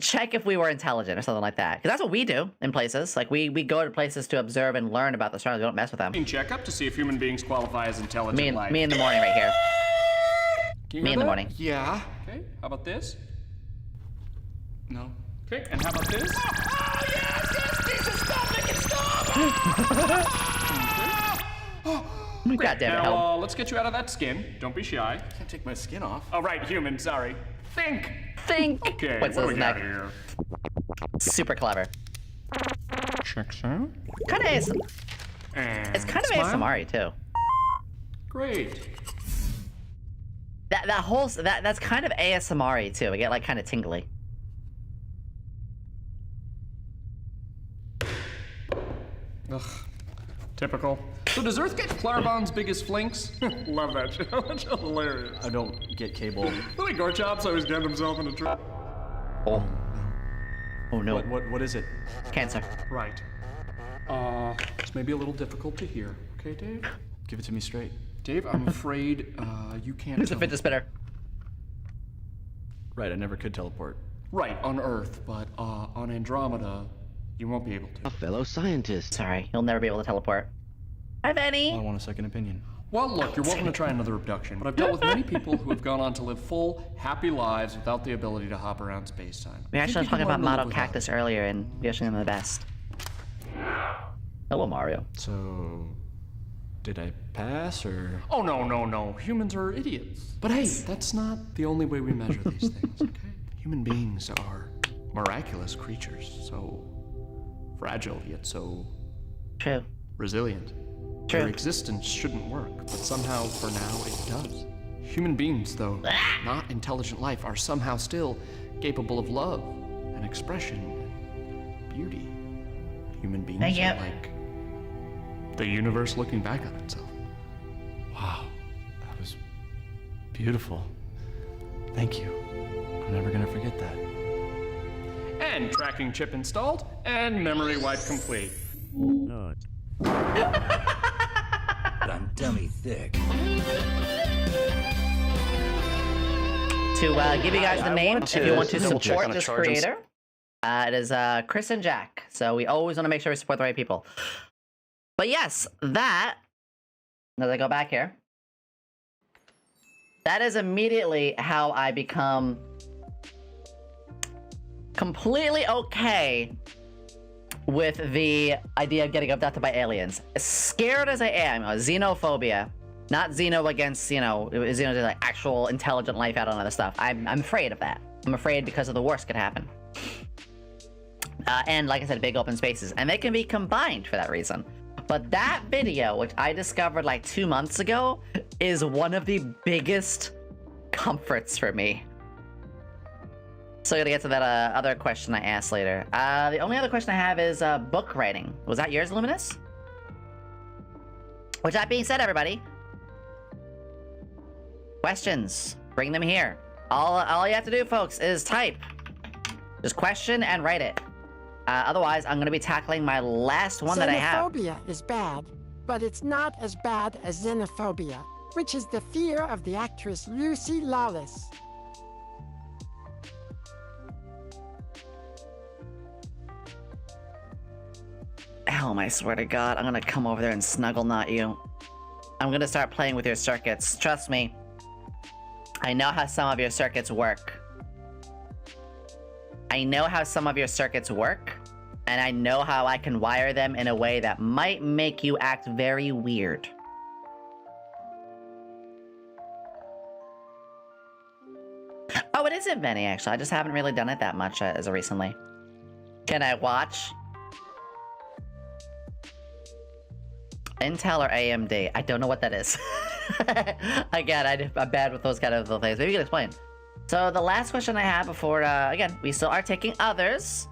check if we were intelligent or something like that. Because that's what we do in places. Like we go to places to observe and learn about the surroundings. We don't mess with them. Routine checkup to see if human beings qualify as intelligent life. Me in the morning right here. Can you Me hear in the that? morning. Yeah. Okay. How about this? No. Okay. And how about this? Oh, yes! Jesus, stop! Make it stop! God damn it, Now, help. let's get you out of that skin. Don't be shy. I can't take my skin off. Oh, right, human, sorry. Think! What's Okay, what do his we got neck? here? Super clever. Checks out. Kind of ASMR. And It's kind of smile. ASMR too. Great. That's kind of ASMR too. I get like kind of tingly. Ugh. Typical. So does Earth get Clarbon's biggest flinks? Love that show. That's hilarious. I don't get cable. Like Gorchop's always getting himself into trouble. Oh. Oh no. What is it? Cancer. Right. This may be a little difficult to hear. Okay, Dave? Give it to me straight. Dave, I'm afraid you can't. Who's the fidget spinner? Right, I never could teleport. Right, on Earth, but on Andromeda, you won't be able to. A fellow scientist. Sorry, you'll never be able to teleport. Hi, Benny. I want a second opinion. Well, look, you're welcome to try another abduction, but I've dealt with many people who have gone on to live full, happy lives without the ability to hop around space-time. We actually were People talking about learn to live Model without Cactus earlier and wishing them the best. Hello, Mario. So, did I pass or? Oh, no. Humans are idiots. But hey, that's not the only way we measure these things, okay? Human beings are miraculous creatures, so fragile yet so True. resilient. True. Their existence shouldn't work, but somehow, for now, it does. Human beings, though not intelligent life, are somehow still capable of love and expression and beauty. Human beings Thank you. are like the universe looking back on itself. Wow, that was beautiful. Thank you. I'm never gonna forget that. And tracking chip installed, and memory wipe complete. Not. I'm dummy thick. To give you guys the name, if you want to double check support on the this charges. creator, it is Chris and Jack. So we always want to make sure we support the right people. But yes, that, as I go back here, that is immediately how I become completely okay with the idea of getting abducted by aliens. As scared as I am, xenophobia, not xeno against, xeno to like actual intelligent life out on other stuff. I'm afraid of that. I'm afraid because of the worst could happen. And like I said, big open spaces, and they can be combined for that reason. But that video, which I discovered like 2 months ago, is one of the biggest comforts for me. So I'm gonna get to that other question I asked later. The only other question I have is book writing. Was that yours, Luminous? With that being said, everybody, questions. Bring them here. All you have to do, folks, is type. Just question and write it. Otherwise, I'm gonna be tackling my last one that I have. Xenophobia is bad, but it's not as bad as xenophobia, which is the fear of the actress Lucy Lawless. Helm, I swear to God, I'm gonna come over there and snuggle knot you. I'm gonna start playing with your circuits. Trust me. I know how some of your circuits work. I know how some of your circuits work, and I know how I can wire them in a way that might make you act very weird. Oh, it isn't Benny, actually. I just haven't really done it that much as of recently. Can I watch? Intel or AMD? I don't know what that is. Again, I'm bad with those kind of things. Maybe you can explain. So the last question I have before, again, we still are taking others.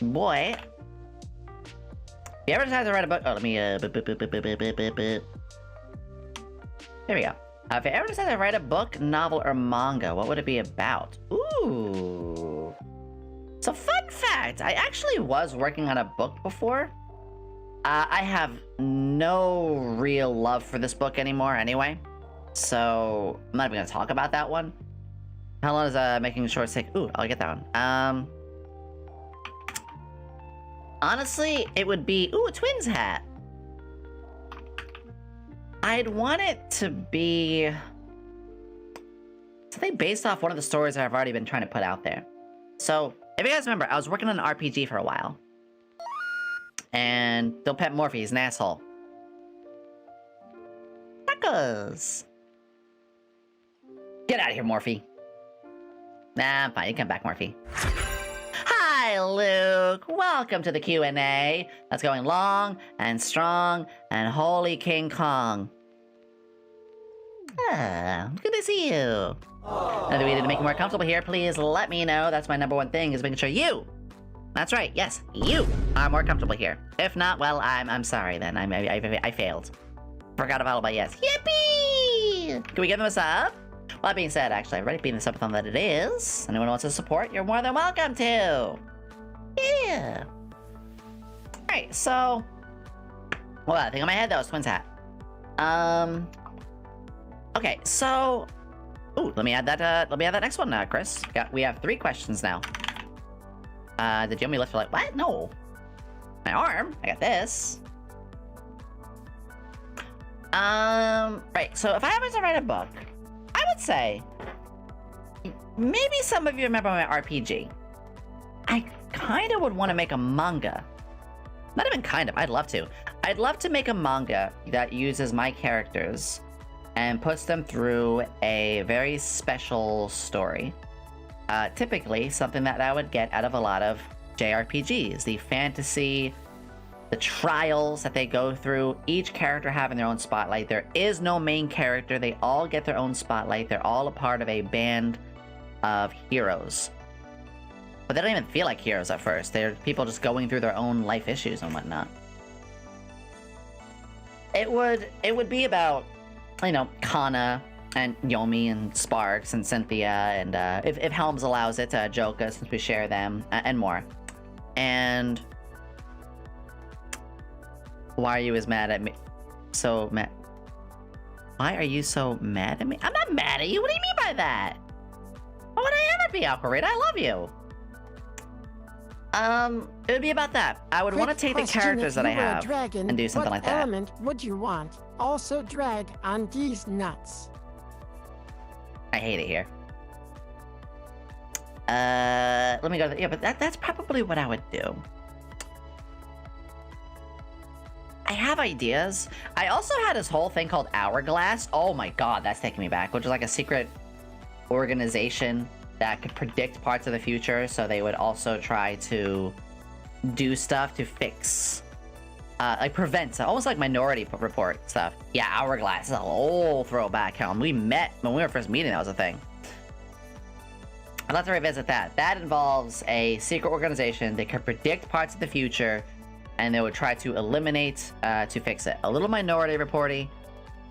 Boy. If you ever decide to write a book... Oh, let me, Here we go. If you ever decide to write a book, novel, or manga, what would it be about? Ooh. So fun fact, I actually was working on a book before. I have no real love for this book anymore anyway. So, I'm not even gonna talk about that one. How long is making short take? Ooh, I'll get that one. Honestly, it would be... Ooh, a twins hat! I'd want it to be... something based off one of the stories that I've already been trying to put out there. So, if you guys remember, I was working on an RPG for a while. And don't pet Morphe, he's an asshole. Tacos! Get out of here, Morphe. Nah, I'm fine. You come back, Morphe. Hi, Luke. Welcome to the Q&A. That's going long and strong and holy King Kong. Good to see you. Another way to make it more comfortable here, please let me know. That's my number one thing, is making sure you, that's right, yes, you are more comfortable here. If not, well, I'm sorry then. I failed. Forgot about all my yes. Yippee! Can we give them a sub? Well, that being said, actually, I've already been the subathon that it is. Anyone who wants to support, you're more than welcome to. Yeah. Alright, so... Well, that thing on my head, that was twins hat. Okay, so... Ooh, let me add that next one now, Chris. We have 3 questions now. Did Yomi lift for like, what? No. My arm? I got this. Right, so if I ever to write a book, I would say, maybe some of you remember my RPG. I kind of would want to make a manga. Not even kind of, I'd love to. I'd love to make a manga that uses my characters and puts them through a very special story. Typically, something that I would get out of a lot of JRPGs. The fantasy, the trials that they go through, each character having their own spotlight. There is no main character. They all get their own spotlight. They're all a part of a band of heroes. But they don't even feel like heroes at first. They're people just going through their own life issues and whatnot. It would be about, you know, Kana and Yomi and Sparks and Cynthia and if Helms allows it, Joka, since we share them, and more. And why are you as mad at me? So mad? Why are you so mad at me? I'm not mad at you. What do you mean by that? Why would I ever be, Aquarita? I love you. It would be about that. I would want to take the characters that I have and do something like that. What element would you want? Also drag on these nuts. I hate it here. Let me go to yeah, but that's probably what I would do. I have ideas. I also had this whole thing called Hourglass. Oh my god, that's taking me back. Which is like a secret organization that could predict parts of the future, so they would also try to do stuff to fix, like prevent, almost like Minority Report stuff. Yeah, Hourglass is a whole throwback, Helm. We met when we were first meeting, that was a thing. I'd like to revisit that. That involves a secret organization that could predict parts of the future, and they would try to eliminate, to fix it. A little Minority Reporty,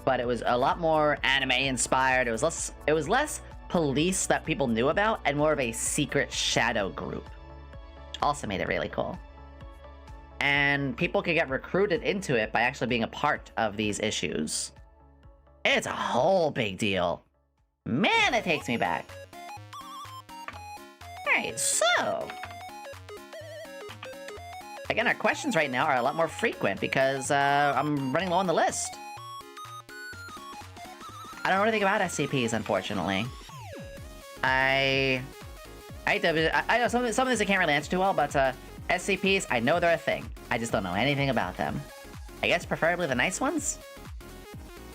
but it was a lot more anime inspired. It was less police that people knew about and more of a secret shadow group. Also made it really cool. And people could get recruited into it by actually being a part of these issues. It's a whole big deal. Man, it takes me back. Alright, so... Again, our questions right now are a lot more frequent because I'm running low on the list. I don't know anything about SCPs, unfortunately. I know some of this I can't really answer too well, but SCPs, I know they're a thing. I just don't know anything about them. I guess preferably the nice ones?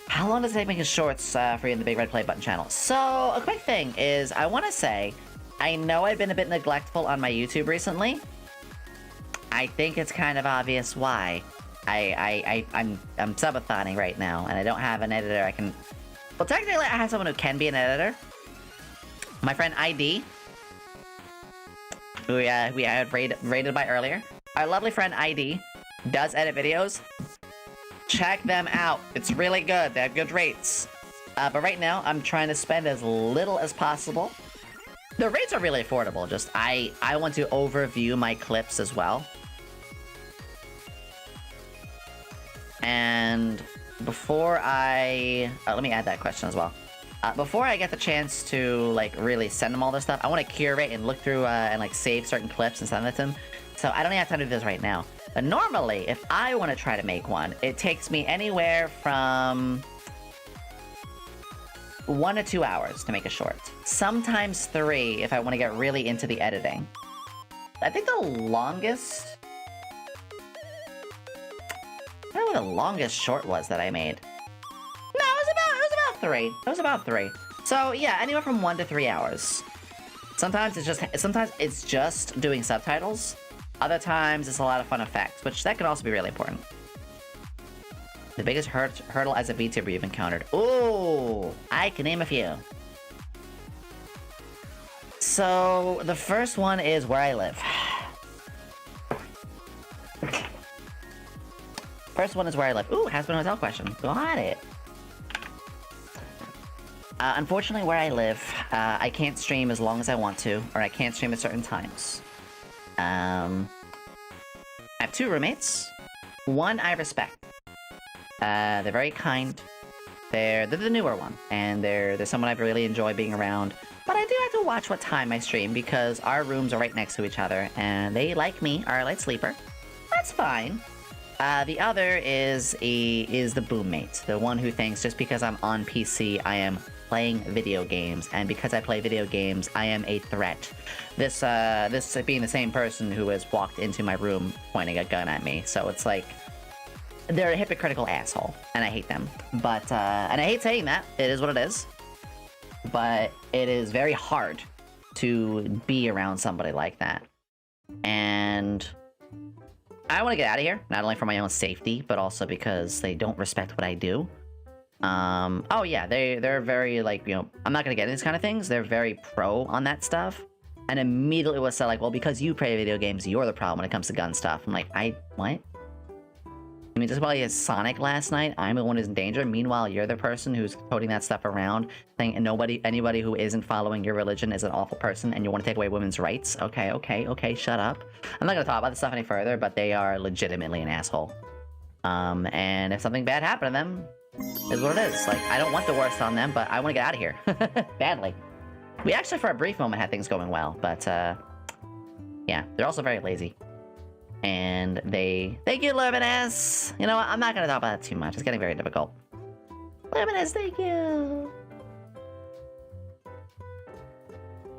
How long does it take making shorts for you in the Big Red Play Button channel? So, a quick thing is, I want to say, I know I've been a bit neglectful on my YouTube recently. I think it's kind of obvious why. I'm Subathoning right now, and I don't have an editor I can... Well, technically, I have someone who can be an editor. My friend ID, who we had rated by earlier. Our lovely friend ID does edit videos. Check them out. It's really good. They have good rates. But right now, I'm trying to spend as little as possible. The rates are really affordable. Just, I want to overview my clips as well. And before let me add that question as well. Before I get the chance to, like, really send them all this stuff, I want to curate and look through and, like, save certain clips and send them to them. So I don't have time to do this right now. But normally, if I want to try to make one, it takes me anywhere from 1 to 2 hours to make a short. Sometimes 3 if I want to get really into the editing. I think the longest... I don't know what the longest short was that I made. No, it was about 3. It was about 3. So yeah, anywhere from 1 to 3 hours. Sometimes it's just doing subtitles. Other times it's a lot of fun effects, which that can also be really important. The biggest hurdle as a VTuber you've encountered. Ooh, I can name a few. So the first one is where I live. First one is where I live. Ooh, has been a hotel question. Got it. Unfortunately, where I live, I can't stream as long as I want to, or I can't stream at certain times. I have 2 roommates. One I respect. They're very kind. They're the newer one, and they're someone I really enjoy being around. But I do have to watch what time I stream because our rooms are right next to each other, and they, like me, are a light sleeper. That's fine. The other is the boommate, the one who thinks just because I'm on PC, I am playing video games, and because I play video games, I am a threat. This being the same person who has walked into my room pointing a gun at me, so it's like, they're a hypocritical asshole, and I hate them. But, and I hate saying that, it is what it is. But it is very hard to be around somebody like that. And... I want to get out of here, not only for my own safety, but also because they don't respect what I do. Oh yeah, they're very, like, you know, I'm not gonna get into these kind of things. They're very pro on that stuff. And immediately was said, like, well, because you play video games, you're the problem when it comes to gun stuff. I'm like, what? I mean, just while he has Sonic last night, I'm the one who's in danger. Meanwhile, you're the person who's toting that stuff around, saying anybody who isn't following your religion is an awful person, and you want to take away women's rights. Okay, shut up. I'm not gonna talk about this stuff any further, but they are legitimately an asshole. And if something bad happened to them, is what it is. Like, I don't want the worst on them, but I want to get out of here. Badly. We actually, for a brief moment, had things going well, but, yeah, they're also very lazy. And thank you, Luminous! You know what, I'm not gonna talk about that too much, it's getting very difficult. Luminous, thank you!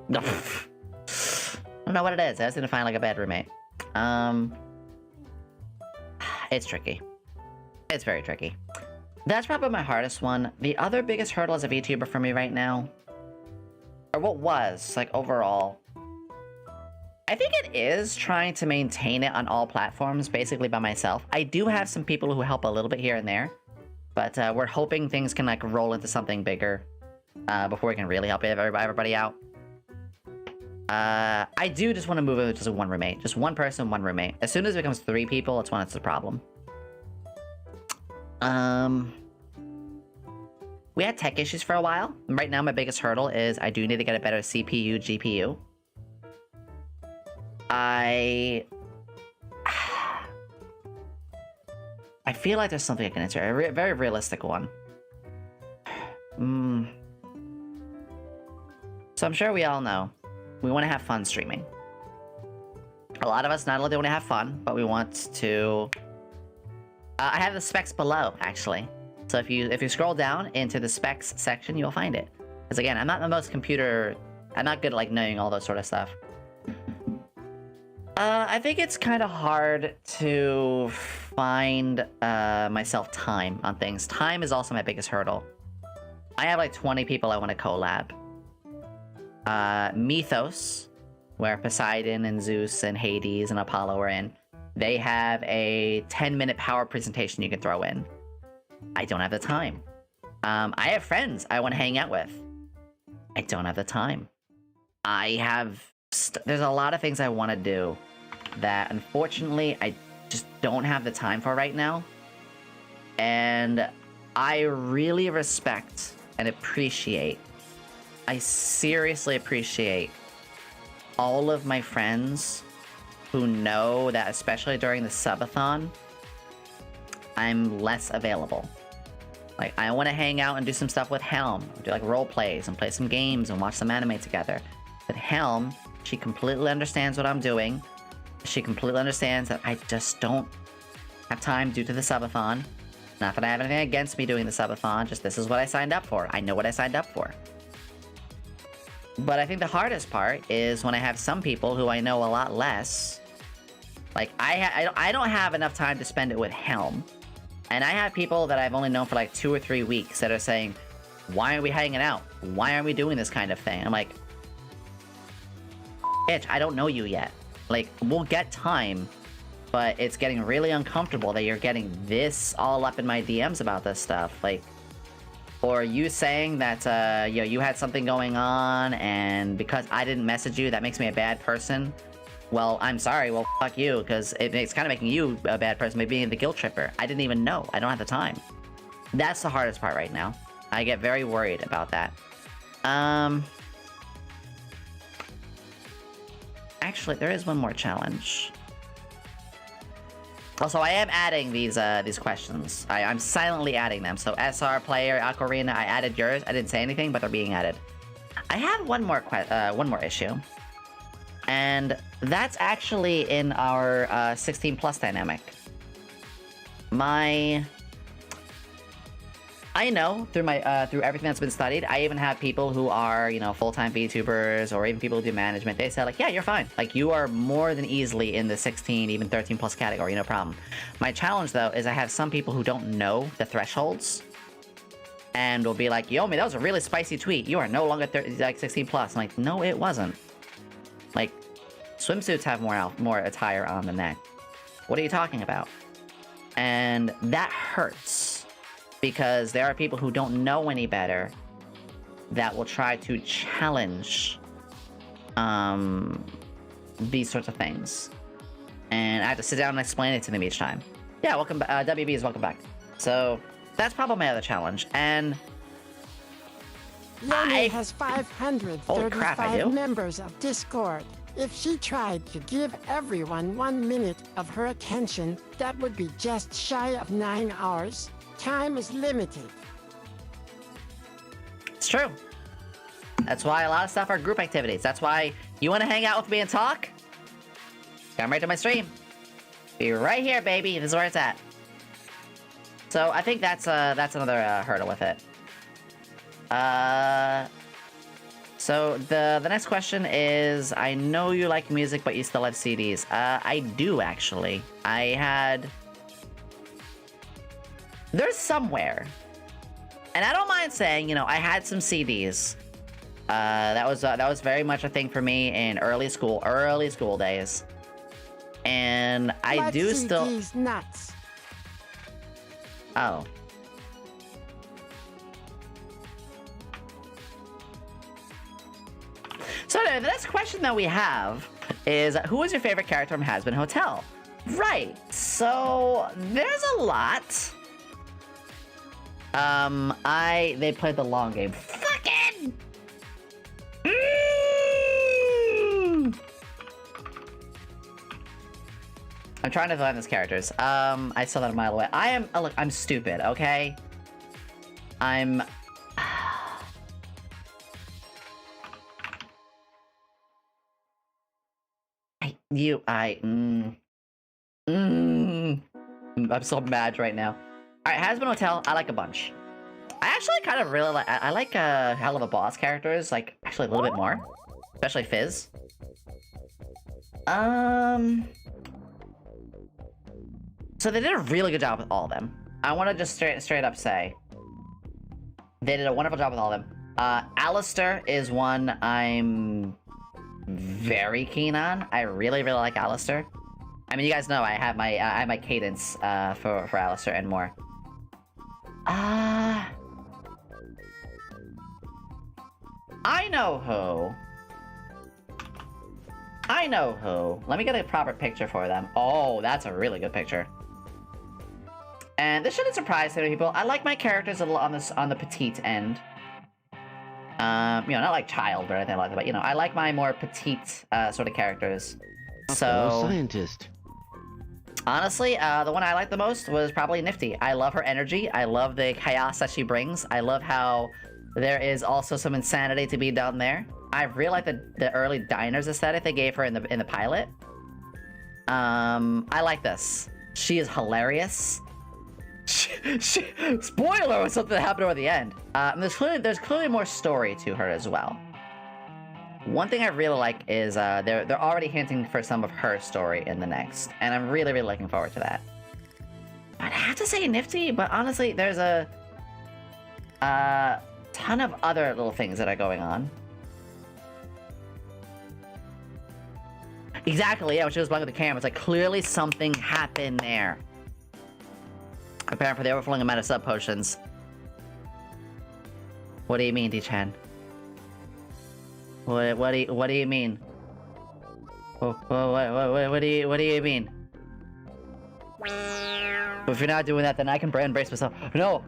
I don't know what it is, I was gonna find, like, a bad roommate. It's tricky. It's very tricky. That's probably my hardest one. The other biggest hurdle as a VTuber for me right now, or what was, like, overall, I think it is trying to maintain it on all platforms, basically by myself. I do have some people who help a little bit here and there, but we're hoping things can, like, roll into something bigger before we can really help everybody out. I do just want to move it to just one roommate. Just one person, one roommate. As soon as it becomes 3 people, it's when it's a problem. we had tech issues for a while. Right now, my biggest hurdle is I do need to get a better CPU, GPU. I feel like there's something I can answer. A very realistic one. So I'm sure we all know. We want to have fun streaming. A lot of us not only do want to have fun, but we want to... I have the specs below, actually. So if you scroll down into the specs section, you'll find it. Because again, I'm not the most computer... I'm not good at like knowing all those sort of stuff. I think it's kind of hard to find myself time on things. Time is also my biggest hurdle. I have like 20 people I want to collab. Mythos, where Poseidon and Zeus and Hades and Apollo are in, they have a 10-minute power presentation you can throw in. I don't have the time. I have friends I want to hang out with. I don't have the time. There's a lot of things I want to do that unfortunately I just don't have the time for right now. And I really respect and appreciate, I seriously appreciate all of my friends who know that, especially during the Subathon, I'm less available. Like, I want to hang out and do some stuff with Helm, do like role plays and play some games and watch some anime together. But Helm, she completely understands what I'm doing. She completely understands that I just don't have time due to the Subathon. Not that I have anything against me doing the Subathon, just this is what I signed up for. I know what I signed up for. But I think the hardest part is when I have some people who I know a lot less. Like, I don't have enough time to spend it with Helm. And I have people that I've only known for like 2 or 3 weeks that are saying, why aren't we hanging out? Why aren't we doing this kind of thing? I'm like, bitch, I don't know you yet. Like, we'll get time, but it's getting really uncomfortable that you're getting this all up in my DMs about this stuff. Like, or you saying that, you know, you had something going on, and because I didn't message you, that makes me a bad person. Well, I'm sorry. Well, fuck you, because it's kind of making you a bad person by being the guilt tripper. I didn't even know. I don't have the time. That's the hardest part right now. I get very worried about that. Actually, there is one more challenge. Also, I am adding these questions. I'm silently adding them. So, SR, Player, Ocarina, I added yours. I didn't say anything, but they're being added. I have one more issue. And that's actually in our 16 plus dynamic. I know through everything that's been studied, I even have people who are, you know, full-time VTubers or even people who do management. They say like, yeah, you're fine. Like, you are more than easily in the 16, even 13 plus category, no problem. My challenge though is I have some people who don't know the thresholds and will be like, Yomi, that was a really spicy tweet. You are no longer 16 plus. I'm like, no, it wasn't. Like, swimsuits have more attire on than that. What are you talking about? And that hurts, because there are people who don't know any better that will try to challenge these sorts of things. And I have to sit down and explain it to them each time. Yeah, welcome back. WB is welcome back. So that's probably my other challenge. And Yomi has 535 members of Discord. If she tried to give everyone 1 minute of her attention, that would be just shy of 9 hours. Time is limited. It's true. That's why a lot of stuff are group activities. That's why you want to hang out with me and talk? Come right to my stream. Be right here, baby. This is where it's at. So I think that's another hurdle with it. So the next question is, I know you like music, but you still have CDs. I do, actually. There's somewhere. And I don't mind saying, you know, I had some CDs. That was very much a thing for me in early school days. And I do still... CDs nuts. Oh. So the next question that we have is, who is your favorite character from Has Been Hotel? Right, so there's a lot. They played the long game. Fucking! I'm trying to find these characters. I saw that a mile away. Look, I'm stupid, okay? I'm... I'm so mad right now. Alright, Hazbin Hotel, I like a bunch. I actually kind of really like... I like Hell of a Boss characters, like, actually a little bit more. Especially Fizz. So they did a really good job with all of them. I want to just straight up say they did a wonderful job with all of them. Alistair is one I'm very keen on. I really like Alistair. I mean, you guys know I have my cadence for Alistair and more. I know who. Let me get a proper picture for them. Oh, that's a really good picture. And this shouldn't surprise many people. I like my characters a little on the petite end. Not like child or anything like that, but I like my more petite sort of characters. So scientist. Honestly, the one I liked the most was probably Nifty. I love her energy. I love the chaos that she brings. I love how there is also some insanity to be done there. I really like the early diners aesthetic they gave her in the pilot. I like this. She is hilarious. Spoiler was something that happened over the end. There's clearly more story to her as well. One thing I really like is they're already hinting for some of her story in the next, and I'm really looking forward to that. I'd have to say Nifty, but honestly, there's a ton of other little things that are going on. Exactly, yeah, when she was playing with the camera, it's like clearly something happened there. Apparently for the overflowing amount of sub potions. What do you mean, D-Chan? What do you mean? What do you mean? If you're not doing that, then I can brand brace myself. No,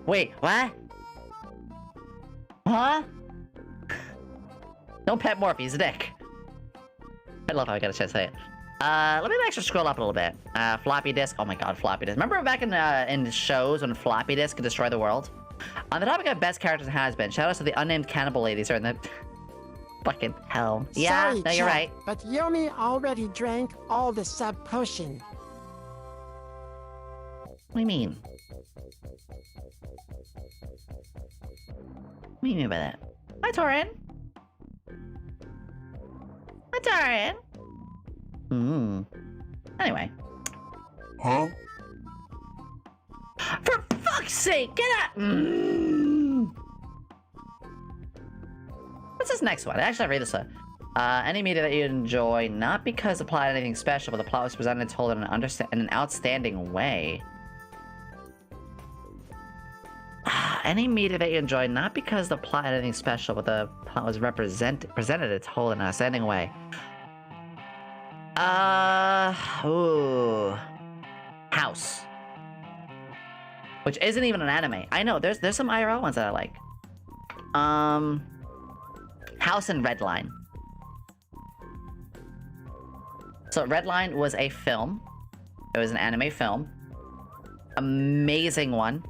wait, what? Huh? Don't pet Morphe, he's a dick. I love how I got a chance to say it. Let me actually scroll up a little bit. Floppy disk. Oh my god, floppy disk. Remember back in shows when floppy disk could destroy the world? On the topic of best characters and has been, shoutouts to the unnamed cannibal ladies are in the fucking hell. Yeah, Sorry, no, you're Chuck, right. But Yomi already drank all the sub potion. What do you mean? What do you mean by that? Hi, Torin. Hi, Torin. Anyway. Huh? For fuck's sake, get out! What's this next one? Actually, I'll read this one. Any media that you enjoy, not because the plot had anything special, but the plot was presented and told in an outstanding way. Any media that you enjoy, not because the plot had anything special, but the plot was presented and told in an outstanding way. House. Which isn't even an anime. I know, there's some IRL ones that I like. House and Redline. So Redline was a film. It was an anime film. Amazing one.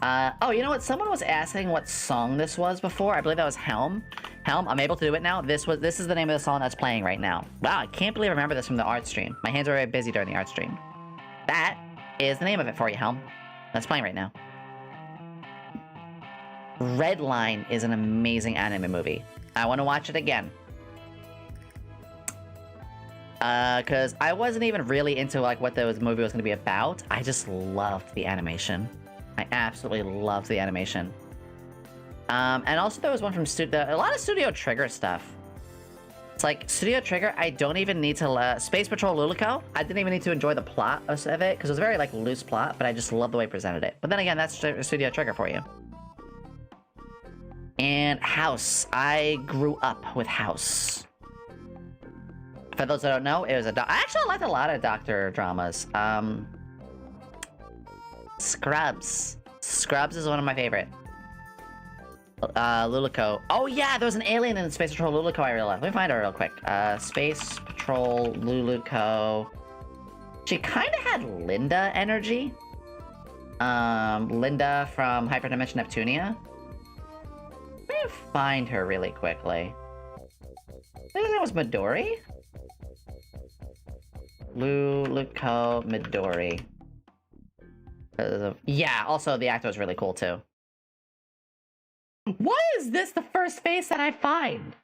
Oh, you know what? Someone was asking what song this was before. I believe that was Helm. Helm, I'm able to do it now. This is the name of the song that's playing right now. Wow, I can't believe I remember this from the art stream. My hands are very busy during the art stream. That is the name of it for you, Helm. That's playing right now. Redline is an amazing anime movie. I want to watch it again. Because I wasn't even really into like what the movie was going to be about. I just loved the animation. I absolutely loved the animation. And also there was one from a lot of Studio Trigger stuff. It's like, Studio Trigger, I don't even need to, Space Patrol Lulico, I didn't even need to enjoy the plot of it, because it was a very, like, loose plot, but I just love the way it presented it. But then again, that's Studio Trigger for you. And House. I grew up with House. For those that don't know, it was I actually liked a lot of Doctor dramas. Scrubs. Scrubs is one of my favorite. Lulico. Oh yeah, there was an alien in Space Patrol Lulico I really loved. Let me find her real quick. Space Patrol Lulico. She kind of had Linda energy. Linda from Hyperdimension Neptunia. Let me find her really quickly. I think that was Midori? Lulico Midori. Yeah, also the actor was really cool too. Why is this the first face that I find?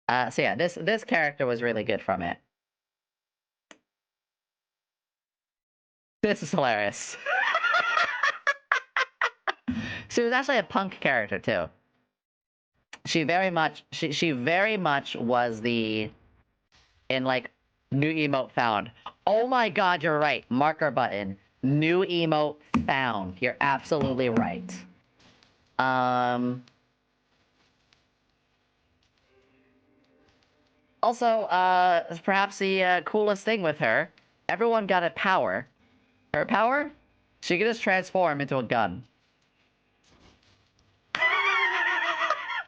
So yeah, this character was really good from it. This is hilarious. She was actually a punk character too. She very much was the in like new emote found. Oh my god, you're right. Marker button. New emote found. You're absolutely right. Also, perhaps the coolest thing with her, everyone got a power. Her power? She can just transform into a gun.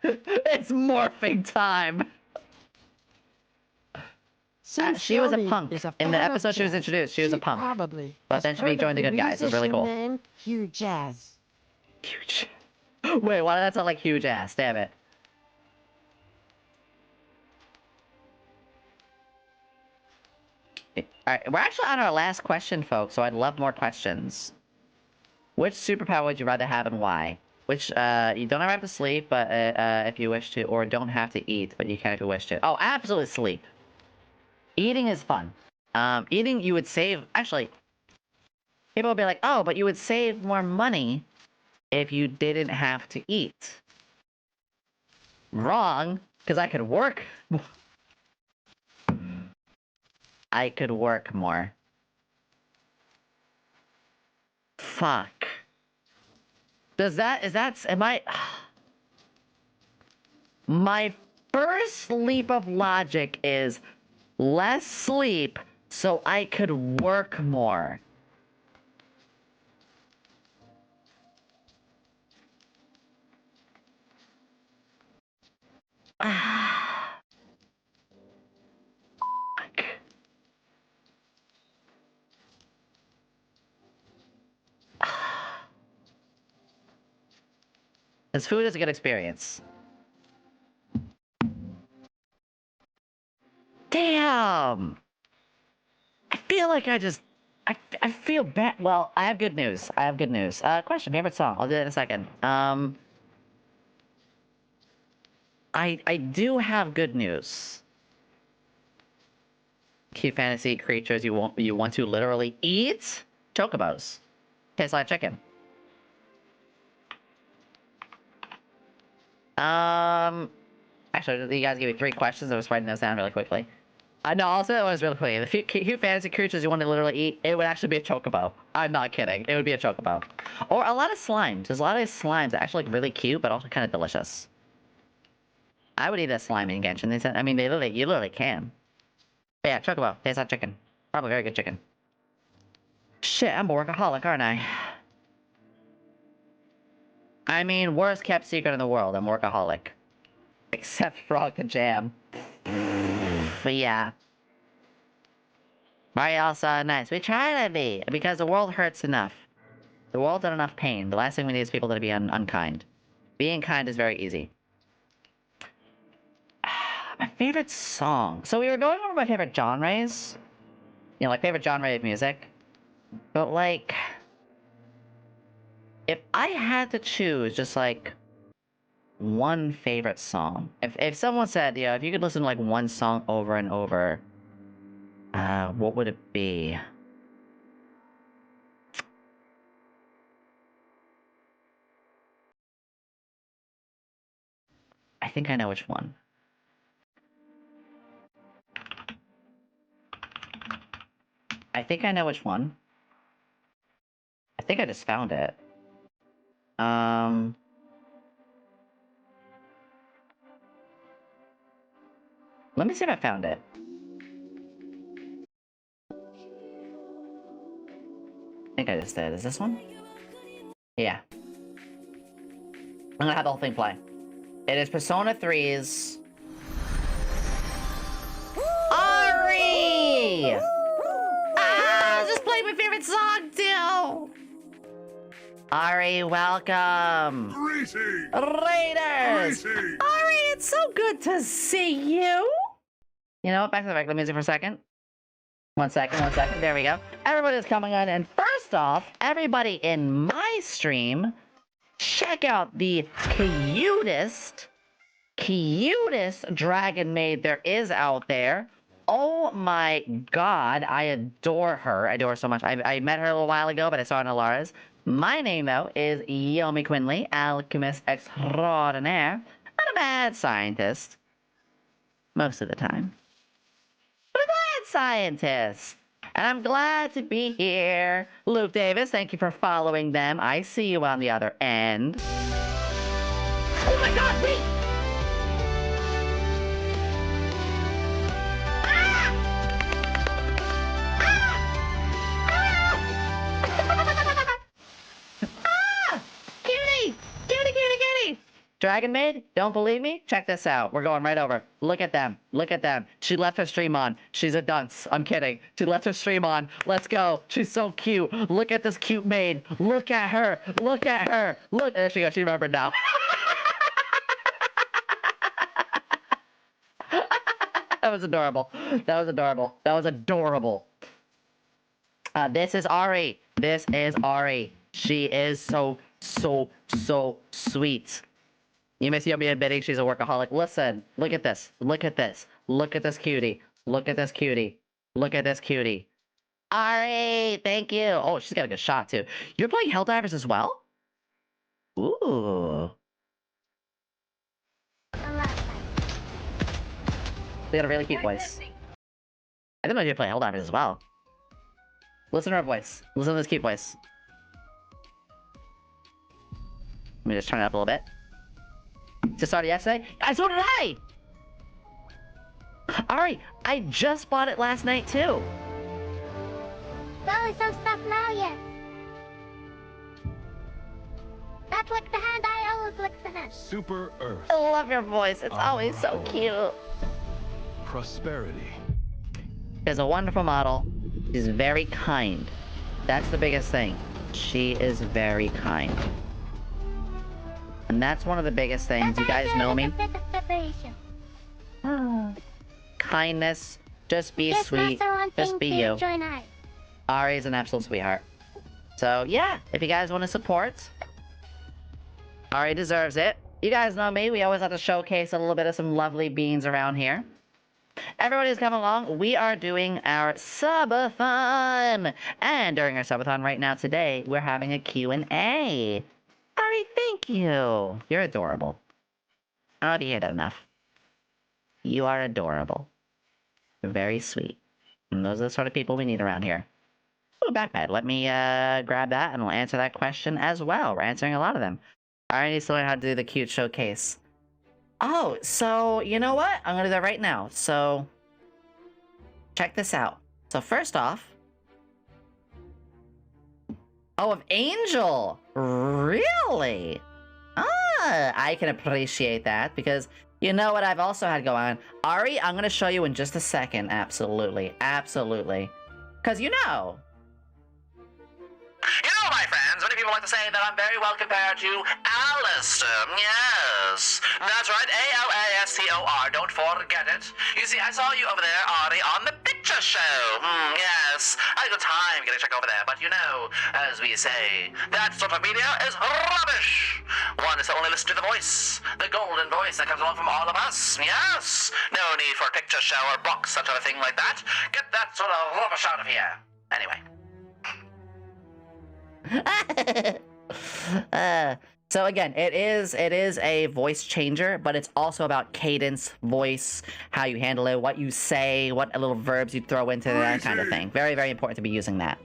It's morphing time! She was a punk. In the episode she was introduced, she was a punk. But then she joined the good guys. It was really cool. Named Huge Ass. Huge. Wait, why did that sound like huge ass? Damn it. Alright, we're actually on our last question, folks, so I'd love more questions. Which superpower would you rather have and why? Which, you don't ever have to sleep, but, if you wish to, or don't have to eat, but you can if you wish to. Oh, absolutely sleep. Eating is fun. Eating, you would save... Actually, people will be like, oh, but you would save more money if you didn't have to eat. Wrong, because I could work... I could work more. Fuck. Am I... My first leap of logic is less sleep so I could work more. This food is a good experience. Damn! I feel like I feel bad. Well, I have good news. Question, favorite song? I'll do that in a second. I do have good news. Cute fantasy creatures you want to literally eat? Chocobos. Tastes like chicken. Actually, you guys give me 3 questions. I was writing those down really quickly. No, I'll say that one really quickly. The cute fantasy creatures you want to literally eat, it would actually be a chocobo. I'm not kidding. It would be a chocobo. Or a lot of slimes. There's a lot of slimes that actually look really cute, but also kind of delicious. I would eat a slime in Genshin. I mean, you literally can. But yeah, chocobo. Tastes like chicken. Probably very good chicken. Shit, I'm a workaholic, aren't I? I mean, worst kept secret in the world. I'm workaholic. Except Frog and Jam. But yeah. Mario's nice. We try to be, because the world hurts enough. The world's in enough pain. The last thing we need is people to be unkind. Being kind is very easy. My favorite song. So we were going over my favorite genres. You know, like favorite genre of music. But like... If I had to choose just like... one favorite song. If someone said, yeah, if you could listen to like one song over and over... what would it be? I think I know which one. I think I know which one. I think I just found it. Let me see if I found it. I think I just did. Is this one? Yeah. I'm gonna have the whole thing play. It is Persona 3's... Ari! Ah, just played my favorite song, too! Ari, welcome! Greetings! Raiders! Greetings! Ari, it's so good to see you! You know what? Back to the regular music for a second. One second. There we go. Everybody's coming on, and first off, everybody in my stream, check out the cutest dragon maid there is out there. Oh my god, I adore her. I adore her so much. I met her a little while ago, but I saw her in Alara's. My name, though, is Yomi Quinnley, alchemist extraordinaire. Not a bad scientist. Most of the time. But a glad scientist. And I'm glad to be here. Luke Davis, thank you for following them. I see you on the other end. Oh my god, wait! Cutie! Dragon Maid, don't believe me? Check this out. We're going right over. Look at them. She left her stream on. She's a dunce. I'm kidding. She left her stream on. Let's go. She's so cute. Look at this cute maid. Look at her. Look. There she goes. She remembered now. That was adorable. This is Ari. She is so sweet. You miss Yomi admitting she's a workaholic. Listen, look at this cutie. Ari, thank you. Oh, she's got a good shot too. You're playing Helldivers as well? Ooh. They got a really cute voice. I didn't know you play Helldivers as well. Listen to her voice. Listen to this cute voice. Let me just turn it up a little bit. Just started yesterday? So did I! Ari, I just bought it last night too. Well, some stuff now yet. That's like the hand I always lick the hand. Super Earth. I love your voice. It's always so cute. Prosperity. She's a wonderful model. She's very kind. That's the biggest thing. She is very kind. And that's one of the biggest things. You guys know me. Kindness. Just be sweet. Just be you. Ari is an absolute sweetheart. So yeah, if you guys want to support, Ari deserves it. You guys know me. We always have to showcase a little bit of some lovely beans around here. Everybody's come along. We are doing our Subathon. And during our Subathon right now today, we're having a Q&A. Ari, thank you. You're adorable. I don't know if you hear that enough. You are adorable. You're very sweet. And those are the sort of people we need around here. Oh, backpad. Let me grab that and we'll answer that question as well. We're answering a lot of them. I need to learn how to do the cute showcase. Oh, so you know what? I'm gonna do that right now. So check this out. So first off, oh, of Angel! Really? Ah, I can appreciate that because you know what I've also had go on? Ari, I'm gonna show you in just a second. Absolutely. Because you know, my friends, many people like to say that I'm very well compared to Alistair. Yes, that's right, A-L-A-S-T-O-R, don't forget it. You see, I saw you over there, Ari, on the picture show. Yes, I had a good time getting a check over there, but you know, as we say, that sort of media is rubbish. One is to only listen to the voice, the golden voice that comes along from all of us. Yes, no need for a picture show or box, such a thing like that. Get that sort of rubbish out of here. Anyway. So again, it is a voice changer, but it's also about cadence, voice, how you handle it, what you say, what little verbs you throw into that kind of thing. Very, very important to be using that.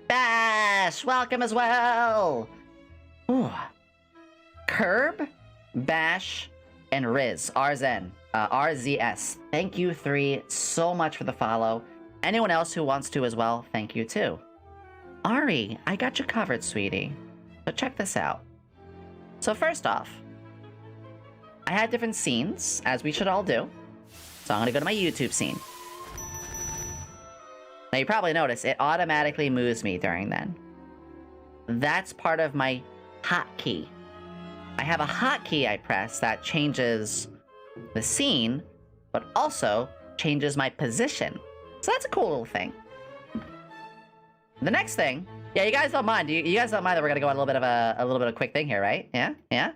Bash, welcome as well. Ooh. Curb, Bash, and Riz, RZS. Thank you three so much for the follow. Anyone else who wants to as well, thank you too. Ari, I got you covered, sweetie. So check this out. So first off, I had different scenes, as we should all do. So I'm gonna go to my YouTube scene. Now you probably noticed, it automatically moves me during then. That's part of my hotkey. I have a hotkey I press that changes the scene, but also changes my position. So that's a cool little thing. The next thing, yeah, you guys don't mind. You guys don't mind that we're gonna go on a little bit of a quick thing here, right? Yeah, yeah.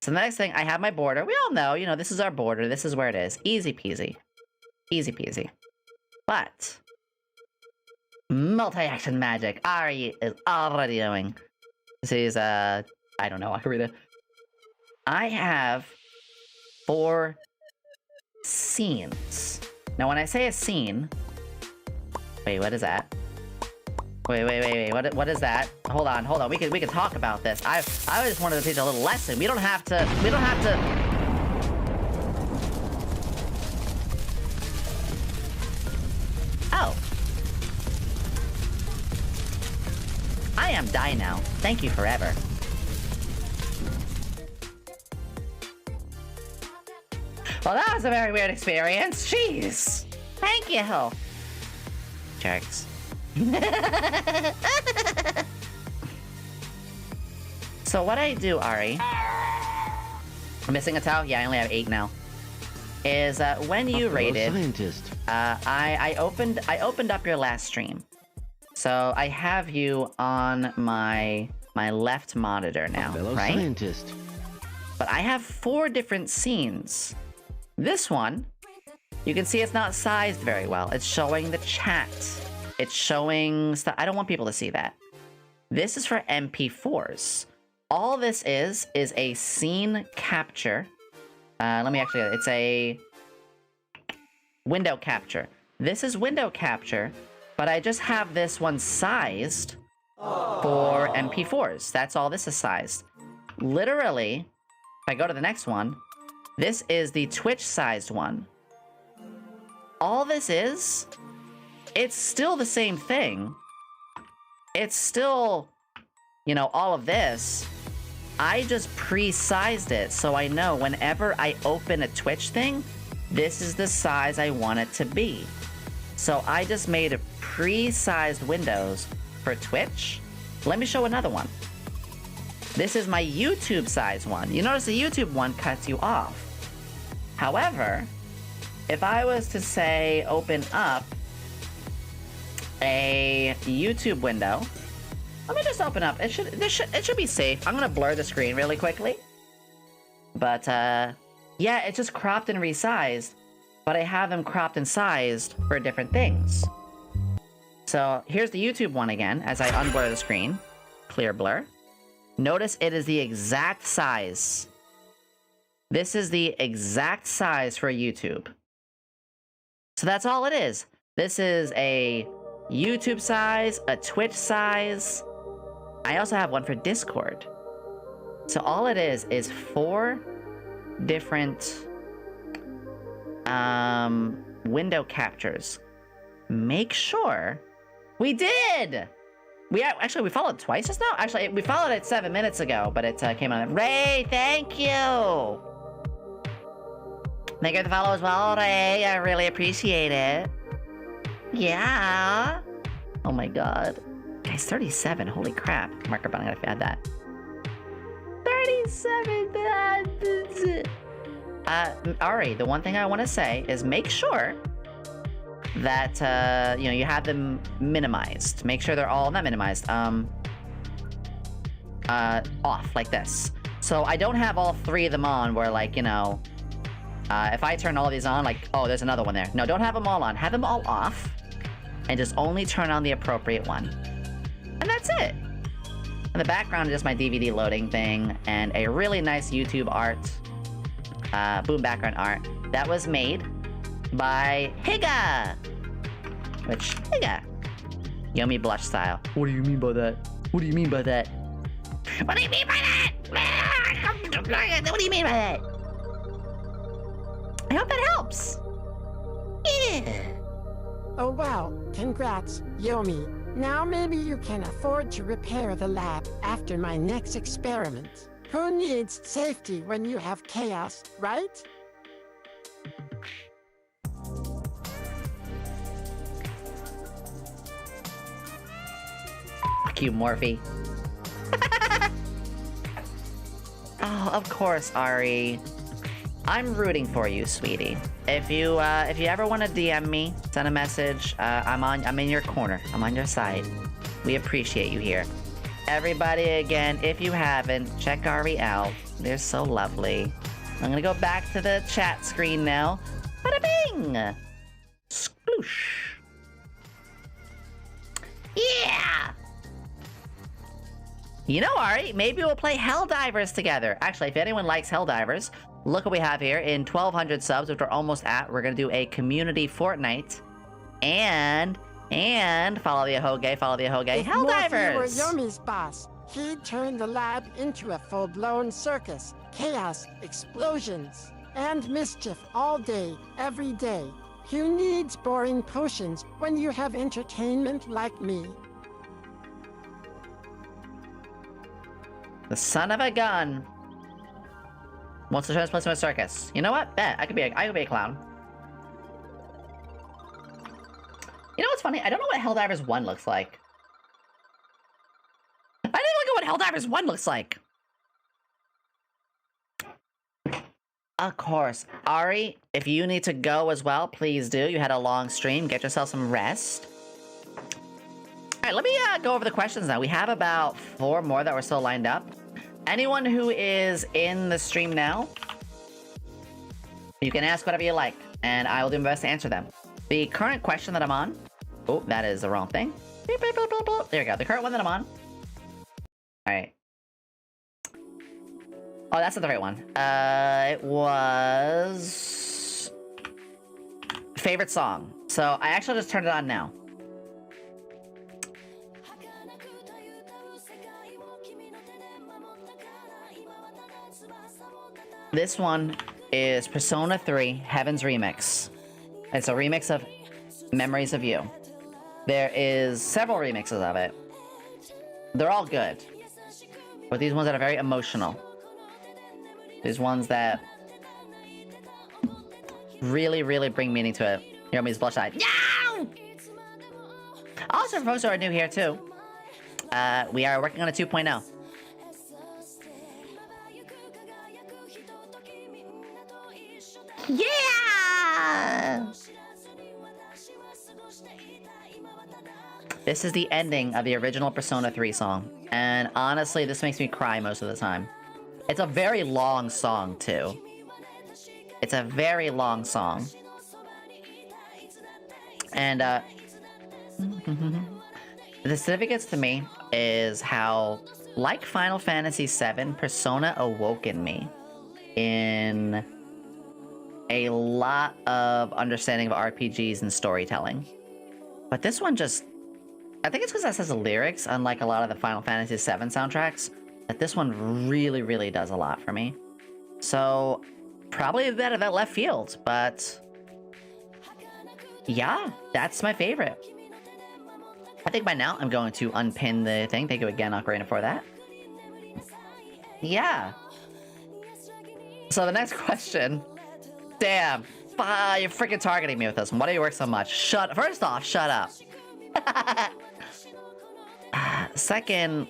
So the next thing, I have my border. We all know, you know, this is our border. This is where it is. Easy peasy, easy peasy. But multi-action magic, Ari is already doing. This is I don't know, Ocarina. I have 4 scenes. Now, when I say a scene, wait, what is that? Wait, what is that? Hold on, we can talk about this. I just wanted to teach a little lesson. We don't have to. Oh. I am die now. Thank you forever. Well, that was a very weird experience. Jeez. Thank you. Jerks. So what I do, Ari, I'm missing a towel? Yeah, I only have 8 now. Is when you raided, I opened up your last stream. So I have you on my left monitor now, right? But I have 4 different scenes. This one, you can see it's not sized very well. It's showing the chat. It's showing stuff. I don't want people to see that. This is for MP4s. All this is a scene capture. Let me actually, it's a window capture. This is window capture, but I just have this one sized for MP4s. That's all this is sized. Literally, if I go to the next one, this is the Twitch sized one. All this is, it's still the same thing. It's still, you know, all of this. I just pre-sized it so I know whenever I open a Twitch thing, this is the size I want it to be. So I just made a pre-sized windows for Twitch. Let me show another one. This is my YouTube size one. You notice the YouTube one cuts you off. However, if I was to say open up a YouTube window, let me just open up. It should be safe. I'm gonna blur the screen really quickly. But yeah, it's just cropped and resized, but I have them cropped and sized for different things. So here's the YouTube one again, as I unblur the screen. Clear blur. Notice it is the exact size. This is the exact size for YouTube. So that's all it is. This is a YouTube size, a Twitch size. I also have one for Discord. So all it is 4 different window captures. Make sure we did. We followed twice just now. Actually, we followed it 7 minutes ago, but it came on. Ray, thank you. Thank you for the follow as well, Ray. I really appreciate it. Yeah. Oh my god. Guys, 37. Holy crap. Marker button, I gotta add that. 37. Ari, the one thing I want to say is make sure that, you know, you have them minimized. Make sure they're all, not minimized, off, like this. So I don't have all 3 of them on where, like, you know, if I turn all of these on, like, oh, there's another one there. No, don't have them all on. Have them all off, and just only turn on the appropriate one. And that's it. In the background is just my DVD loading thing, and a really nice YouTube art, boom background art, that was made by Higa! Which, Higa. Yomi blush style. What do you mean by that? What do you mean by that? What do you mean by that? What do you mean by that? I hope that helps. Yeah. Oh wow, congrats, Yomi. Now maybe you can afford to repair the lab after my next experiment. Who needs safety when you have chaos, right? Fuck you, Morphe. Oh, of course, Ari. I'm rooting for you, sweetie. If you ever want to DM me, send a message. I'm in your corner. I'm on your side. We appreciate you here. Everybody, again, if you haven't, check Ari out. They're so lovely. I'm gonna go back to the chat screen now. Bada bing! Sploosh. Yeah! You know, Ari, maybe we'll play Helldivers together. Actually, if anyone likes Helldivers, look what we have here. In 1,200 subs, which we're almost at, we're gonna do a community Fortnite. And follow the Ahoge, Helldivers! If Morphe were Yomi's boss, he'd turn the lab into a full-blown circus. Chaos, explosions, and mischief all day, every day. Who needs boring potions when you have entertainment like me? The son of a gun wants to turn this place into a circus. You know what? Bet I could be a clown. You know what's funny? I don't know what Helldivers 1 looks like. I didn't look at what Helldivers 1 looks like. Of course. Ari, if you need to go as well, please do. You had a long stream. Get yourself some rest. Alright, let me go over the questions now. We have about 4 more that were still lined up. Anyone who is in the stream now, you can ask whatever you like, and I will do my best to answer them. The current question that I'm on... Oh, that is the wrong thing. Beep, beep, beep, beep, beep. There we go. The current one that I'm on. Alright. Oh, that's not the right one. It was... Favorite song. So, I actually just turned it on now. This one is Persona 3 Heaven's Remix. It's a remix of Memories of You. There is several remixes of it. They're all good. But these ones that are very emotional. These ones that really, really bring meaning to it. Yomi's bloodshot. Yeah! Also, for folks who are new here too, we are working on a 2.0. Yeah! This is the ending of the original Persona 3 song. And honestly, this makes me cry most of the time. It's a very long song, too. It's a very long song. And, the significance to me is how, like Final Fantasy VII, Persona awoke in me in a lot of understanding of RPGs and storytelling. But this one just... I think it's because that says the lyrics, unlike a lot of the Final Fantasy VII soundtracks, that this one really, really does a lot for me. So, probably a bit of that left field, but... yeah, that's my favorite. I think by now I'm going to unpin the thing. Thank you again, Ocarina, for that. Yeah. So the next question... Damn. You're freaking targeting me with this one. Why do you work so much? First off, shut up. Second...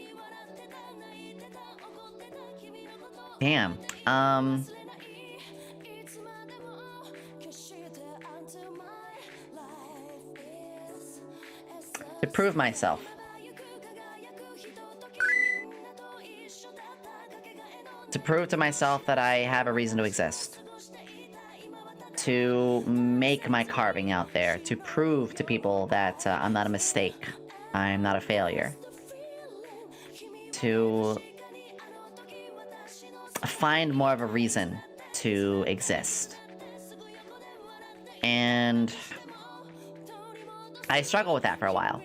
Damn. To prove myself. To prove to myself that I have a reason to exist. To make my carving out there. To prove to people that I'm not a mistake. I'm not a failure. To find more of a reason to exist. And I struggled with that for a while.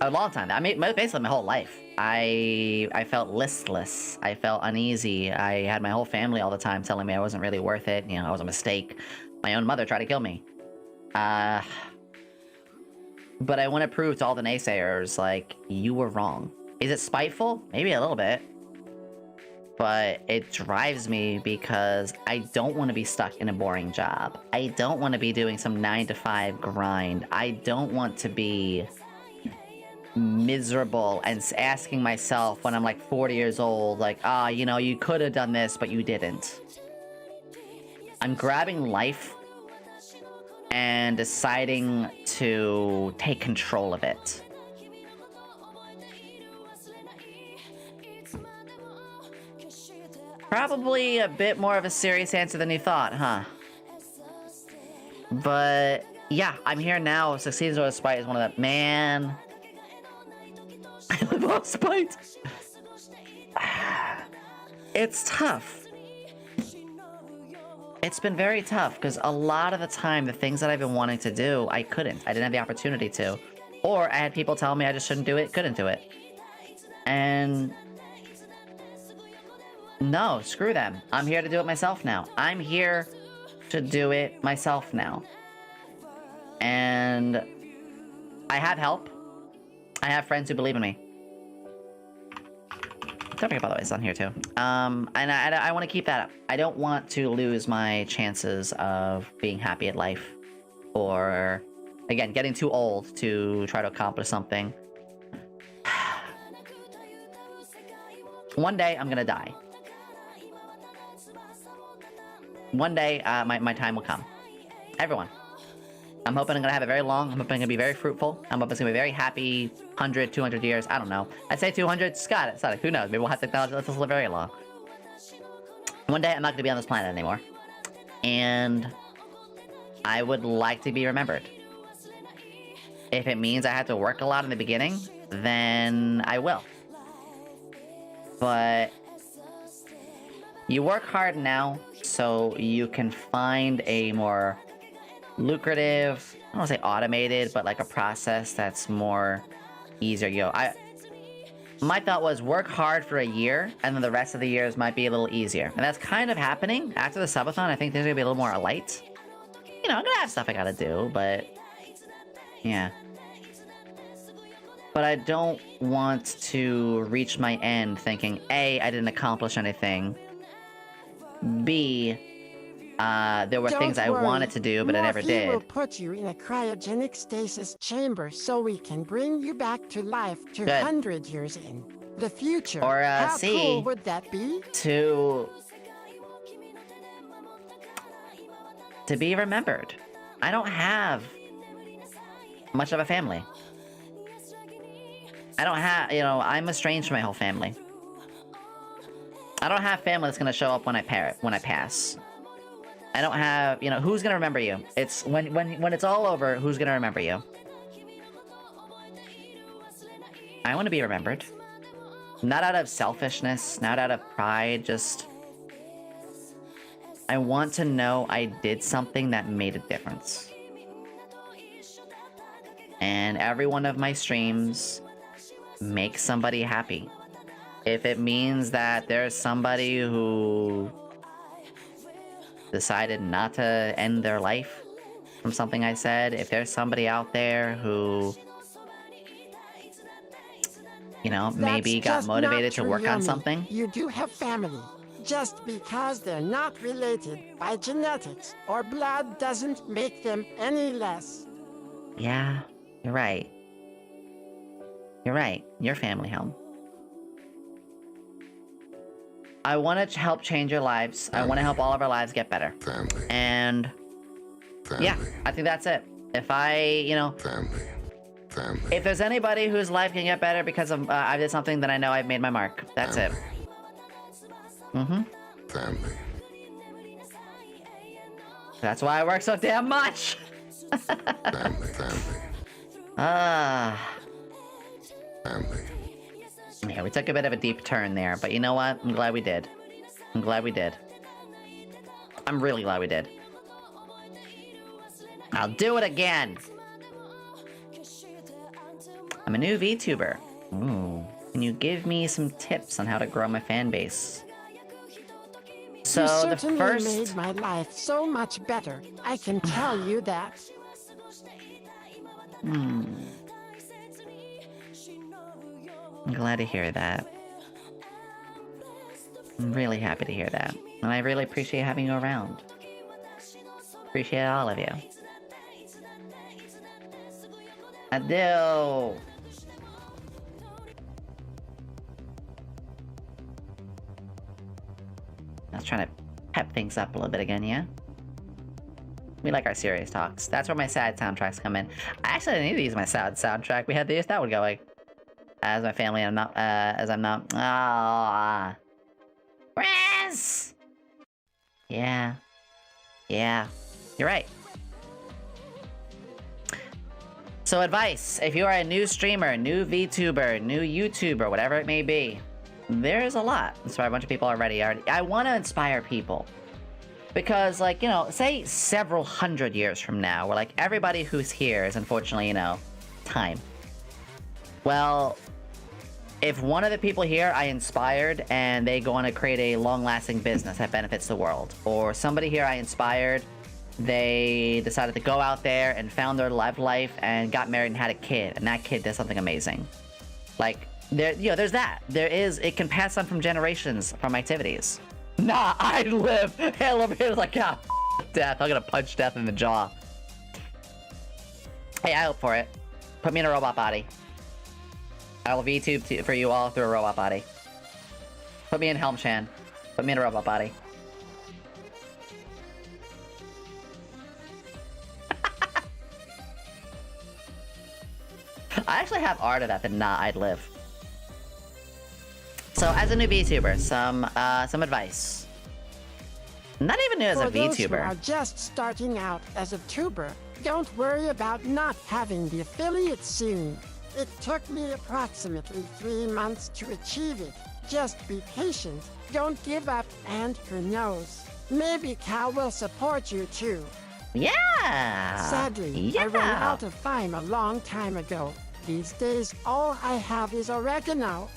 A long time. I mean, basically my whole life. I felt listless. I felt uneasy. I had my whole family all the time telling me I wasn't really worth it. You know, I was a mistake. My own mother tried to kill me. But I want to prove to all the naysayers, like, you were wrong. Is it spiteful? Maybe a little bit. But it drives me because I don't want to be stuck in a boring job. I don't want to be doing some 9-to-5 grind. I don't want to be miserable and asking myself when I'm like 40 years old, like, ah, you know, you could have done this, but you didn't. I'm grabbing life and deciding to take control of it. Probably a bit more of a serious answer than you thought, huh? But yeah, I'm here now. Succeeds with spite is one of the... Man. I live off spite. It's tough. It's been very tough, because a lot of the time, the things that I've been wanting to do, I couldn't. I didn't have the opportunity to. Or I had people tell me I just shouldn't do it, couldn't do it. And... no, screw them. I'm here to do it myself now. I'm here to do it myself now. And... I have help. I have friends who believe in me. Don't forget, by the way, it's on here too. And I want to keep that up. I don't want to lose my chances of being happy at life. Or, again, getting too old to try to accomplish something. One day, I'm gonna die. One day, my time will come. Everyone. I'm hoping I'm gonna have it very long. I'm hoping I'm gonna be very fruitful. I'm hoping it's gonna be very happy. 100, 200 years. I don't know. I'd say 200. Scott, it's like, who knows? Maybe we'll have technology that lets us live very long. One day, I'm not gonna be on this planet anymore. And I would like to be remembered. If it means I have to work a lot in the beginning, then I will. But you work hard now, so you can find a more lucrative, I don't want to say automated, but like a process that's more easier. My thought was work hard for a year, and then the rest of the years might be a little easier. And that's kind of happening. After the subathon, I think there's gonna be a little more light. You know, I'm gonna have stuff I gotta do, but yeah. But I don't want to reach my end thinking, A, I didn't accomplish anything. B, there were things I wanted to do, but I never did. We'll put you in a cryogenic stasis chamber so we can bring you back to life 200 years in the future. Or, How C, cool would that be? To be remembered. I don't have much of a family. I don't have, you know, I'm estranged from my whole family. I don't have family that's gonna show up when I pass. I don't have, you know, who's gonna remember you? It's when it's all over, who's gonna remember you? I want to be remembered. Not out of selfishness, not out of pride, just... I want to know I did something that made a difference. And every one of my streams makes somebody happy. If it means that there's somebody who decided not to end their life from something I said, if there's somebody out there who, you know, maybe got motivated to work on something. You do have family. Just because they're not related by genetics or blood doesn't make them any less. Yeah, you're right. You're right. Your family home. I want to help change your lives. I want to help all of our lives get better. Family. And yeah, I think that's it. If I, you know, Family. If there's anybody whose life can get better because of I did something, then I know I've made my mark. That's it. Mm-hmm. Family. That's why I work so damn much. Family. Family. Yeah, we took a bit of a deep turn there, but you know what? I'm glad we did. I'm glad we did. I'm really glad we did. I'll do it again! I'm a new VTuber. Ooh. Can you give me some tips on how to grow my fan base? So you the certainly first... made my life so much better. I can tell you that. glad to hear that. I'm really happy to hear that. And I really appreciate having you around. Appreciate all of you. I do! I was trying to pep things up a little bit again, yeah? We like our serious talks. That's where my sad soundtracks come in. I actually need to use my sad soundtrack. We had that one going. As my family, I'm not, as I'm not. Ah. Chris! Yeah. Yeah. You're right. So advice, if you are a new streamer, new VTuber, new YouTuber, whatever it may be, there's a lot. Inspire a bunch of people already. I want to inspire people. Because, like, you know, say several hundred years from now, where, like, everybody who's here is unfortunately, you know, time. Well, if one of the people here I inspired and they go on to create a long-lasting business that benefits the world, or somebody here I inspired, they decided to go out there and found their life and got married and had a kid, and that kid did something amazing. Like, there, you know, there's that. It can pass on from generations from activities. Nah, I live. Hell over here is like, ah, death. I'm gonna punch death in the jaw. Hey, I hope for it. Put me in a robot body. I will VTube for you all through a robot body. Put me in Helm-chan. Put me in a robot body. I actually have art of that, but nah, I'd live. So, as a new VTuber, some advice. Not even new as a For those who VTuber. are just starting out as a tuber, don't worry about not having the affiliate soon. It took me approximately 3 months to achieve it. Just be patient, don't give up, and who knows? Maybe Cal will support you too. Yeah! Sadly, I ran out of thyme a long time ago. These days, all I have is oregano.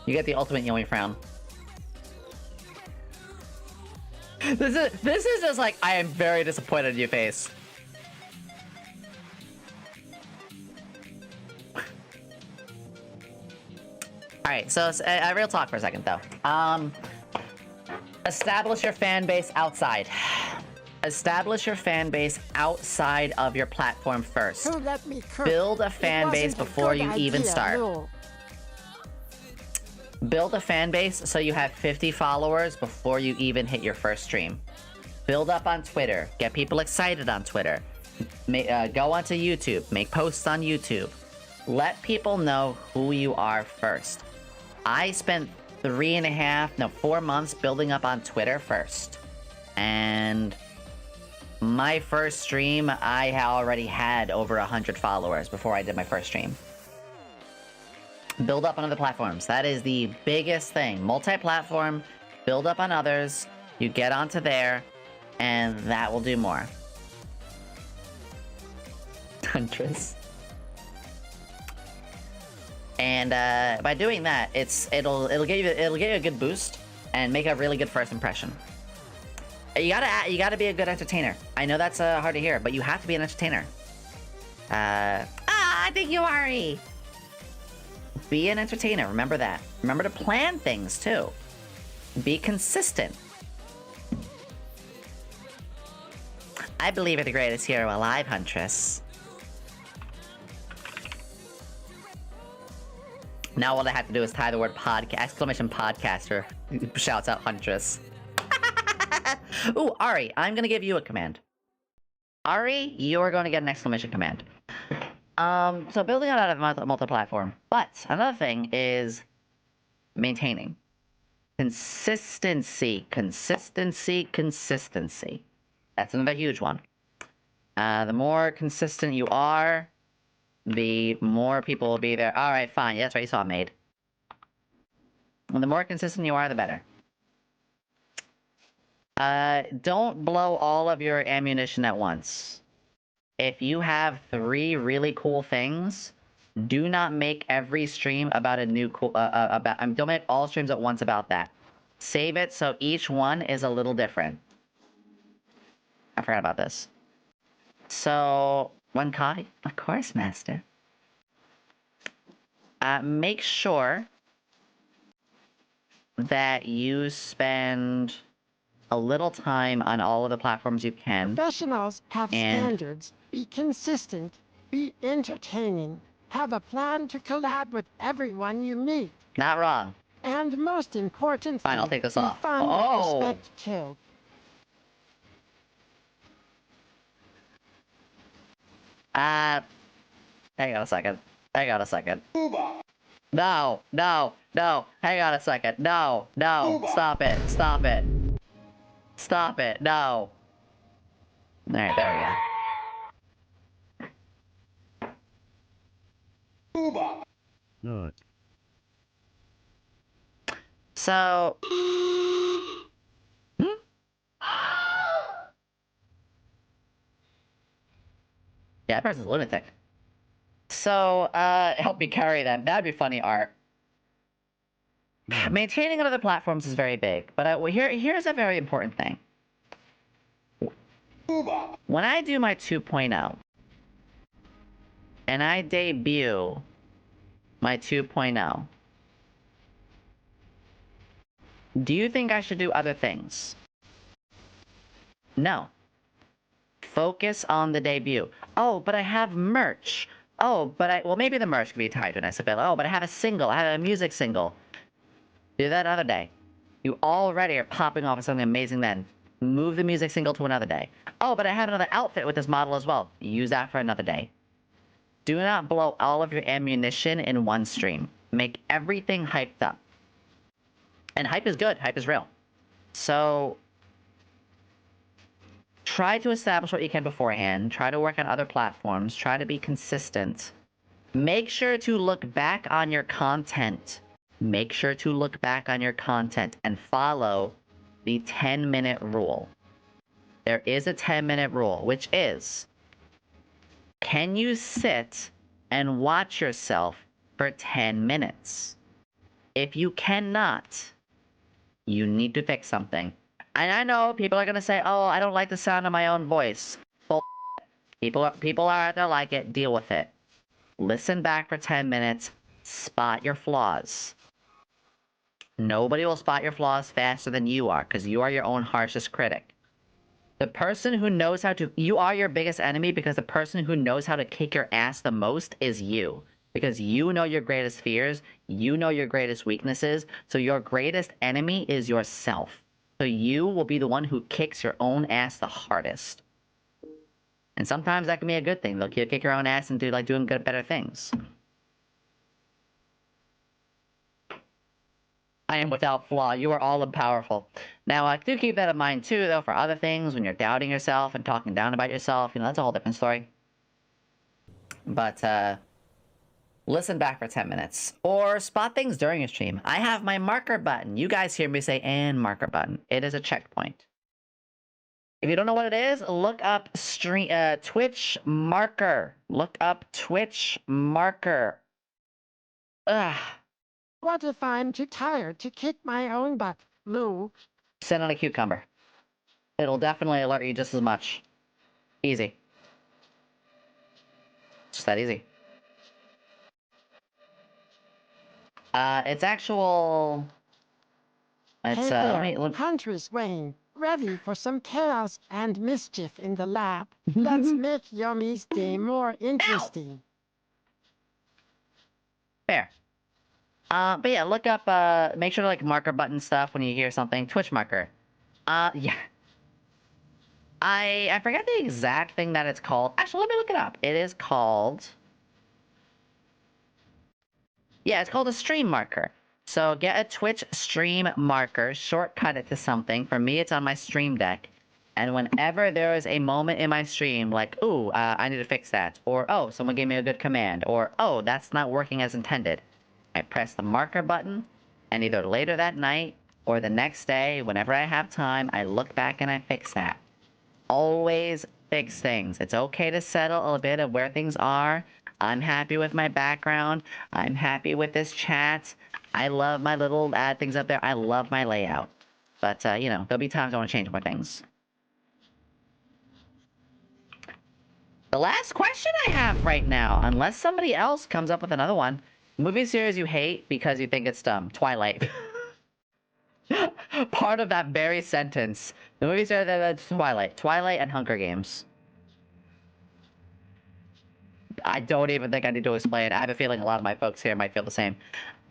You get the ultimate Yomi frown. This is just like, I am very disappointed in you face. Alright, so real talk for a second though. Establish your fan base outside. Establish your fan base outside of your platform first. Who let me cook? Build a fan base before you even start. Build a fan base so you have 50 followers before you even hit your first stream. Build up on Twitter. Get people excited on Twitter. Go onto YouTube. Make posts on YouTube. Let people know who you are first. I spent 4 months building up on Twitter first. And my first stream, I already had over 100 followers before I did my first stream. Build up on other platforms. That is the biggest thing. Multi-platform, build up on others, you get onto there, and that will do more. Huntress. And by doing that, it'll give you a good boost and make a really good first impression. You gotta be a good entertainer. I know that's hard to hear, but you have to be an entertainer. I think you are. Be an entertainer, remember that. Remember to plan things, too. Be consistent. I believe you're the greatest hero alive, Huntress. Now all I have to do is tie the word !podcaster, shouts out Huntress. Ooh, Ari, I'm gonna give you a command. Ari, you're going to get an exclamation command. So building out of multi-platform. But another thing is maintaining. Consistency. That's another huge one. The more consistent you are, the more people will be there. Alright, fine. Yeah, that's right, you saw it made. And the more consistent you are, the better. Don't blow all of your ammunition at once. if you have 3 really cool things, do not make every stream about a new cool, don't make all streams at once about that. Save it so each one is a little different. I forgot about this. So, 1Kai? Of course, Master. Make sure that you spend a little time on all of the platforms you can. Professionals have standards. Be consistent. Be entertaining. Have a plan to collab with everyone you meet. Not wrong. And most important, fine, I'll take this be off. fun Oh! and respect too. Hang on a second. Hang on a second. No, no, no. Hang on a second. No, no. Stop it. Stop it. Stop it. No. Alright, there we go. Alright. So... Yeah, that person's a lunatic. So, help me carry them. That'd be funny art. Maintaining on other platforms is very big, but here's a very important thing. When I do my 2.0, and I debut my 2.0, do you think I should do other things? No. Focus on the debut. Oh, but I have merch. Oh, but well, maybe the merch could be tied to an SFL. Oh, but I have a single. I have a music single. Do that another day. You already are popping off of something amazing then. Move the music single to another day. Oh, but I have another outfit with this model as well. Use that for another day. Do not blow all of your ammunition in one stream. Make everything hyped up. And hype is good. Hype is real. So... try to establish what you can beforehand. Try to work on other platforms. Try to be consistent. Make sure to look back on your content. Make sure to look back on your content and follow the 10-minute rule. There is a 10-minute rule, which is, can you sit and watch yourself for 10 minutes? If you cannot, you need to fix something. And I know people are gonna say, oh, I don't like the sound of my own voice. Bull. People are out there like it. Deal with it. Listen back for 10 minutes. Spot your flaws. Nobody will spot your flaws faster than you are, because you are your own harshest critic. The person who knows how to... you are your biggest enemy, because the person who knows how to kick your ass the most is you. Because you know your greatest fears, you know your greatest weaknesses, so your greatest enemy is yourself. So you will be the one who kicks your own ass the hardest. And sometimes that can be a good thing. They'll kick your own ass into like doing better things. I am without flaw. You are all powerful. Now, I do keep that in mind too, though, for other things, when you're doubting yourself and talking down about yourself. You know, that's a whole different story. But, listen back for 10 minutes. Or spot things during your stream. I have my marker button. You guys hear me say, and marker button. It is a checkpoint. If you don't know what it is, look up Twitch marker. Look up Twitch marker. Ugh. What if I'm too tired to kick my own butt, Lou? Send on a cucumber. It'll definitely alert you just as much. Easy. Just that easy. It's actual... It's, hey there, let me look... Huntress Wayne, ready for some chaos and mischief in the lab. Let's make Yomi's day more interesting. Fair. But yeah, look up, make sure to, like, marker button stuff when you hear something. Twitch marker. Yeah. I forget the exact thing that it's called. Actually, let me look it up. It is called... yeah, it's called a stream marker. So get a Twitch stream marker, shortcut it to something. For me, it's on my stream deck. And whenever there is a moment in my stream, like, ooh, I need to fix that. Or, oh, someone gave me a good command. Or, oh, that's not working as intended. I press the marker button, and either later that night or the next day, whenever I have time, I look back and I fix that. Always fix things. It's okay to settle a bit of where things are. I'm happy with my background. I'm happy with this chat. I love my little ad things up there. I love my layout. But, you know, there'll be times I want to change more things. The last question I have right now, unless somebody else comes up with another one. Movie series you hate because you think it's dumb. Twilight. Part of that very sentence. The movie series that's Twilight. Twilight and Hunger Games. I don't even think I need to explain. I have a feeling a lot of my folks here might feel the same.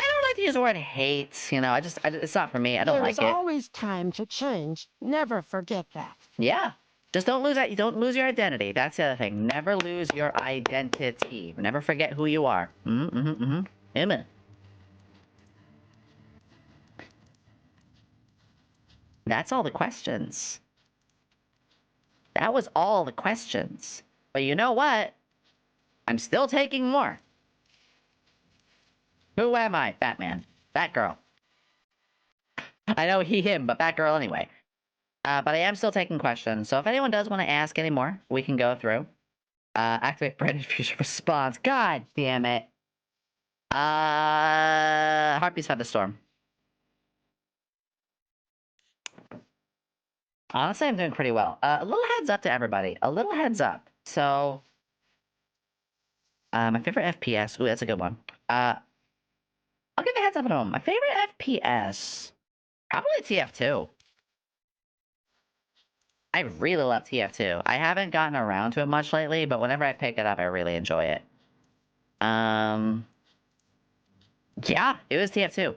I don't like to use the word hate, you know, it's not for me. I don't like it. There's always time to change. Never forget that. Yeah. Just don't lose that. You don't lose your identity. That's the other thing. Never lose your identity. Never forget who you are. Amen. That's all the questions. That was all the questions. But you know what? I'm still taking more. Who am I? Batman. Batgirl. I know he, him, but Batgirl anyway. But I am still taking questions, so if anyone does want to ask any more, we can go through. Activate Brandon Future response. God damn it. Heartbeats by the Storm. Honestly, I'm doing pretty well. A little heads up to everybody. A little heads up. So, my favorite FPS. Ooh, that's a good one. I'll give a heads up at home. My favorite FPS. Probably TF2. I really love TF2. I haven't gotten around to it much lately, but whenever I pick it up, I really enjoy it. Yeah, it was TF2.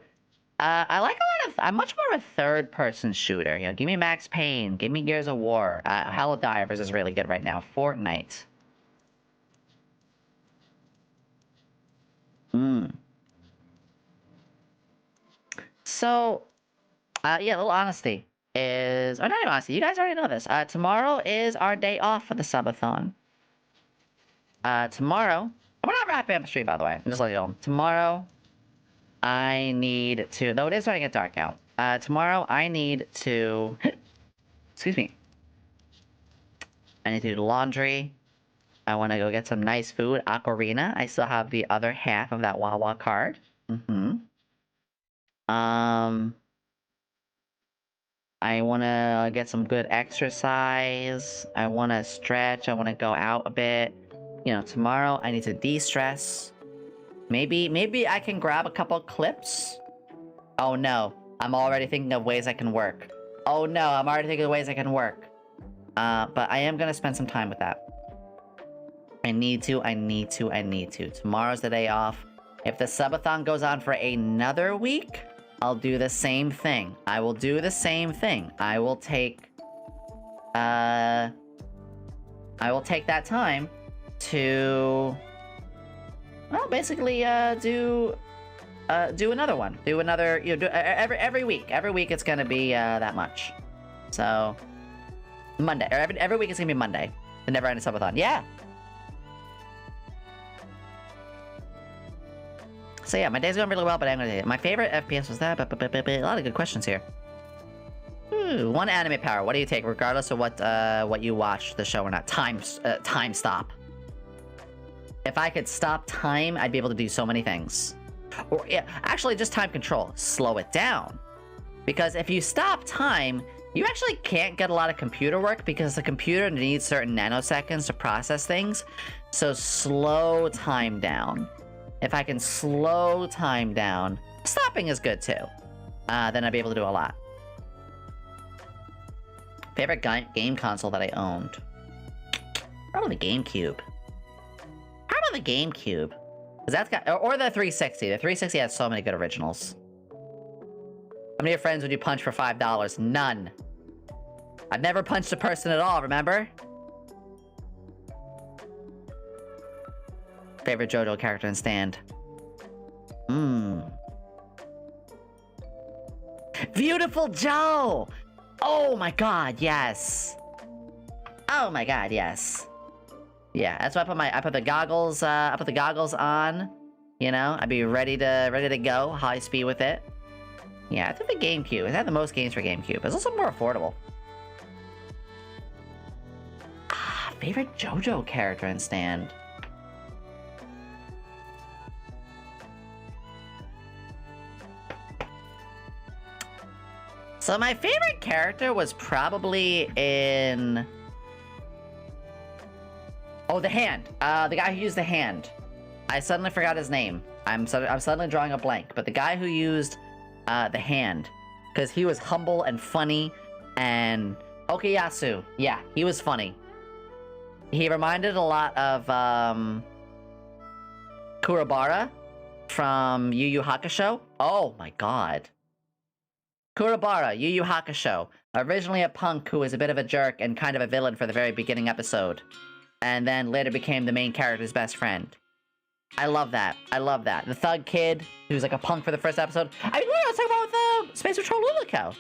I like a lot of... I'm much more of a third-person shooter. You know, give me Max Payne. Give me Gears of War. Helldivers is really good right now. Fortnite. So, yeah, a little honesty is... Or not even honesty. You guys already know this. Tomorrow is our day off for the Subathon. Tomorrow... We're not wrapping up the stream, by the way. I'm just letting you know. Tomorrow... I need to... Though it is starting to get dark out. Tomorrow, I need to... Excuse me. I need to do laundry. I want to go get some nice food. Ocarina. I still have the other half of that Wawa card. I want to get some good exercise. I want to stretch. I want to go out a bit. You know, tomorrow, I need to de-stress. Maybe I can grab a couple clips. Oh no, I'm already thinking of ways I can work. Oh no, I'm already thinking of ways I can work. But I am gonna spend some time with that. I need to. Tomorrow's the day off. If the subathon goes on for another week, I'll do the same thing. I will do the same thing. I will take that time to... Well, basically, do another one. Do another, you know, every week. Every week it's gonna be, that much. So, Monday. Or every week it's gonna be Monday. The never-ending subathon. Yeah! So yeah, my day's going really well, but I'm gonna do it. My favorite FPS was that, but a lot of good questions here. Ooh, one anime power. What do you take, regardless of what you watch the show or not? Time stop. If I could stop time, I'd be able to do so many things. Or, yeah, actually, just time control. Slow it down. Because if you stop time, you actually can't get a lot of computer work because the computer needs certain nanoseconds to process things. So slow time down. If I can slow time down, stopping is good too. Then I'd be able to do a lot. Favorite game console that I owned? Probably the GameCube. How about the GameCube? Cause that's got, or the 360. The 360 has so many good originals. How many of your friends would you punch for $5? None. I've never punched a person at all, remember? Favorite JoJo character in Stand? Beautiful Joe! Oh my god, yes. Oh my god, yes. Yeah, that's why I put the goggles on. You know, I'd be ready to go, high speed with it. Yeah, I think the GameCube. It had the most games for GameCube. It's also more affordable. favorite JoJo character in Stand. So my favorite character was probably in... Oh, the hand. The guy who used the hand. I suddenly forgot his name. I'm suddenly drawing a blank. But the guy who used the hand. Because he was humble and funny. And Okuyasu. Yeah, he was funny. He reminded a lot of Kurabara from Yu Yu Hakusho. Oh my god. Kurabara, Yu Yu Hakusho. Originally a punk who was a bit of a jerk and kind of a villain for the very beginning episode. And then later became the main character's best friend. I love that. I love that. The thug kid, who was like a punk for the first episode. I mean, I was talking about with Space Patrol Luluco.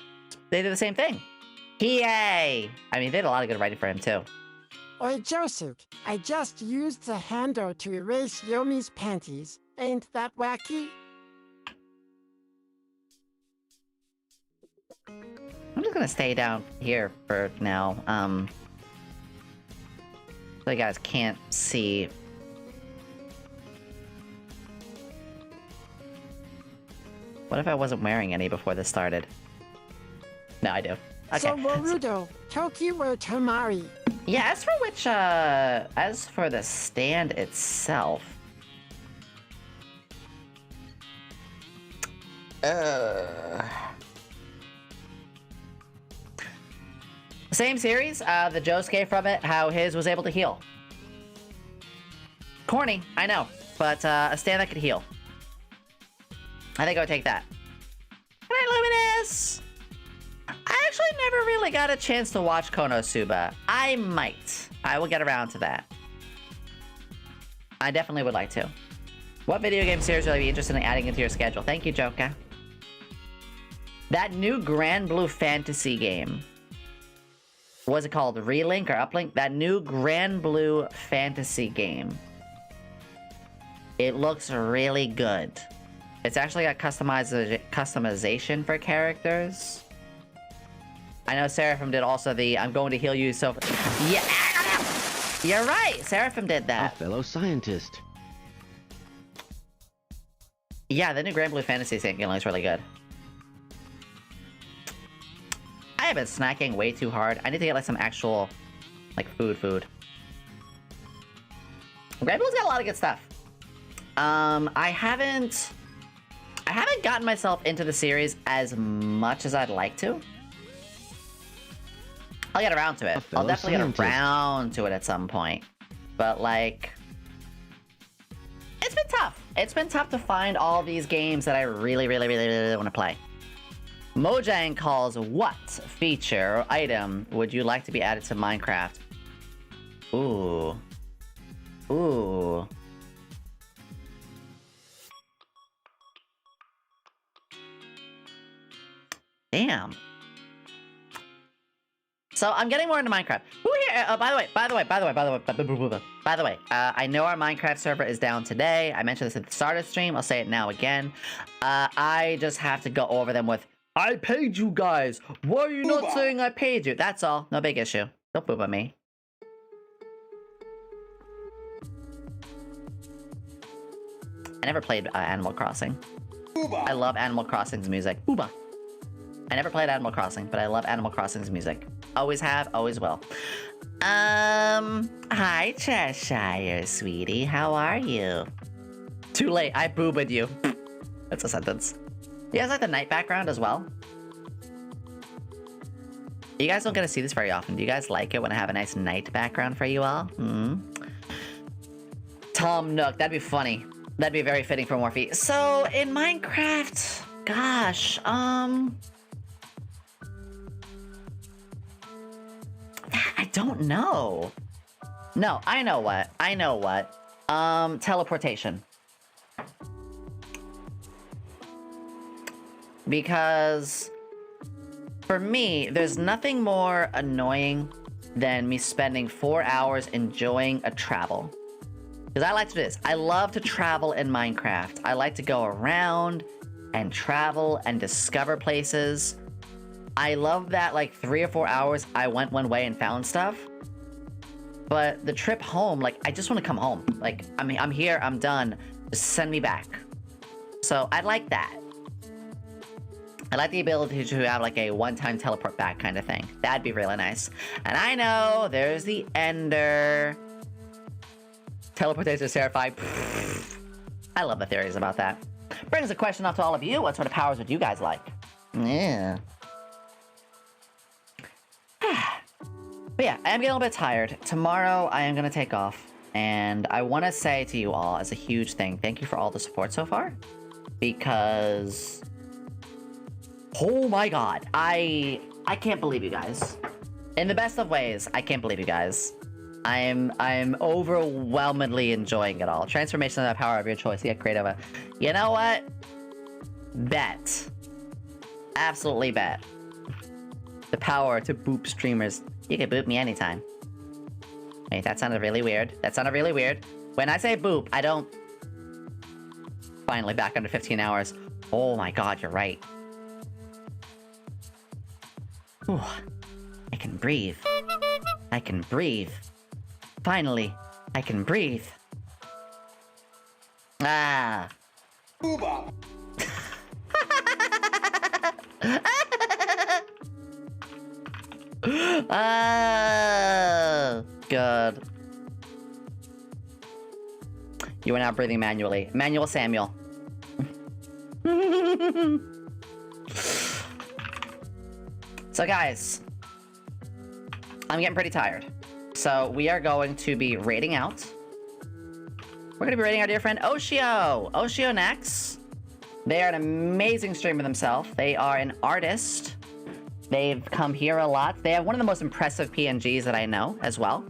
They did the same thing. Hiei! I mean, they did a lot of good writing for him, too. Oi, Josuke, I just used the handle to erase Yomi's panties. Ain't that wacky? I'm just gonna stay down here for now, so you guys can't see. What if I wasn't wearing any before this started? No, I do. Okay. So, Boruto, Toki were Tomari. Yeah, as for the stand itself... Same series, the Josuke from it, how his was able to heal. Corny, I know, but a stand that could heal. I think I would take that. Alright, Luminous! I actually never really got a chance to watch Konosuba. I might. I will get around to that. I definitely would like to. What video game series would I be interested in adding into your schedule? Thank you, Joka. That new Grand Blue Fantasy game. What was it called? Relink or Uplink? That new Grand Blue Fantasy game. It looks really good. It's actually got customization for characters. I know Seraphim did also the I'm going to heal you so... Yeah! You're right! Seraphim did that. A fellow scientist. Yeah, the new Grand Blue Fantasy game looks really good. I have been snacking way too hard. I need to get like some actual, like food. Grand Blue's got a lot of good stuff. I haven't gotten myself into the series as much as I'd like to. I'll get around to it. I'll definitely get around to it at some point. But like, it's been tough. It's been tough to find all these games that I really want to play. Mojang calls what feature or item would you like to be added to Minecraft? Ooh. Damn. So I'm getting more into Minecraft. Who here? By the way, I know our Minecraft server is down today. I mentioned this at the start of the stream. I'll say it now again. I just have to go over them with, I paid you guys. Why are you not saying I paid you? That's all. No big issue. Don't boob at me. I never played Animal Crossing. I love Animal Crossing's music. Booba. I never played Animal Crossing, but I love Animal Crossing's music. Always have, always will. Hi, Cheshire, sweetie. How are you? Too late. I boobed you. That's a sentence. You guys like the night background as well? You guys don't get to see this very often. Do you guys like it when I have a nice night background for you all? Tom Nook. That'd be funny. That'd be very fitting for Morphe. So, in Minecraft... Gosh, I don't know. No, I know what. Teleportation. Because for me, there's nothing more annoying than me spending 4 hours enjoying a travel. Because I like to do this. I love to travel in Minecraft. I like to go around and travel and discover places. I love that like 3 or 4 hours I went one way and found stuff. But the trip home, like, I just want to come home. Like, I mean, I'm here, I'm done. Just send me back. So I like that. I like the ability to have like a one-time teleport back kind of thing. That'd be really nice. And I know there's the Ender. Teleportation is terrifying. I love the theories about that. Brings a question off to all of you. What sort of powers would you guys like? Yeah. But yeah, I am getting a little bit tired. Tomorrow, I am going to take off. And I want to say to you all, as a huge thing, thank you for all the support so far. Because... oh my god, I can't believe you guys. In the best of ways, I can't believe you guys. I'm overwhelmingly enjoying it all. Transformation of the power of your choice. Get creative. You know what? Bet. Absolutely bet. The power to boop streamers. You can boop me anytime. Wait, that sounded really weird. That sounded really weird. When I say boop, I don't... Finally, back under 15 hours. Oh my god, you're right. Ooh, I can breathe. I can breathe. Finally, I can breathe. Ah. Booba. Oh, God. You are now breathing manually. Manual Samuel. So guys, I'm getting pretty tired. So we are going to be raiding out. We're going to be raiding our dear friend Oshio. Oshio next. They are an amazing streamer themselves. They are an artist. They've come here a lot. They have one of the most impressive PNGs that I know as well.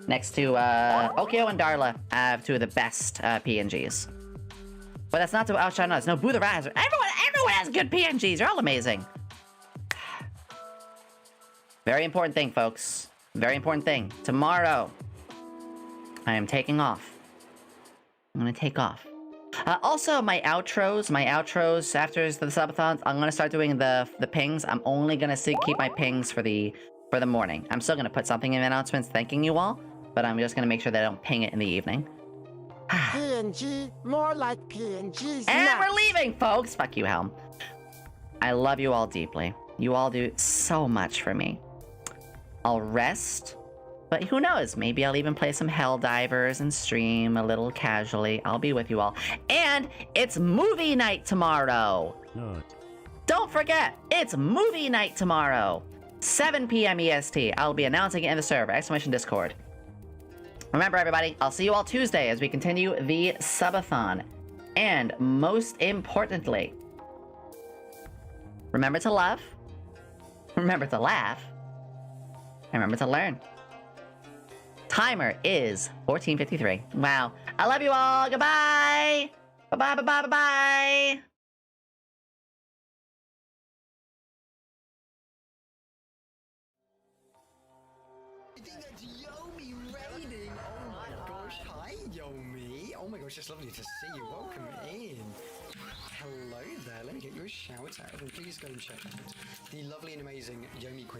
Next to Okio and Darla have two of the best PNGs. But that's not to outshine us. No, Boo the Rat has... Everyone has good PNGs. They're all amazing. Very important thing, folks. Very important thing. Tomorrow, I am taking off. I'm gonna take off. Also, my outros after the subathons, I'm gonna start doing the pings. I'm only gonna keep my pings for the morning. I'm still gonna put something in the announcements thanking you all, but I'm just gonna make sure that I don't ping it in the evening. PNG, more like PNGs. And we're leaving, folks! Fuck you, Helm. I love you all deeply. You all do so much for me. I'll rest, but who knows? Maybe I'll even play some Helldivers and stream a little casually. I'll be with you all. And it's movie night tomorrow! Don't forget, it's movie night tomorrow! 7 p.m. EST. I'll be announcing it in the server. !Discord. Remember, everybody, I'll see you all Tuesday as we continue the subathon. And most importantly, remember to love, remember to laugh, and remember to learn. Timer is 14:53. Wow. I love you all. Goodbye. Bye-bye, bye-bye, bye-bye. I think that's Yomi raiding. Oh my gosh. Hi, Yomi. Oh my gosh, it's lovely to see you. Welcome in. Hello there. Let me get you a shout out. And please go and check out the lovely and amazing Yomi Quinnley.